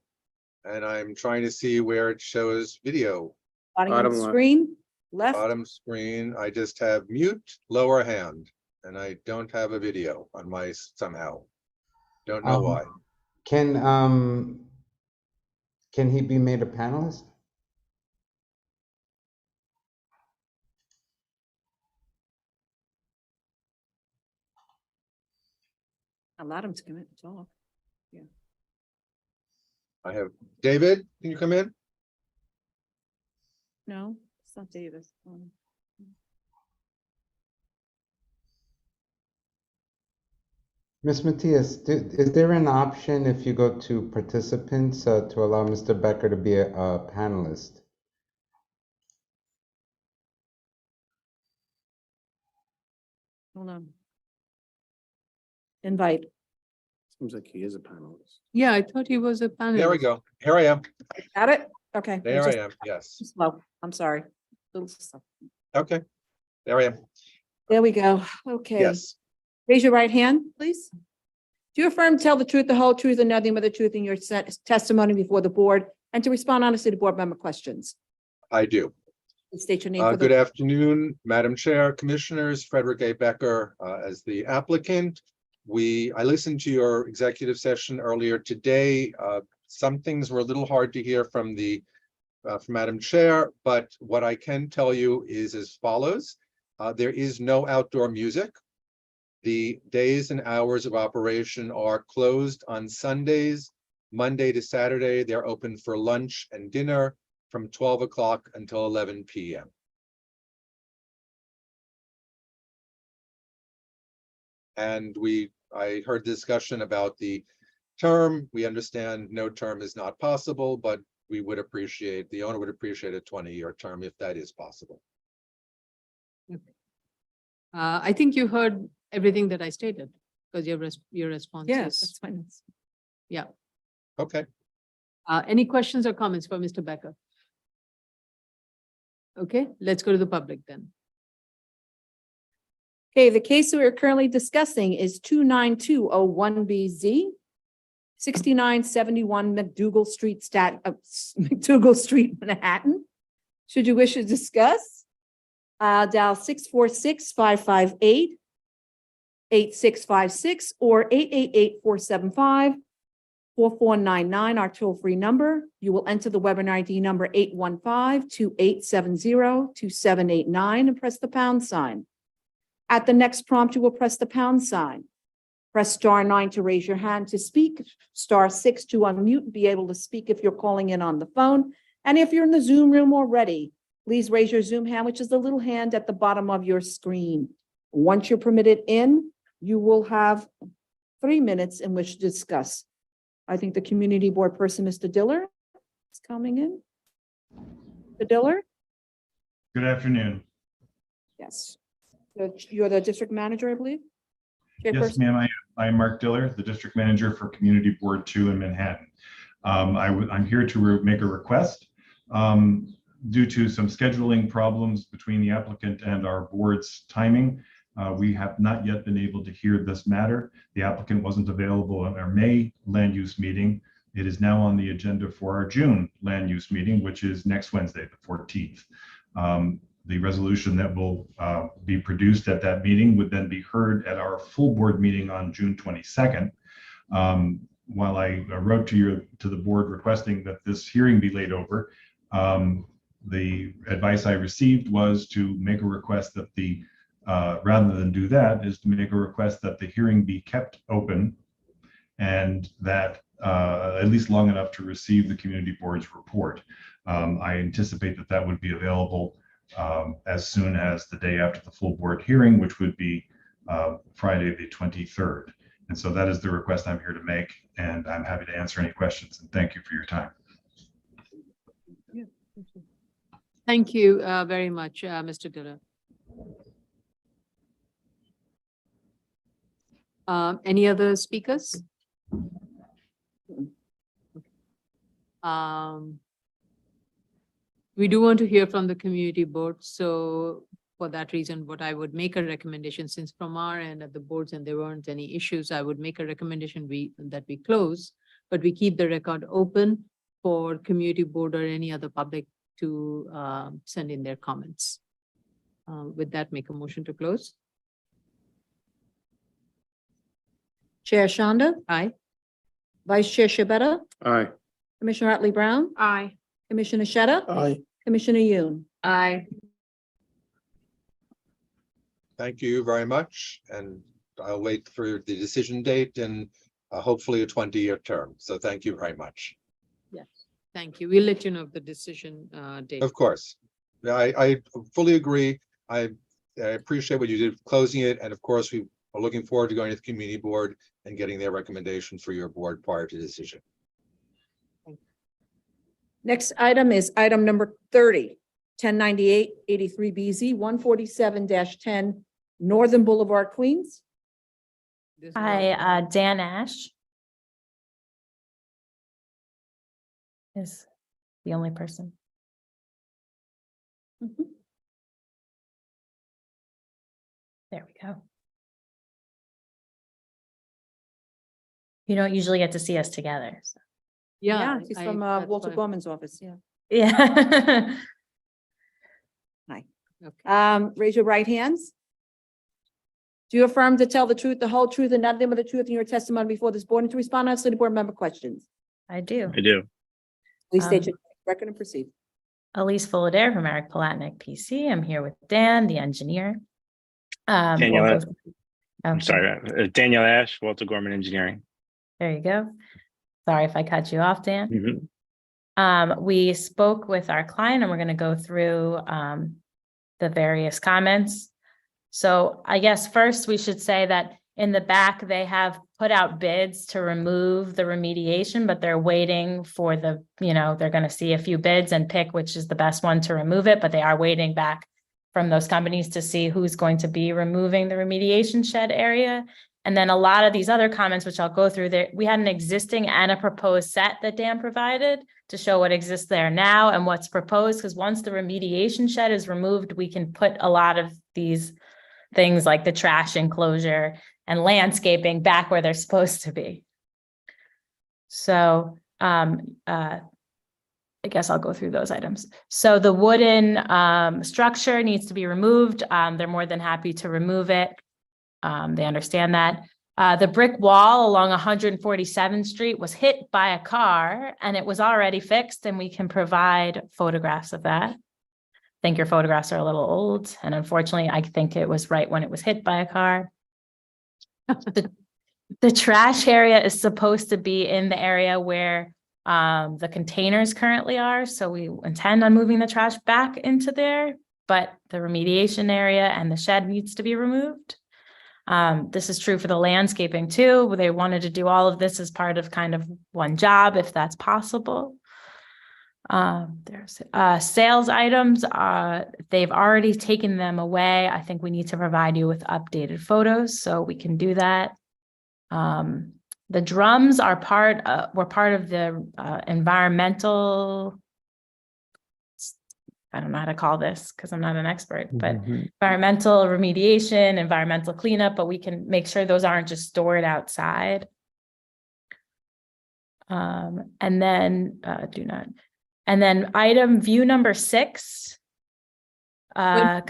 And I'm trying to see where it shows video. Bottom of the Bottom left. screen, left. Bottom screen, I just have mute, lower hand, and I don't have a video on my somehow. Don't know why. Can he be made a panelist? Allowed him to come in and talk. I have David, can you come in? No, it's not Davis. Ms. Matias, is there an option if you go to participants to allow Mr. Becker to be a panelist? Hold on. Invite. Seems like he is a panelist. Yeah, I thought he was a panelist. There we go. Here I am. Got it? Okay. There It's I just am. Yes. Slow. I'm sorry. Little slow. Okay. There I am. There we go. Okay. Yes. Raise your right hand, please. Do you affirm to tell the truth, the whole truth, and nothing but the truth in your testimony before the board and to respond honestly to board member questions? I do. Please state your name. For Good the afternoon, Madam Chair, Commissioners, Frederick A. Becker as the applicant. I listened to your executive session earlier today. Some things were a little hard to hear from from Madam Chair, but what I can tell you is as follows. There is no outdoor music. The days and hours of operation are closed on Sundays, Monday to Saturday. They're open for lunch and dinner from 12 o'clock until 11 p.m. And I heard discussion about the term. We understand no term is not possible, but we would appreciate, the owner would appreciate a 20-year term if that is possible. I think you heard everything that I stated, because your response Yes, is, that's fine. yeah. Okay. Any questions or comments for Mr. Becker? Okay, let's go to the public then. Okay, the case we are currently discussing is 29201BZ, 6971 McDougal Street, McDougal Street, Manhattan. Should you wish to discuss, dial 646-558-8656 or 888-475-4499, our toll-free number. You will enter the webinar ID number 815-2870-2789 and press the pound sign. At the next prompt, you will press the pound sign. Press *9 to raise your hand to speak, *6 to unmute and be able to speak if you're calling in on the phone. And if you're in the Zoom room already, please raise your Zoom hand, which is the little hand at the bottom of your screen. Once you're permitted in, you will have 3 minutes in which to discuss. I think the community board person, Mr. Diller, is coming in. Mr. Diller? Good afternoon. Yes. You're the district manager, I believe? Yes, Chairperson? ma'am. I am Mark Diller, the district manager for Community Board 2 in Manhattan. I'm here to make a request. Due to some scheduling problems between the applicant and our board's timing, we have not yet been able to hear this matter. The applicant wasn't available at our May land use meeting. It is now on the agenda for our June land use meeting, which is next Wednesday, the 14th. The resolution that will be produced at that meeting would then be heard at our full board meeting on June 22nd. While I wrote to the board requesting that this hearing be laid over, the advice I received was to make a request that rather than do that, is to make a request that the hearing be kept open and that at least long enough to receive the community board's report. I anticipate that would be available as soon as the day after the full board hearing, which would be Friday, the 23rd. And so that is the request I'm here to make, and I'm happy to answer any questions, and thank you for your time. Thank you very much, Mr. Diller. Any other speakers? We do want to hear from the community board. So for that reason, what I would make a recommendation, since from our end at the boards and there weren't any issues, I would make a recommendation that we close, but we keep the record open for community board or any other public to send in their comments. With that, make a motion to close. Chair Shonda? Aye. Vice Chair Shabeta? Aye. Commissioner Otley Brown? Aye. Commissioner Sheta? Aye. Commissioner Yoon? Aye. Thank you very much. And I'll wait for the decision date and hopefully a 20-year term. So thank you very much. Yes, thank you. We'll let you know of the decision date. Of course. I fully agree. I appreciate what you did closing it. And of course, we are looking forward to going to the community board and getting their recommendation for your board prior to decision. Next item is item number 30, 1098-83BZ, 147-10 Northern Boulevard, Queens. Hi, Dan Ash is the only person. There we go. You don't usually get to see us together. So. Yeah, he's from that's Walter why- Gorman's office, yeah. Yeah. Hi. Okay. Raise your right hands. Do you affirm to tell the truth, the whole truth, and nothing but the truth in your testimony before this board and to respond honestly to board member questions? I do. I do. Please state your record and proceed. Elise Fullader from Eric Palatnik PC. I'm here with Dan, the engineer. Daniela. I'm Okay, sorry, Daniel Ash, Walter Gorman Engineering. there you go. Sorry if I cut you off, Dan. Mhm. We spoke with our client and we're going to go through the various comments. So I guess first we should say that in the back, they have put out bids to remove the remediation, but they're waiting for the, they're going to see a few bids and pick which is the best one to remove it, but they are waiting back from those companies to see who's going to be removing the remediation shed area. And then a lot of these other comments, which I'll go through there, we had an existing and a proposed set that Dan provided to show what exists there now and what's proposed, because once the remediation shed is removed, we can put a lot of these things like the trash enclosure and landscaping back where they're supposed to be. So I guess I'll go through those items. So the wooden structure needs to be removed. They're more than happy to remove it. They understand that. The brick wall along 147th Street was hit by a car and it was already fixed, and we can provide photographs of that. I think your photographs are a little old, and unfortunately, I think it was right when it was hit by a car. The trash area is supposed to be in the area where the containers currently are. So we intend on moving the trash back into there, but the remediation area and the shed needs to be removed. This is true for the landscaping too. They wanted to do all of this as part of kind of one job, if that's possible. There's sales items. They've already taken them away. I think we need to provide you with updated photos, so we can do that. The drums are were part of the environmental, I don't know how to call this because I'm not an expert, but environmental remediation, environmental cleanup, but we can make sure those aren't just stored outside. And then and then item view number 6. When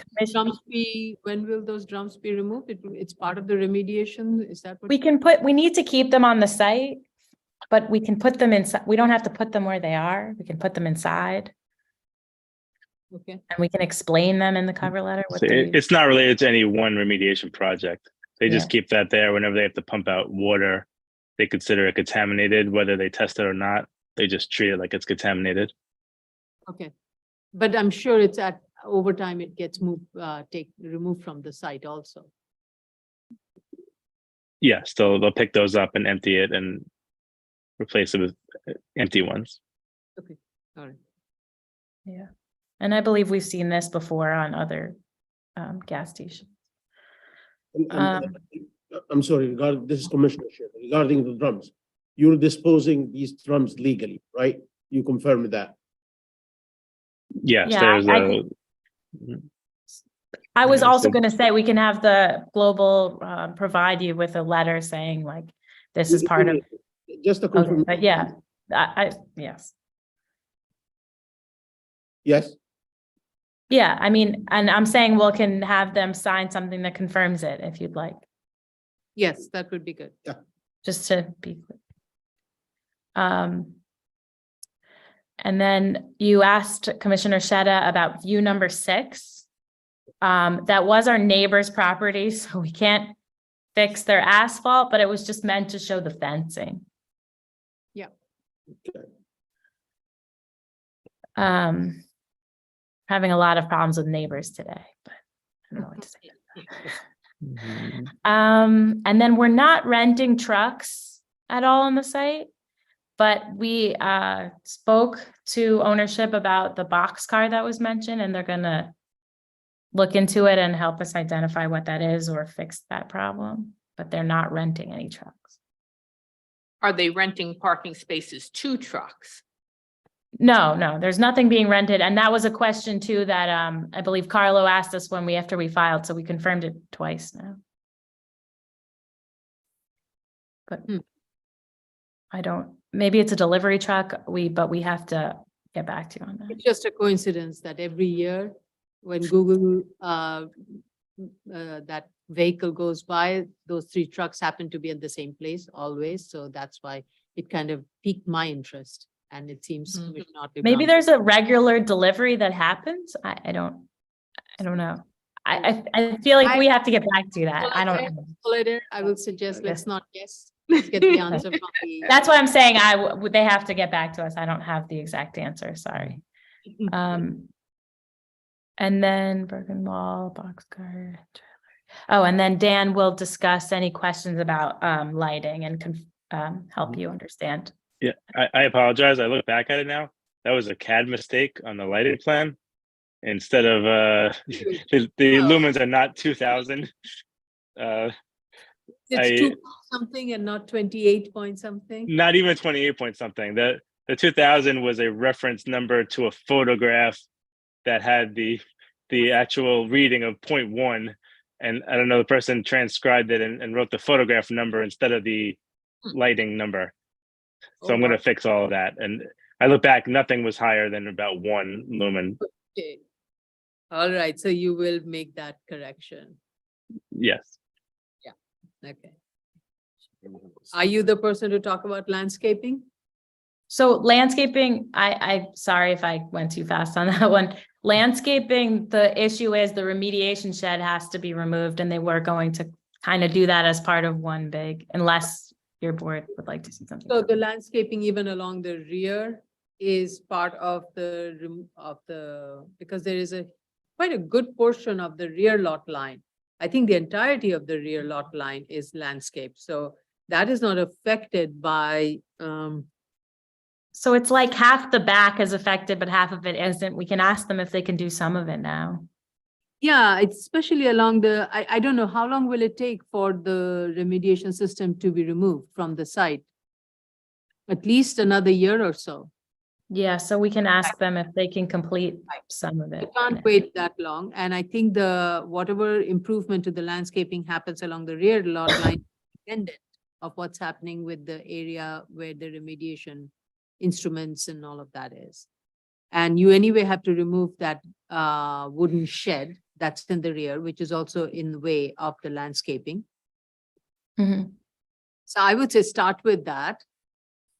will those drums be removed? It's part of the remediation. Is that what? We need to keep them on the site, but we can put them inside. We don't have to put them where they are. We can put them inside. Okay. And we can explain them in the cover letter. What So it's not related to any one remediation project. They just Yeah. keep that there whenever they have to pump out water. They consider it contaminated, whether they test it or not. They just treat it like it's contaminated. Okay. But I'm sure it's over time it gets removed from the site also. Yes, they'll pick those up and empty it and replace it with empty ones. Okay, all right. Yeah. And I believe we've seen this before on other gas stations. I'm sorry, this is Commissioner Sher. Regarding the drums, you're disposing these drums legally, right? You confirm that? Yes, Yeah, there's I was Yeah, also so- going to say, we can have the global provide you with a letter saying like, this is part of, Just a okay, confirm. but yeah, yes. Yes, Yeah, I mean, and I'm saying we can have them sign something that confirms it if you'd like, Yes, that would be good. just to be clear. And then you asked Commissioner Sheta about view number 6. That was our neighbor's property, so we can't fix their asphalt, but it was just meant to show the fencing. Yeah. Having a lot of problems with neighbors today, but I don't know what to say. And then we're not renting trucks at all on the site, but we spoke to ownership about the box car that was mentioned, and they're gonna look into it and help us identify what that is or fix that problem, but they're not renting any trucks. Are they renting parking spaces to trucks? No, there's nothing being rented. And that was a question too that I believe Carlo asked us after we filed, so we confirmed it twice now. But maybe it's a delivery truck, but we have to get back to you on that. It's just a coincidence that every year when Google, that vehicle goes by, those 3 trucks happen to be at the same place always. So that's why it kind of piqued my interest. And it seems Maybe there's a regular delivery that happens. I don't know. I feel like we have to get back to that. I don't. I will suggest, let's not guess. Let's get the answer from the. That's what I'm saying. They have to get back to us. I don't have the exact answer. Sorry. And then Bergen Wall, boxcar. Oh, and then Dan will discuss any questions about lighting and help you understand. Yeah, I apologize. I look back at it now. That was a CAD mistake on the lighting plan. Instead of the lumens are not 2000. It's 2 something and not 28 point something. Not even 28 point something. The 2000 was a reference number to a photograph that had the actual reading of 0.1. And I don't know, the person transcribed it and wrote the photograph number instead of the lighting number. So I'm going to fix all of that. And I look back, nothing was higher than about 1 lumen. Okay. All right. So you will make that correction. Yes. Okay. Are you the person to talk about landscaping? So landscaping, I sorry if I went too fast on that one. Landscaping, the issue is the remediation shed has to be removed, and they were going to kind of do that as part of one big, unless your board would like to see something. So the landscaping even along the rear is part of because there is quite a good portion of the rear lot line. I think the entirety of the rear lot line is landscape. So that is not affected by, so it's like half the back is affected, but half of it isn't. We can ask them if they can do some of it now. yeah, it's especially along the, I don't know, how long will it take for the remediation system to be removed from the site? At least another year or so. Yeah, so we can ask them if they can complete some of it. I can't wait that long. And I think whatever improvement to the landscaping happens along the rear lot line, independent of what's happening with the area where the remediation instruments and all of that is. And you anyway have to remove that wooden shed that's in the rear, which is also in the way of the landscaping. Mhm. So I would say start with that.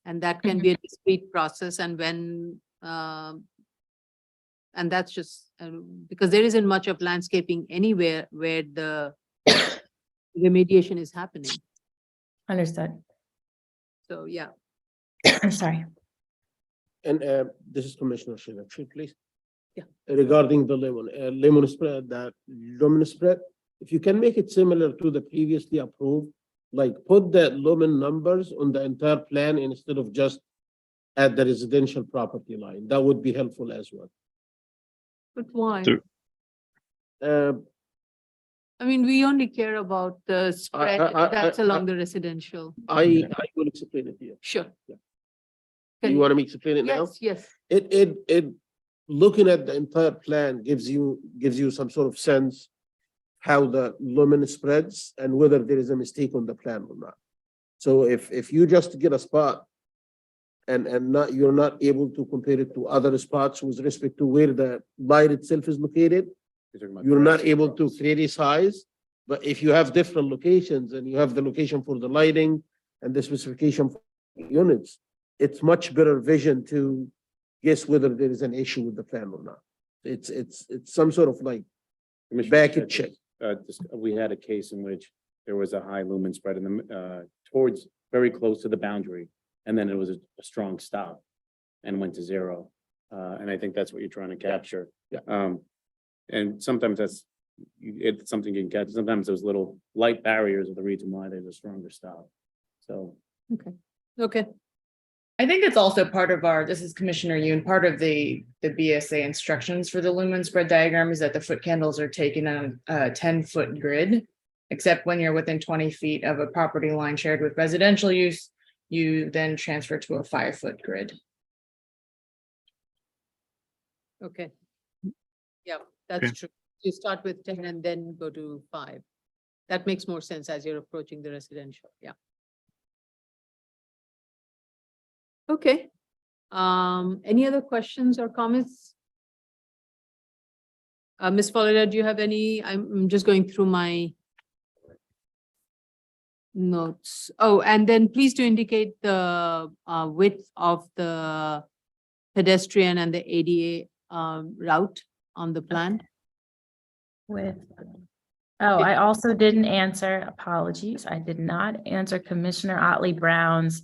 And that can be a discrete process, and when, and that's just, because there isn't much of landscaping anywhere where the remediation is happening. Understood. So, yeah. I'm sorry. And this is Commissioner Schiller, please. Yeah. Regarding the lemon spread, that lumen spread, if you can make it similar to the previously approved, like put the lumen numbers on the entire plan instead of just at the residential property line, that would be helpful as well. But why? Sure. I mean, we only care about the spread that's along the residential. I will explain it here. Sure. Yeah. You want me to explain it now? Yes. It looking at the entire plan gives you some sort of sense how the lumen spreads and whether there is a mistake on the plan or not. So if you just get a spot and you're not able to compare it to other spots with respect to where the light itself is located, you're not able to create a size. But if you have different locations and you have the location for the lighting and the specification for units, it's much better vision to guess whether there is an issue with the plan or not. It's some sort of like back and check. We had a case in which there was a high lumen spread in the towards very close to the boundary, and then it was a strong stop and went to 0. And I think that's what you're trying to capture. Yeah. And sometimes it's something you can catch. Sometimes those little light barriers are the reason why there's a stronger stop. So. Okay. I think it's also part of this is Commissioner Yoon, part of the BSA instructions for the lumen spread diagram is that the foot candles are taken on a 10-foot grid, except when you're within 20 feet of a property line shared with residential use, you then transfer to a 5-foot grid. Okay. Yeah, that's true. You start with 10 and then go to 5. That makes more sense as you're approaching the residential. Yeah. Okay. Any other questions or comments? Ms. Florida, do you have any? I'm just going through my notes. Oh, and then please do indicate the width of the pedestrian and the ADA route on the plan. With, oh, I also didn't answer, apologies, I did not answer Commissioner Otley Brown's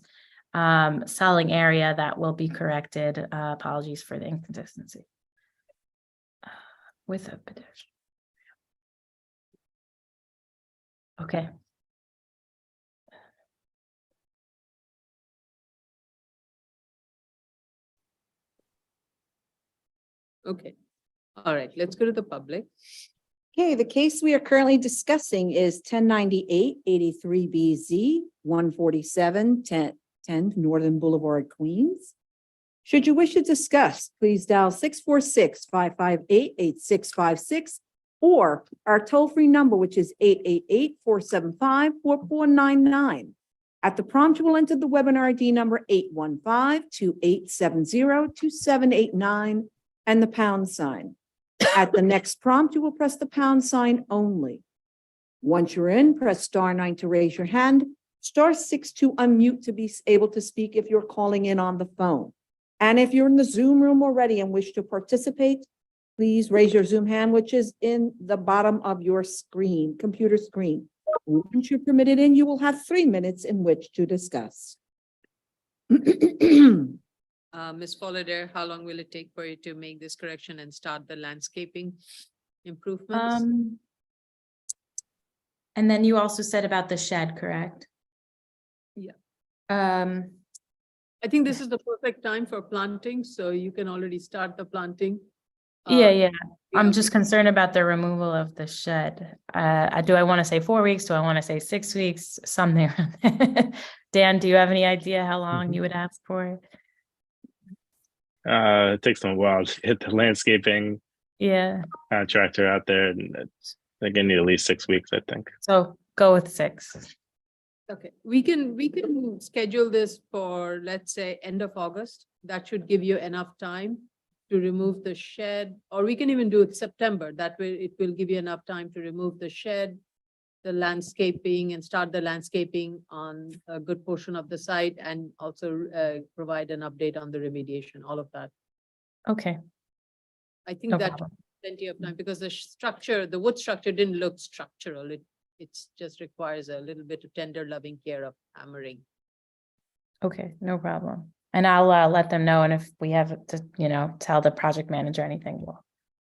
selling area. That will be corrected. Apologies for the inconsistency. With a pedestrian. Okay. Okay. All right, let's go to the public. Okay, the case we are currently discussing is 1098-83BZ, 147 10 Northern Boulevard, Queens. Should you wish to discuss, please dial 646-558-8656 or our toll-free number, which is 888-475-4499. At the prompt, you will enter the webinar ID number 815-2870-2789 and the pound sign. At the next prompt, you will press the pound sign only. Once you're in, press *9 to raise your hand, *6 to unmute to be able to speak if you're calling in on the phone. And if you're in the Zoom room already and wish to participate, please raise your Zoom hand, which is in the bottom of your screen, computer screen. Once you're permitted in, you will have 3 minutes in which to discuss. Ms. Follader, how long will it take for you to make this correction and start the landscaping improvements? And then you also said about the shed, correct? Yeah. Um, I think this is the perfect time for planting, so you can already start the planting. yeah. I'm yeah. just concerned about the removal of the shed. Do I want to say 4 weeks? Do I want to say 6 weeks? Something. Dan, do you have any idea how long you would ask for? It takes them a while to get the landscaping Yeah, contractor out there, and they're gonna need at least 6 weeks, I think. so go with 6. Okay, we can schedule this for, let's say, end of August. That should give you enough time to remove the shed, or we can even do it September. That way it will give you enough time to remove the shed, the landscaping, and start the landscaping on a good portion of the site, and also provide an update on the remediation, all of that. Okay, I think no that problem. plenty of time, because the structure, the wood structure didn't look structural. It's just requires a little bit of tender loving care of hammering. Okay, no problem. And I'll let them know, and if we have to, tell the project manager anything, we'll.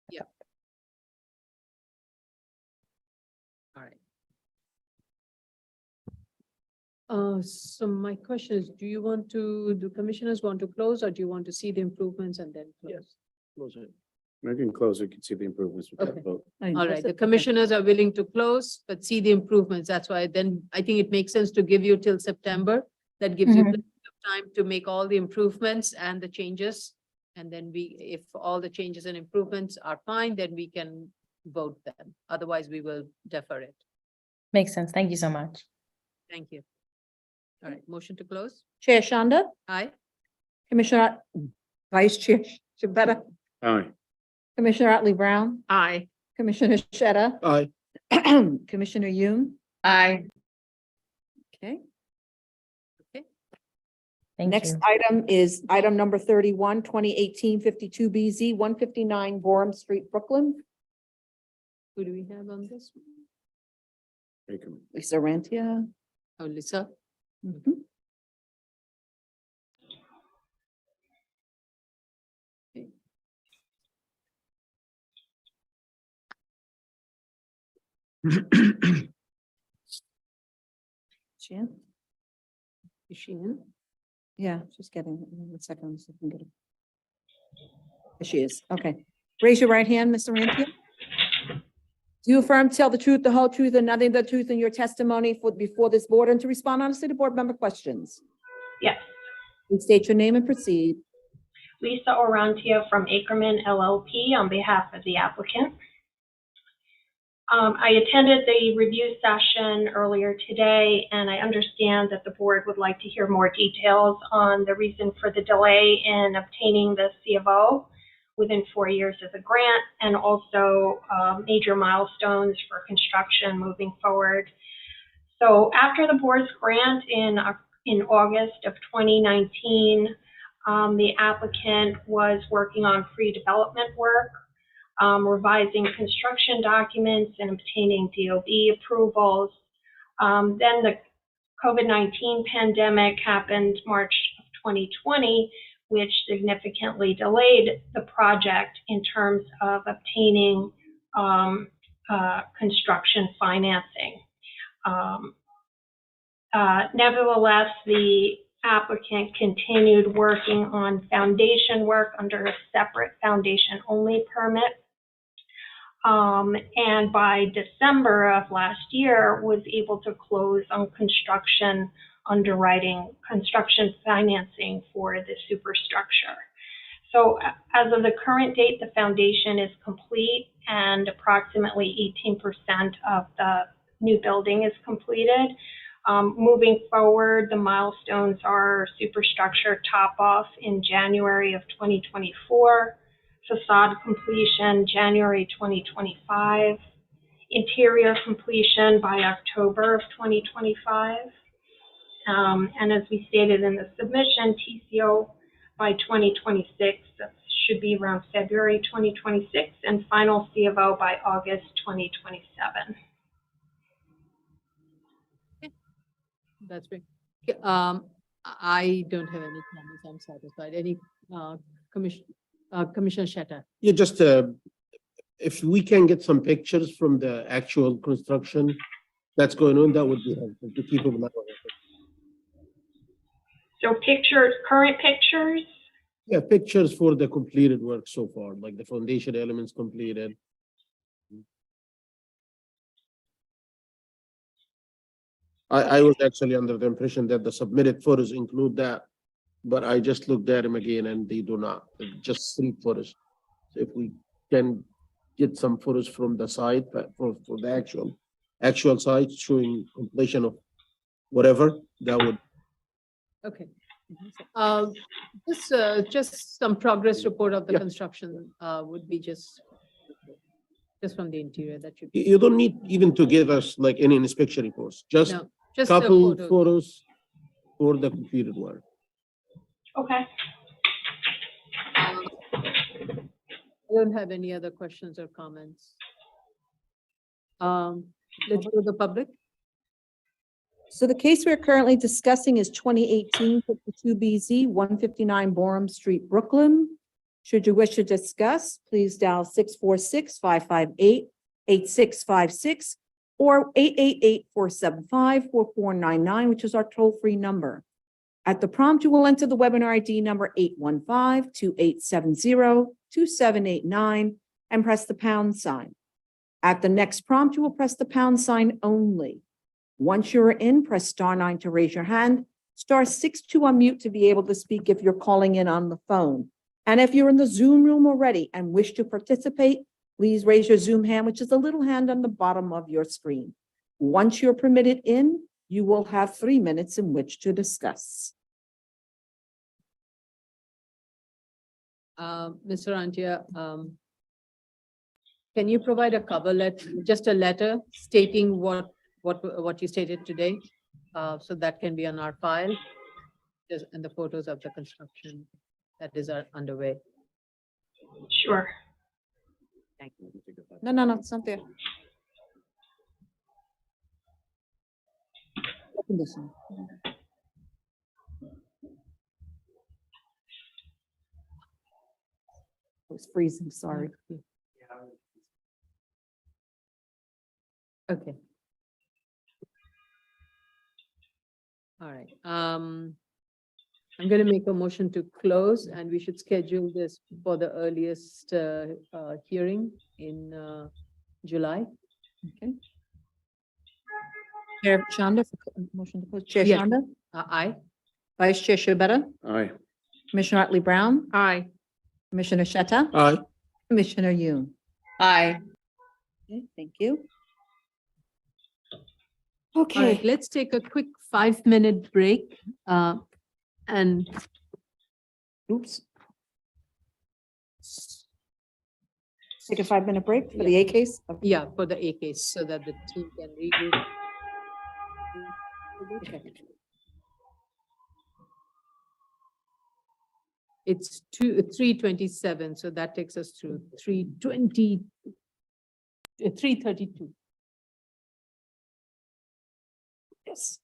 Yeah. All right. So my question is, do commissioners want to close, or do you want to see the improvements and then close? Close it. I can close, you can see the improvements. without Okay. vote. All right, the commissioners are willing to close, but see the improvements. That's why then I think it makes sense to give you till September. That gives you Mhm. plenty of time to make all the improvements and the changes. And then if all the changes and improvements are fine, then we can vote them. Otherwise, we will defer it. Makes sense. Thank you so much. Thank you. All right, motion to close? Chair Shanda, Aye. Commissioner, Vice Chair Shabeta, Aye. Commissioner Otley Brown, Aye. Commissioner Sheta, Aye. Commissioner Yoon. Aye. Okay. Thank Next you. item is item number 31, 2018-52BZ, 159 Gorham Street, Brooklyn. Who do we have on this? Bakerman. Lisa Rantia. Oh, Lisa? Mhm. She in? Is she in? Yeah, she's getting, 1 second, so I can get it. There she is, okay. Raise your right hand, Mr. Rantia. Do you affirm to tell the truth, the whole truth, and nothing but the truth in your testimony before this board, and to respond honestly to board member questions? Yes, Please state your name and proceed. Lisa Orantia from Ackerman LLP on behalf of the applicant. I attended the review session earlier today, and I understand that the board would like to hear more details on the reason for the delay in obtaining the C of O within 4 years as a grant, and also major milestones for construction moving forward. So after the board's grant in August of 2019, the applicant was working on pre-development work. revising construction documents and obtaining DOB approvals. Then the COVID-19 pandemic happened March of 2020, which significantly delayed the project in terms of obtaining construction financing. Nevertheless, the applicant continued working on foundation work under a separate foundation-only permit. And by December of last year, was able to close on construction underwriting, construction financing for the superstructure. So as of the current date, the foundation is complete and approximately 18% of the new building is completed. Moving forward, the milestones are superstructure top-off in January of 2024, facade completion January 2025, interior completion by October of 2025, and as we stated in the submission, TCO by 2026, that should be around February 2026, and final C of O by August 2027. That's great. I don't have any comments. I'm satisfied. Any Commissioner Shatter? Yeah, just if we can get some pictures from the actual construction that's going on, that would be helpful to keep in mind. So pictures, current pictures? Yeah, pictures for the completed work so far, like the foundation elements completed. I was actually under the impression that the submitted photos include that, but I just looked at them again and they do not, just street photos. So if we can get some photos from the site, but for the actual site showing completion of whatever, that would. Okay. Just some progress report of the construction would be just from the interior that should. You don't need even to give us like any inspection reports, just just the couple photos. photos for the completed work. Okay. I don't have any other questions or comments. Let's go to the public. So the case we're currently discussing is 2018-52BZ, 159 Borum Street, Brooklyn. Should you wish to discuss, please dial 646-558-8656 or 888-475-4499, which is our toll-free number. At the prompt, you will enter the webinar ID number 815-2870-2789 and press the pound sign. At the next prompt, you will press the pound sign only. Once you're in, press *9 to raise your hand, *6 to unmute to be able to speak if you're calling in on the phone. And if you're in the Zoom room already and wish to participate, please raise your Zoom hand, which is the little hand on the bottom of your screen. Once you're permitted in, you will have 3 minutes in which to discuss. Mr. Antia, can you provide a cover letter, just a letter stating what you stated today? So that can be on our file, and the photos of the construction that is underway. Sure. Thank you. No, it's not there. Condition. It was freezing, sorry. Okay. All right. I'm going to make a motion to close, and we should schedule this for the earliest hearing in July. Okay. Chair Shanda, motion to close. Chair Yes. Shanda? Aye. Vice Chair Shibata? Aye. Commissioner Otley Brown? Aye. Commissioner Shetta? Aye. Commissioner Yoon? Aye. Okay, thank you. All Okay. right, let's take a quick 5-minute break. And Oops. Take a 5-minute break for the A case? Okay. yeah, for the A case, so that the team can regroup. Okay. It's 3:27, so that takes us to 3:32. Yes.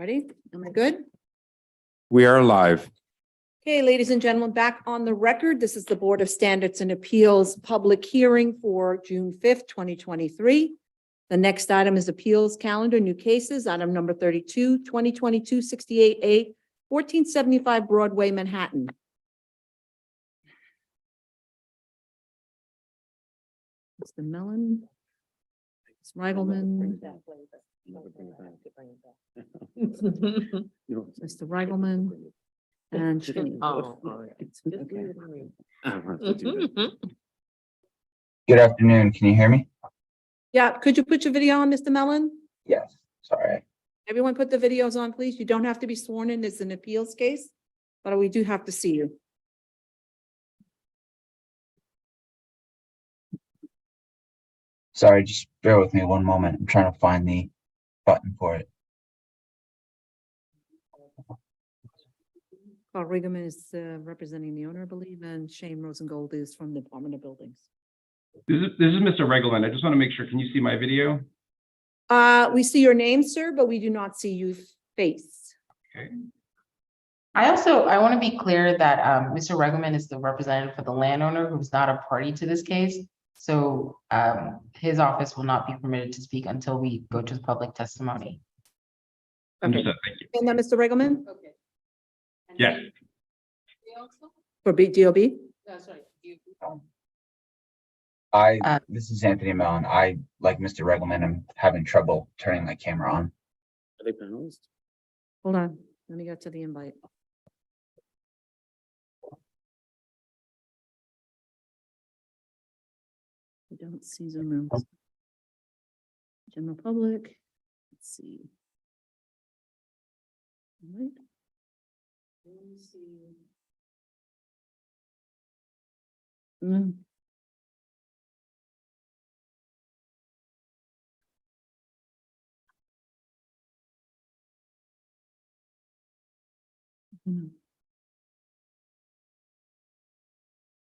Ready? Am I good? We are live. Okay, ladies and gentlemen, back on the record. This is the Board of Standards and Appeals public hearing for June 5th, 2023. The next item is appeals calendar, new cases, item number 32, 2022 68A, 1475 Broadway, Manhattan. Mr. Mellon. Ms. Reigelman. Mr. Reigelman. And Shane. Good afternoon. Can you hear me? Yeah, could you put your video on, Mr. Mellon? Yes. Sorry. Everyone put the videos on, please. You don't have to be sworn in. It's an appeals case, but we do have to see you. Sorry, just bear with me one moment. I'm trying to find the button for it. Carl Riggman is representing the owner, I believe, and Shane Rosengold is from the Department of Buildings. This is Mr. Regelman. I just want to make sure, can you see my video? We see your name, sir, but we do not see you face. Okay. I want to be clear that Mr. Regelman is the representative for the landowner who's not a party to this case. So his office will not be permitted to speak until we go to the public testimony. Understood. Thank you. And then Mr. Regelman? Okay. Yeah. For DOB? Sorry. This is Anthony Mellon. I, like Mr. Regelman, am having trouble turning my camera on. Are they panelists? Hold on, let me get to the invite. I don't see Zoom rooms. General public, let's see. All right. Let me see.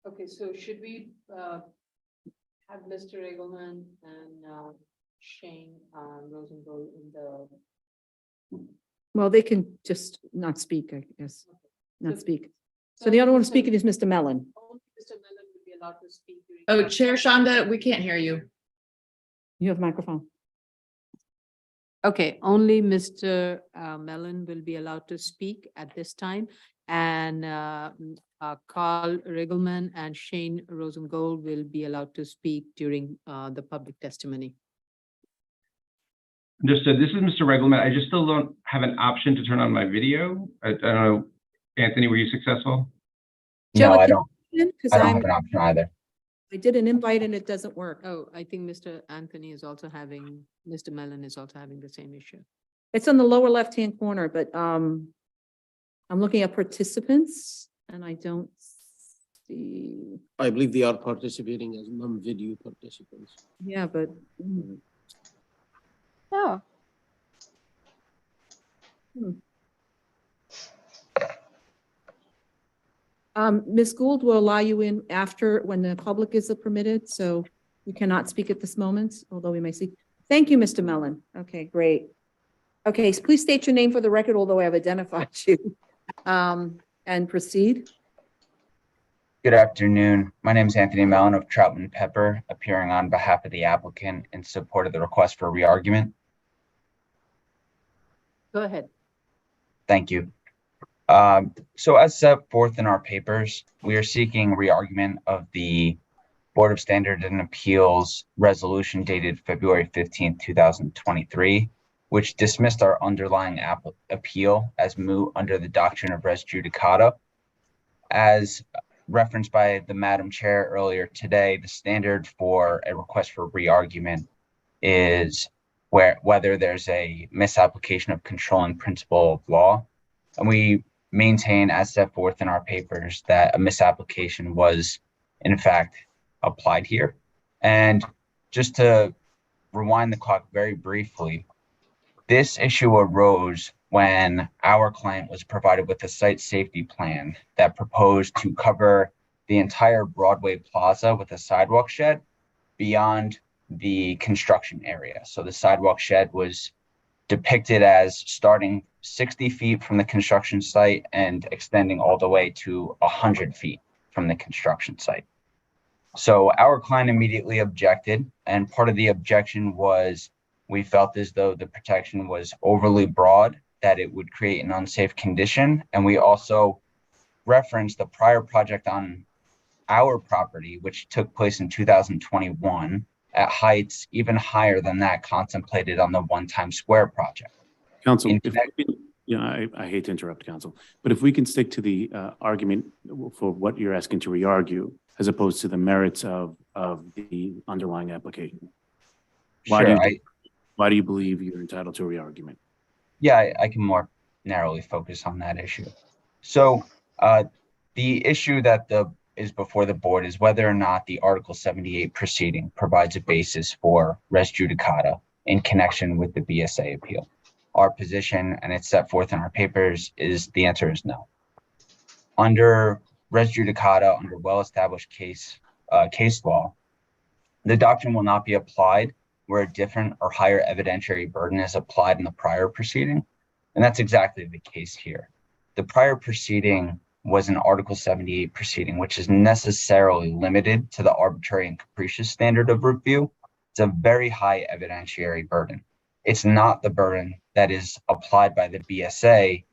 Okay, so should we have Mr. Egelman and Shane Rosenberg in the? Well, they can just not speak, I guess, not So- speak. So the other one speaking is Mr. Mellon. Only Mr. Mellon will be allowed to speak. during Oh, the- Chair Shonda, we can't hear you. You have microphone. Okay, only Mr. Mellon will be allowed to speak at this time. And Carl Riggleman and Shane Rosengold will be allowed to speak during the public testimony. Understood. This is Mr. Regelman. I just still don't have an option to turn on my video. I don't know. Anthony, were you successful? No, I don't. Because I don't have an option either. I did an invite and it doesn't work. Oh, I think Mr. Anthony is also having, Mr. Mellon is also having the same issue. It's on the lower left-hand corner, but I'm looking at participants and I don't see. I believe they are participating as non-video participants. Yeah, but. Oh. Ms. Gould will allow you in after, when the public is permitted, so you cannot speak at this moment, although we may see. Thank you, Mr. Mellon. Okay, great. Okay, so please state your name for the record, although I have identified you. And proceed. Good afternoon. My name is Anthony Mellon of Troutman Pepper, appearing on behalf of the applicant in support of the request for re-argument. Go ahead. Thank you. So as set forth in our papers, we are seeking re-argument of the Board of Standards and Appeals resolution dated February 15th, 2023, which dismissed our underlying appeal as moot under the doctrine of res judicata. As referenced by the Madam Chair earlier today, the standard for a request for re-argument is whether there's a misapplication of controlling principle of law. And we maintain, as set forth in our papers, that a misapplication was in fact applied here. And just to rewind the clock very briefly, this issue arose when our client was provided with a site safety plan that proposed to cover the entire Broadway Plaza with a sidewalk shed beyond the construction area. So the sidewalk shed was depicted as starting 60 feet from the construction site and extending all the way to 100 feet from the construction site. So our client immediately objected, and part of the objection was we felt as though the protection was overly broad, that it would create an unsafe condition. And we also referenced the prior project on our property, which took place in 2021 at heights even higher than that contemplated on the One Times Square project. Council, I hate to interrupt, Council, but if we can stick to the argument for what you're asking to re-argue, as opposed to the merits of the underlying application. Why do you believe you're entitled to a re-argument? Yeah, I can more narrowly focus on that issue. So the issue that is before the board is whether or not the Article 78 proceeding provides a basis for res judicata in connection with the BSA appeal. Our position, and it's set forth in our papers, is the answer is no. Under res judicata, under well-established case law, the doctrine will not be applied where a different or higher evidentiary burden is applied in the prior proceeding. And that's exactly the case here. The prior proceeding was an Article 78 proceeding, which is necessarily limited to the arbitrary and capricious standard of review. It's a very high evidentiary burden. It's not the burden that is applied by the BSA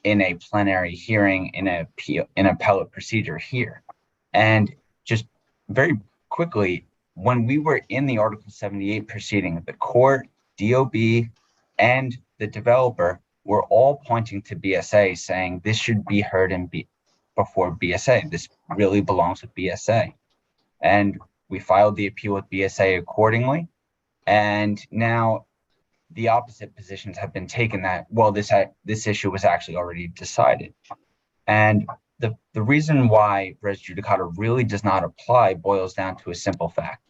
in a plenary hearing in an appellate procedure here. And just very quickly, when we were in the Article 78 proceeding, the court, DOB, and the developer were all pointing to BSA, saying this should be heard before BSA. This really belongs with BSA. And we filed the appeal with BSA accordingly. And now the opposite positions have been taken that, well, this issue was actually already decided. And the reason why res judicata really does not apply boils down to a simple fact.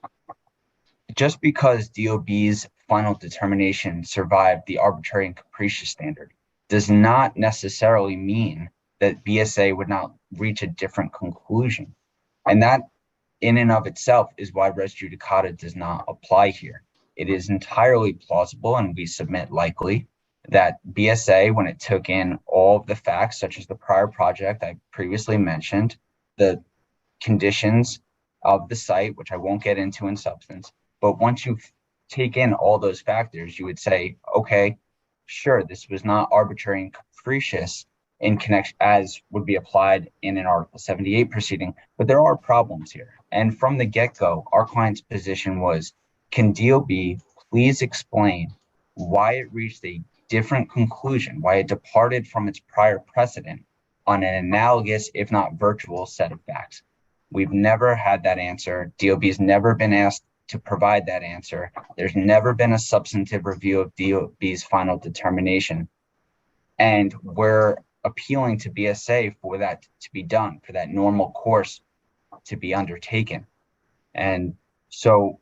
Just because DOB's final determination survived the arbitrary and capricious standard does not necessarily mean that BSA would not reach a different conclusion. And that in and of itself is why res judicata does not apply here. It is entirely plausible, and we submit likely, that BSA, when it took in all of the facts, such as the prior project I previously mentioned, the conditions of the site, which I won't get into in substance, but once you take in all those factors, you would say, okay, sure, this was not arbitrary and capricious in connection as would be applied in an Article 78 proceeding, but there are problems here. And from the get-go, our client's position was, can DOB please explain why it reached a different conclusion, why it departed from its prior precedent on an analogous, if not virtual, set of facts? We've never had that answer. DOB's never been asked to provide that answer. There's never been a substantive review of DOB's final determination. And we're appealing to BSA for that to be done, for that normal course to be undertaken. And so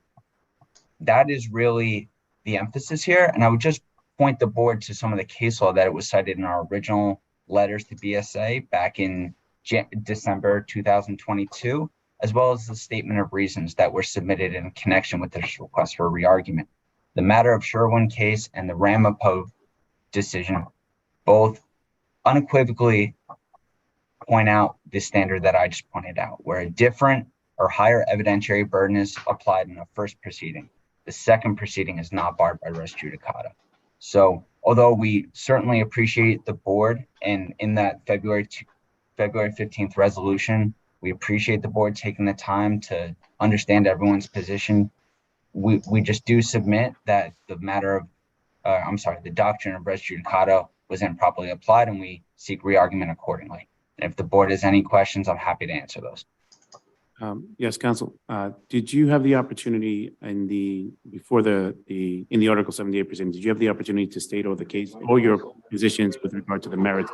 that is really the emphasis here. And I would just point the board to some of the case law that it was cited in our original letters to BSA back in December 2022, as well as the statement of reasons that were submitted in connection with this request for a re-argument. The matter of Sherwin case and the Ramapo decision both unequivocally point out the standard that I just pointed out, where a different or higher evidentiary burden is applied in the first proceeding. The second proceeding is not barred by res judicata. So although we certainly appreciate the board and in that February 15th resolution, we appreciate the board taking the time to understand everyone's position. We just do submit that the matter of, the doctrine of res judicata was improperly applied, and we seek re-argument accordingly. And if the board has any questions, I'm happy to answer those. Yes, Council. Did you have the opportunity in the Article 78 proceeding? Did you have the opportunity to state all the case or your positions with regard to the merits?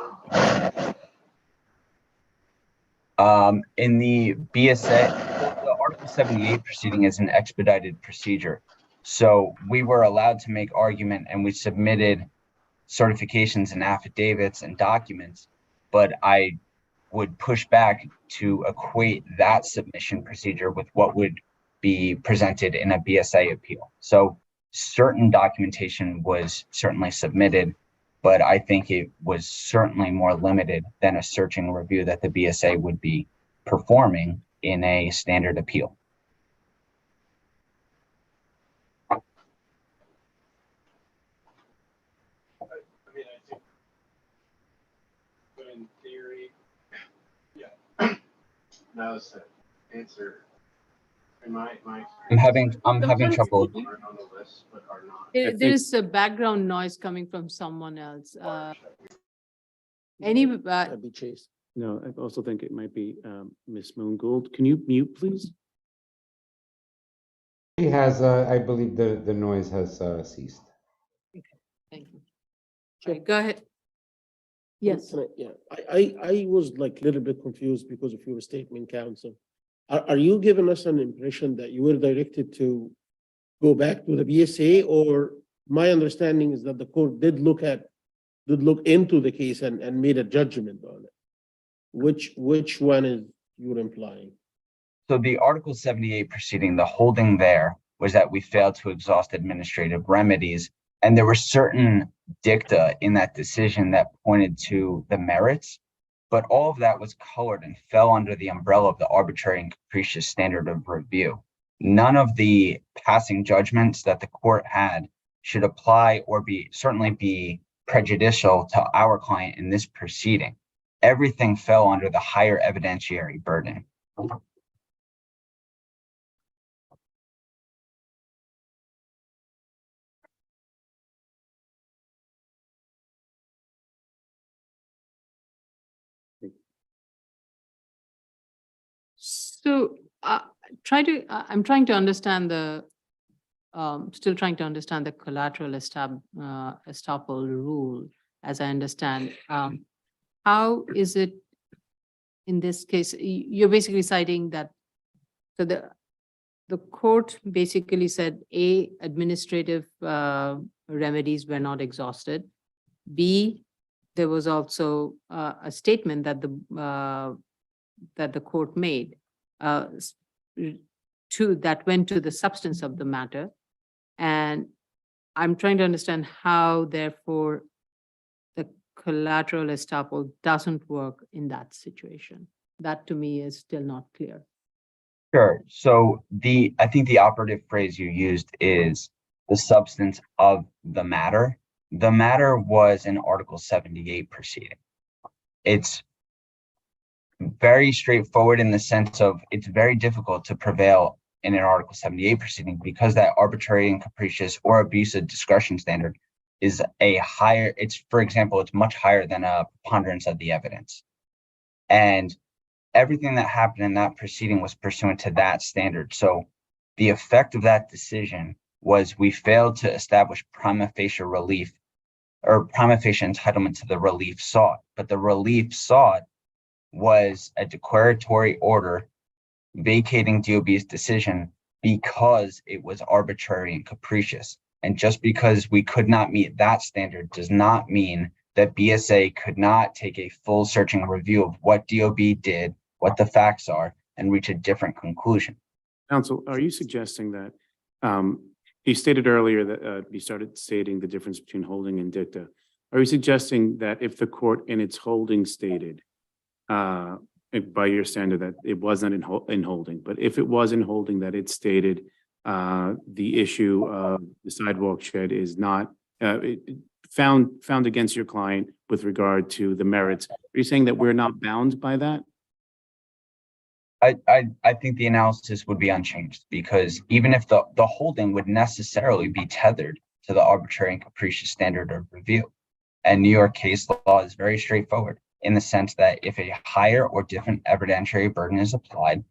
In the BSA, the Article 78 proceeding is an expedited procedure. So we were allowed to make argument, and we submitted certifications and affidavits and documents, but I would push back to equate that submission procedure with what would be presented in a BSA appeal. So certain documentation was certainly submitted, but I think it was certainly more limited than a searching review that the BSA would be performing in a standard appeal. In theory, yeah. That was the answer. In my I'm having trouble. aren't on the list, but are not. There is a background noise coming from someone else. Any, No, I also think it might be Ms. Moon Gould. Can you mute, please? He has, I believe the noise has ceased. thank you. Okay, go ahead. Yes. Yeah, I was like a little bit confused because of your statement, counsel. Are you giving us an impression that you were directed to go back to the BSA, or my understanding is that the court did look into the case and made a judgment on it? Which one is you're implying? So the Article 78 proceeding, the holding there was that we failed to exhaust administrative remedies. And there were certain dicta in that decision that pointed to the merits, but all of that was colored and fell under the umbrella of the arbitrary and capricious standard of review. None of the passing judgments that the court had should apply or certainly be prejudicial to our client in this proceeding. Everything fell under the higher evidentiary burden. So I'm trying to understand still trying to understand the collateral estoppel rule, as I understand. How is it in this case? You're basically citing that, so the court basically said, A, administrative remedies were not exhausted. B, there was also a statement that the court made that went to the substance of the matter. And I'm trying to understand how, therefore, the collateral estoppel doesn't work in that situation. That to me is still not clear. Sure. So I think the operative phrase you used is the substance of the matter. The matter was an Article 78 proceeding. It's very straightforward in the sense of it's very difficult to prevail in an Article 78 proceeding because that arbitrary and capricious or abusive discretion standard is for example, it's much higher than a preponderance of the evidence. And everything that happened in that proceeding was pursuant to that standard. So the effect of that decision was we failed to establish prima facie relief or prima facie entitlement to the relief sought. But the relief sought was a declaratory order vacating DOB's decision because it was arbitrary and capricious. And just because we could not meet that standard does not mean that BSA could not take a full searching review of what DOB did, what the facts are, and reach a different conclusion. Counsel, are you suggesting that you stated earlier that you started stating the difference between holding and dicta? Are you suggesting that if the court in its holding stated, by your standard, that it wasn't in holding, but if it was in holding, that it stated the issue of the sidewalk shed is not found against your client with regard to the merits, are you saying that we're not bound by that? I think the analysis would be unchanged because even if the holding would necessarily be tethered to the arbitrary and capricious standard of review, and New York case law is very straightforward in the sense that if a higher or different evidentiary burden is applied,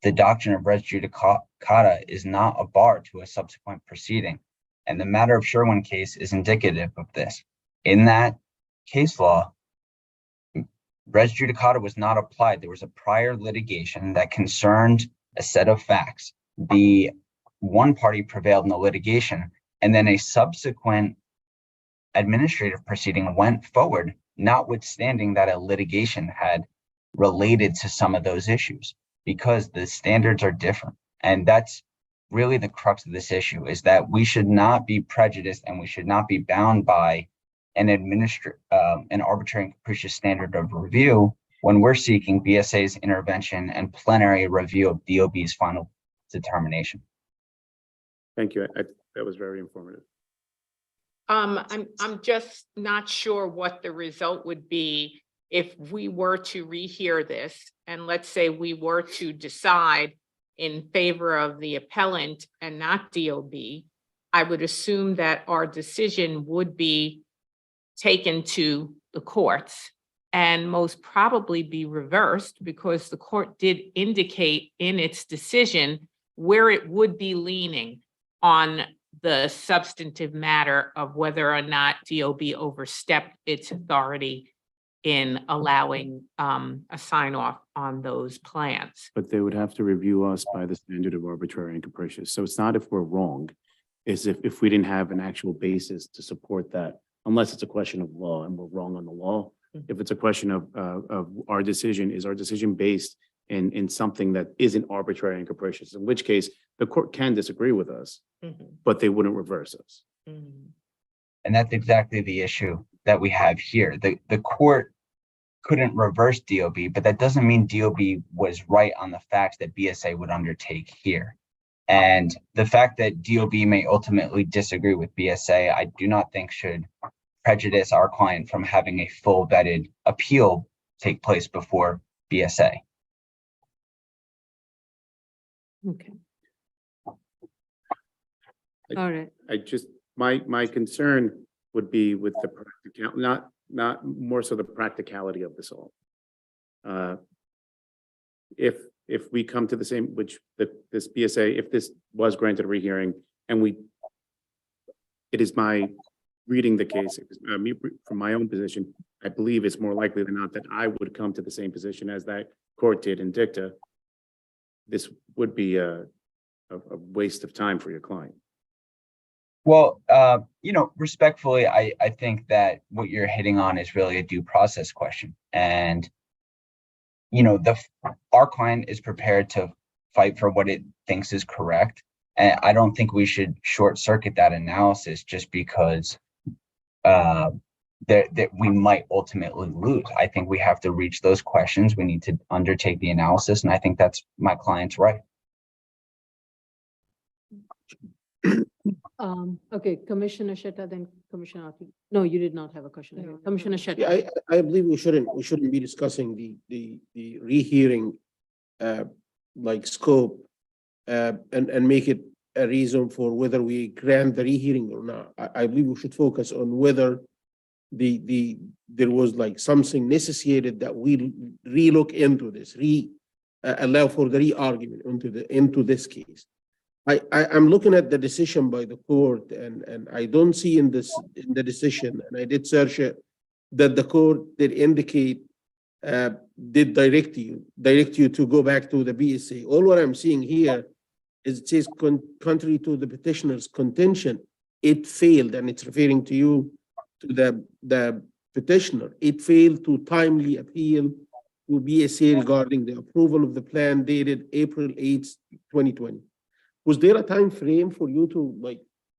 the doctrine of res judicata is not a bar to a subsequent proceeding. And the matter of Sherwin case is indicative of this. In that case law, res judicata was not applied. There was a prior litigation that concerned a set of facts. The one party prevailed in the litigation, and then a subsequent administrative proceeding went forward, notwithstanding that a litigation had related to some of those issues, because the standards are different. And that's really the crux of this issue is that we should not be prejudiced and we should not be bound by an arbitrary and capricious standard of review when we're seeking BSA's intervention and plenary review of DOB's final determination. Thank you. That was very informative. I'm just not sure what the result would be if we were to rehear this, and let's say we were to decide in favor of the appellant and not DOB. I would assume that our decision would be taken to the courts and most probably be reversed, because the court did indicate in its decision where it would be leaning on the substantive matter of whether or not DOB overstepped its authority in allowing a sign off on those plans. But they would have to review us by the standard of arbitrary and capricious. So it's not if we're wrong, it's if we didn't have an actual basis to support that, unless it's a question of law and we're wrong on the law. If it's a question of our decision, is our decision based in something that isn't arbitrary and capricious, in which case the court can disagree with us, but they wouldn't reverse us. And that's exactly the issue that we have here. The court couldn't reverse DOB, but that doesn't mean DOB was right on the facts that BSA would undertake here. And the fact that DOB may ultimately disagree with BSA, I do not think should prejudice our client from having a full vetted appeal take place before BSA. Okay. All right. My concern would be with the practical, not more so the practicality of this all. If we come to the same, this BSA, if this was granted a rehearing, and it is my reading the case, from my own position, I believe it's more likely than not that I would come to the same position as that court did in dicta. This would be a waste of time for your client. Well, respectfully, I think that what you're hitting on is really a due process question. And, our client is prepared to fight for what it thinks is correct. And I don't think we should short circuit that analysis just because that we might ultimately lose. I think we have to reach those questions. We need to undertake the analysis. And I think that's my client's right. Okay, Commissioner Shetta, then Commissioner Arthur. No, you did not have a question. Okay, Commissioner Shetta. Yeah, I believe we shouldn't be discussing the rehearing scope and make it a reason for whether we grant the rehearing or not. I believe we should focus on whether there was something necessitated that we relook into this, allow for the re-argument into this case. I'm looking at the decision by the court, and I don't see in the decision, and I did search it, that the court did indicate, did direct you to go back to the BSA. All what I'm seeing here is it says contrary to the petitioner's contention, it failed, and it's referring to you, to the petitioner. It failed to timely appeal to BSA regarding the approval of the plan dated April 8th, 2020. Was there a time frame for you to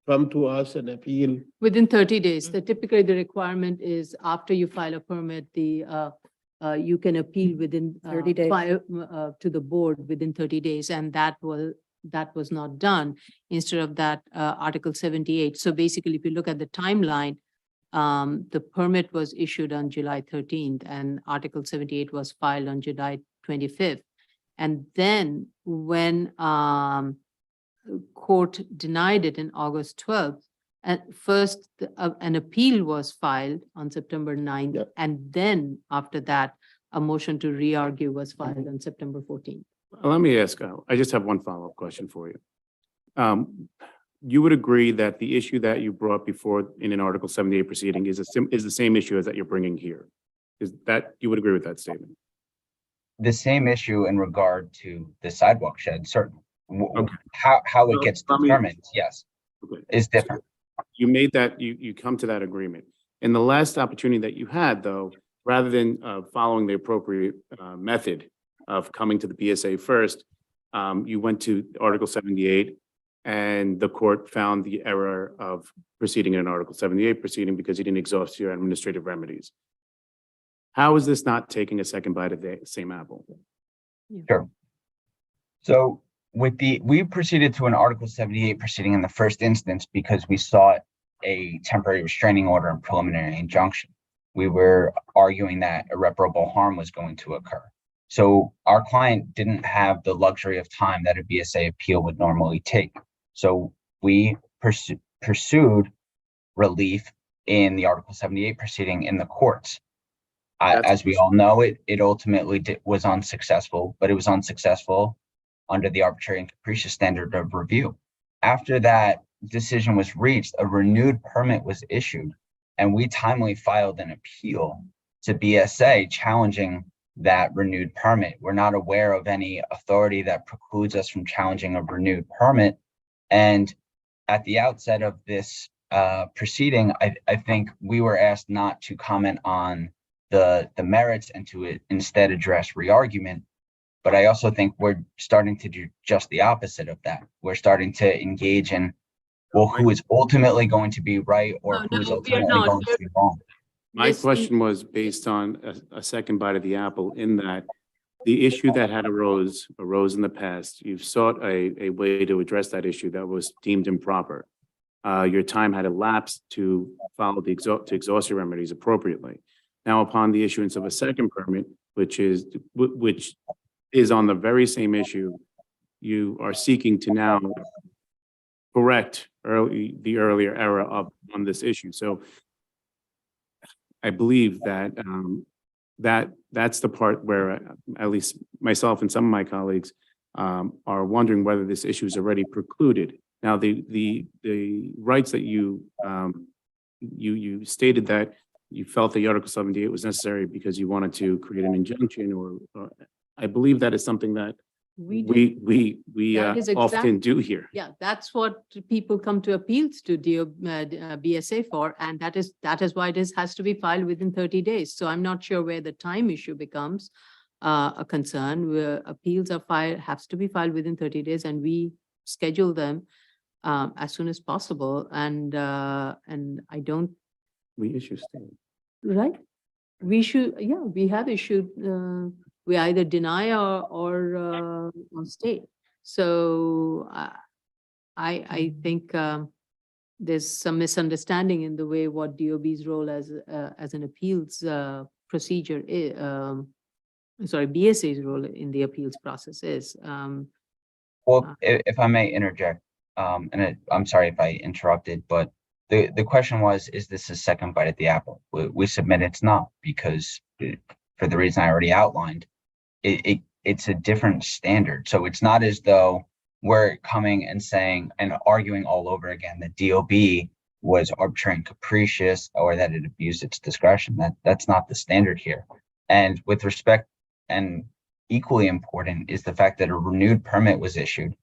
come to us and appeal? Within 30 days. Typically the requirement is after you file a permit, you can appeal within 30 days. To the board within 30 days, and that was not done. Instead of that, Article 78. So basically, if you look at the timeline, the permit was issued on July 13th, and Article 78 was filed on July 25th. And then when court denied it in August 12th, at first an appeal was filed on September 9th, Yep. and then after that, a motion to re-argue was filed on September 14th. Let me ask, I just have one follow-up question for you. You would agree that the issue that you brought before in an Article 78 proceeding is the same issue as that you're bringing here? Is that, you would agree with that statement? The same issue in regard to the sidewalk shed, certainly. Okay. How it So, gets let me- determined, yes, Okay. is different. You made that, you come to that agreement. In the last opportunity that you had, though, rather than following the appropriate method of coming to the BSA first, you went to Article 78 And the court found the error of proceeding in an Article 78 proceeding because you didn't exhaust your administrative remedies. How is this not taking a second bite of the same apple? Sure. So we proceeded to an Article 78 proceeding in the first instance because we sought a temporary restraining order and preliminary injunction. We were arguing that irreparable harm was going to occur. So our client didn't have the luxury of time that a BSA appeal would normally take. So we pursued relief in the Article 78 proceeding in the courts. As we all know, it ultimately was unsuccessful, but it was unsuccessful under the arbitrary and capricious standard of review. After that decision was reached, a renewed permit was issued, and we timely filed an appeal to BSA challenging that renewed permit. We're not aware of any authority that precludes us from challenging a renewed permit. And at the outset of this proceeding, I think we were asked not to comment on the merits and to instead address re-argument. But I also think we're starting to do just the opposite of that. We're starting to engage in, well, who is ultimately going to be right or who is ultimately going to be wrong. My question was based on a second bite of the apple in that the issue that had arose in the past. You've sought a way to address that issue that was deemed improper. Your time had elapsed to follow to exhaust your remedies appropriately. Now, upon the issuance of a second permit, which is on the very same issue, you are seeking to now correct the earlier error on this issue. So I believe that that's the part where at least myself and some of my colleagues are wondering whether this issue is already precluded. Now, the rights that you stated that you felt the Article 78 was necessary because you wanted to create an injunction, or I believe that is something that we often do here. Yeah, that's what people come to appeals to BSA for, and that is why it has to be filed within 30 days. So I'm not sure where the time issue becomes a concern. Where appeals are has to be filed within 30 days, and we schedule them as soon as possible. And I don't. We issue stay. Right. We should, yeah, we have issued, we either deny or stay. So I think there's some misunderstanding in the way what DOB's role as an appeals procedure is, BSA's role in the appeals process is. Well, if I may interject, I'm sorry if I interrupted, but the question was, is this a second bite at the apple? We submit it's not, because for the reason I already outlined, it's a different standard. So it's not as though we're coming and saying and arguing all over again that DOB was arbitrary and capricious or that it abused its discretion. That's not the standard here. And with respect, and equally important, is the fact that a renewed permit was issued.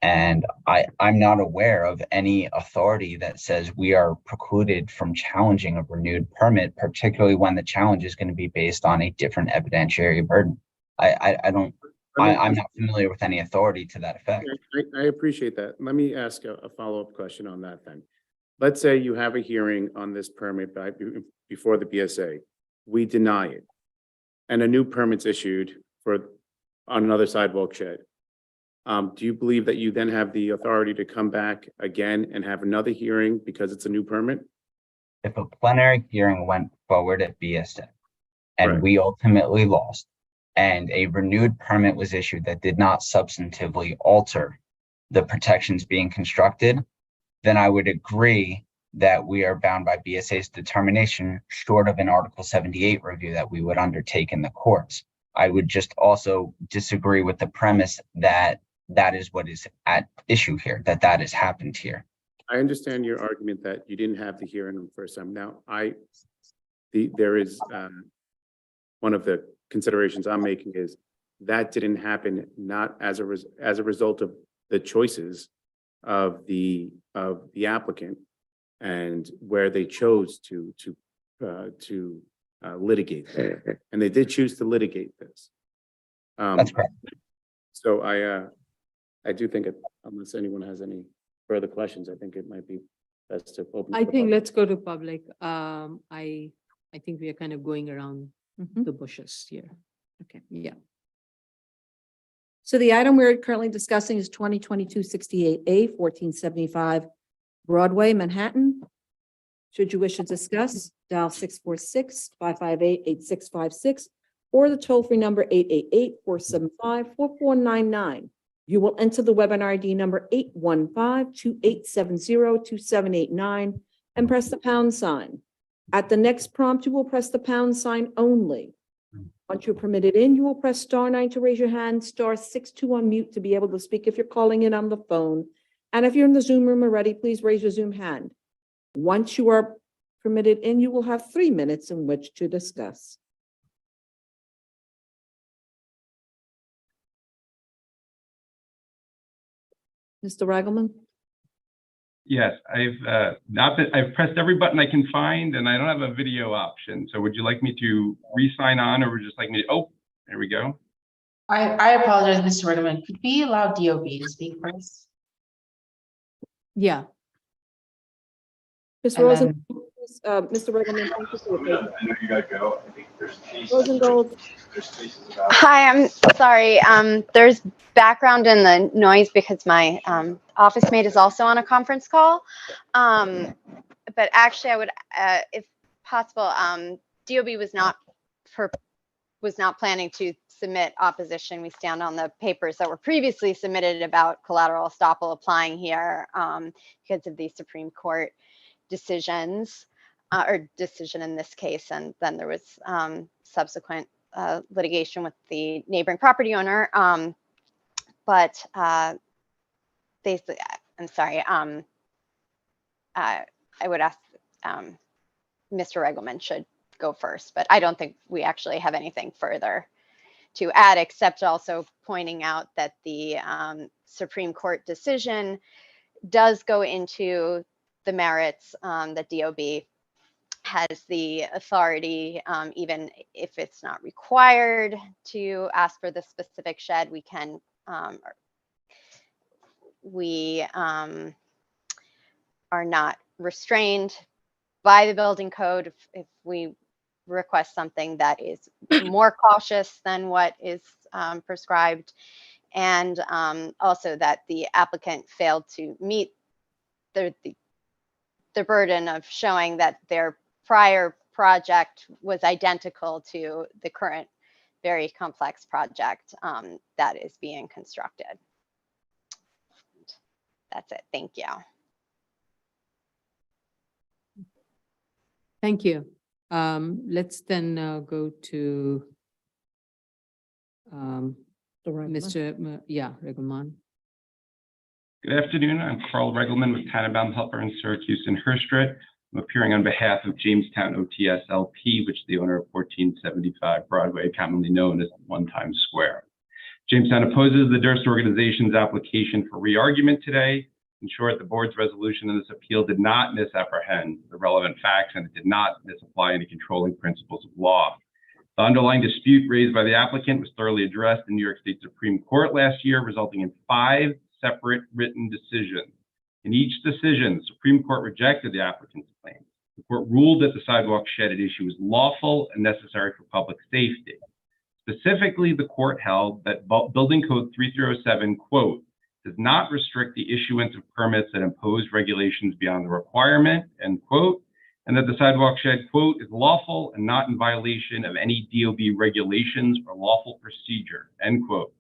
And I'm not aware of any authority that says we are precluded from challenging a renewed permit, particularly when the challenge is going to be based on a different evidentiary burden. I'm not familiar with any authority to that effect. I appreciate that. Let me ask a follow-up question on that then. Let's say you have a hearing on this permit before the BSA. We deny it, and a new permit's issued on another sidewalk shed. Do you believe that you then have the authority to come back again and have another hearing because it's a new permit? If a plenary hearing went forward at BSA and we ultimately lost, and a renewed permit was issued that did not substantively alter the protections being constructed, then I would agree that we are bound by BSA's determination, short of an Article 78 review that we would undertake in the courts. I would just also disagree with the premise that that is what is at issue here, that has happened here. I understand your argument that you didn't have the hearing the first time. Now, there is one of the considerations I'm making is that didn't happen not as a result of the choices of the applicant and where they chose to litigate, and they did choose to litigate this. That's correct. So I do think, unless anyone has any further questions, I think it might be best to open. I for think public. let's go to public. I think we are kind of going around Mhm. the bushes here. Okay. Yeah. So the item we're currently discussing is 2022-68A, 1475 Broadway, Manhattan. Should you wish to discuss, dial 646-558-8656 or the toll-free number 888-475-4499. You will enter the webinar ID number 815-2870-2789 and press the pound sign. At the next prompt, you will press the pound sign only. Once you're permitted in, you will press *9 to raise your hand, *6 to unmute to be able to speak if you're calling in on the phone. And if you're in the Zoom room already, please raise your Zoom hand. Once you are permitted in, you will have 3 minutes in which to discuss. Mr. Ragelman? Yes, I've pressed every button I can find and I don't have a video option. So would you like me to re-sign on or would you just like me to, oh, there we go. I apologize, Mr. Rittman. Could we allow DOB to speak first? Yeah. Ms. And Rosen, then- Mr. Ragelman, thank you for your patience. I know you gotta go. I think there's cases. Rosengold. There's cases about. Hi, I'm sorry. There's background in the noise because my office mate is also on a conference call. But actually, I would, if possible, DOB was not planning to submit opposition. We stand on the papers that were previously submitted about collateral estoppel applying here because of the Supreme Court decisions or decision in this case, and then there was subsequent litigation with the neighboring property owner. But basically, I'm sorry, I would ask Mr. Regelman should go first, but I don't think we actually have anything further to add, except also pointing out that the Supreme Court decision does go into the merits, that DOB has the authority, even if it's not required to ask for the specific shed, we can, we are not restrained by the building code if we request something that is more cautious than what is prescribed, and also that the applicant failed to meet the burden of showing that their prior project was identical to the current very complex project that is being constructed. That's it. Thank you. Thank you. Let's then go to Mr. Regelman. Good afternoon. I'm Carl Regelman with Tannenbaum Helper in Syracuse and Hurstred. I'm appearing on behalf of Jamestown OTS LP, which is the owner of 1475 Broadway, commonly known as One Times Square. Jamestown opposes the Durst organization's application for re-argument today. In short, the board's resolution in this appeal did not misapprehend the relevant facts and it did not misapply any controlling principles of law. The underlying dispute raised by the applicant was thoroughly addressed in New York State Supreme Court last year, resulting in 5 separate written decisions. In each decision, the Supreme Court rejected the applicant's claims. The court ruled that the sidewalk shed at issue was lawful and necessary for public safety. Specifically, the court held that Building Code 3307, quote, does not restrict the issuance of permits that impose regulations beyond the requirement, end quote, and that the sidewalk shed, quote, is lawful and not in violation of any DOB regulations or lawful procedure, end quote.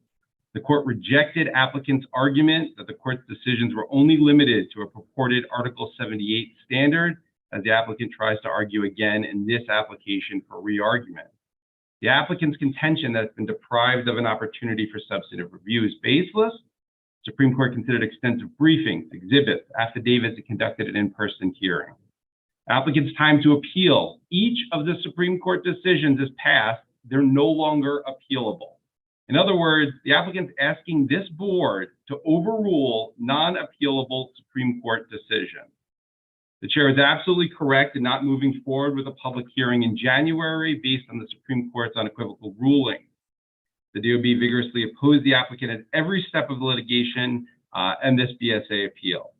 The court rejected applicant's argument that the court's decisions were only limited to a purported Article 78 standard, as the applicant tries to argue again in this application for re-argument. The applicant's contention that it's been deprived of an opportunity for substantive review is baseless. Supreme Court considered extensive briefings, exhibits, affidavits, and conducted an in-person hearing. Applicant's time to appeal each of the Supreme Court decisions is passed. They're no longer appealable. In other words, the applicant's asking this board to overrule non-appealable Supreme Court decisions. The chair is absolutely correct in not moving forward with a public hearing in January based on the Supreme Court's unequivocal ruling. The DOB vigorously opposed the applicant at every step of the litigation and this BSA appeal.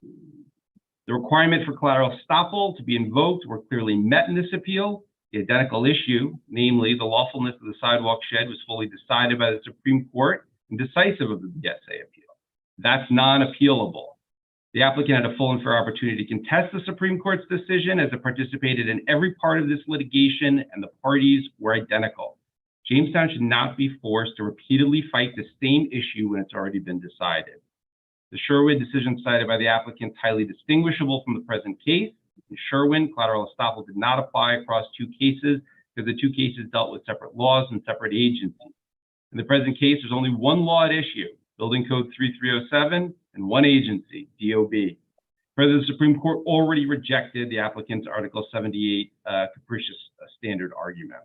The requirement for collateral estoppel to be invoked were clearly met in this appeal. The identical issue, namely the lawfulness of the sidewalk shed, was fully decided by the Supreme Court and decisive of the BSA appeal. That's non-appealable. The applicant had a full and fair opportunity to contest the Supreme Court's decision as it participated in every part of this litigation, and the parties were identical. Jamestown should not be forced to repeatedly fight the same issue when it's already been decided. The Sherwin decision cited by the applicant is highly distinguishable from the present case. In Sherwin, collateral estoppel did not apply across two cases because the two cases dealt with separate laws and separate agencies. In the present case, there's only one law at issue, Building Code 3307, and one agency, DOB. Further, the Supreme Court already rejected the applicant's Article 78 capricious standard argument.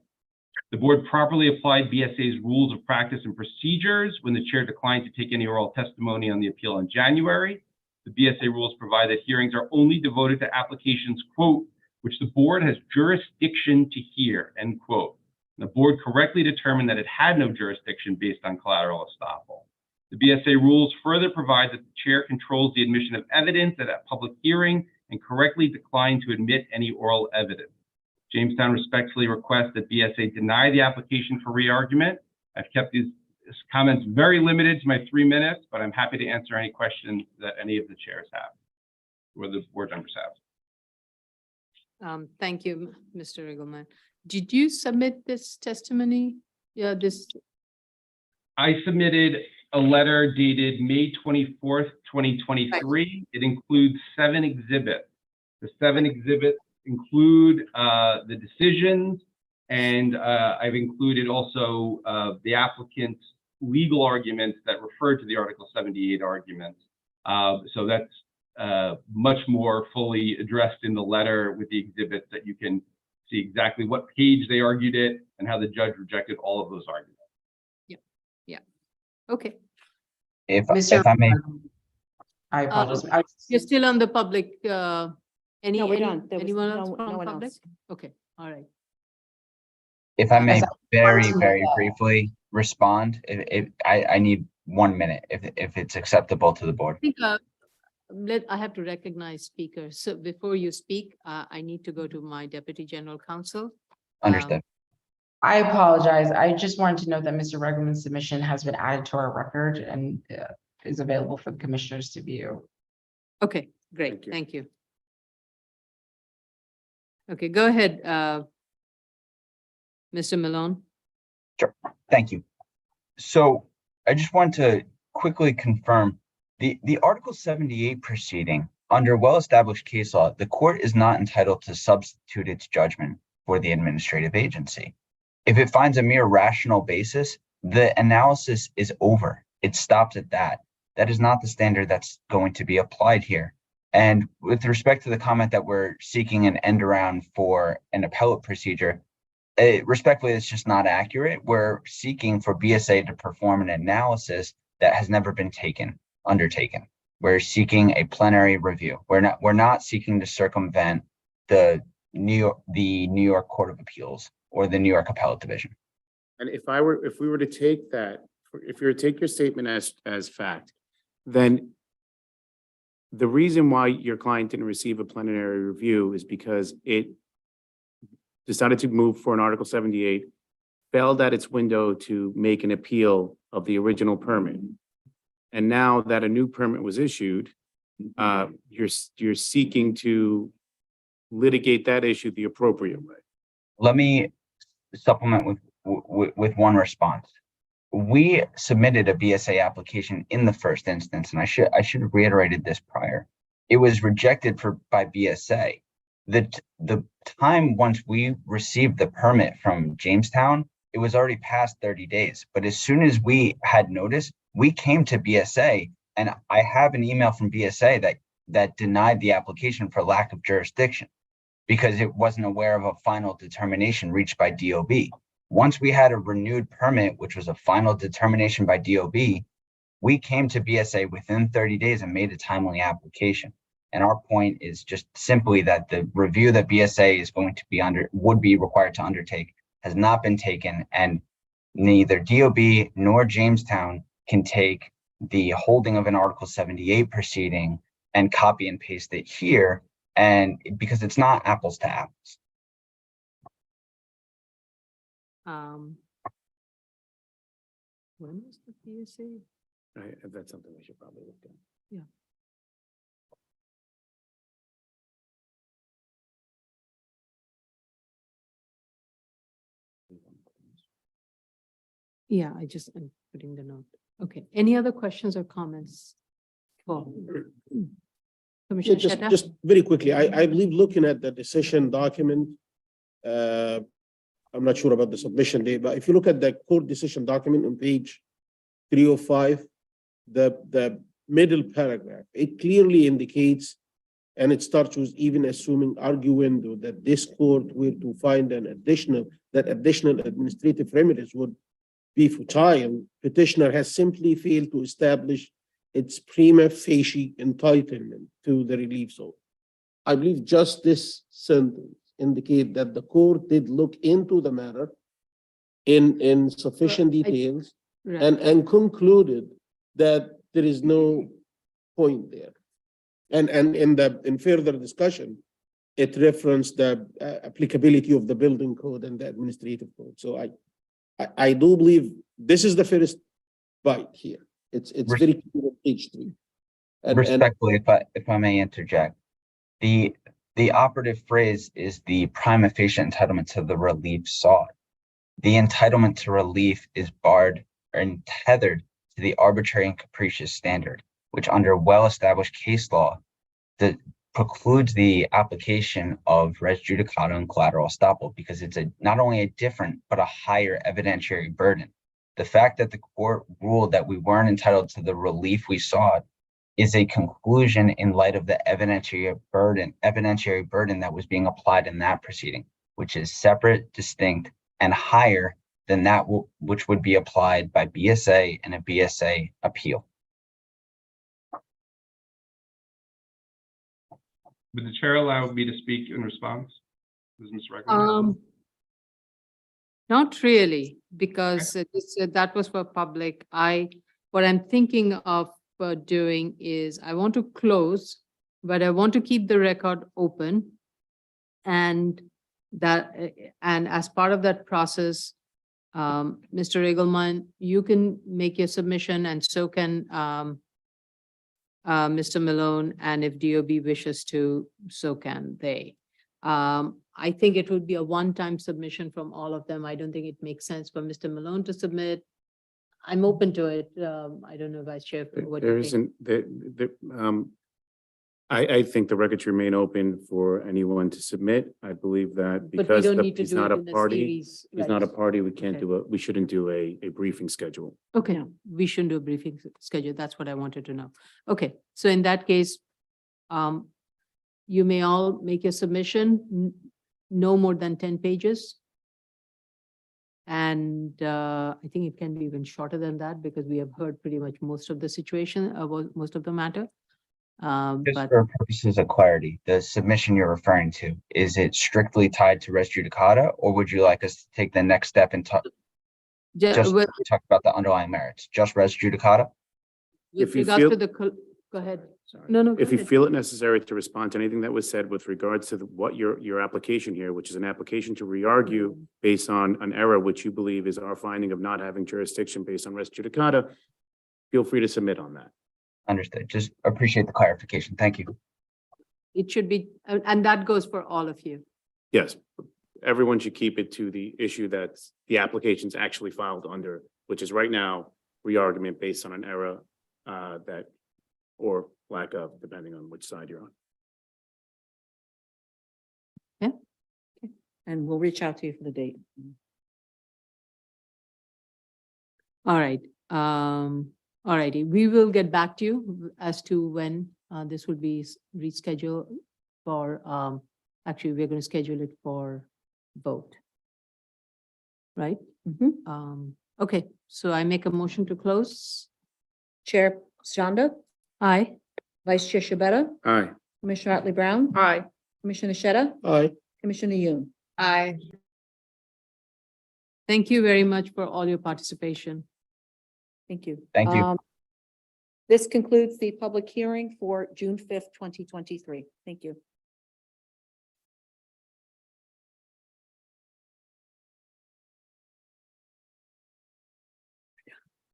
The board properly applied BSA's rules of practice and procedures when the chair declined to take any oral testimony on the appeal in January. The BSA rules provide that hearings are only devoted to applications, quote, which the board has jurisdiction to hear, end quote. And the board correctly determined that it had no jurisdiction based on collateral estoppel. The BSA rules further provide that the chair controls the admission of evidence at a public hearing and correctly declined to admit any oral evidence. Jamestown respectfully requests that BSA deny the application for re-argument. I've kept these comments very limited to my 3 minutes, but I'm happy to answer any questions that any of the chairs have or the board members have. Thank you, Mr. Riggleman. Did you submit this testimony? Yeah, this. I submitted a letter dated May 24th, 2023. It includes 7 exhibits. The 7 exhibits include the decisions, and I've included also the applicant's legal arguments that refer to the Article 78 arguments. So that's much more fully addressed in the letter with the exhibits that you can see exactly what page they argued it and how the judge rejected all of those arguments. Yeah. Okay. If I may, I apologize. You're still on the public, No, we're done. There was anyone else no from one public? else. Okay, all right. if I may Yes, very, I- very briefly respond, if I need 1 minute, if it's acceptable to the board. I think, I have to recognize speakers. So before you speak, I need to go to my Deputy General Counsel. Understood. I apologize. I just wanted to note that Mr. Regleman's submission has been added to our record and is available for the commissioners to view. Okay, great, Thank you. thank you. Okay, go ahead, Mr. Malone. Thank you. So I just want to quickly confirm the Article 78 proceeding under well-established case law, the court is not entitled to substitute its judgment for the administrative agency. If it finds a mere rational basis, the analysis is over. It stops at that. That is not the standard that's going to be applied here. And with respect to the comment that we're seeking an end around for an appellate procedure, respectfully, it's just not accurate. We're seeking for BSA to perform an analysis that has never been undertaken. We're seeking a plenary review. We're not seeking to circumvent the New York Court of Appeals or the New York Appellate Division. And if we were to take that, if you were to take your statement as fact, then the reason why your client didn't receive a plenary review is because it decided to move for an Article 78, failed at its window to make an appeal of the original permit. And now that a new permit was issued, you're seeking to litigate that issue the appropriate way. Let me supplement with one response. We submitted a BSA application in the first instance, and I should have reiterated this prior. It was rejected by BSA. The time once we received the permit from Jamestown, it was already past 30 days. But as soon as we had notice, we came to BSA, and I have an email from BSA that denied the application for lack of jurisdiction because it wasn't aware of a final determination reached by DOB. Once we had a renewed permit, which was a final determination by DOB, we came to BSA within 30 days and made a timely application. And our point is just simply that the review that BSA is going to be would be required to undertake has not been taken, and neither DOB nor Jamestown can take the holding of an Article 78 proceeding and copy and paste it here, and because it's not apples to apples. When was the PSA? That's something we should probably look at. Yeah. Yeah, I'm putting the note. Okay, any other questions or comments? For Yeah, Commissioner just, Shetta? just very quickly, I believe looking at the decision document, I'm not sure about the submission date, but if you look at the court decision document on page 305, the middle paragraph, it clearly indicates, and it starts with even assuming arguendo that this court were to find that additional administrative remedies would be futile, petitioner has simply failed to establish its prima facie entitlement to the relief zone. I believe just this sentence indicate that the court did look into the matter in sufficient details Right. and concluded that there is no point there. And in further discussion, it referenced the applicability of the building code and the administrative code. So I do believe this is the first bite here. It's very clear on page 3. Respectfully, if I may interject, the operative phrase is the prima facie entitlement to the relief sought. The entitlement to relief is barred and tethered to the arbitrary and capricious standard, which under well-established case law that precludes the application of res judicata and collateral estoppel, because it's not only a different but a higher evidentiary burden. The fact that the court ruled that we weren't entitled to the relief we sought is a conclusion in light of the evidentiary burden that was being applied in that proceeding, which is separate, distinct, and higher than that which would be applied by BSA and a BSA appeal. Would the chair allow me to speak in response? Does Mr. Reckman? Not really, because that was for public. What I'm thinking of doing is I want to close, but I want to keep the record open. And as part of that process, Mr. Eagleman, you can make your submission and so can Mr. Malone, and if DOB wishes to, so can they. I think it would be a one-time submission from all of them. I don't think it makes sense for Mr. Malone to submit. I'm open to it. I don't know, Vice Chair, what do There you think? isn't, I think the records remain open for anyone to submit. I believe that But we because don't need to he's do not it a in a party, series, he's not a right? party, we can't Okay. we shouldn't do a briefing schedule. Okay, we shouldn't do a briefing schedule. That's what I wanted to know. Okay, so in that case, you may all make your submission, no more than 10 pages. And I think it can be even shorter than that because we have heard pretty much most of the situation, about most of the matter. Just But for purposes of clarity, the submission you're referring to, is it strictly tied to res judicata, or would you like us to take the next step and talk about the underlying merits, just res judicata? with If you regards feel- to the, go ahead. No, no. go If you ahead. feel it necessary to respond to anything that was said with regards to what your application here, which is an application to re-argue based on an error which you believe is our finding of not having jurisdiction based on res judicata, feel free to submit on that. Understood. Just appreciate the clarification. Thank you. It should be, and that goes for all of you. Yes, everyone should keep it to the issue that the application's actually filed under, which is right now re-argument based on an error that, or lack of, depending on which side you're on. And we'll reach out to you for the date. All right, all righty. We will get back to you as to when this will be rescheduled for, actually, we're going to schedule it for vote. Right? Okay, so I make a motion to close. Chair Shanda, Aye. Vice Chair Shabeta, Aye. Commissioner Otley Brown, Aye. Commissioner Shetta, Aye. Commissioner Yoon. Aye. Thank you very much for all your participation. Thank you. Thank you. This concludes the public hearing for June 5th, 2023. Thank you.